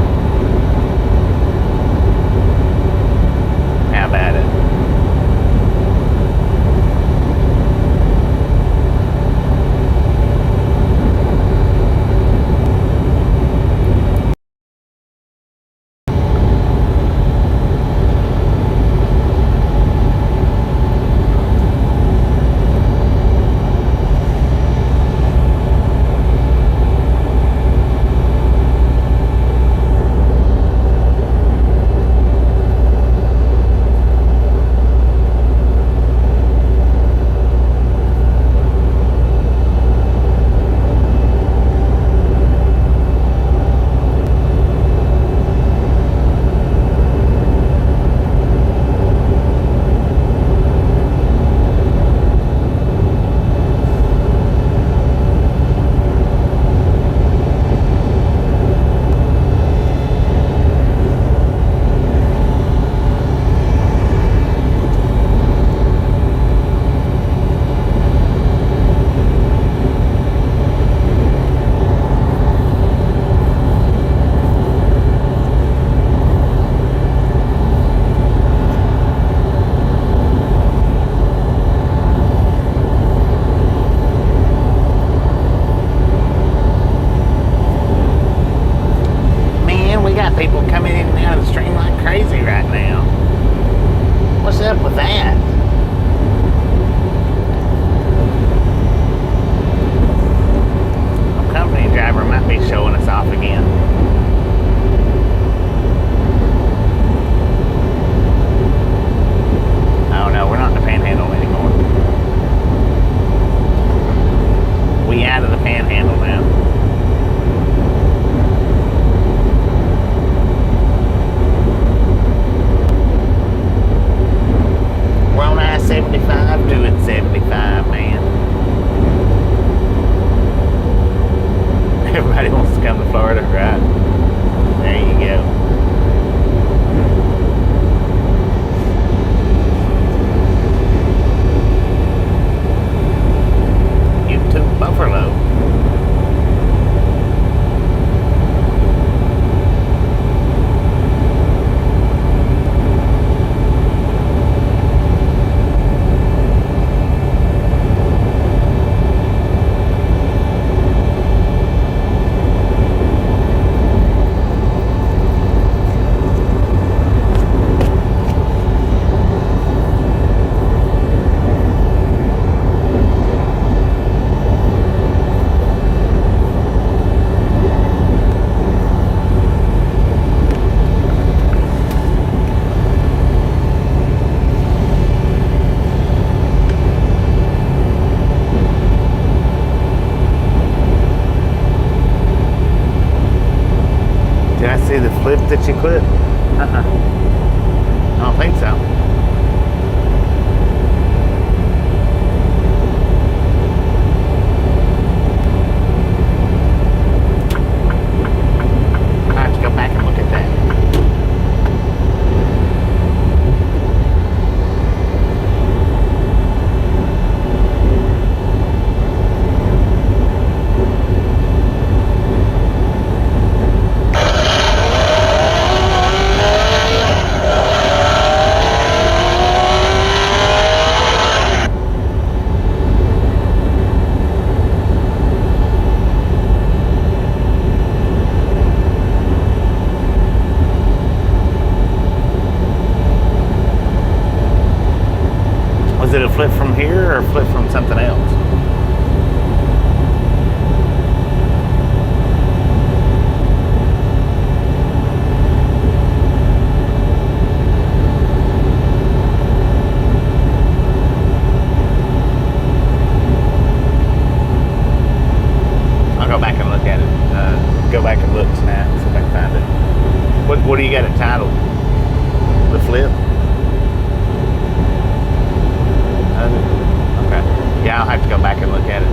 How about it? People coming in and out of the stream like crazy right now. What's up with that? A company driver might be showing us off again. Oh no, we're not in the Panhandle anymore. We out of the Panhandle now. We're on I-75 doing 75, man. Everybody wants to come to Florida, right? There you go. YouTube Buffalo. Did I see the flip that you clipped? I don't think so. I have to go back and look at that. Was it a flip from here or a flip from something else? I'll go back and look at it. Go back and look tonight, see if I can find it. What do you got it titled? The flip? Okay. Yeah, I'll have to go back and look at it.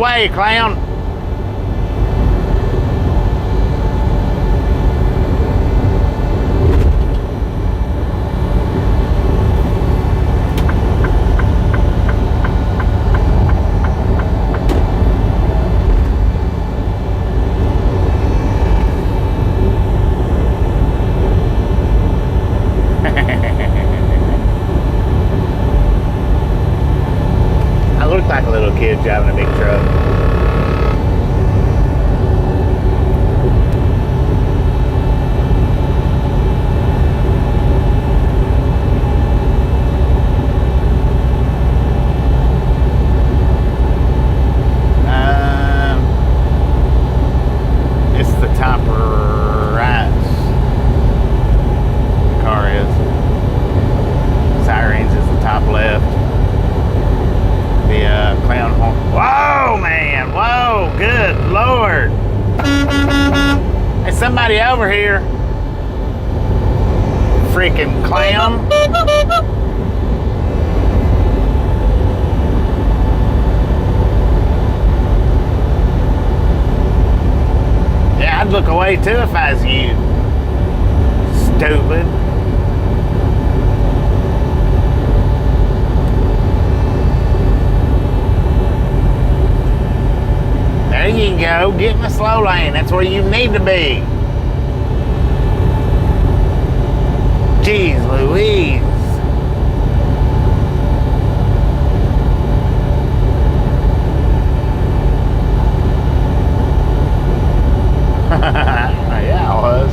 away, clown. I look like a little kid driving a big truck. It's the top right. The car is. Sirens is the top left. The clown horn. Whoa, man! Whoa! Good Lord! There's somebody over here. Freaking clown! Yeah, I'd look away too if I was you. Stupid. There you go. Get in the slow lane. That's where you need to be. Jeez Louise. Yeah, I was.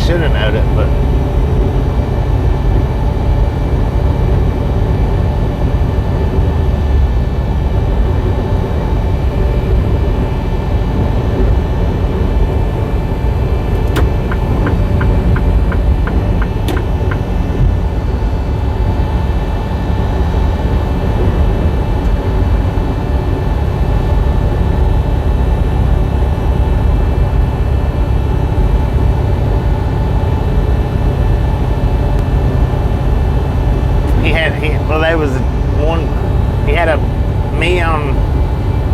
Should have known it, but there was one. He had me on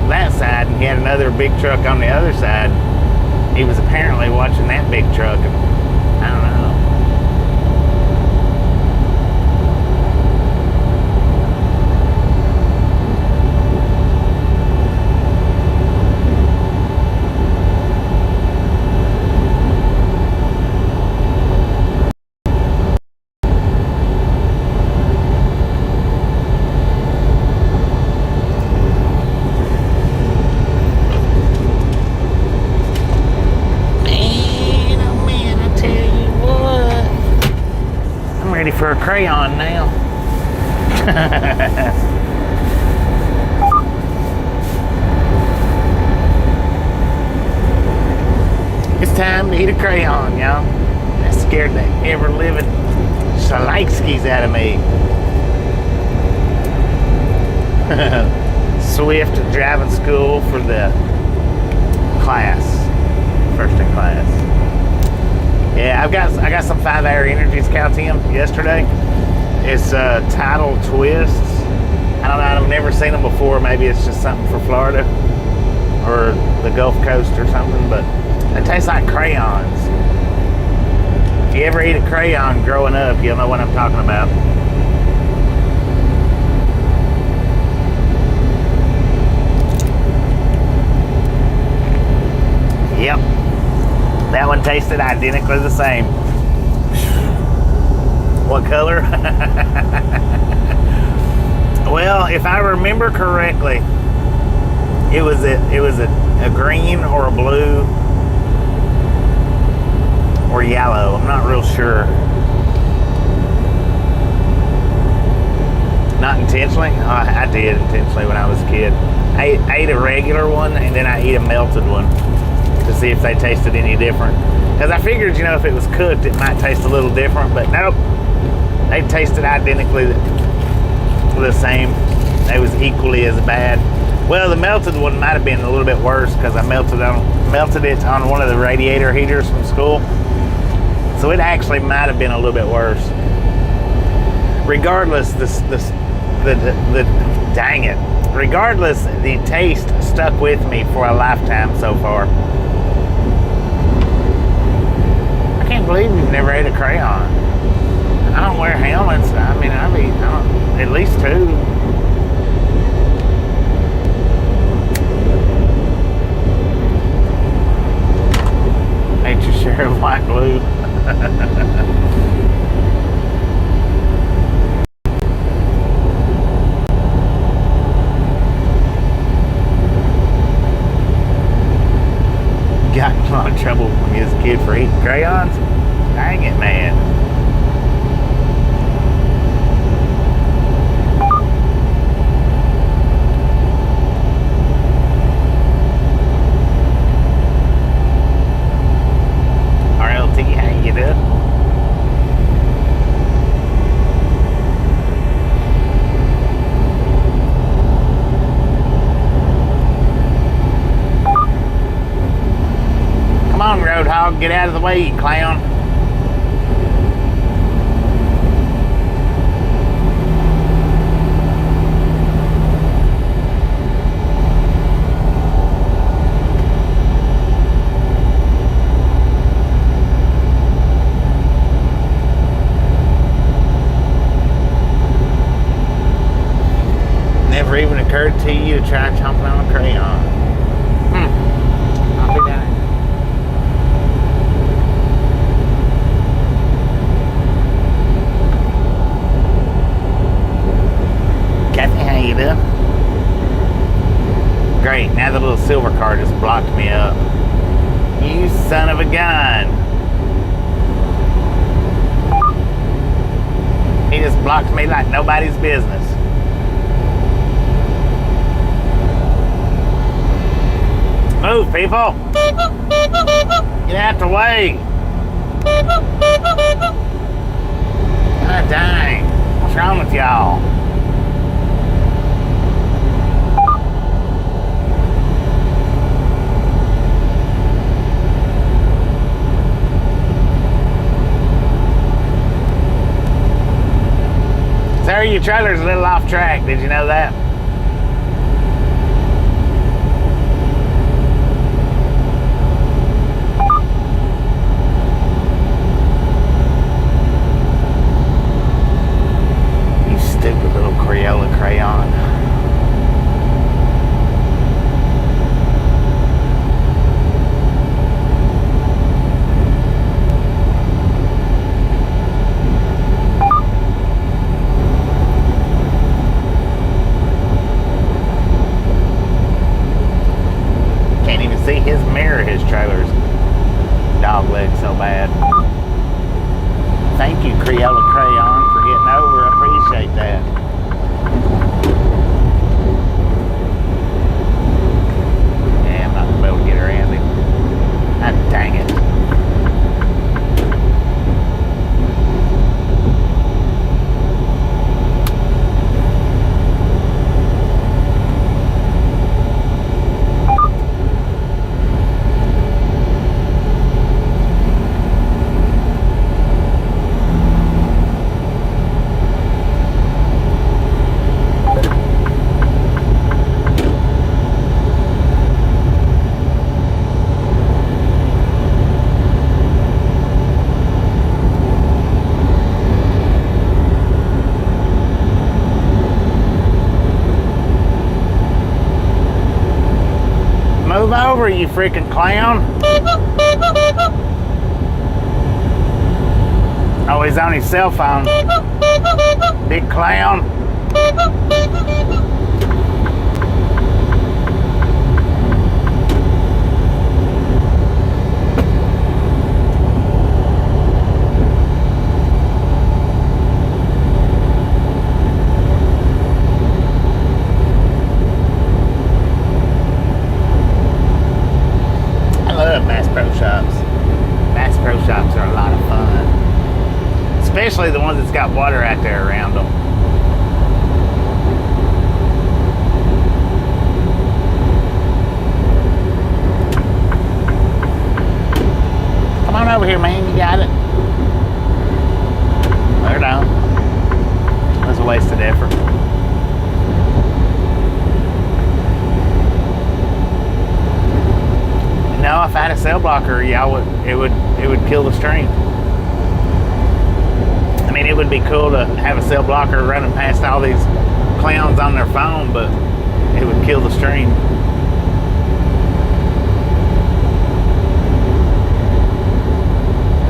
that side, and he had another big truck on the other side. He was apparently watching that big truck, and I don't know. For a crayon now. It's time to eat a crayon, y'all. That scared the ever living Shalakskis out of me. Swift driving school for the class. First in class. Yeah, I got some 5-hour energies Calcium yesterday. It's tidal twists. I don't know, I've never seen them before. Maybe it's just something for Florida or the Gulf Coast or something, but it tastes like crayons. If you ever eat a crayon growing up, you'll know what I'm talking about. Yep. That one tasted identically the same. What color? Well, if I remember correctly, it was a green or a blue or yellow. I'm not real sure. Not intentionally. I did intentionally when I was a kid. I ate a regular one and then I ate a melted one. Because see if they tasted any different. Because I figured, you know, if it was cooked, it might taste a little different, but nope. They tasted identically the same. They was equally as bad. Well, the melted one might have been a little bit worse because I melted it on one of the radiator heaters from school. So it actually might have been a little bit worse. Regardless, dang it. Regardless, the taste stuck with me for a lifetime so far. I can't believe you've never ate a crayon. I don't wear helmets. I mean, I've eaten at least 2. Ate your share of white glue. Got in a lot of trouble when you was a kid for eating crayons. Dang it, man. RLT, how you doing? Come on, Roadhog, get out of the way, you clown. Never even occurred to you to try chomping on a crayon. I'll be done. Kathy, how you doing? Great, now the little silver car just blocked me up. You son of a gun. He just blocked me like nobody's business. Move, people. Get out the way. God dang. What's wrong with y'all? Sir, your trailer's a little off track. Did you know that? Stupid little Crayola crayon. Can't even see his mirror, his trailer's dog leg so bad. Thank you, Crayola Crayon, for getting over. I appreciate that. Yeah, I'm not going to be able to get around him. Ah, dang it. Move over, you freaking clown. Oh, he's on his cell phone. Big clown. I love, man. Especially the ones that's got water out there around them. Come on over here, man. You got it. There, no. That was a wasted effort. No, if I had a cell blocker, yeah, it would kill the stream. I mean, it would be cool to have a cell blocker running past all these clowns on their phone, but it would kill the stream.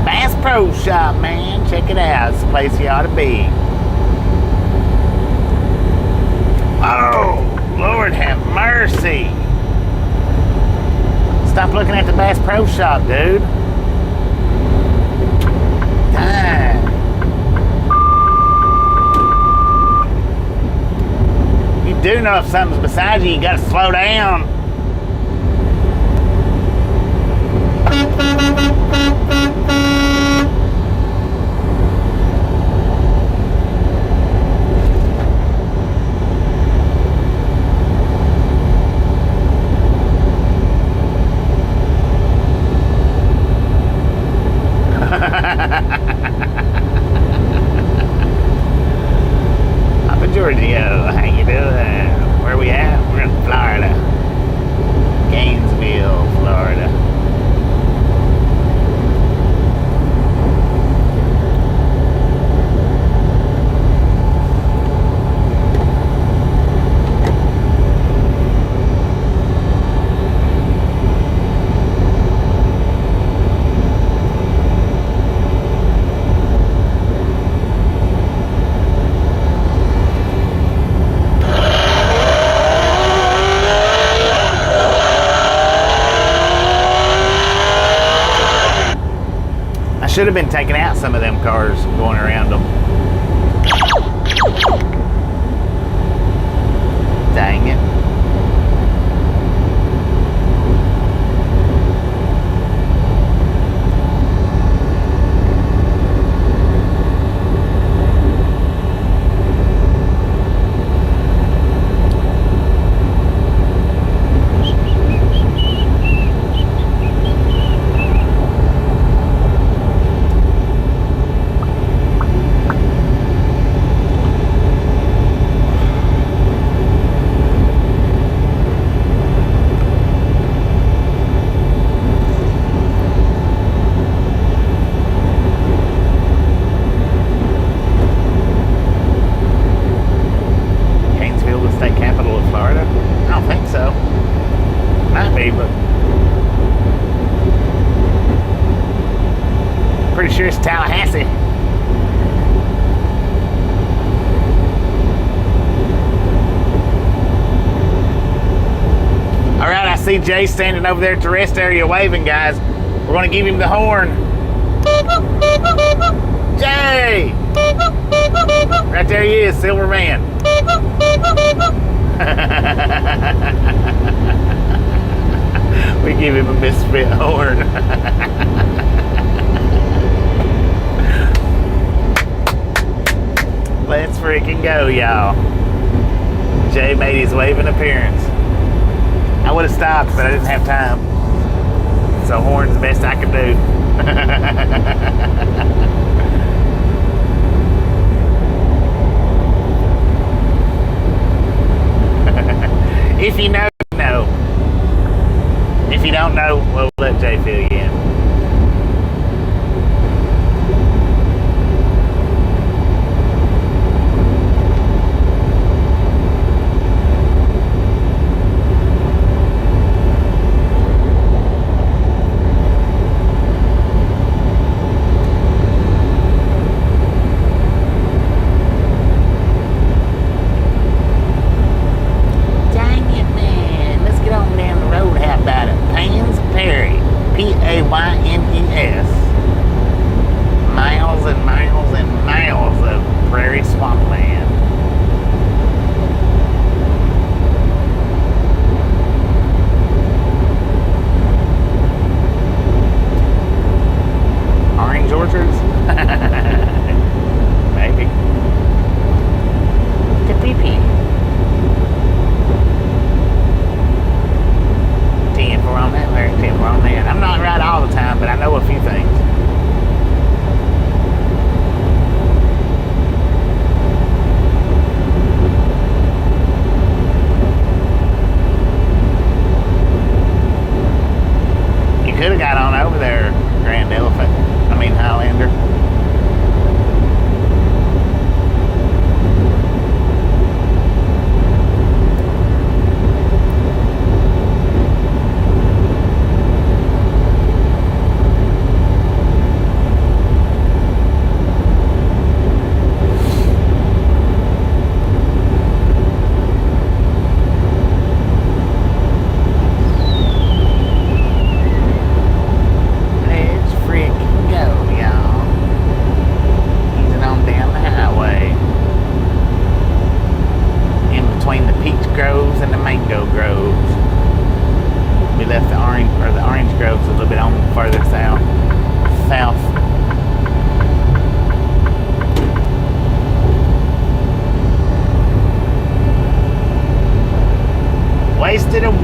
Bass Pro Shop, man. Check it out. It's the place you ought to be. Oh, Lord have mercy. Stop looking at the Bass Pro Shop, dude. Dang. You do know if something's beside you, you gotta slow down. Papa Giorgio, how you doing? Where we at? We're in Florida. Gainesville, Florida. Should have been taking out some of them cars going around them. Dang it. Pretty sure it's Tallahassee. All right, I see Jay standing over there at the rest area waving, guys. We're going to give him the horn. Jay! Right there he is, Silver Man. We give him a misfit horn. Let's freaking go, y'all. Jay made his waving appearance. I would have stopped, but I didn't have time. So horn's the best I could do. If you know, you know. If you don't know, we'll let Jay fill you in.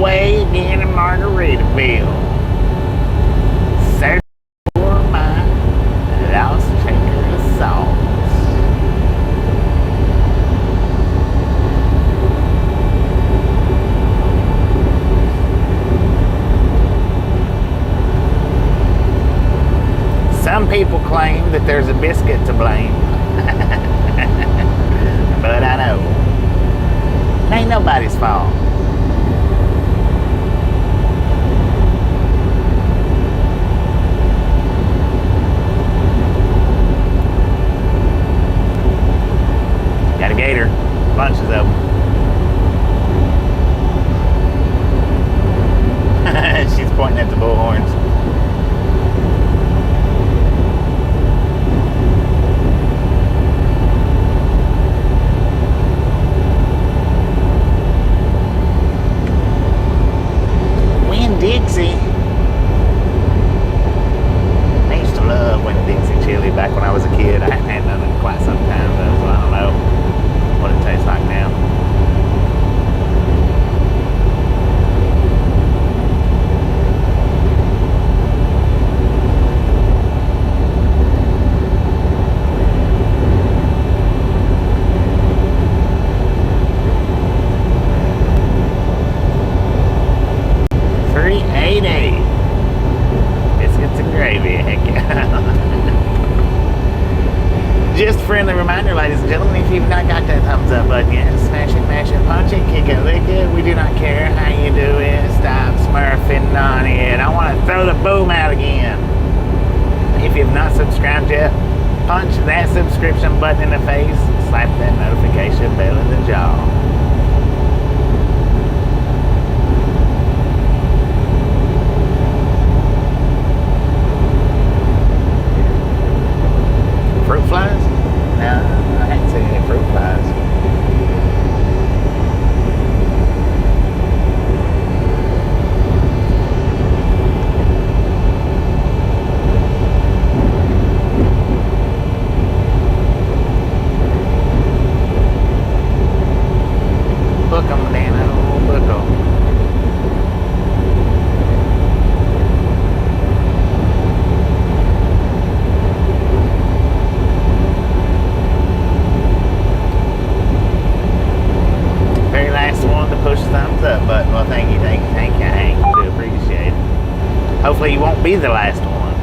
away again in Margaritaville. Search for my lost shaker of salt. Some people claim that there's a biscuit to blame. But I know it ain't nobody's fault. Got a gator. Bunches of them. She's pointing at the bullhorns. Dixie. I used to love Winn Dixie chili back when I was a kid. I haven't had none in quite some time though, so I don't know what it tastes like now. Biscuits and gravy, heck yeah. Just a friendly reminder, ladies and gentlemen, if you've not got that thumbs up button yet, smash it, mash it, punch it, kick it, lick it. We do not care how you do it. Stop smurfing on it. I want to throw the boom out again. If you've not subscribed yet, punch that subscription button in the face, slap that notification bell in the jaw. Fruit flies? No, I hadn't seen any fruit flies. Book 'em, damn it, old book 'em. Push the thumbs up button. Well, thank you, Hank. I do appreciate it. Hopefully you won't be the last one.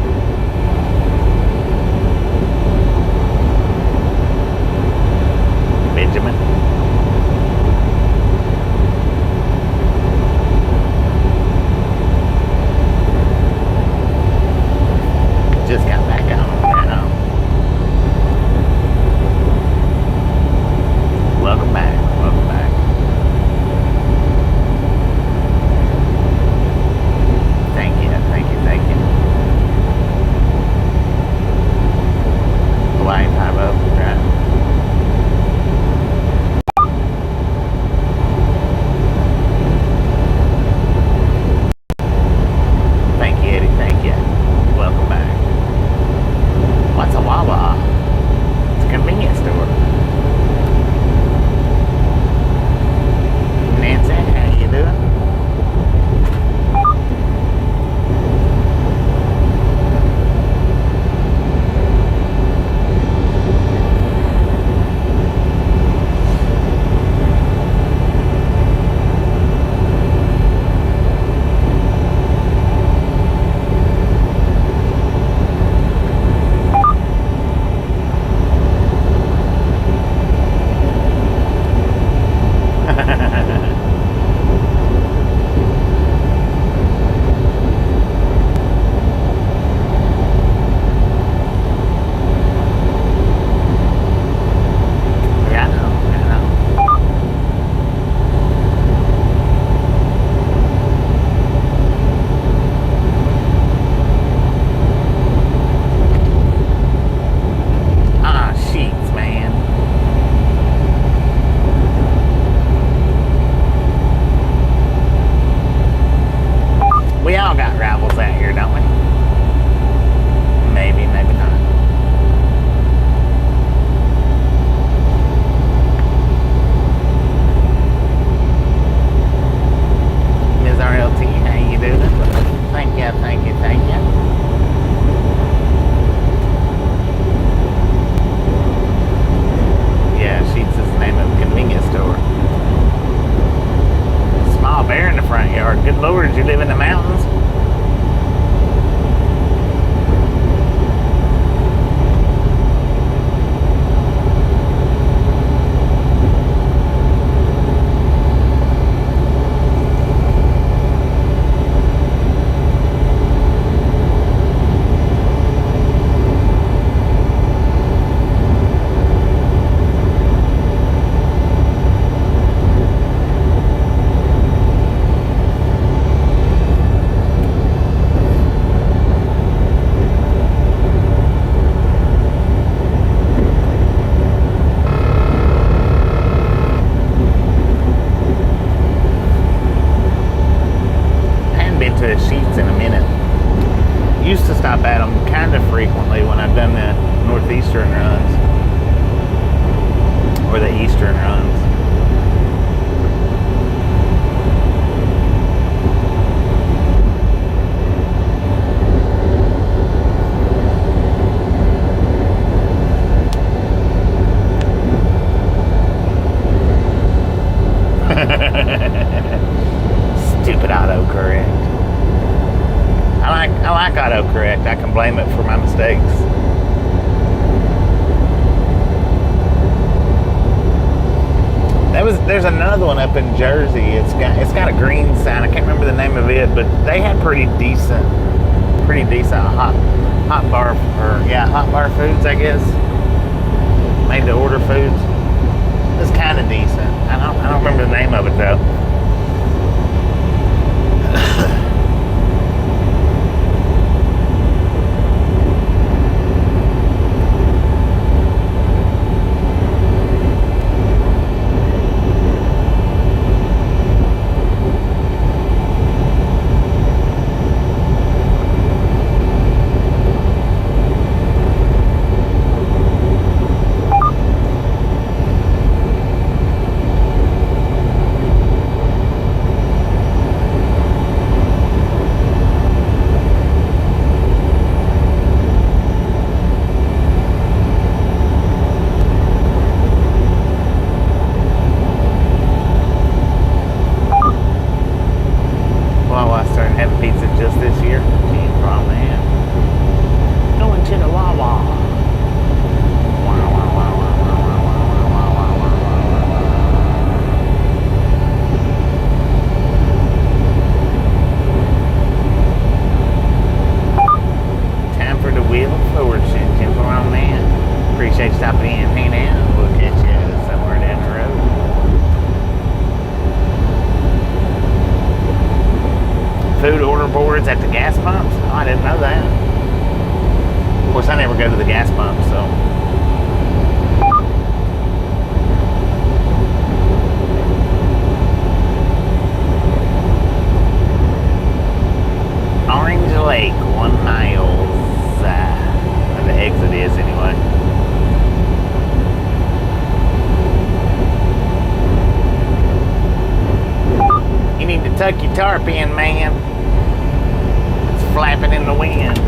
Benjamin. Just got back on now. Welcome back. Welcome back. Thank you. can blame it for my mistakes. There's another one up in Jersey. It's got a green sign. I can't remember the name of it, but they had pretty decent hot bar foods, I guess. Made to order foods. It's kind of decent. I don't remember the name of it though. Food order boards at the gas pumps? Oh, I didn't know that. Of course, I never go to the gas pump, so. Orange Lake, 1 mile. Where the exit is, anyway. You need to tuck your tarp in, man. It's flapping in the wind.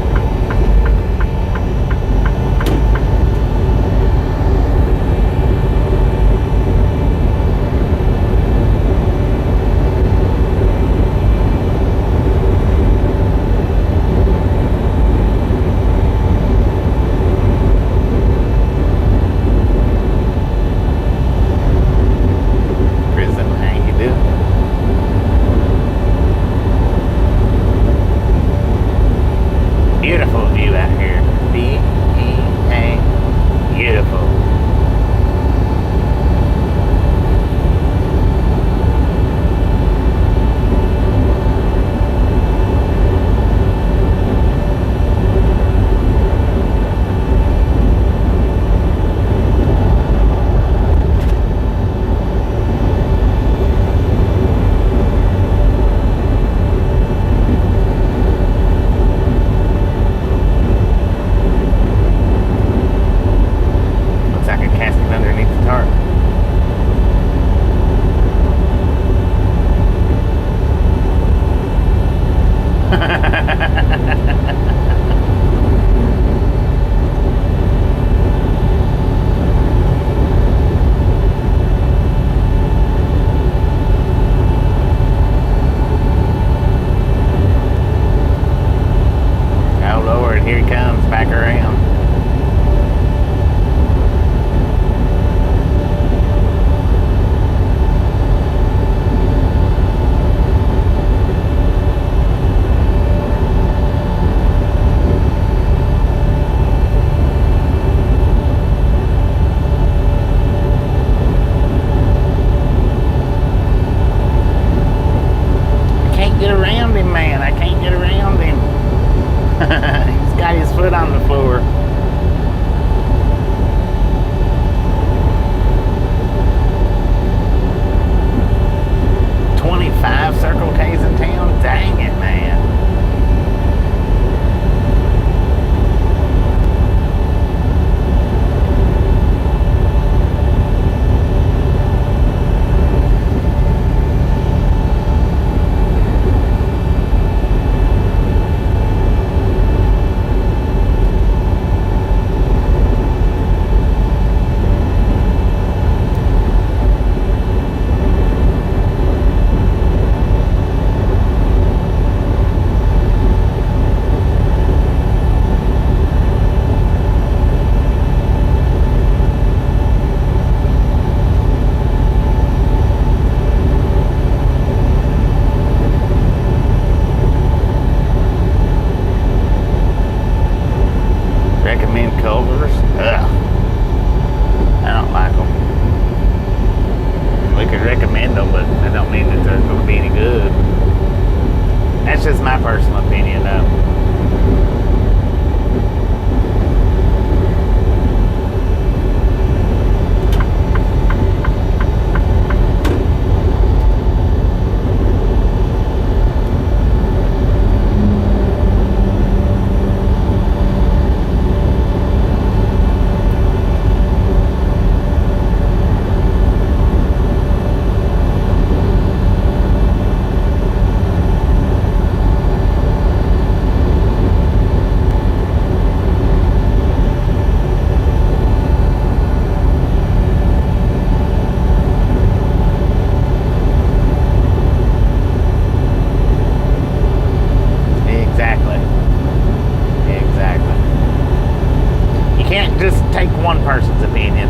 everyone's opinion.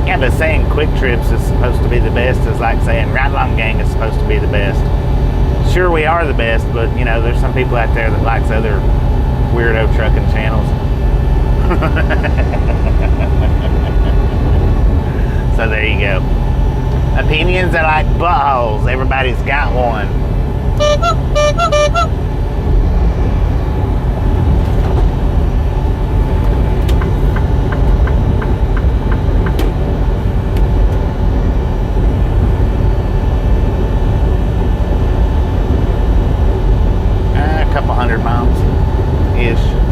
Yeah, but saying Quick Trips is supposed to be the best is like saying Ride Along Gang is supposed to be the best. Sure, we are the best, but you know, there's some people out there that likes other weirdo trucking channels. So there you go. Opinions are like buttholes. Everybody's got one. A couple 100 miles-ish.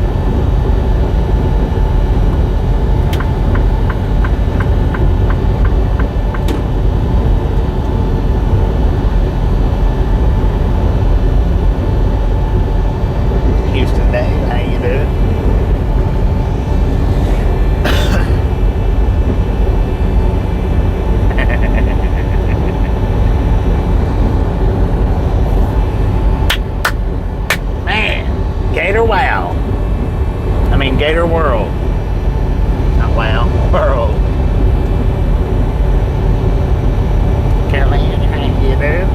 Gator World. Not wow, world. Caroline, how you doing?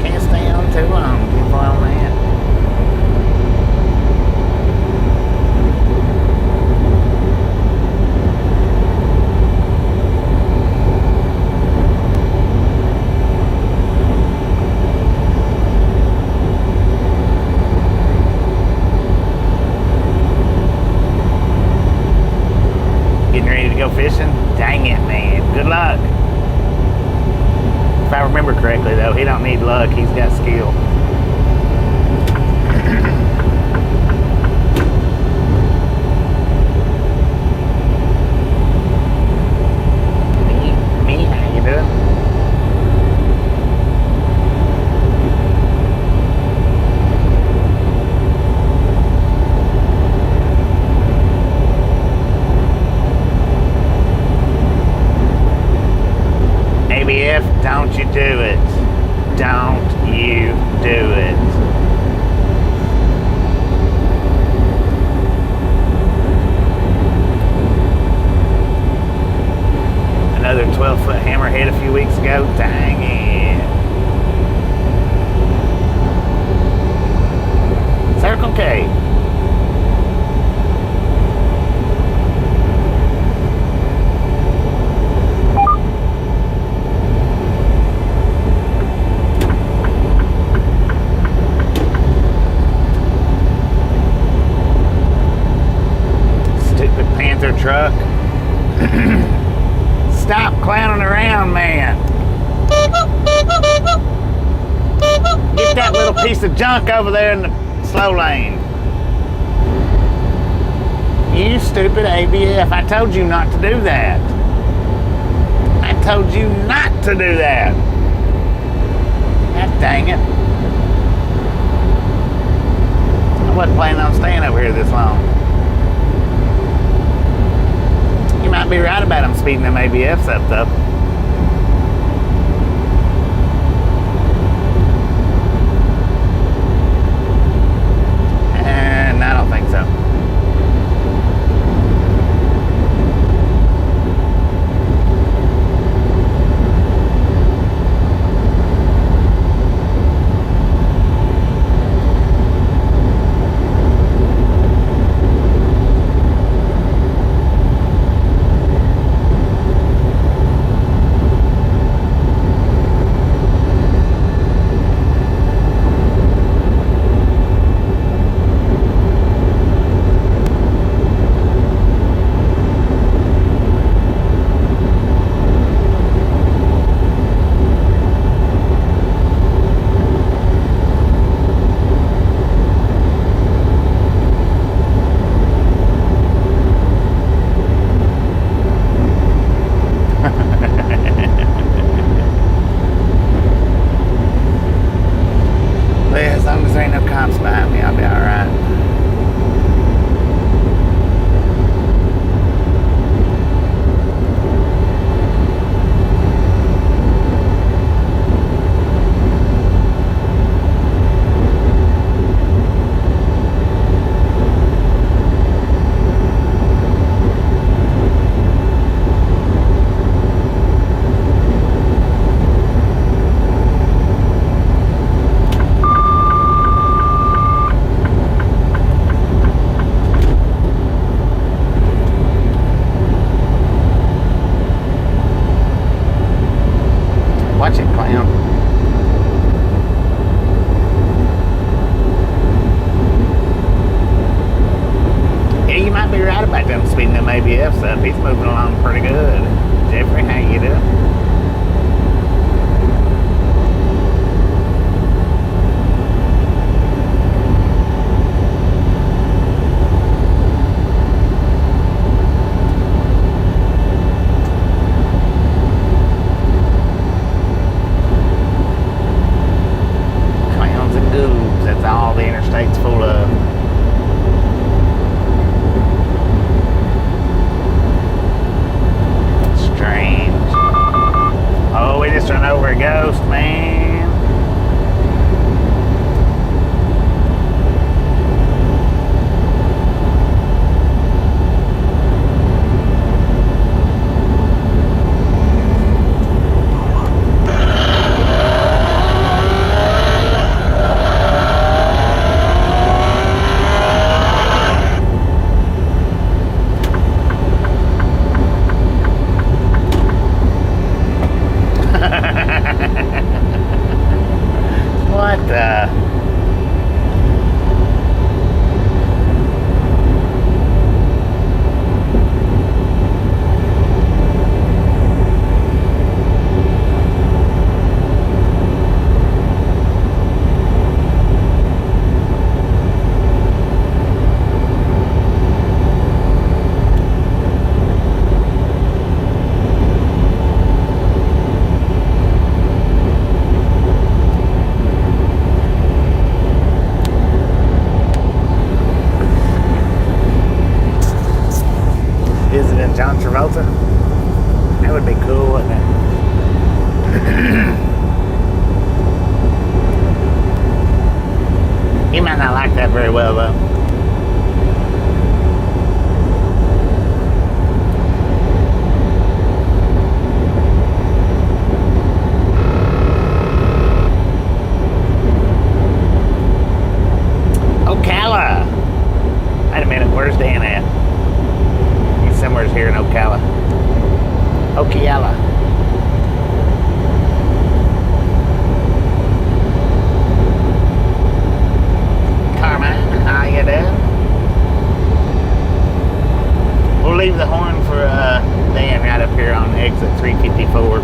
Can't stay on too long before I'm in. Go fishing? Dang it, man. Good luck. If I remember correctly, though, he don't need luck. He's got skill. Me? How you doing? Don't you do it. Don't you do it. Another 12-foot hammerhead a few weeks ago. Dang it. Circle K. Truck. Stop clowning around, man. Get that little piece of junk over there in the slow lane. You stupid ABF. I told you not to do that. I told you not to do that. God dang it. I wasn't planning on staying over here this long. You might be right about them speeding them ABFs up, though. And I don't think so. them ABFs up. He's moving along pretty good. Jeffrey, how you doing? Clowns and goobs. That's all the interstate's full of. Strange. Oh, we just run over a ghost, man. What the? Visiting John Travolta? That would be cool, wouldn't it? He might not like that very well, though. Ocala! Wait a minute, where's Dan at? Somewhere's here in Ocala. Ocala. Carmine, how you doing? We'll leave the horn for Dan right up here on exit 354.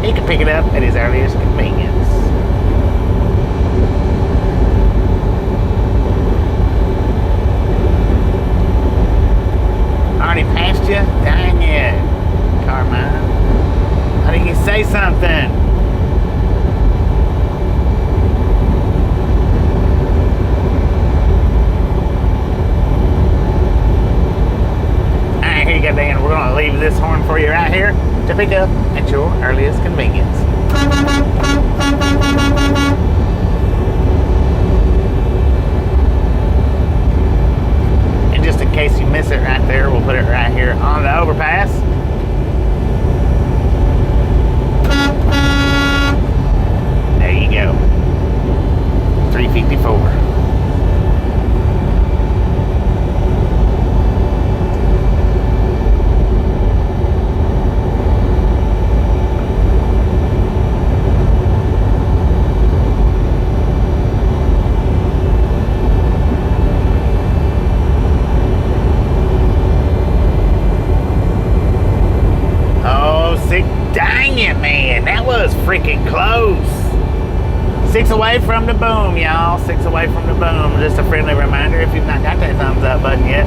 He can pick it up at his earliest convenience. Already passed you? Dang it, Carmine. Why didn't you say something? Alright, here you go, Dan. We're going to leave this horn for you right here to pick up at your earliest convenience. Just in case you miss it right there, we'll put it right here on the overpass. There you go. 354. Dang it, man. That was freaking close. 6 away from the boom, y'all. 6 away from the boom. Just a friendly reminder, if you've not got that thumbs up button yet,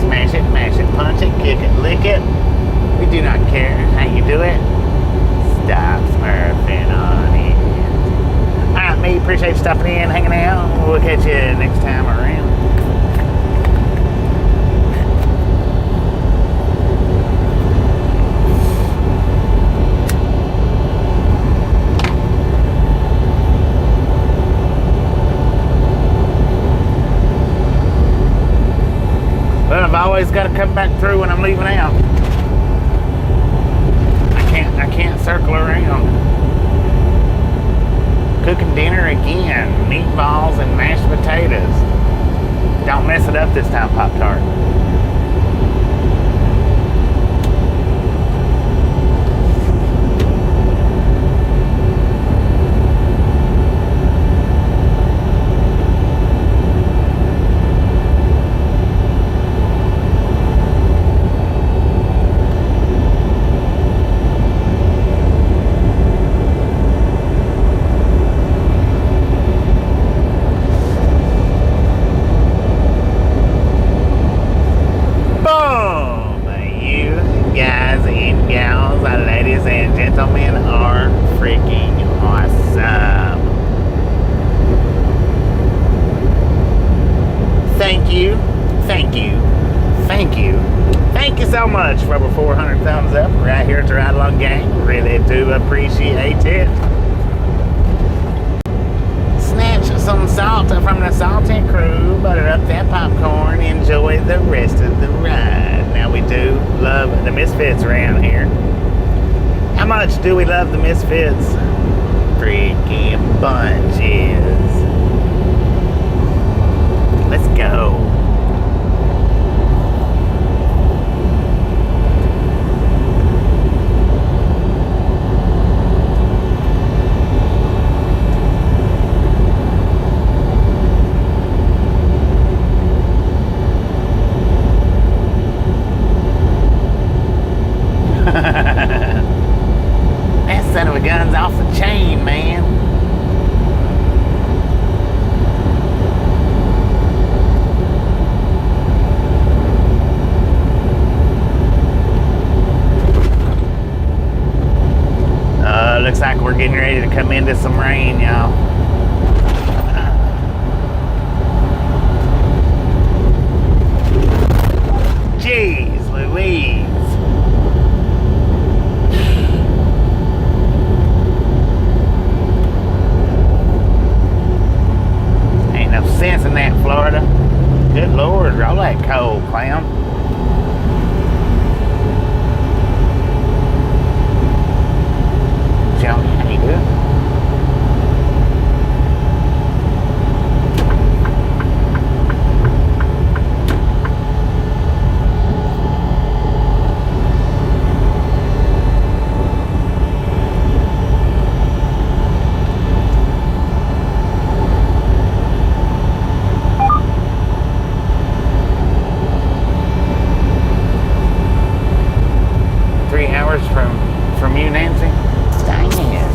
smash it, mash it, punch it, kick it, lick it. We do not care how you do it. Stop smurfing on it. Alright, me. Appreciate you stopping in, hanging out. We'll catch you next time around. But I've always got to come back through when I'm leaving out. I can't circle around. Cooking dinner again. Meatballs and mashed potatoes. Don't mess it up this time, Pop-Tart. thank you. Thank you. Thank you so much for over 400 thumbs up right here at the Ride Along Gang. Really do appreciate it. Snatch some salt from the salty crew, butter up that popcorn, enjoy the rest of the ride. Now, we do love the Misfits around here. How much do we love the Misfits? Freaking bunches. Let's go. That son of a gun's off the chain, man. Looks like we're getting ready to come into some rain, y'all. Jeez Louise. Ain't no sense in that, Florida. Good Lord, roll that cold, clown. Johnny, how you doing? From you, Nancy? Dang it.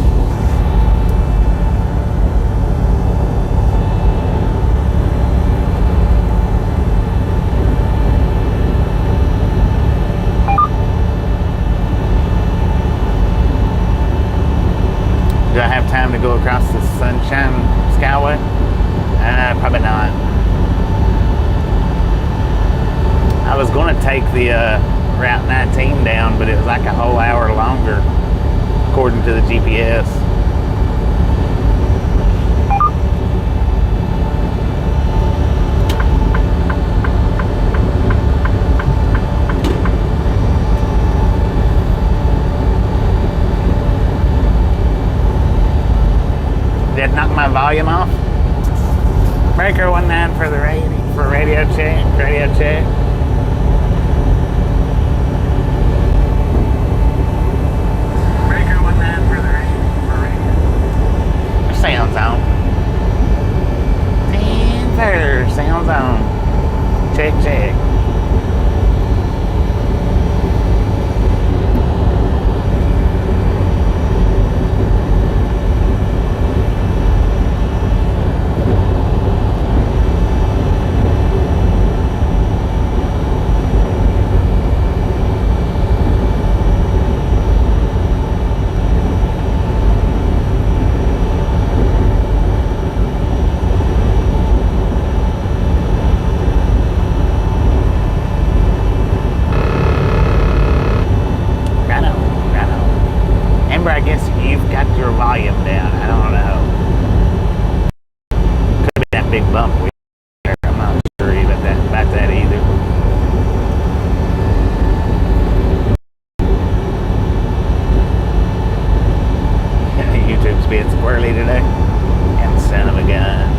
Do I have time to go across the Sunshine Skyway? Probably not. I was going to take the Route 19 down, but it was like a whole hour longer, according to the GPS. Did it knock my volume off? Breaker 19 for the radio check. Radio check. Sounds on. 10-30, sounds on. Check, check. I guess you've got your volume down. I don't know. Could be that big bump we there. I'm not sure about that either. YouTube's being squirrely today. And son of a guns.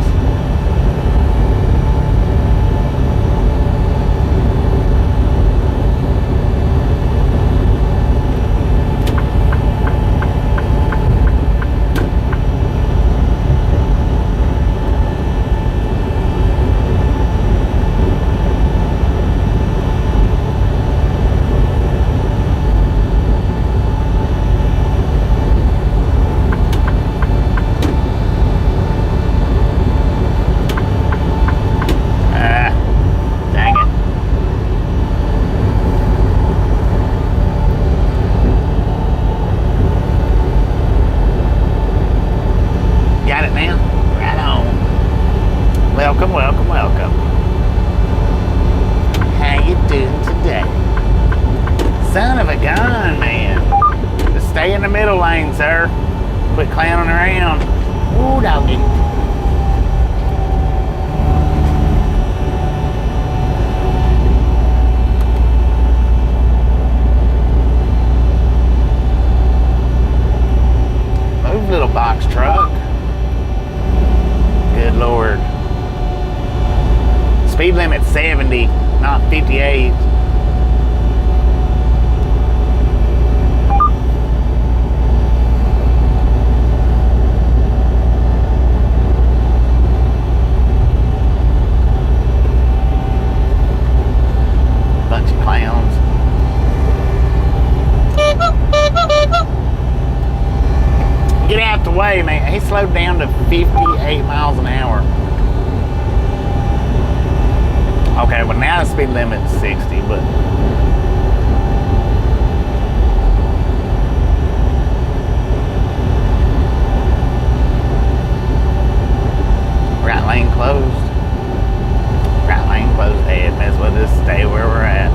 Son of a gun, man. Just stay in the middle lane, sir. Quit clowning around. Ooh, doggy. Move, little box truck. Good Lord. Speed limit 70, not 58. Bunch of clowns. Get out the way, man. He slowed down to 58 miles an hour. Okay, well now the speed limit's 60, but right lane closed. Right lane closed ahead. May as well just stay where we're at.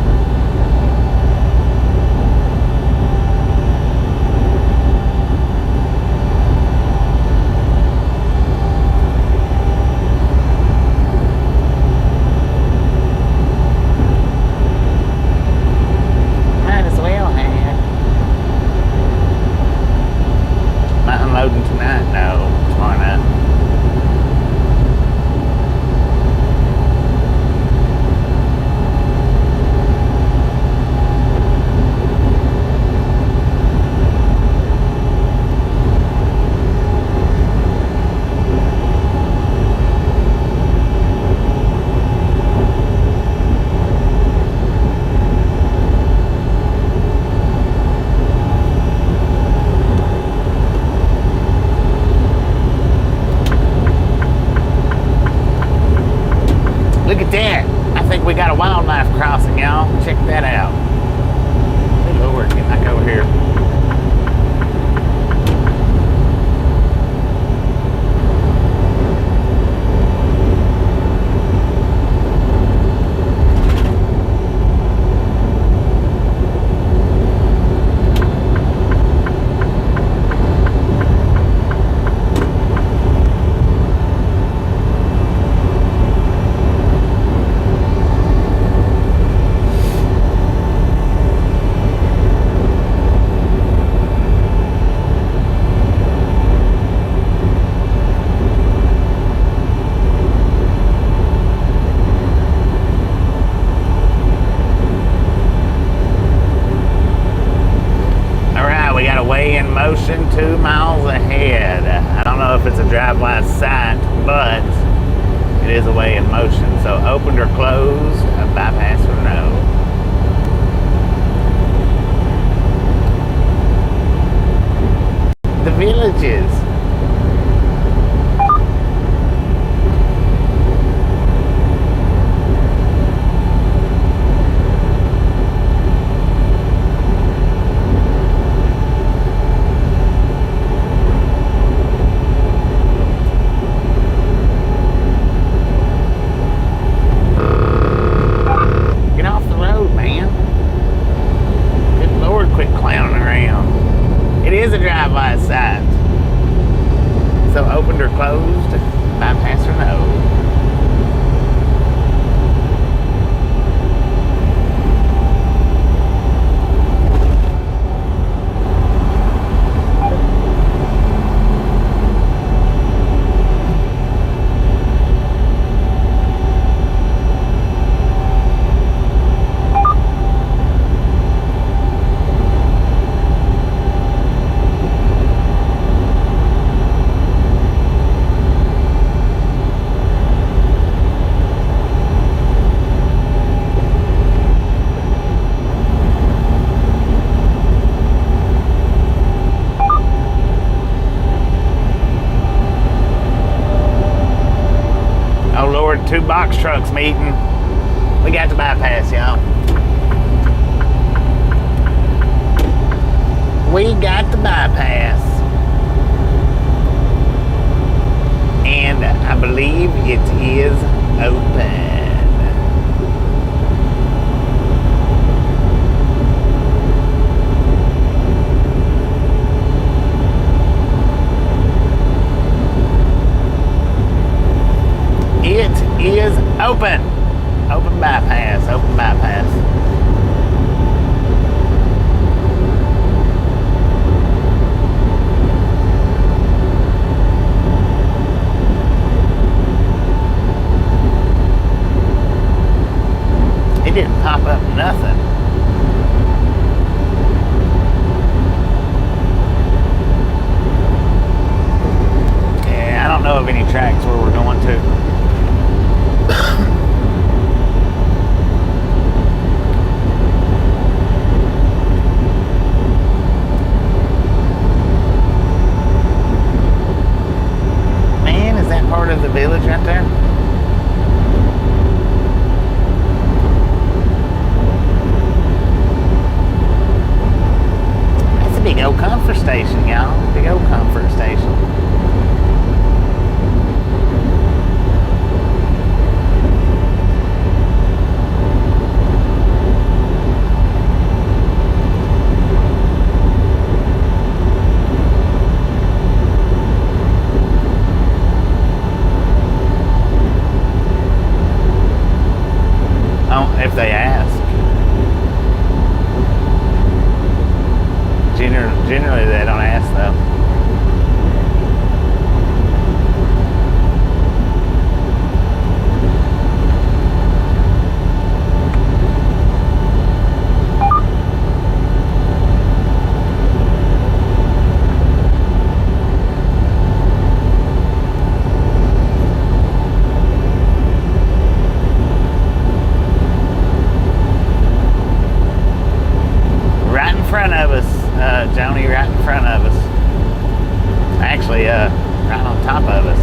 Unloading tonight? No, tomorrow night. Look at that. I think we got a wildlife crossing, y'all. Check that out. Good Lord, get back over here. In motion 2 miles ahead. I don't know if it's a drive-by sight, but it is a way in motion. So opened or closed, a bypass or no. The Villages. It is a drive-by sight. So opened or closed, bypass or no. Lord, 2 box trucks meeting. We got the bypass, y'all. We got the bypass. And I believe it is open. Generally, they don't ask though. Right in front of us, Joni, right in front of us. Actually, right on top of us.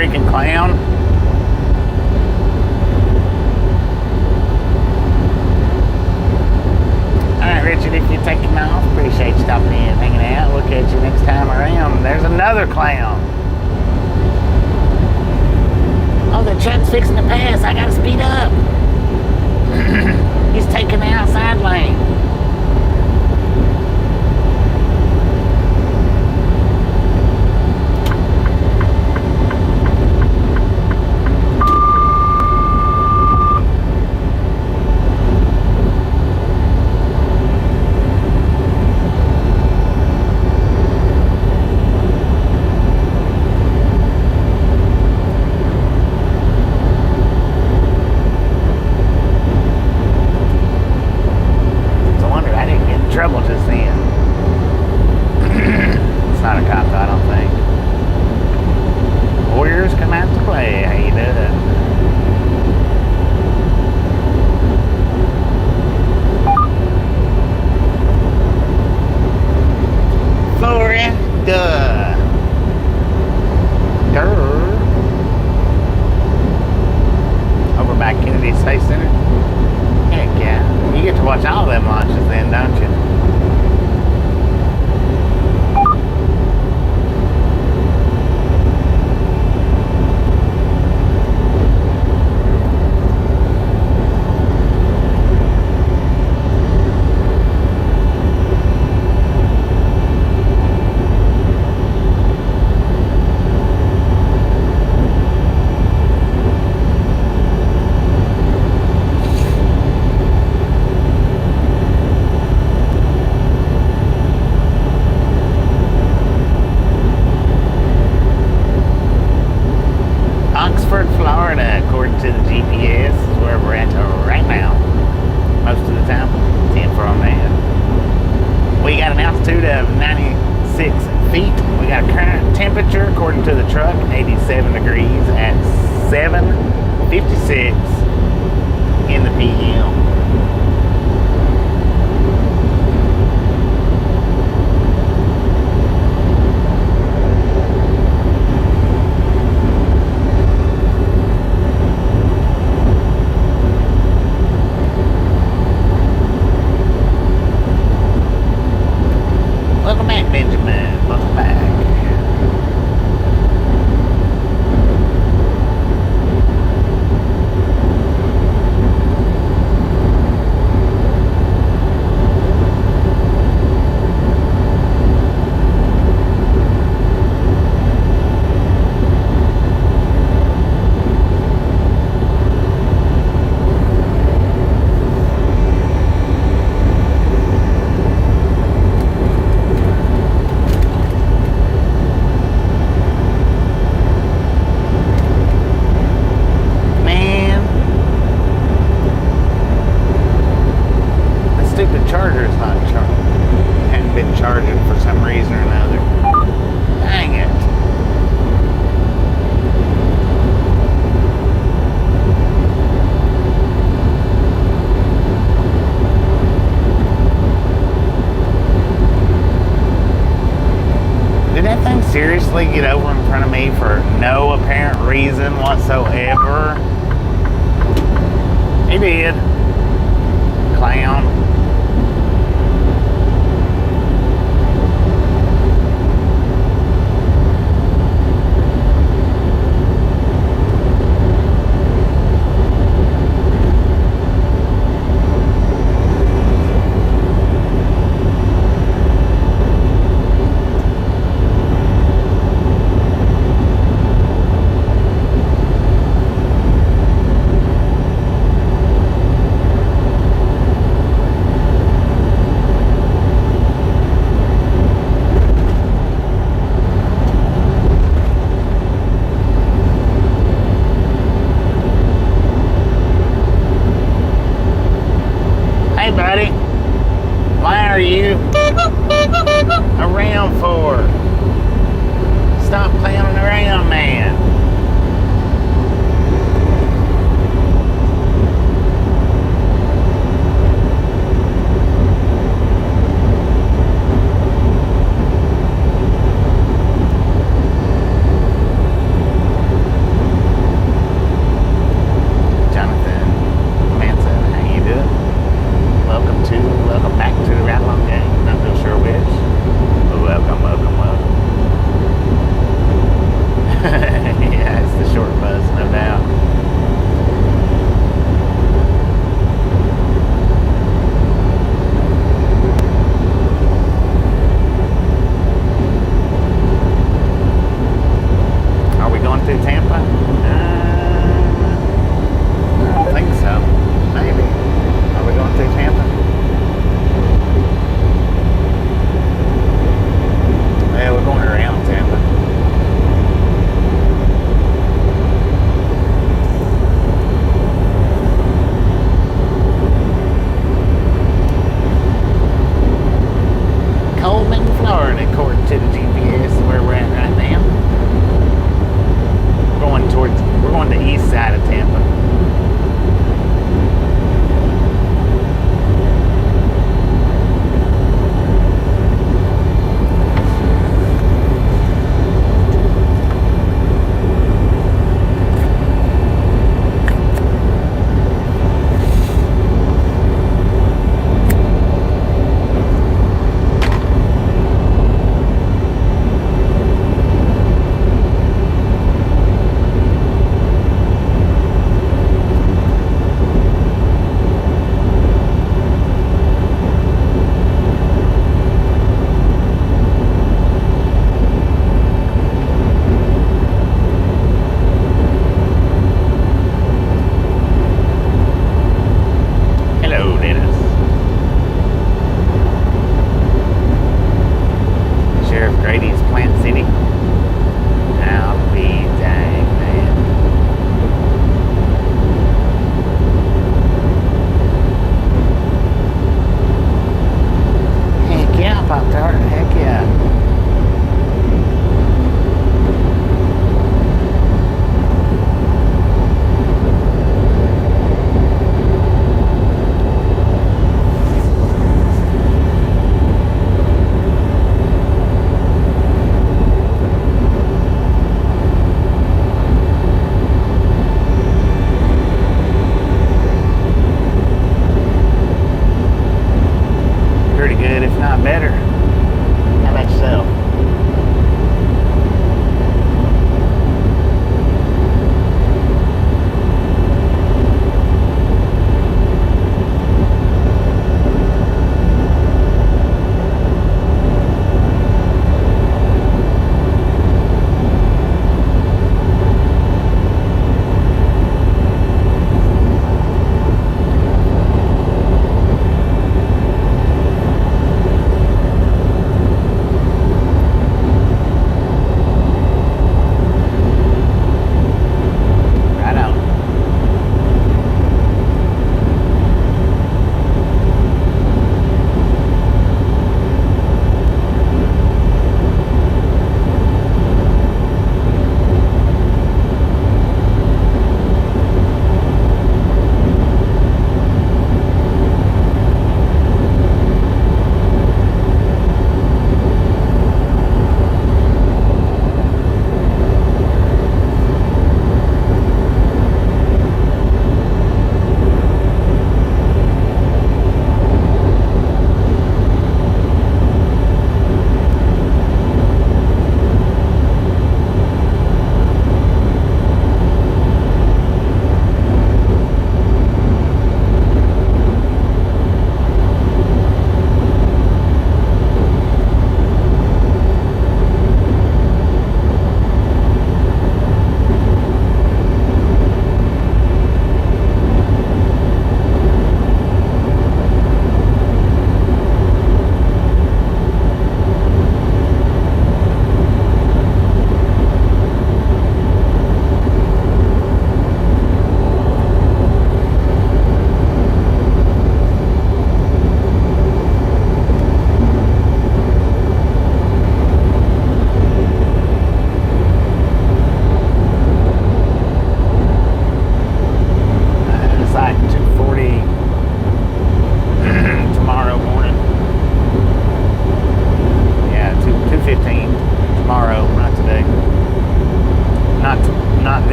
Freaking clown. Alright, Richard, if you're taking off, appreciate you stopping in and hanging out. We'll catch you next time around. There's another clown. Oh, the truck's fixing to pass. I gotta speed up. He's taking the outside lane. Trouble just then. It's not a cop, I don't think. Warriors come out to play. How you doing? Florida. Durr. Over by Kennedy Space Center. Heck yeah. You get to watch all them launches then, don't you? temperature, according to the truck, 87 degrees at 7:56 in the PM. Welcome back, Benjamin. Welcome back. Seriously get over in front of me for no apparent reason whatsoever? He did. Clown.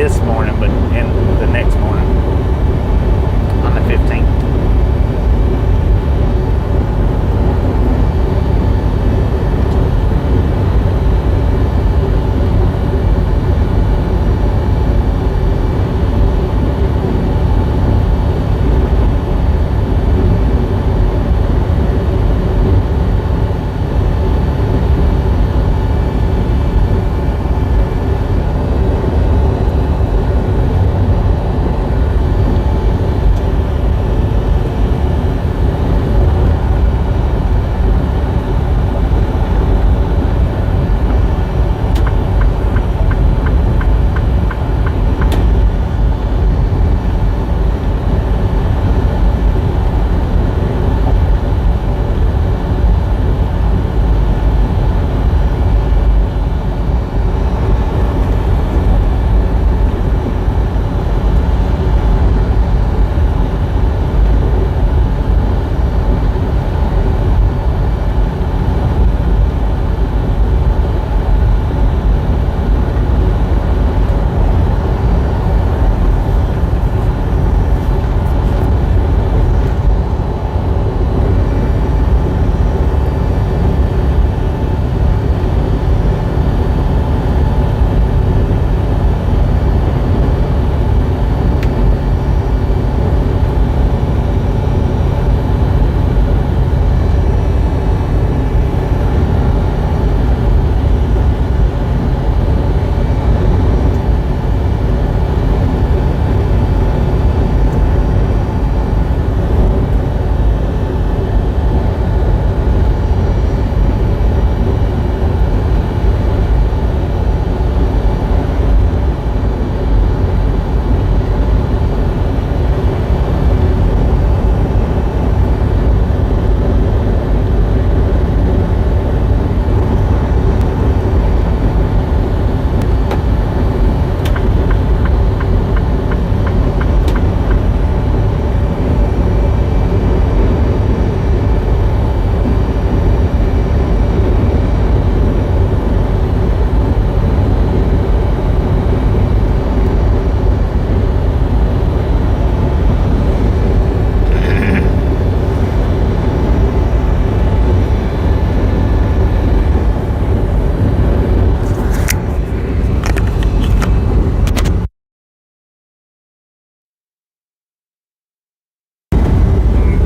this morning, but in the next morning on the 15th.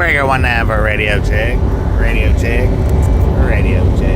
Breaker 19 for radio check. Radio check. Radio check.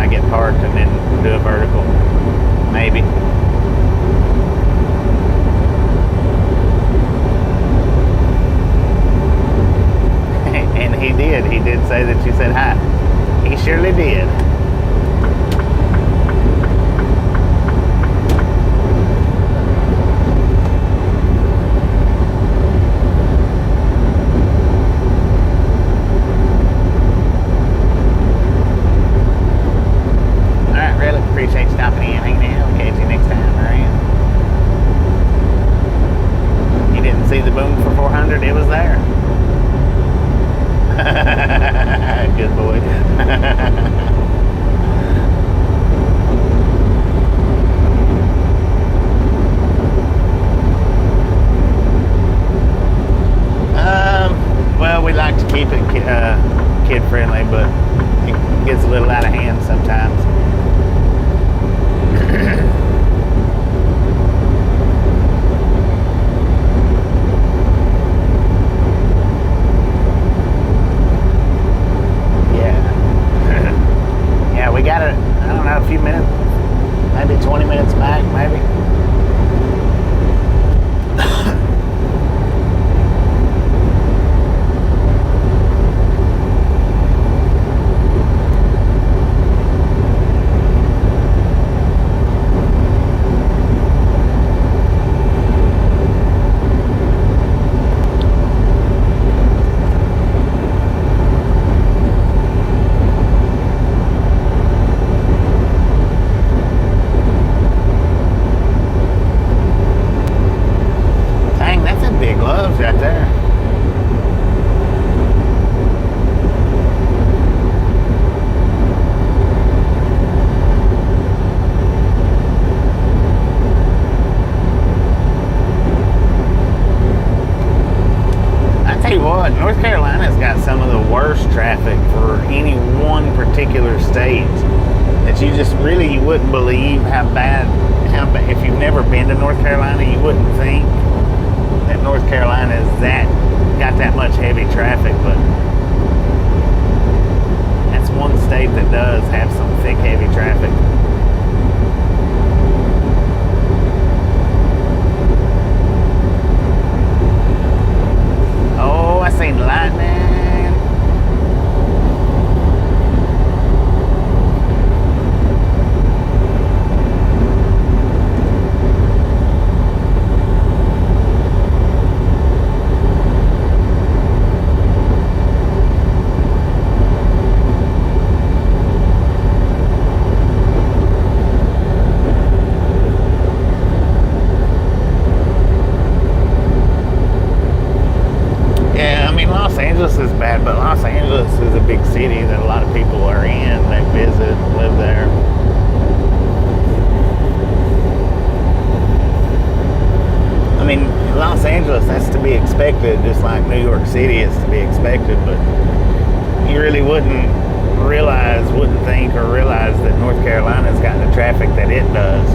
get parked and then do a vertical. Maybe. And he did. He did say that you said hi. He surely did. Appreciate stopping in, hanging out. Catch you next time around. You didn't see the boom for 400? It was there. Good boy. Well, we like to keep it kid friendly, but it gets a little out of hand sometimes. Yeah, we got it, I don't know, a few minutes, maybe 20 minutes back, maybe. Right there. I tell you what, North Carolina's got some of the worst traffic for any one particular state that you just really, you wouldn't believe how bad, if you've never been to North Carolina, you wouldn't think that North Carolina is got that much heavy traffic, but that's one state that does have some thick, heavy traffic. Oh, I seen lightning. Los Angeles is bad, but Los Angeles is a big city that a lot of people are in. They visit, live there. I mean, Los Angeles, that's to be expected, just like New York City is to be expected, but you really wouldn't think or realize that North Carolina's got the traffic that it does.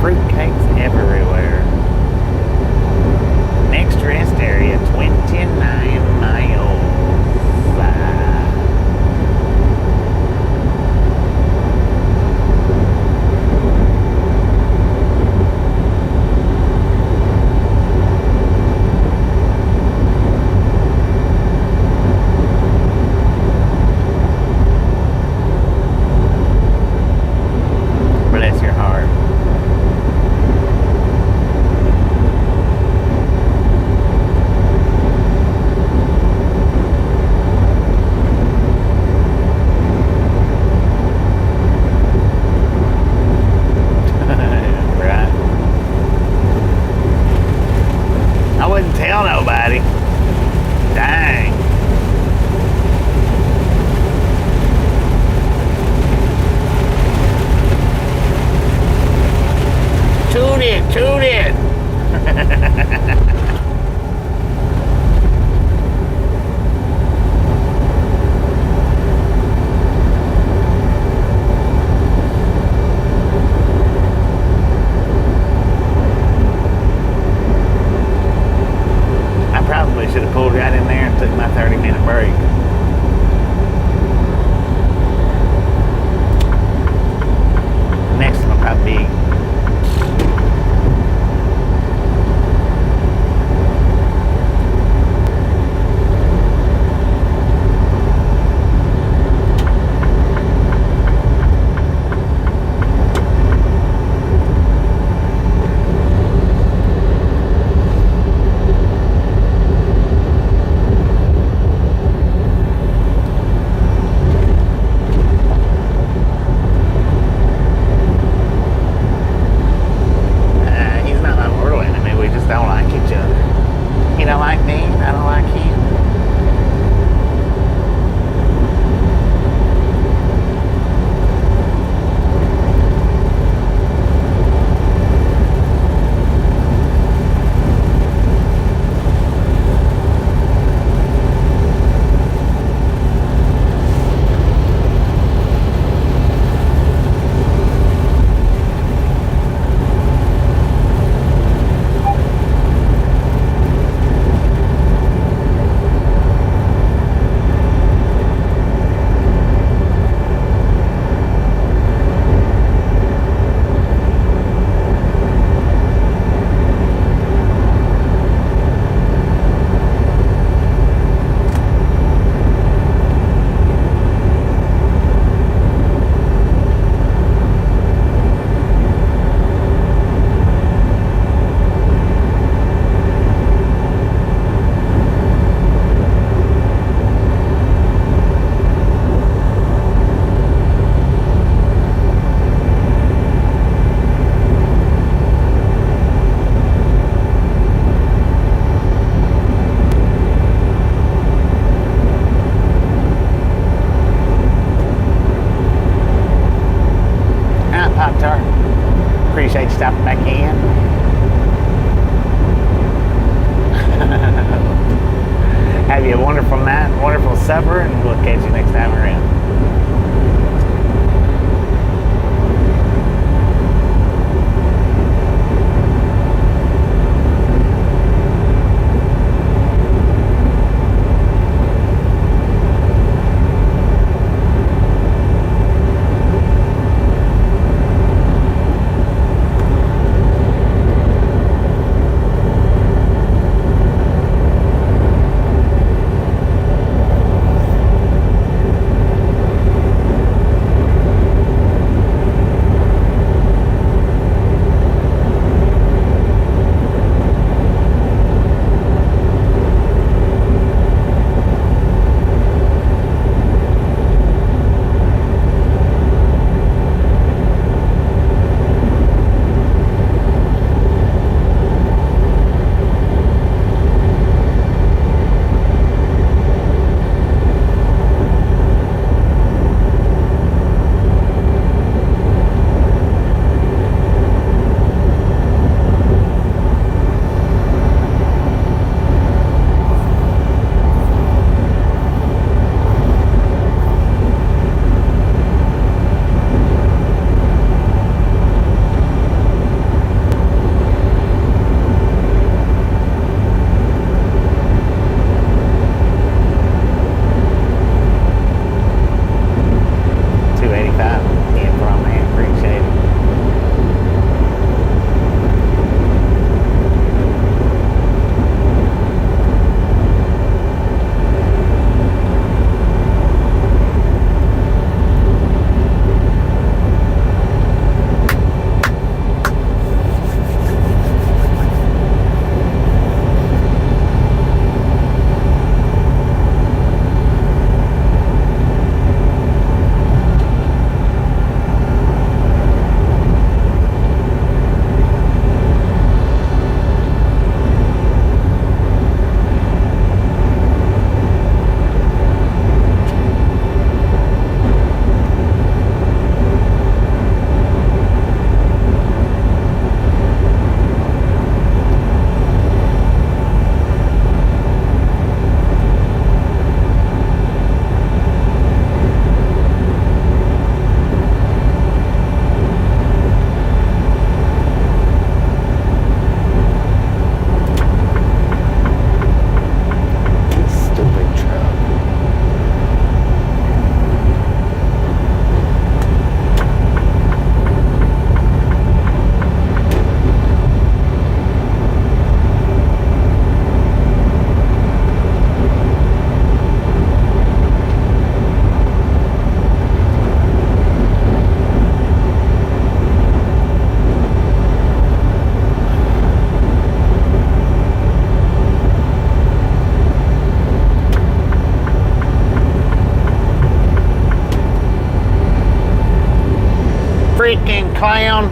fruitcakes everywhere. Next rest area, 29 miles. Bless your heart. Right. I wouldn't tell nobody. Dang. Toot it. I probably should have pulled right in there and took my 30-minute break. The next one will probably be he's not my mortal enemy. We just don't like each other. He don't like me. I don't like him. Pop-Tart. Appreciate you stopping back in. Have you a wonderful night, wonderful supper, and we'll catch you next time around. freaking clown.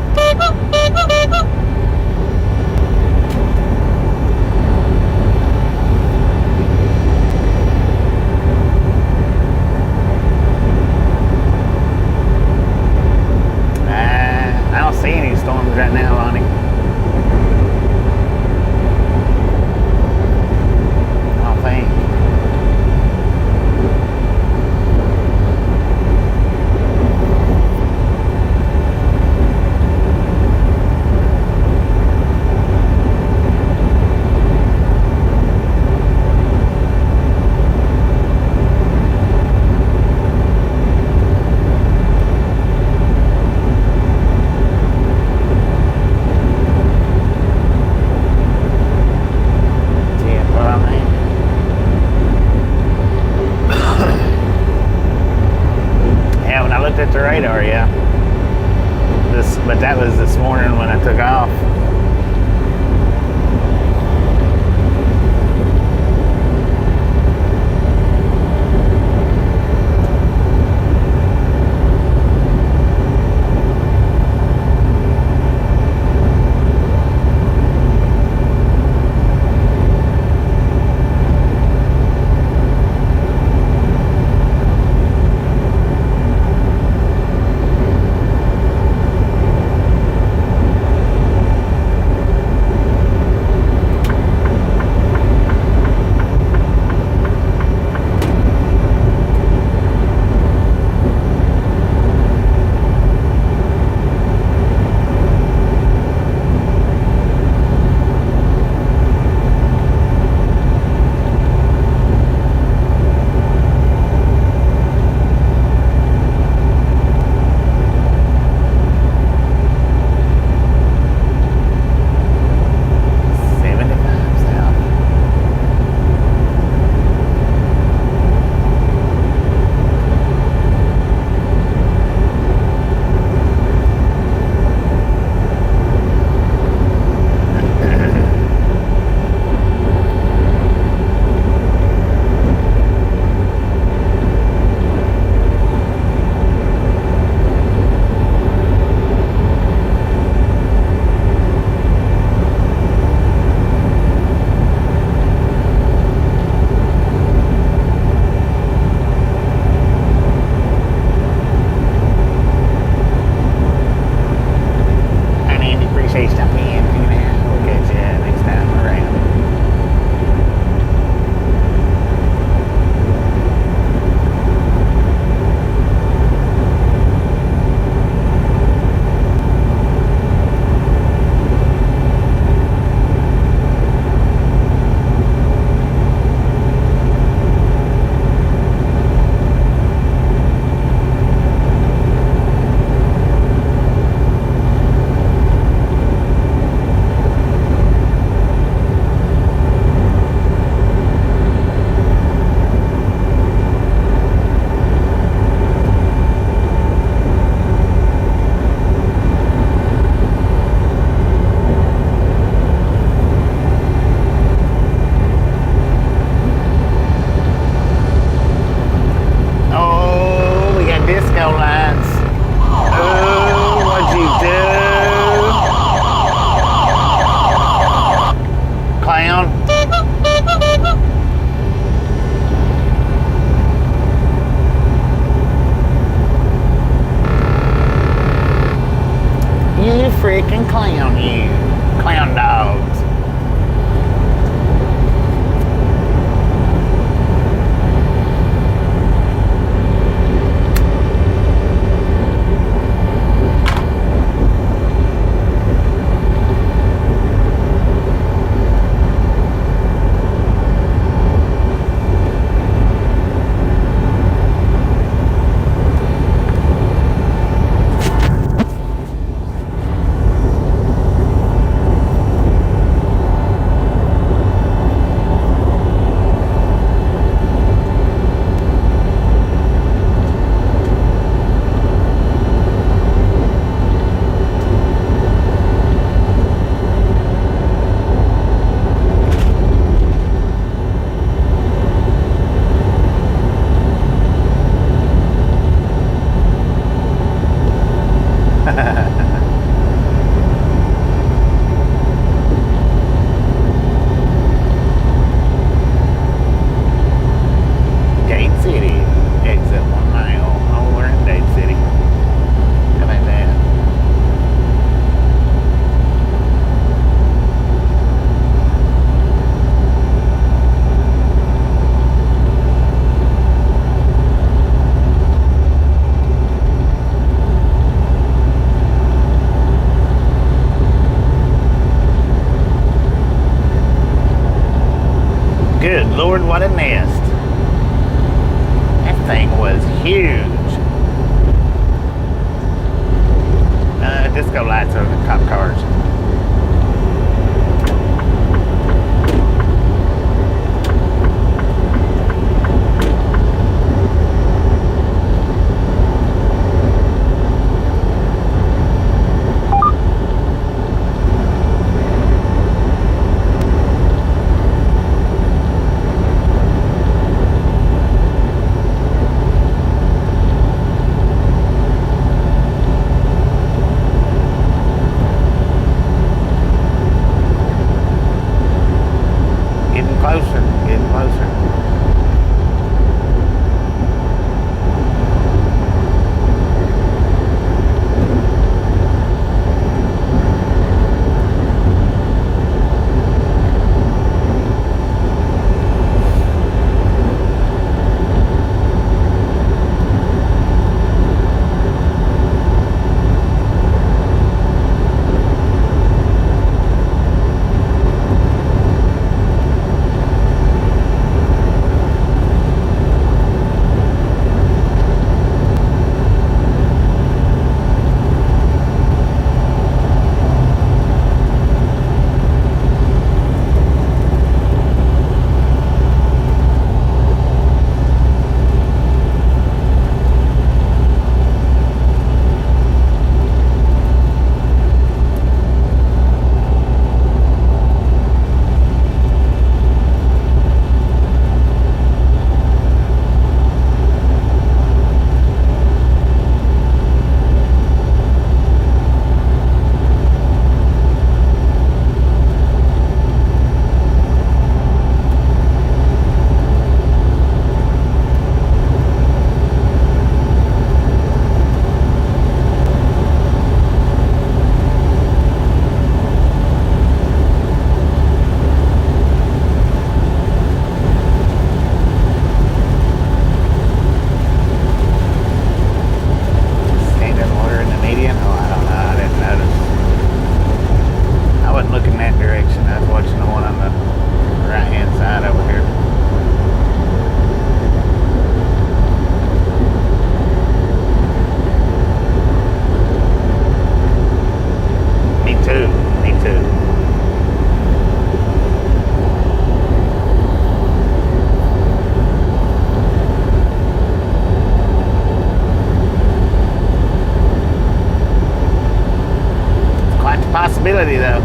I don't see any storms right now, Lonnie. I don't think. At the radar, yeah. But that was this morning when I took off. Lord, what a nest. That thing was huge. Disco lights are the cop cars. Getting closer. Possibility though.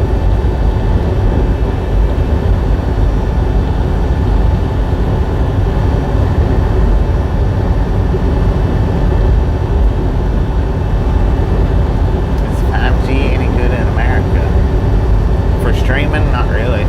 Is 5G any good in America? For streaming, not really.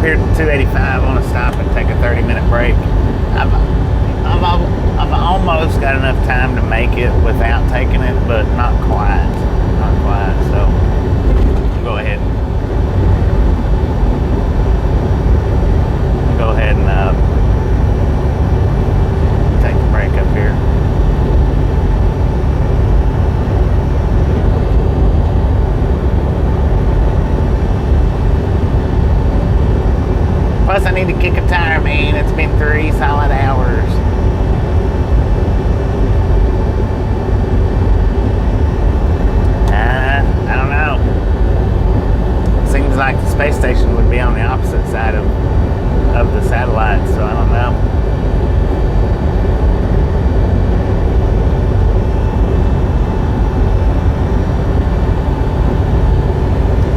Here at 285, I want to stop and take a 30-minute break. I've almost got enough time to make it without taking it, but not quite. Not quite. So I'll go ahead and take a break up here. Plus, I need to kick a tire, man. It's been 3 solid hours. I don't know. Seems like the space station would be on the opposite side of the satellite, so I don't know.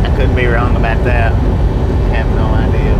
I could be wrong about that. I have no idea.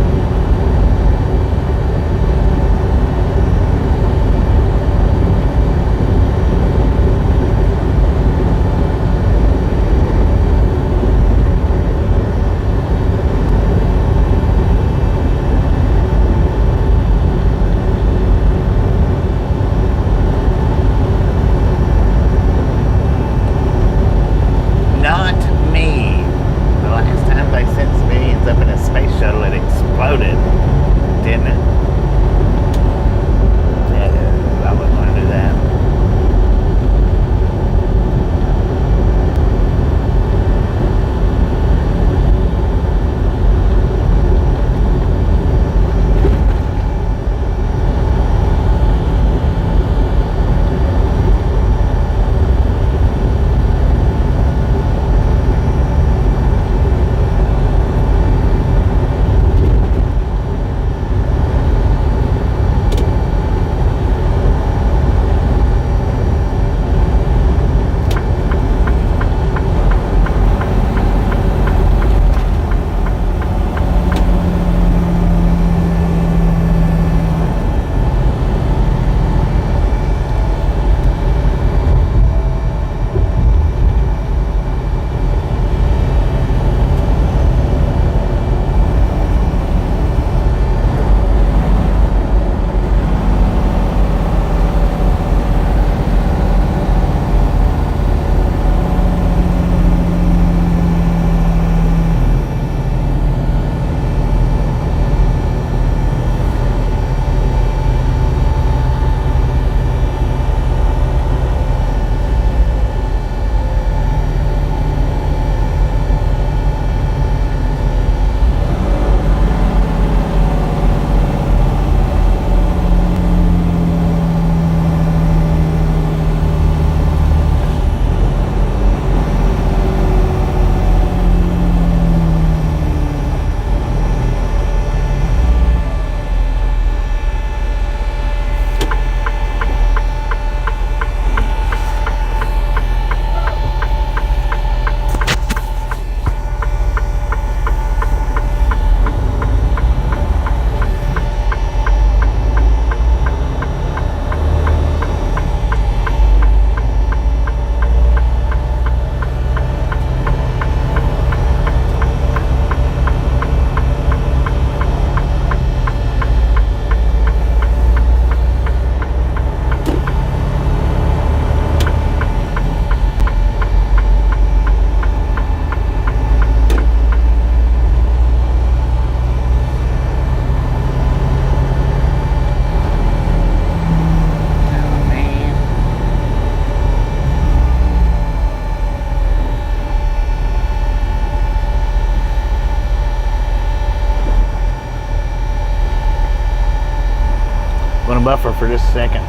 I'm gonna buffer for just a second.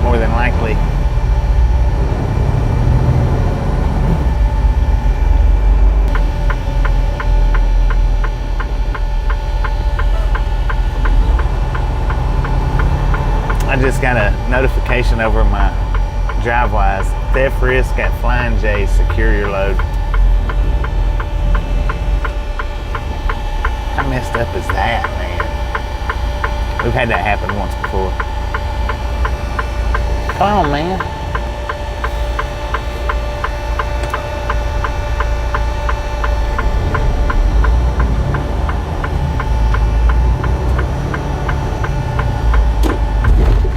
More than likely. I just got a notification over my DriveWise. Theft risk at Flying J. Secure your load. How messed up is that, man? We've had that happen once before. Come on, man.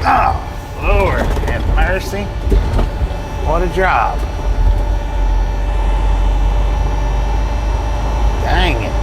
Oh, Lord, have mercy. What a job. Dang it.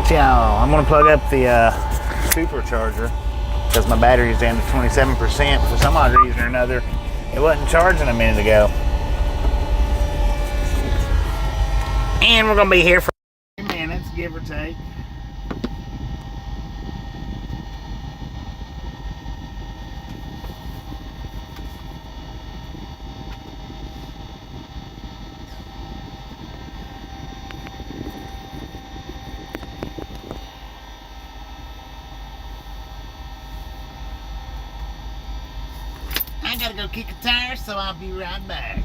Y'all, I'm gonna plug up the supercharger because my battery's down to 27%. For some odd reason or another, it wasn't charging a minute ago. And we're gonna be here for 3 minutes, give or take. I gotta go kick a tire, so I'll be right back.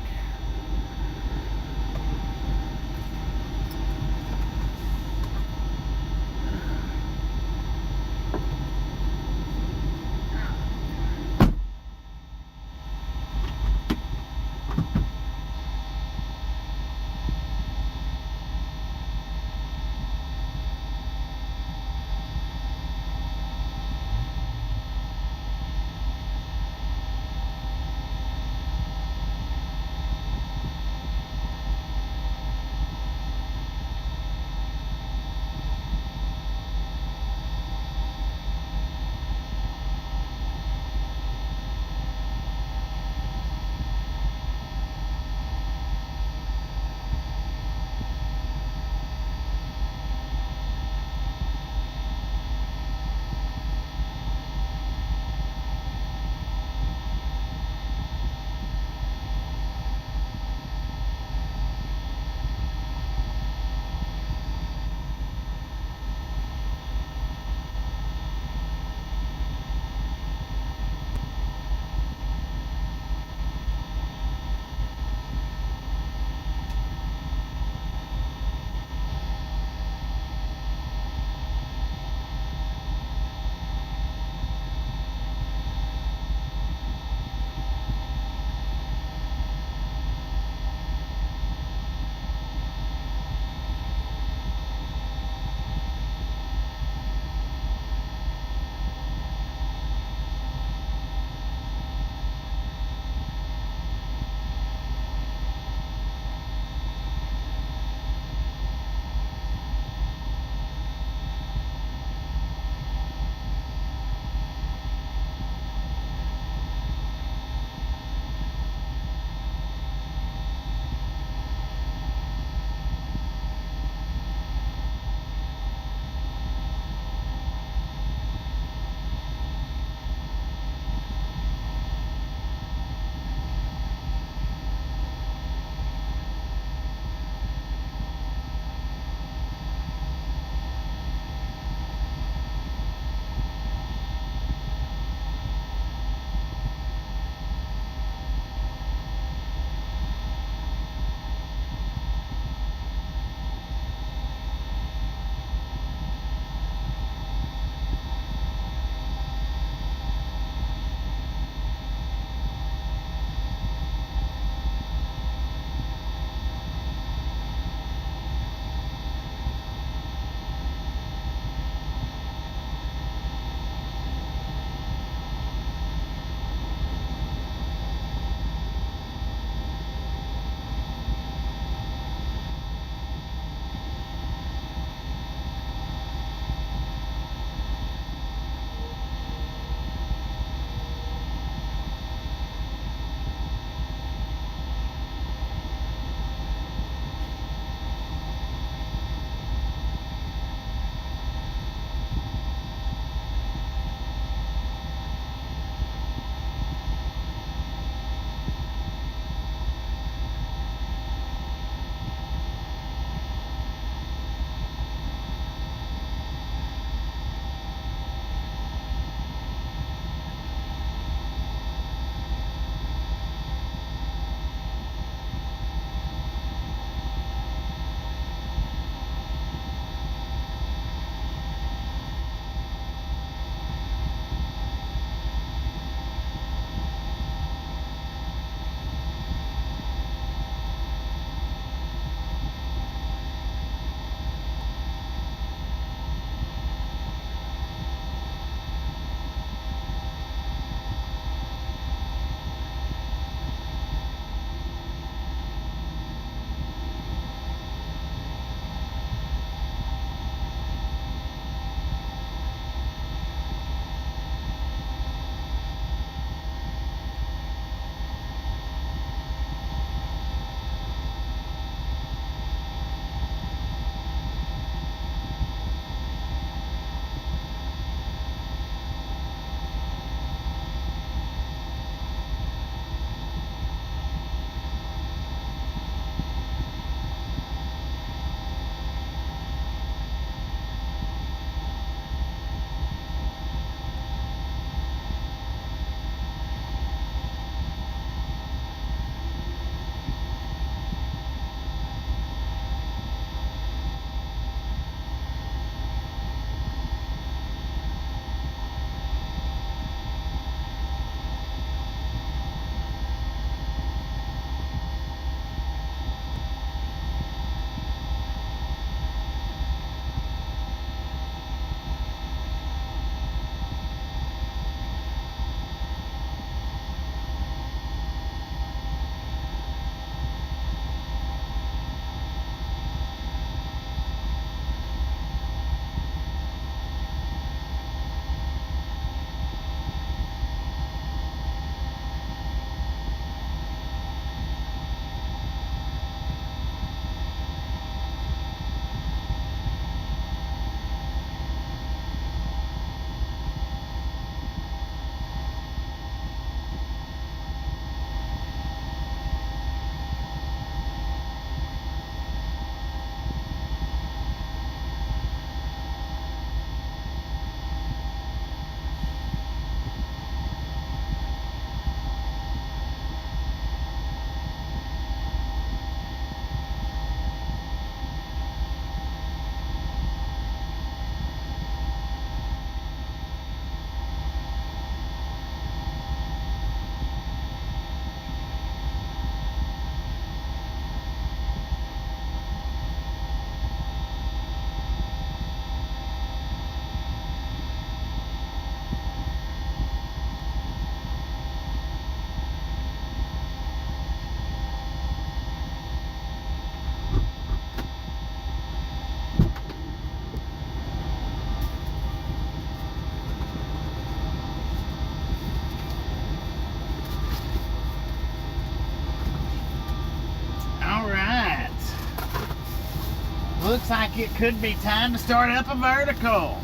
Looks like it could be time to start up a vertical.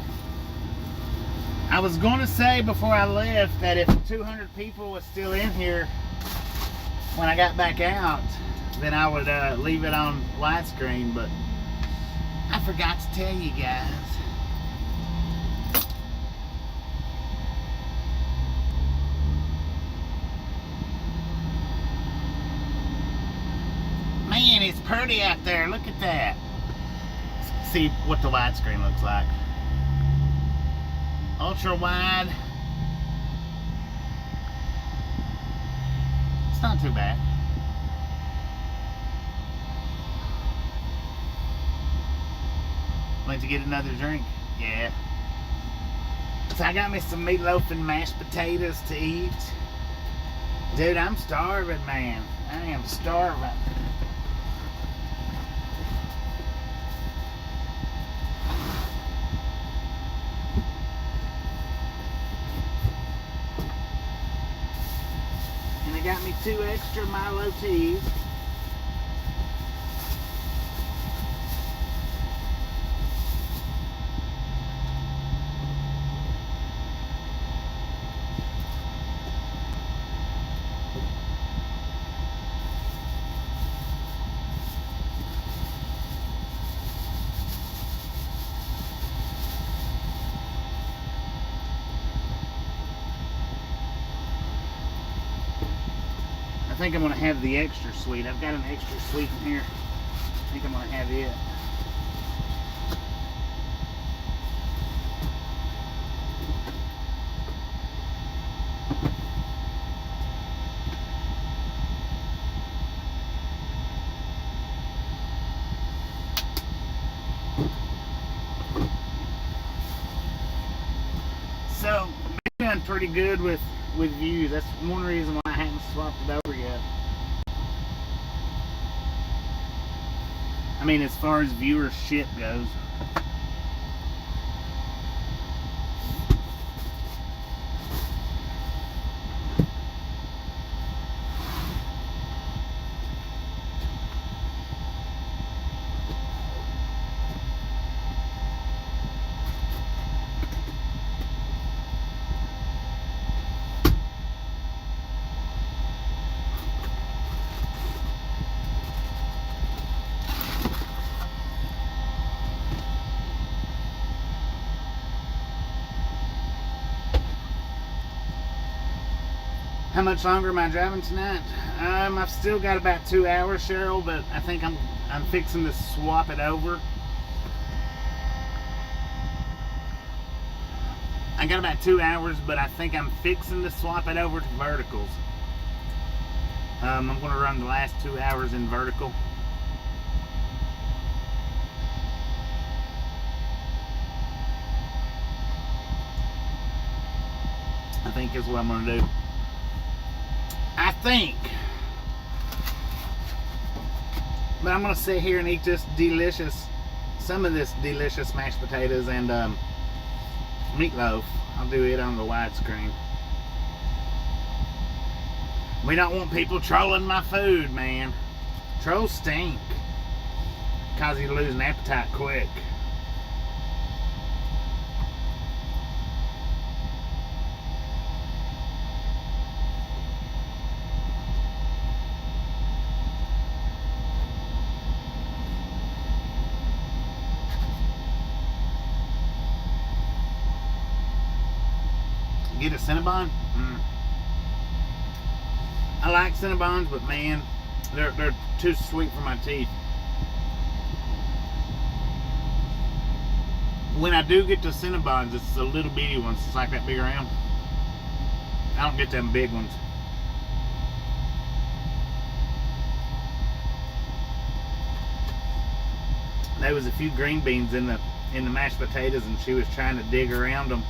I was going to say before I left that if 200 people was still in here when I got back out, then I would leave it on widescreen, but I forgot to tell you guys. Man, it's pretty out there. Look at that. See what the widescreen looks like. Ultra wide. It's not too bad. Went to get another drink. Yeah. So I got me some meatloaf and mashed potatoes to eat. Dude, I'm starving, man. I am starving. And I got me 2 extra Milo teas. I think I'm going to have the extra sweet. I've got an extra sweet in here. I think I'm going to have it. So, I'm doing pretty good with views. That's one reason why I haven't swapped it over yet. I mean, as far as viewership goes. How much longer am I driving tonight? I've still got about 2 hours, Cheryl, but I think I'm fixing to swap it over. I got about 2 hours, but I think I'm fixing to swap it over to verticals. I'm going to run the last 2 hours in vertical. I think is what I'm going to do. I think. But I'm going to sit here and eat some of this delicious mashed potatoes and meatloaf. I'll do it on the widescreen. We don't want people trolling my food, man. Trolls stink. Cause you lose an appetite quick. Get a Cinnabon? I like Cinnabons, but man, they're too sweet for my teeth. When I do get the Cinnabons, it's the little bitty ones. It's like that big around. I don't get them big ones. There was a few green beans in the mashed potatoes, and she was trying to dig around them.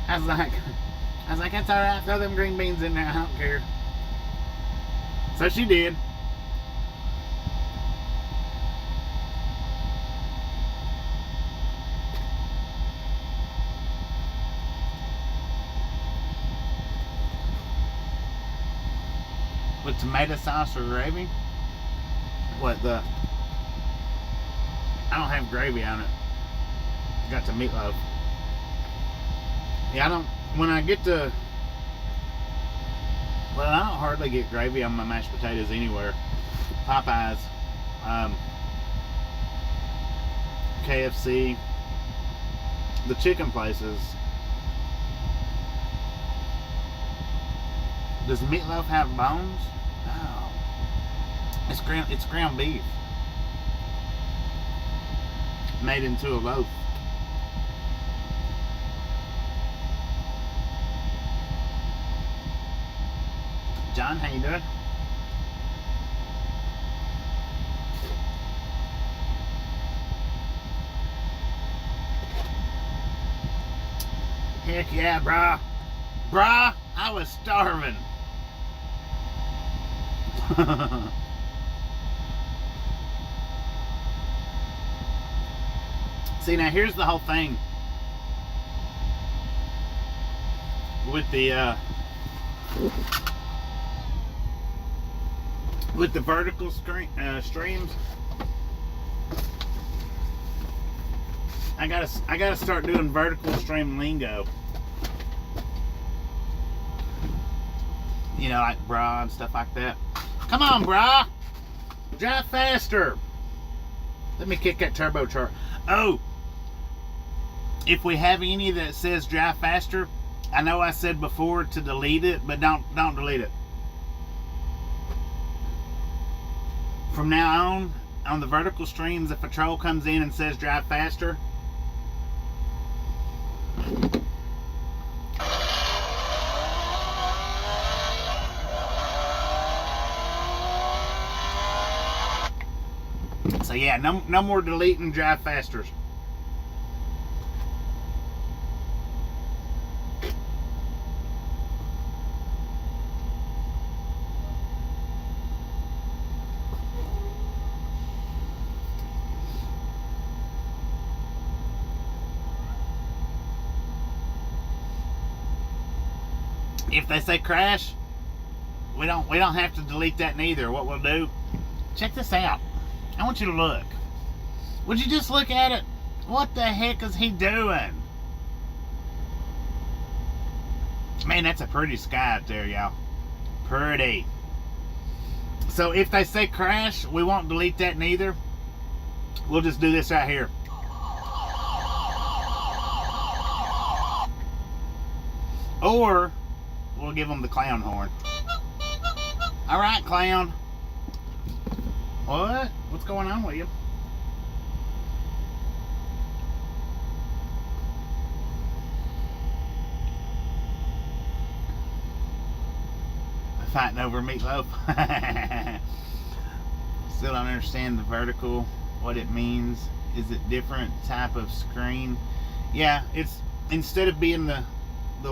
I was like, that's alright, throw them green beans in there, I don't care. So she did. With tomato sauce or gravy? What, the I don't have gravy on it. Got the meatloaf. Yeah, I don't. When I get to, well, I don't hardly get gravy on my mashed potatoes anywhere. Popeyes, KFC, the chicken places. Does meatloaf have bones? No. It's ground beef made into a loaf. John, how you doing? Heck yeah, brah. Brah, I was starving. See, now here's the whole thing with the vertical streams. I gotta start doing vertical stream lingo. You know, like brah and stuff like that. Come on, brah, drive faster. Let me kick that turbocharger. Oh, if we have any that says drive faster, I know I said before to delete it, but don't delete it. From now on the vertical streams, if a troll comes in and says drive faster, so yeah, no more deleting drive fasters. If they say crash, we don't have to delete that neither. What we'll do, check this out. I want you to look. Would you just look at it? What the heck is he doing? Man, that's a pretty sky out there, y'all. Pretty. So if they say crash, we won't delete that neither. We'll just do this right here. Or we'll give them the clown horn. All right, clown. What? What's going on with you? Fighting over meatloaf. Still don't understand the vertical, what it means. Is it different type of screen? Yeah, it's instead of being the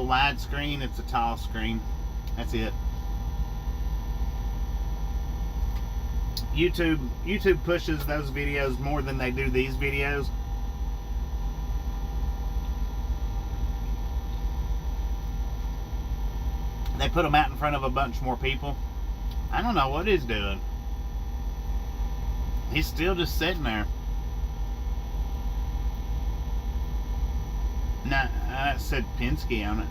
wide screen, it's a tall screen. That's it. YouTube pushes those videos more than they do these videos. They put them out in front of a bunch more people. I don't know what he's doing. He's still just sitting there. Nah, it said Penske on it.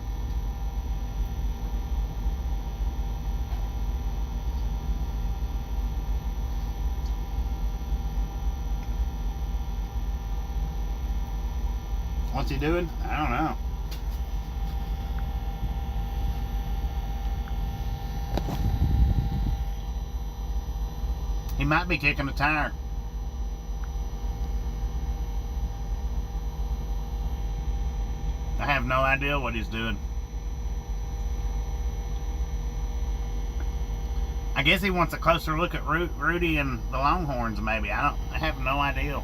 What's he doing? I don't know. He might be kicking a tire. I have no idea what he's doing. I guess he wants a closer look at Rudy and the Longhorns, maybe. I have no idea.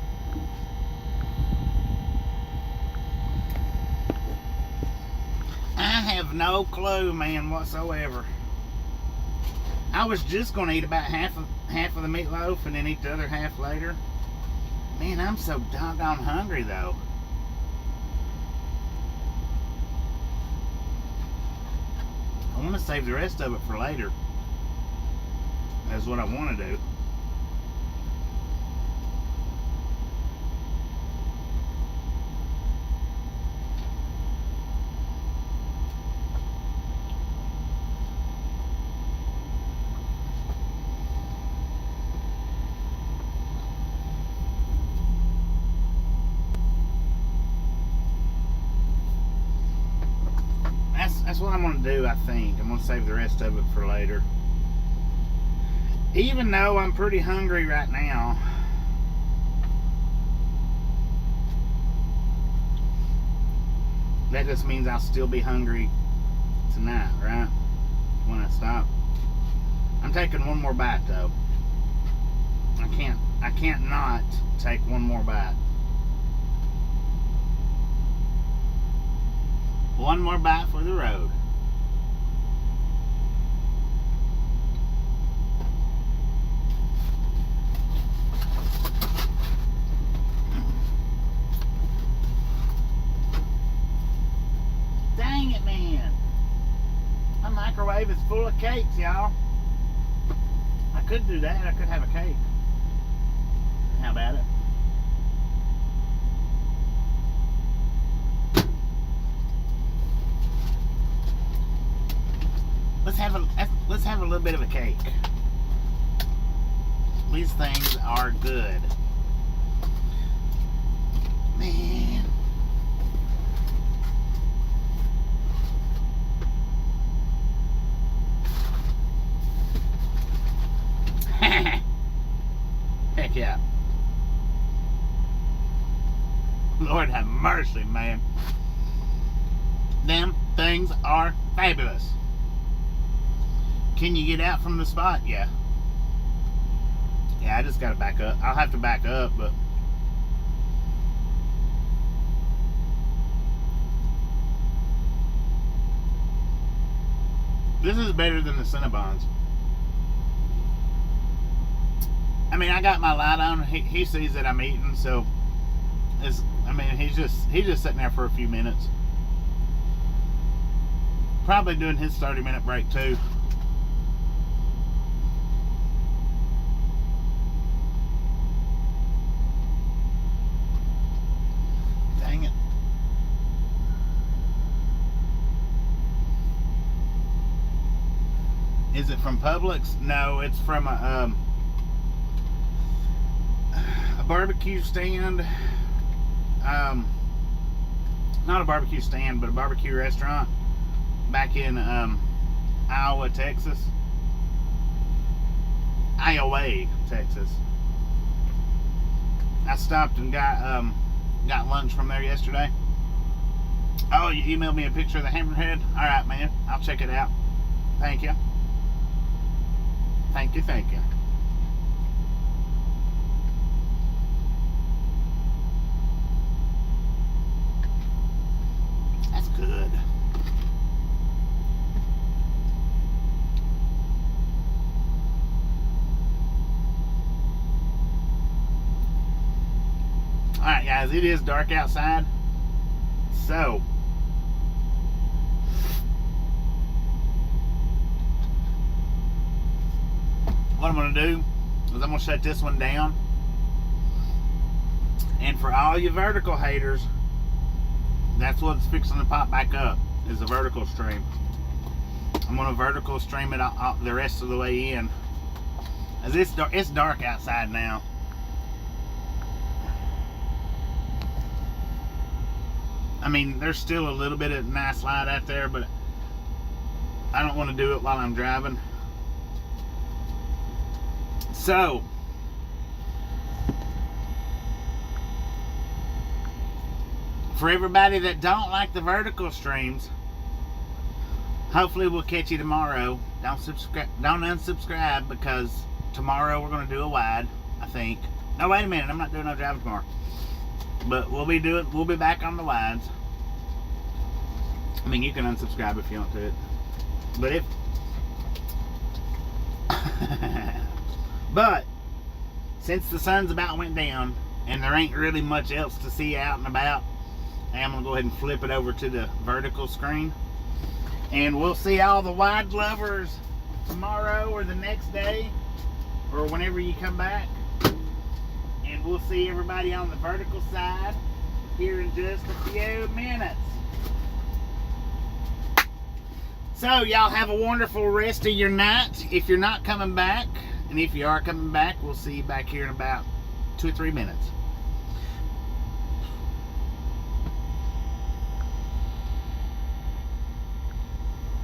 I have no clue, man, whatsoever. I was just going to eat about half of the meatloaf and then eat the other half later. Man, I'm so doggone hungry, though. I want to save the rest of it for later. That's what I want to do. what I'm going to do, I think. I'm going to save the rest of it for later. Even though I'm pretty hungry right now, that just means I'll still be hungry tonight, right? When I stop. I'm taking one more bite though. I can't not take one more bite. One more bite for the road. Dang it, man. My microwave is full of cakes, y'all. I could do that. I could have a cake. How about it? Let's have a little bit of a cake. These things are good. Man. Heck yeah. Lord have mercy, man. Them things are fabulous. Can you get out from the spot? Yeah. Yeah, I just gotta back up. I'll have to back up, but this is better than the Cinnabons. I mean, I got my light on. He sees that I'm eating, so he's just sitting there for a few minutes. Probably doing his 30-minute break too. Dang it. Is it from Publix? No, it's from a barbecue stand. Not a barbecue stand, but a barbecue restaurant back in Iowa, Texas. Iowa, Texas. I stopped and got lunch from there yesterday. Oh, you emailed me a picture of the hammerhead? Alright, man. I'll check it out. Thank you. Thank you, thank you. That's good. Alright guys, it is dark outside. So what I'm going to do is I'm going to shut this one down. And for all you vertical haters, that's what's fixing to pop back up, is the vertical stream. I'm going to vertical stream it the rest of the way in. As it's dark outside now. I mean, there's still a little bit of nice light out there, but I don't want to do it while I'm driving. So, for everybody that don't like the vertical streams, hopefully we'll catch you tomorrow. Don't unsubscribe, because tomorrow we're going to do a wide, I think. No, wait a minute, I'm not doing no driving tomorrow. But we'll be back on the wides. I mean, you can unsubscribe if you want to. But but since the sun's about went down and there ain't really much else to see out and about, I'm gonna go ahead and flip it over to the vertical screen, and we'll see all the wide lovers tomorrow or the next day or whenever you come back. And we'll see everybody on the vertical side here in just a few minutes. So y'all have a wonderful rest of your night if you're not coming back. And if you are coming back, we'll see you back here in about 2 or 3 minutes.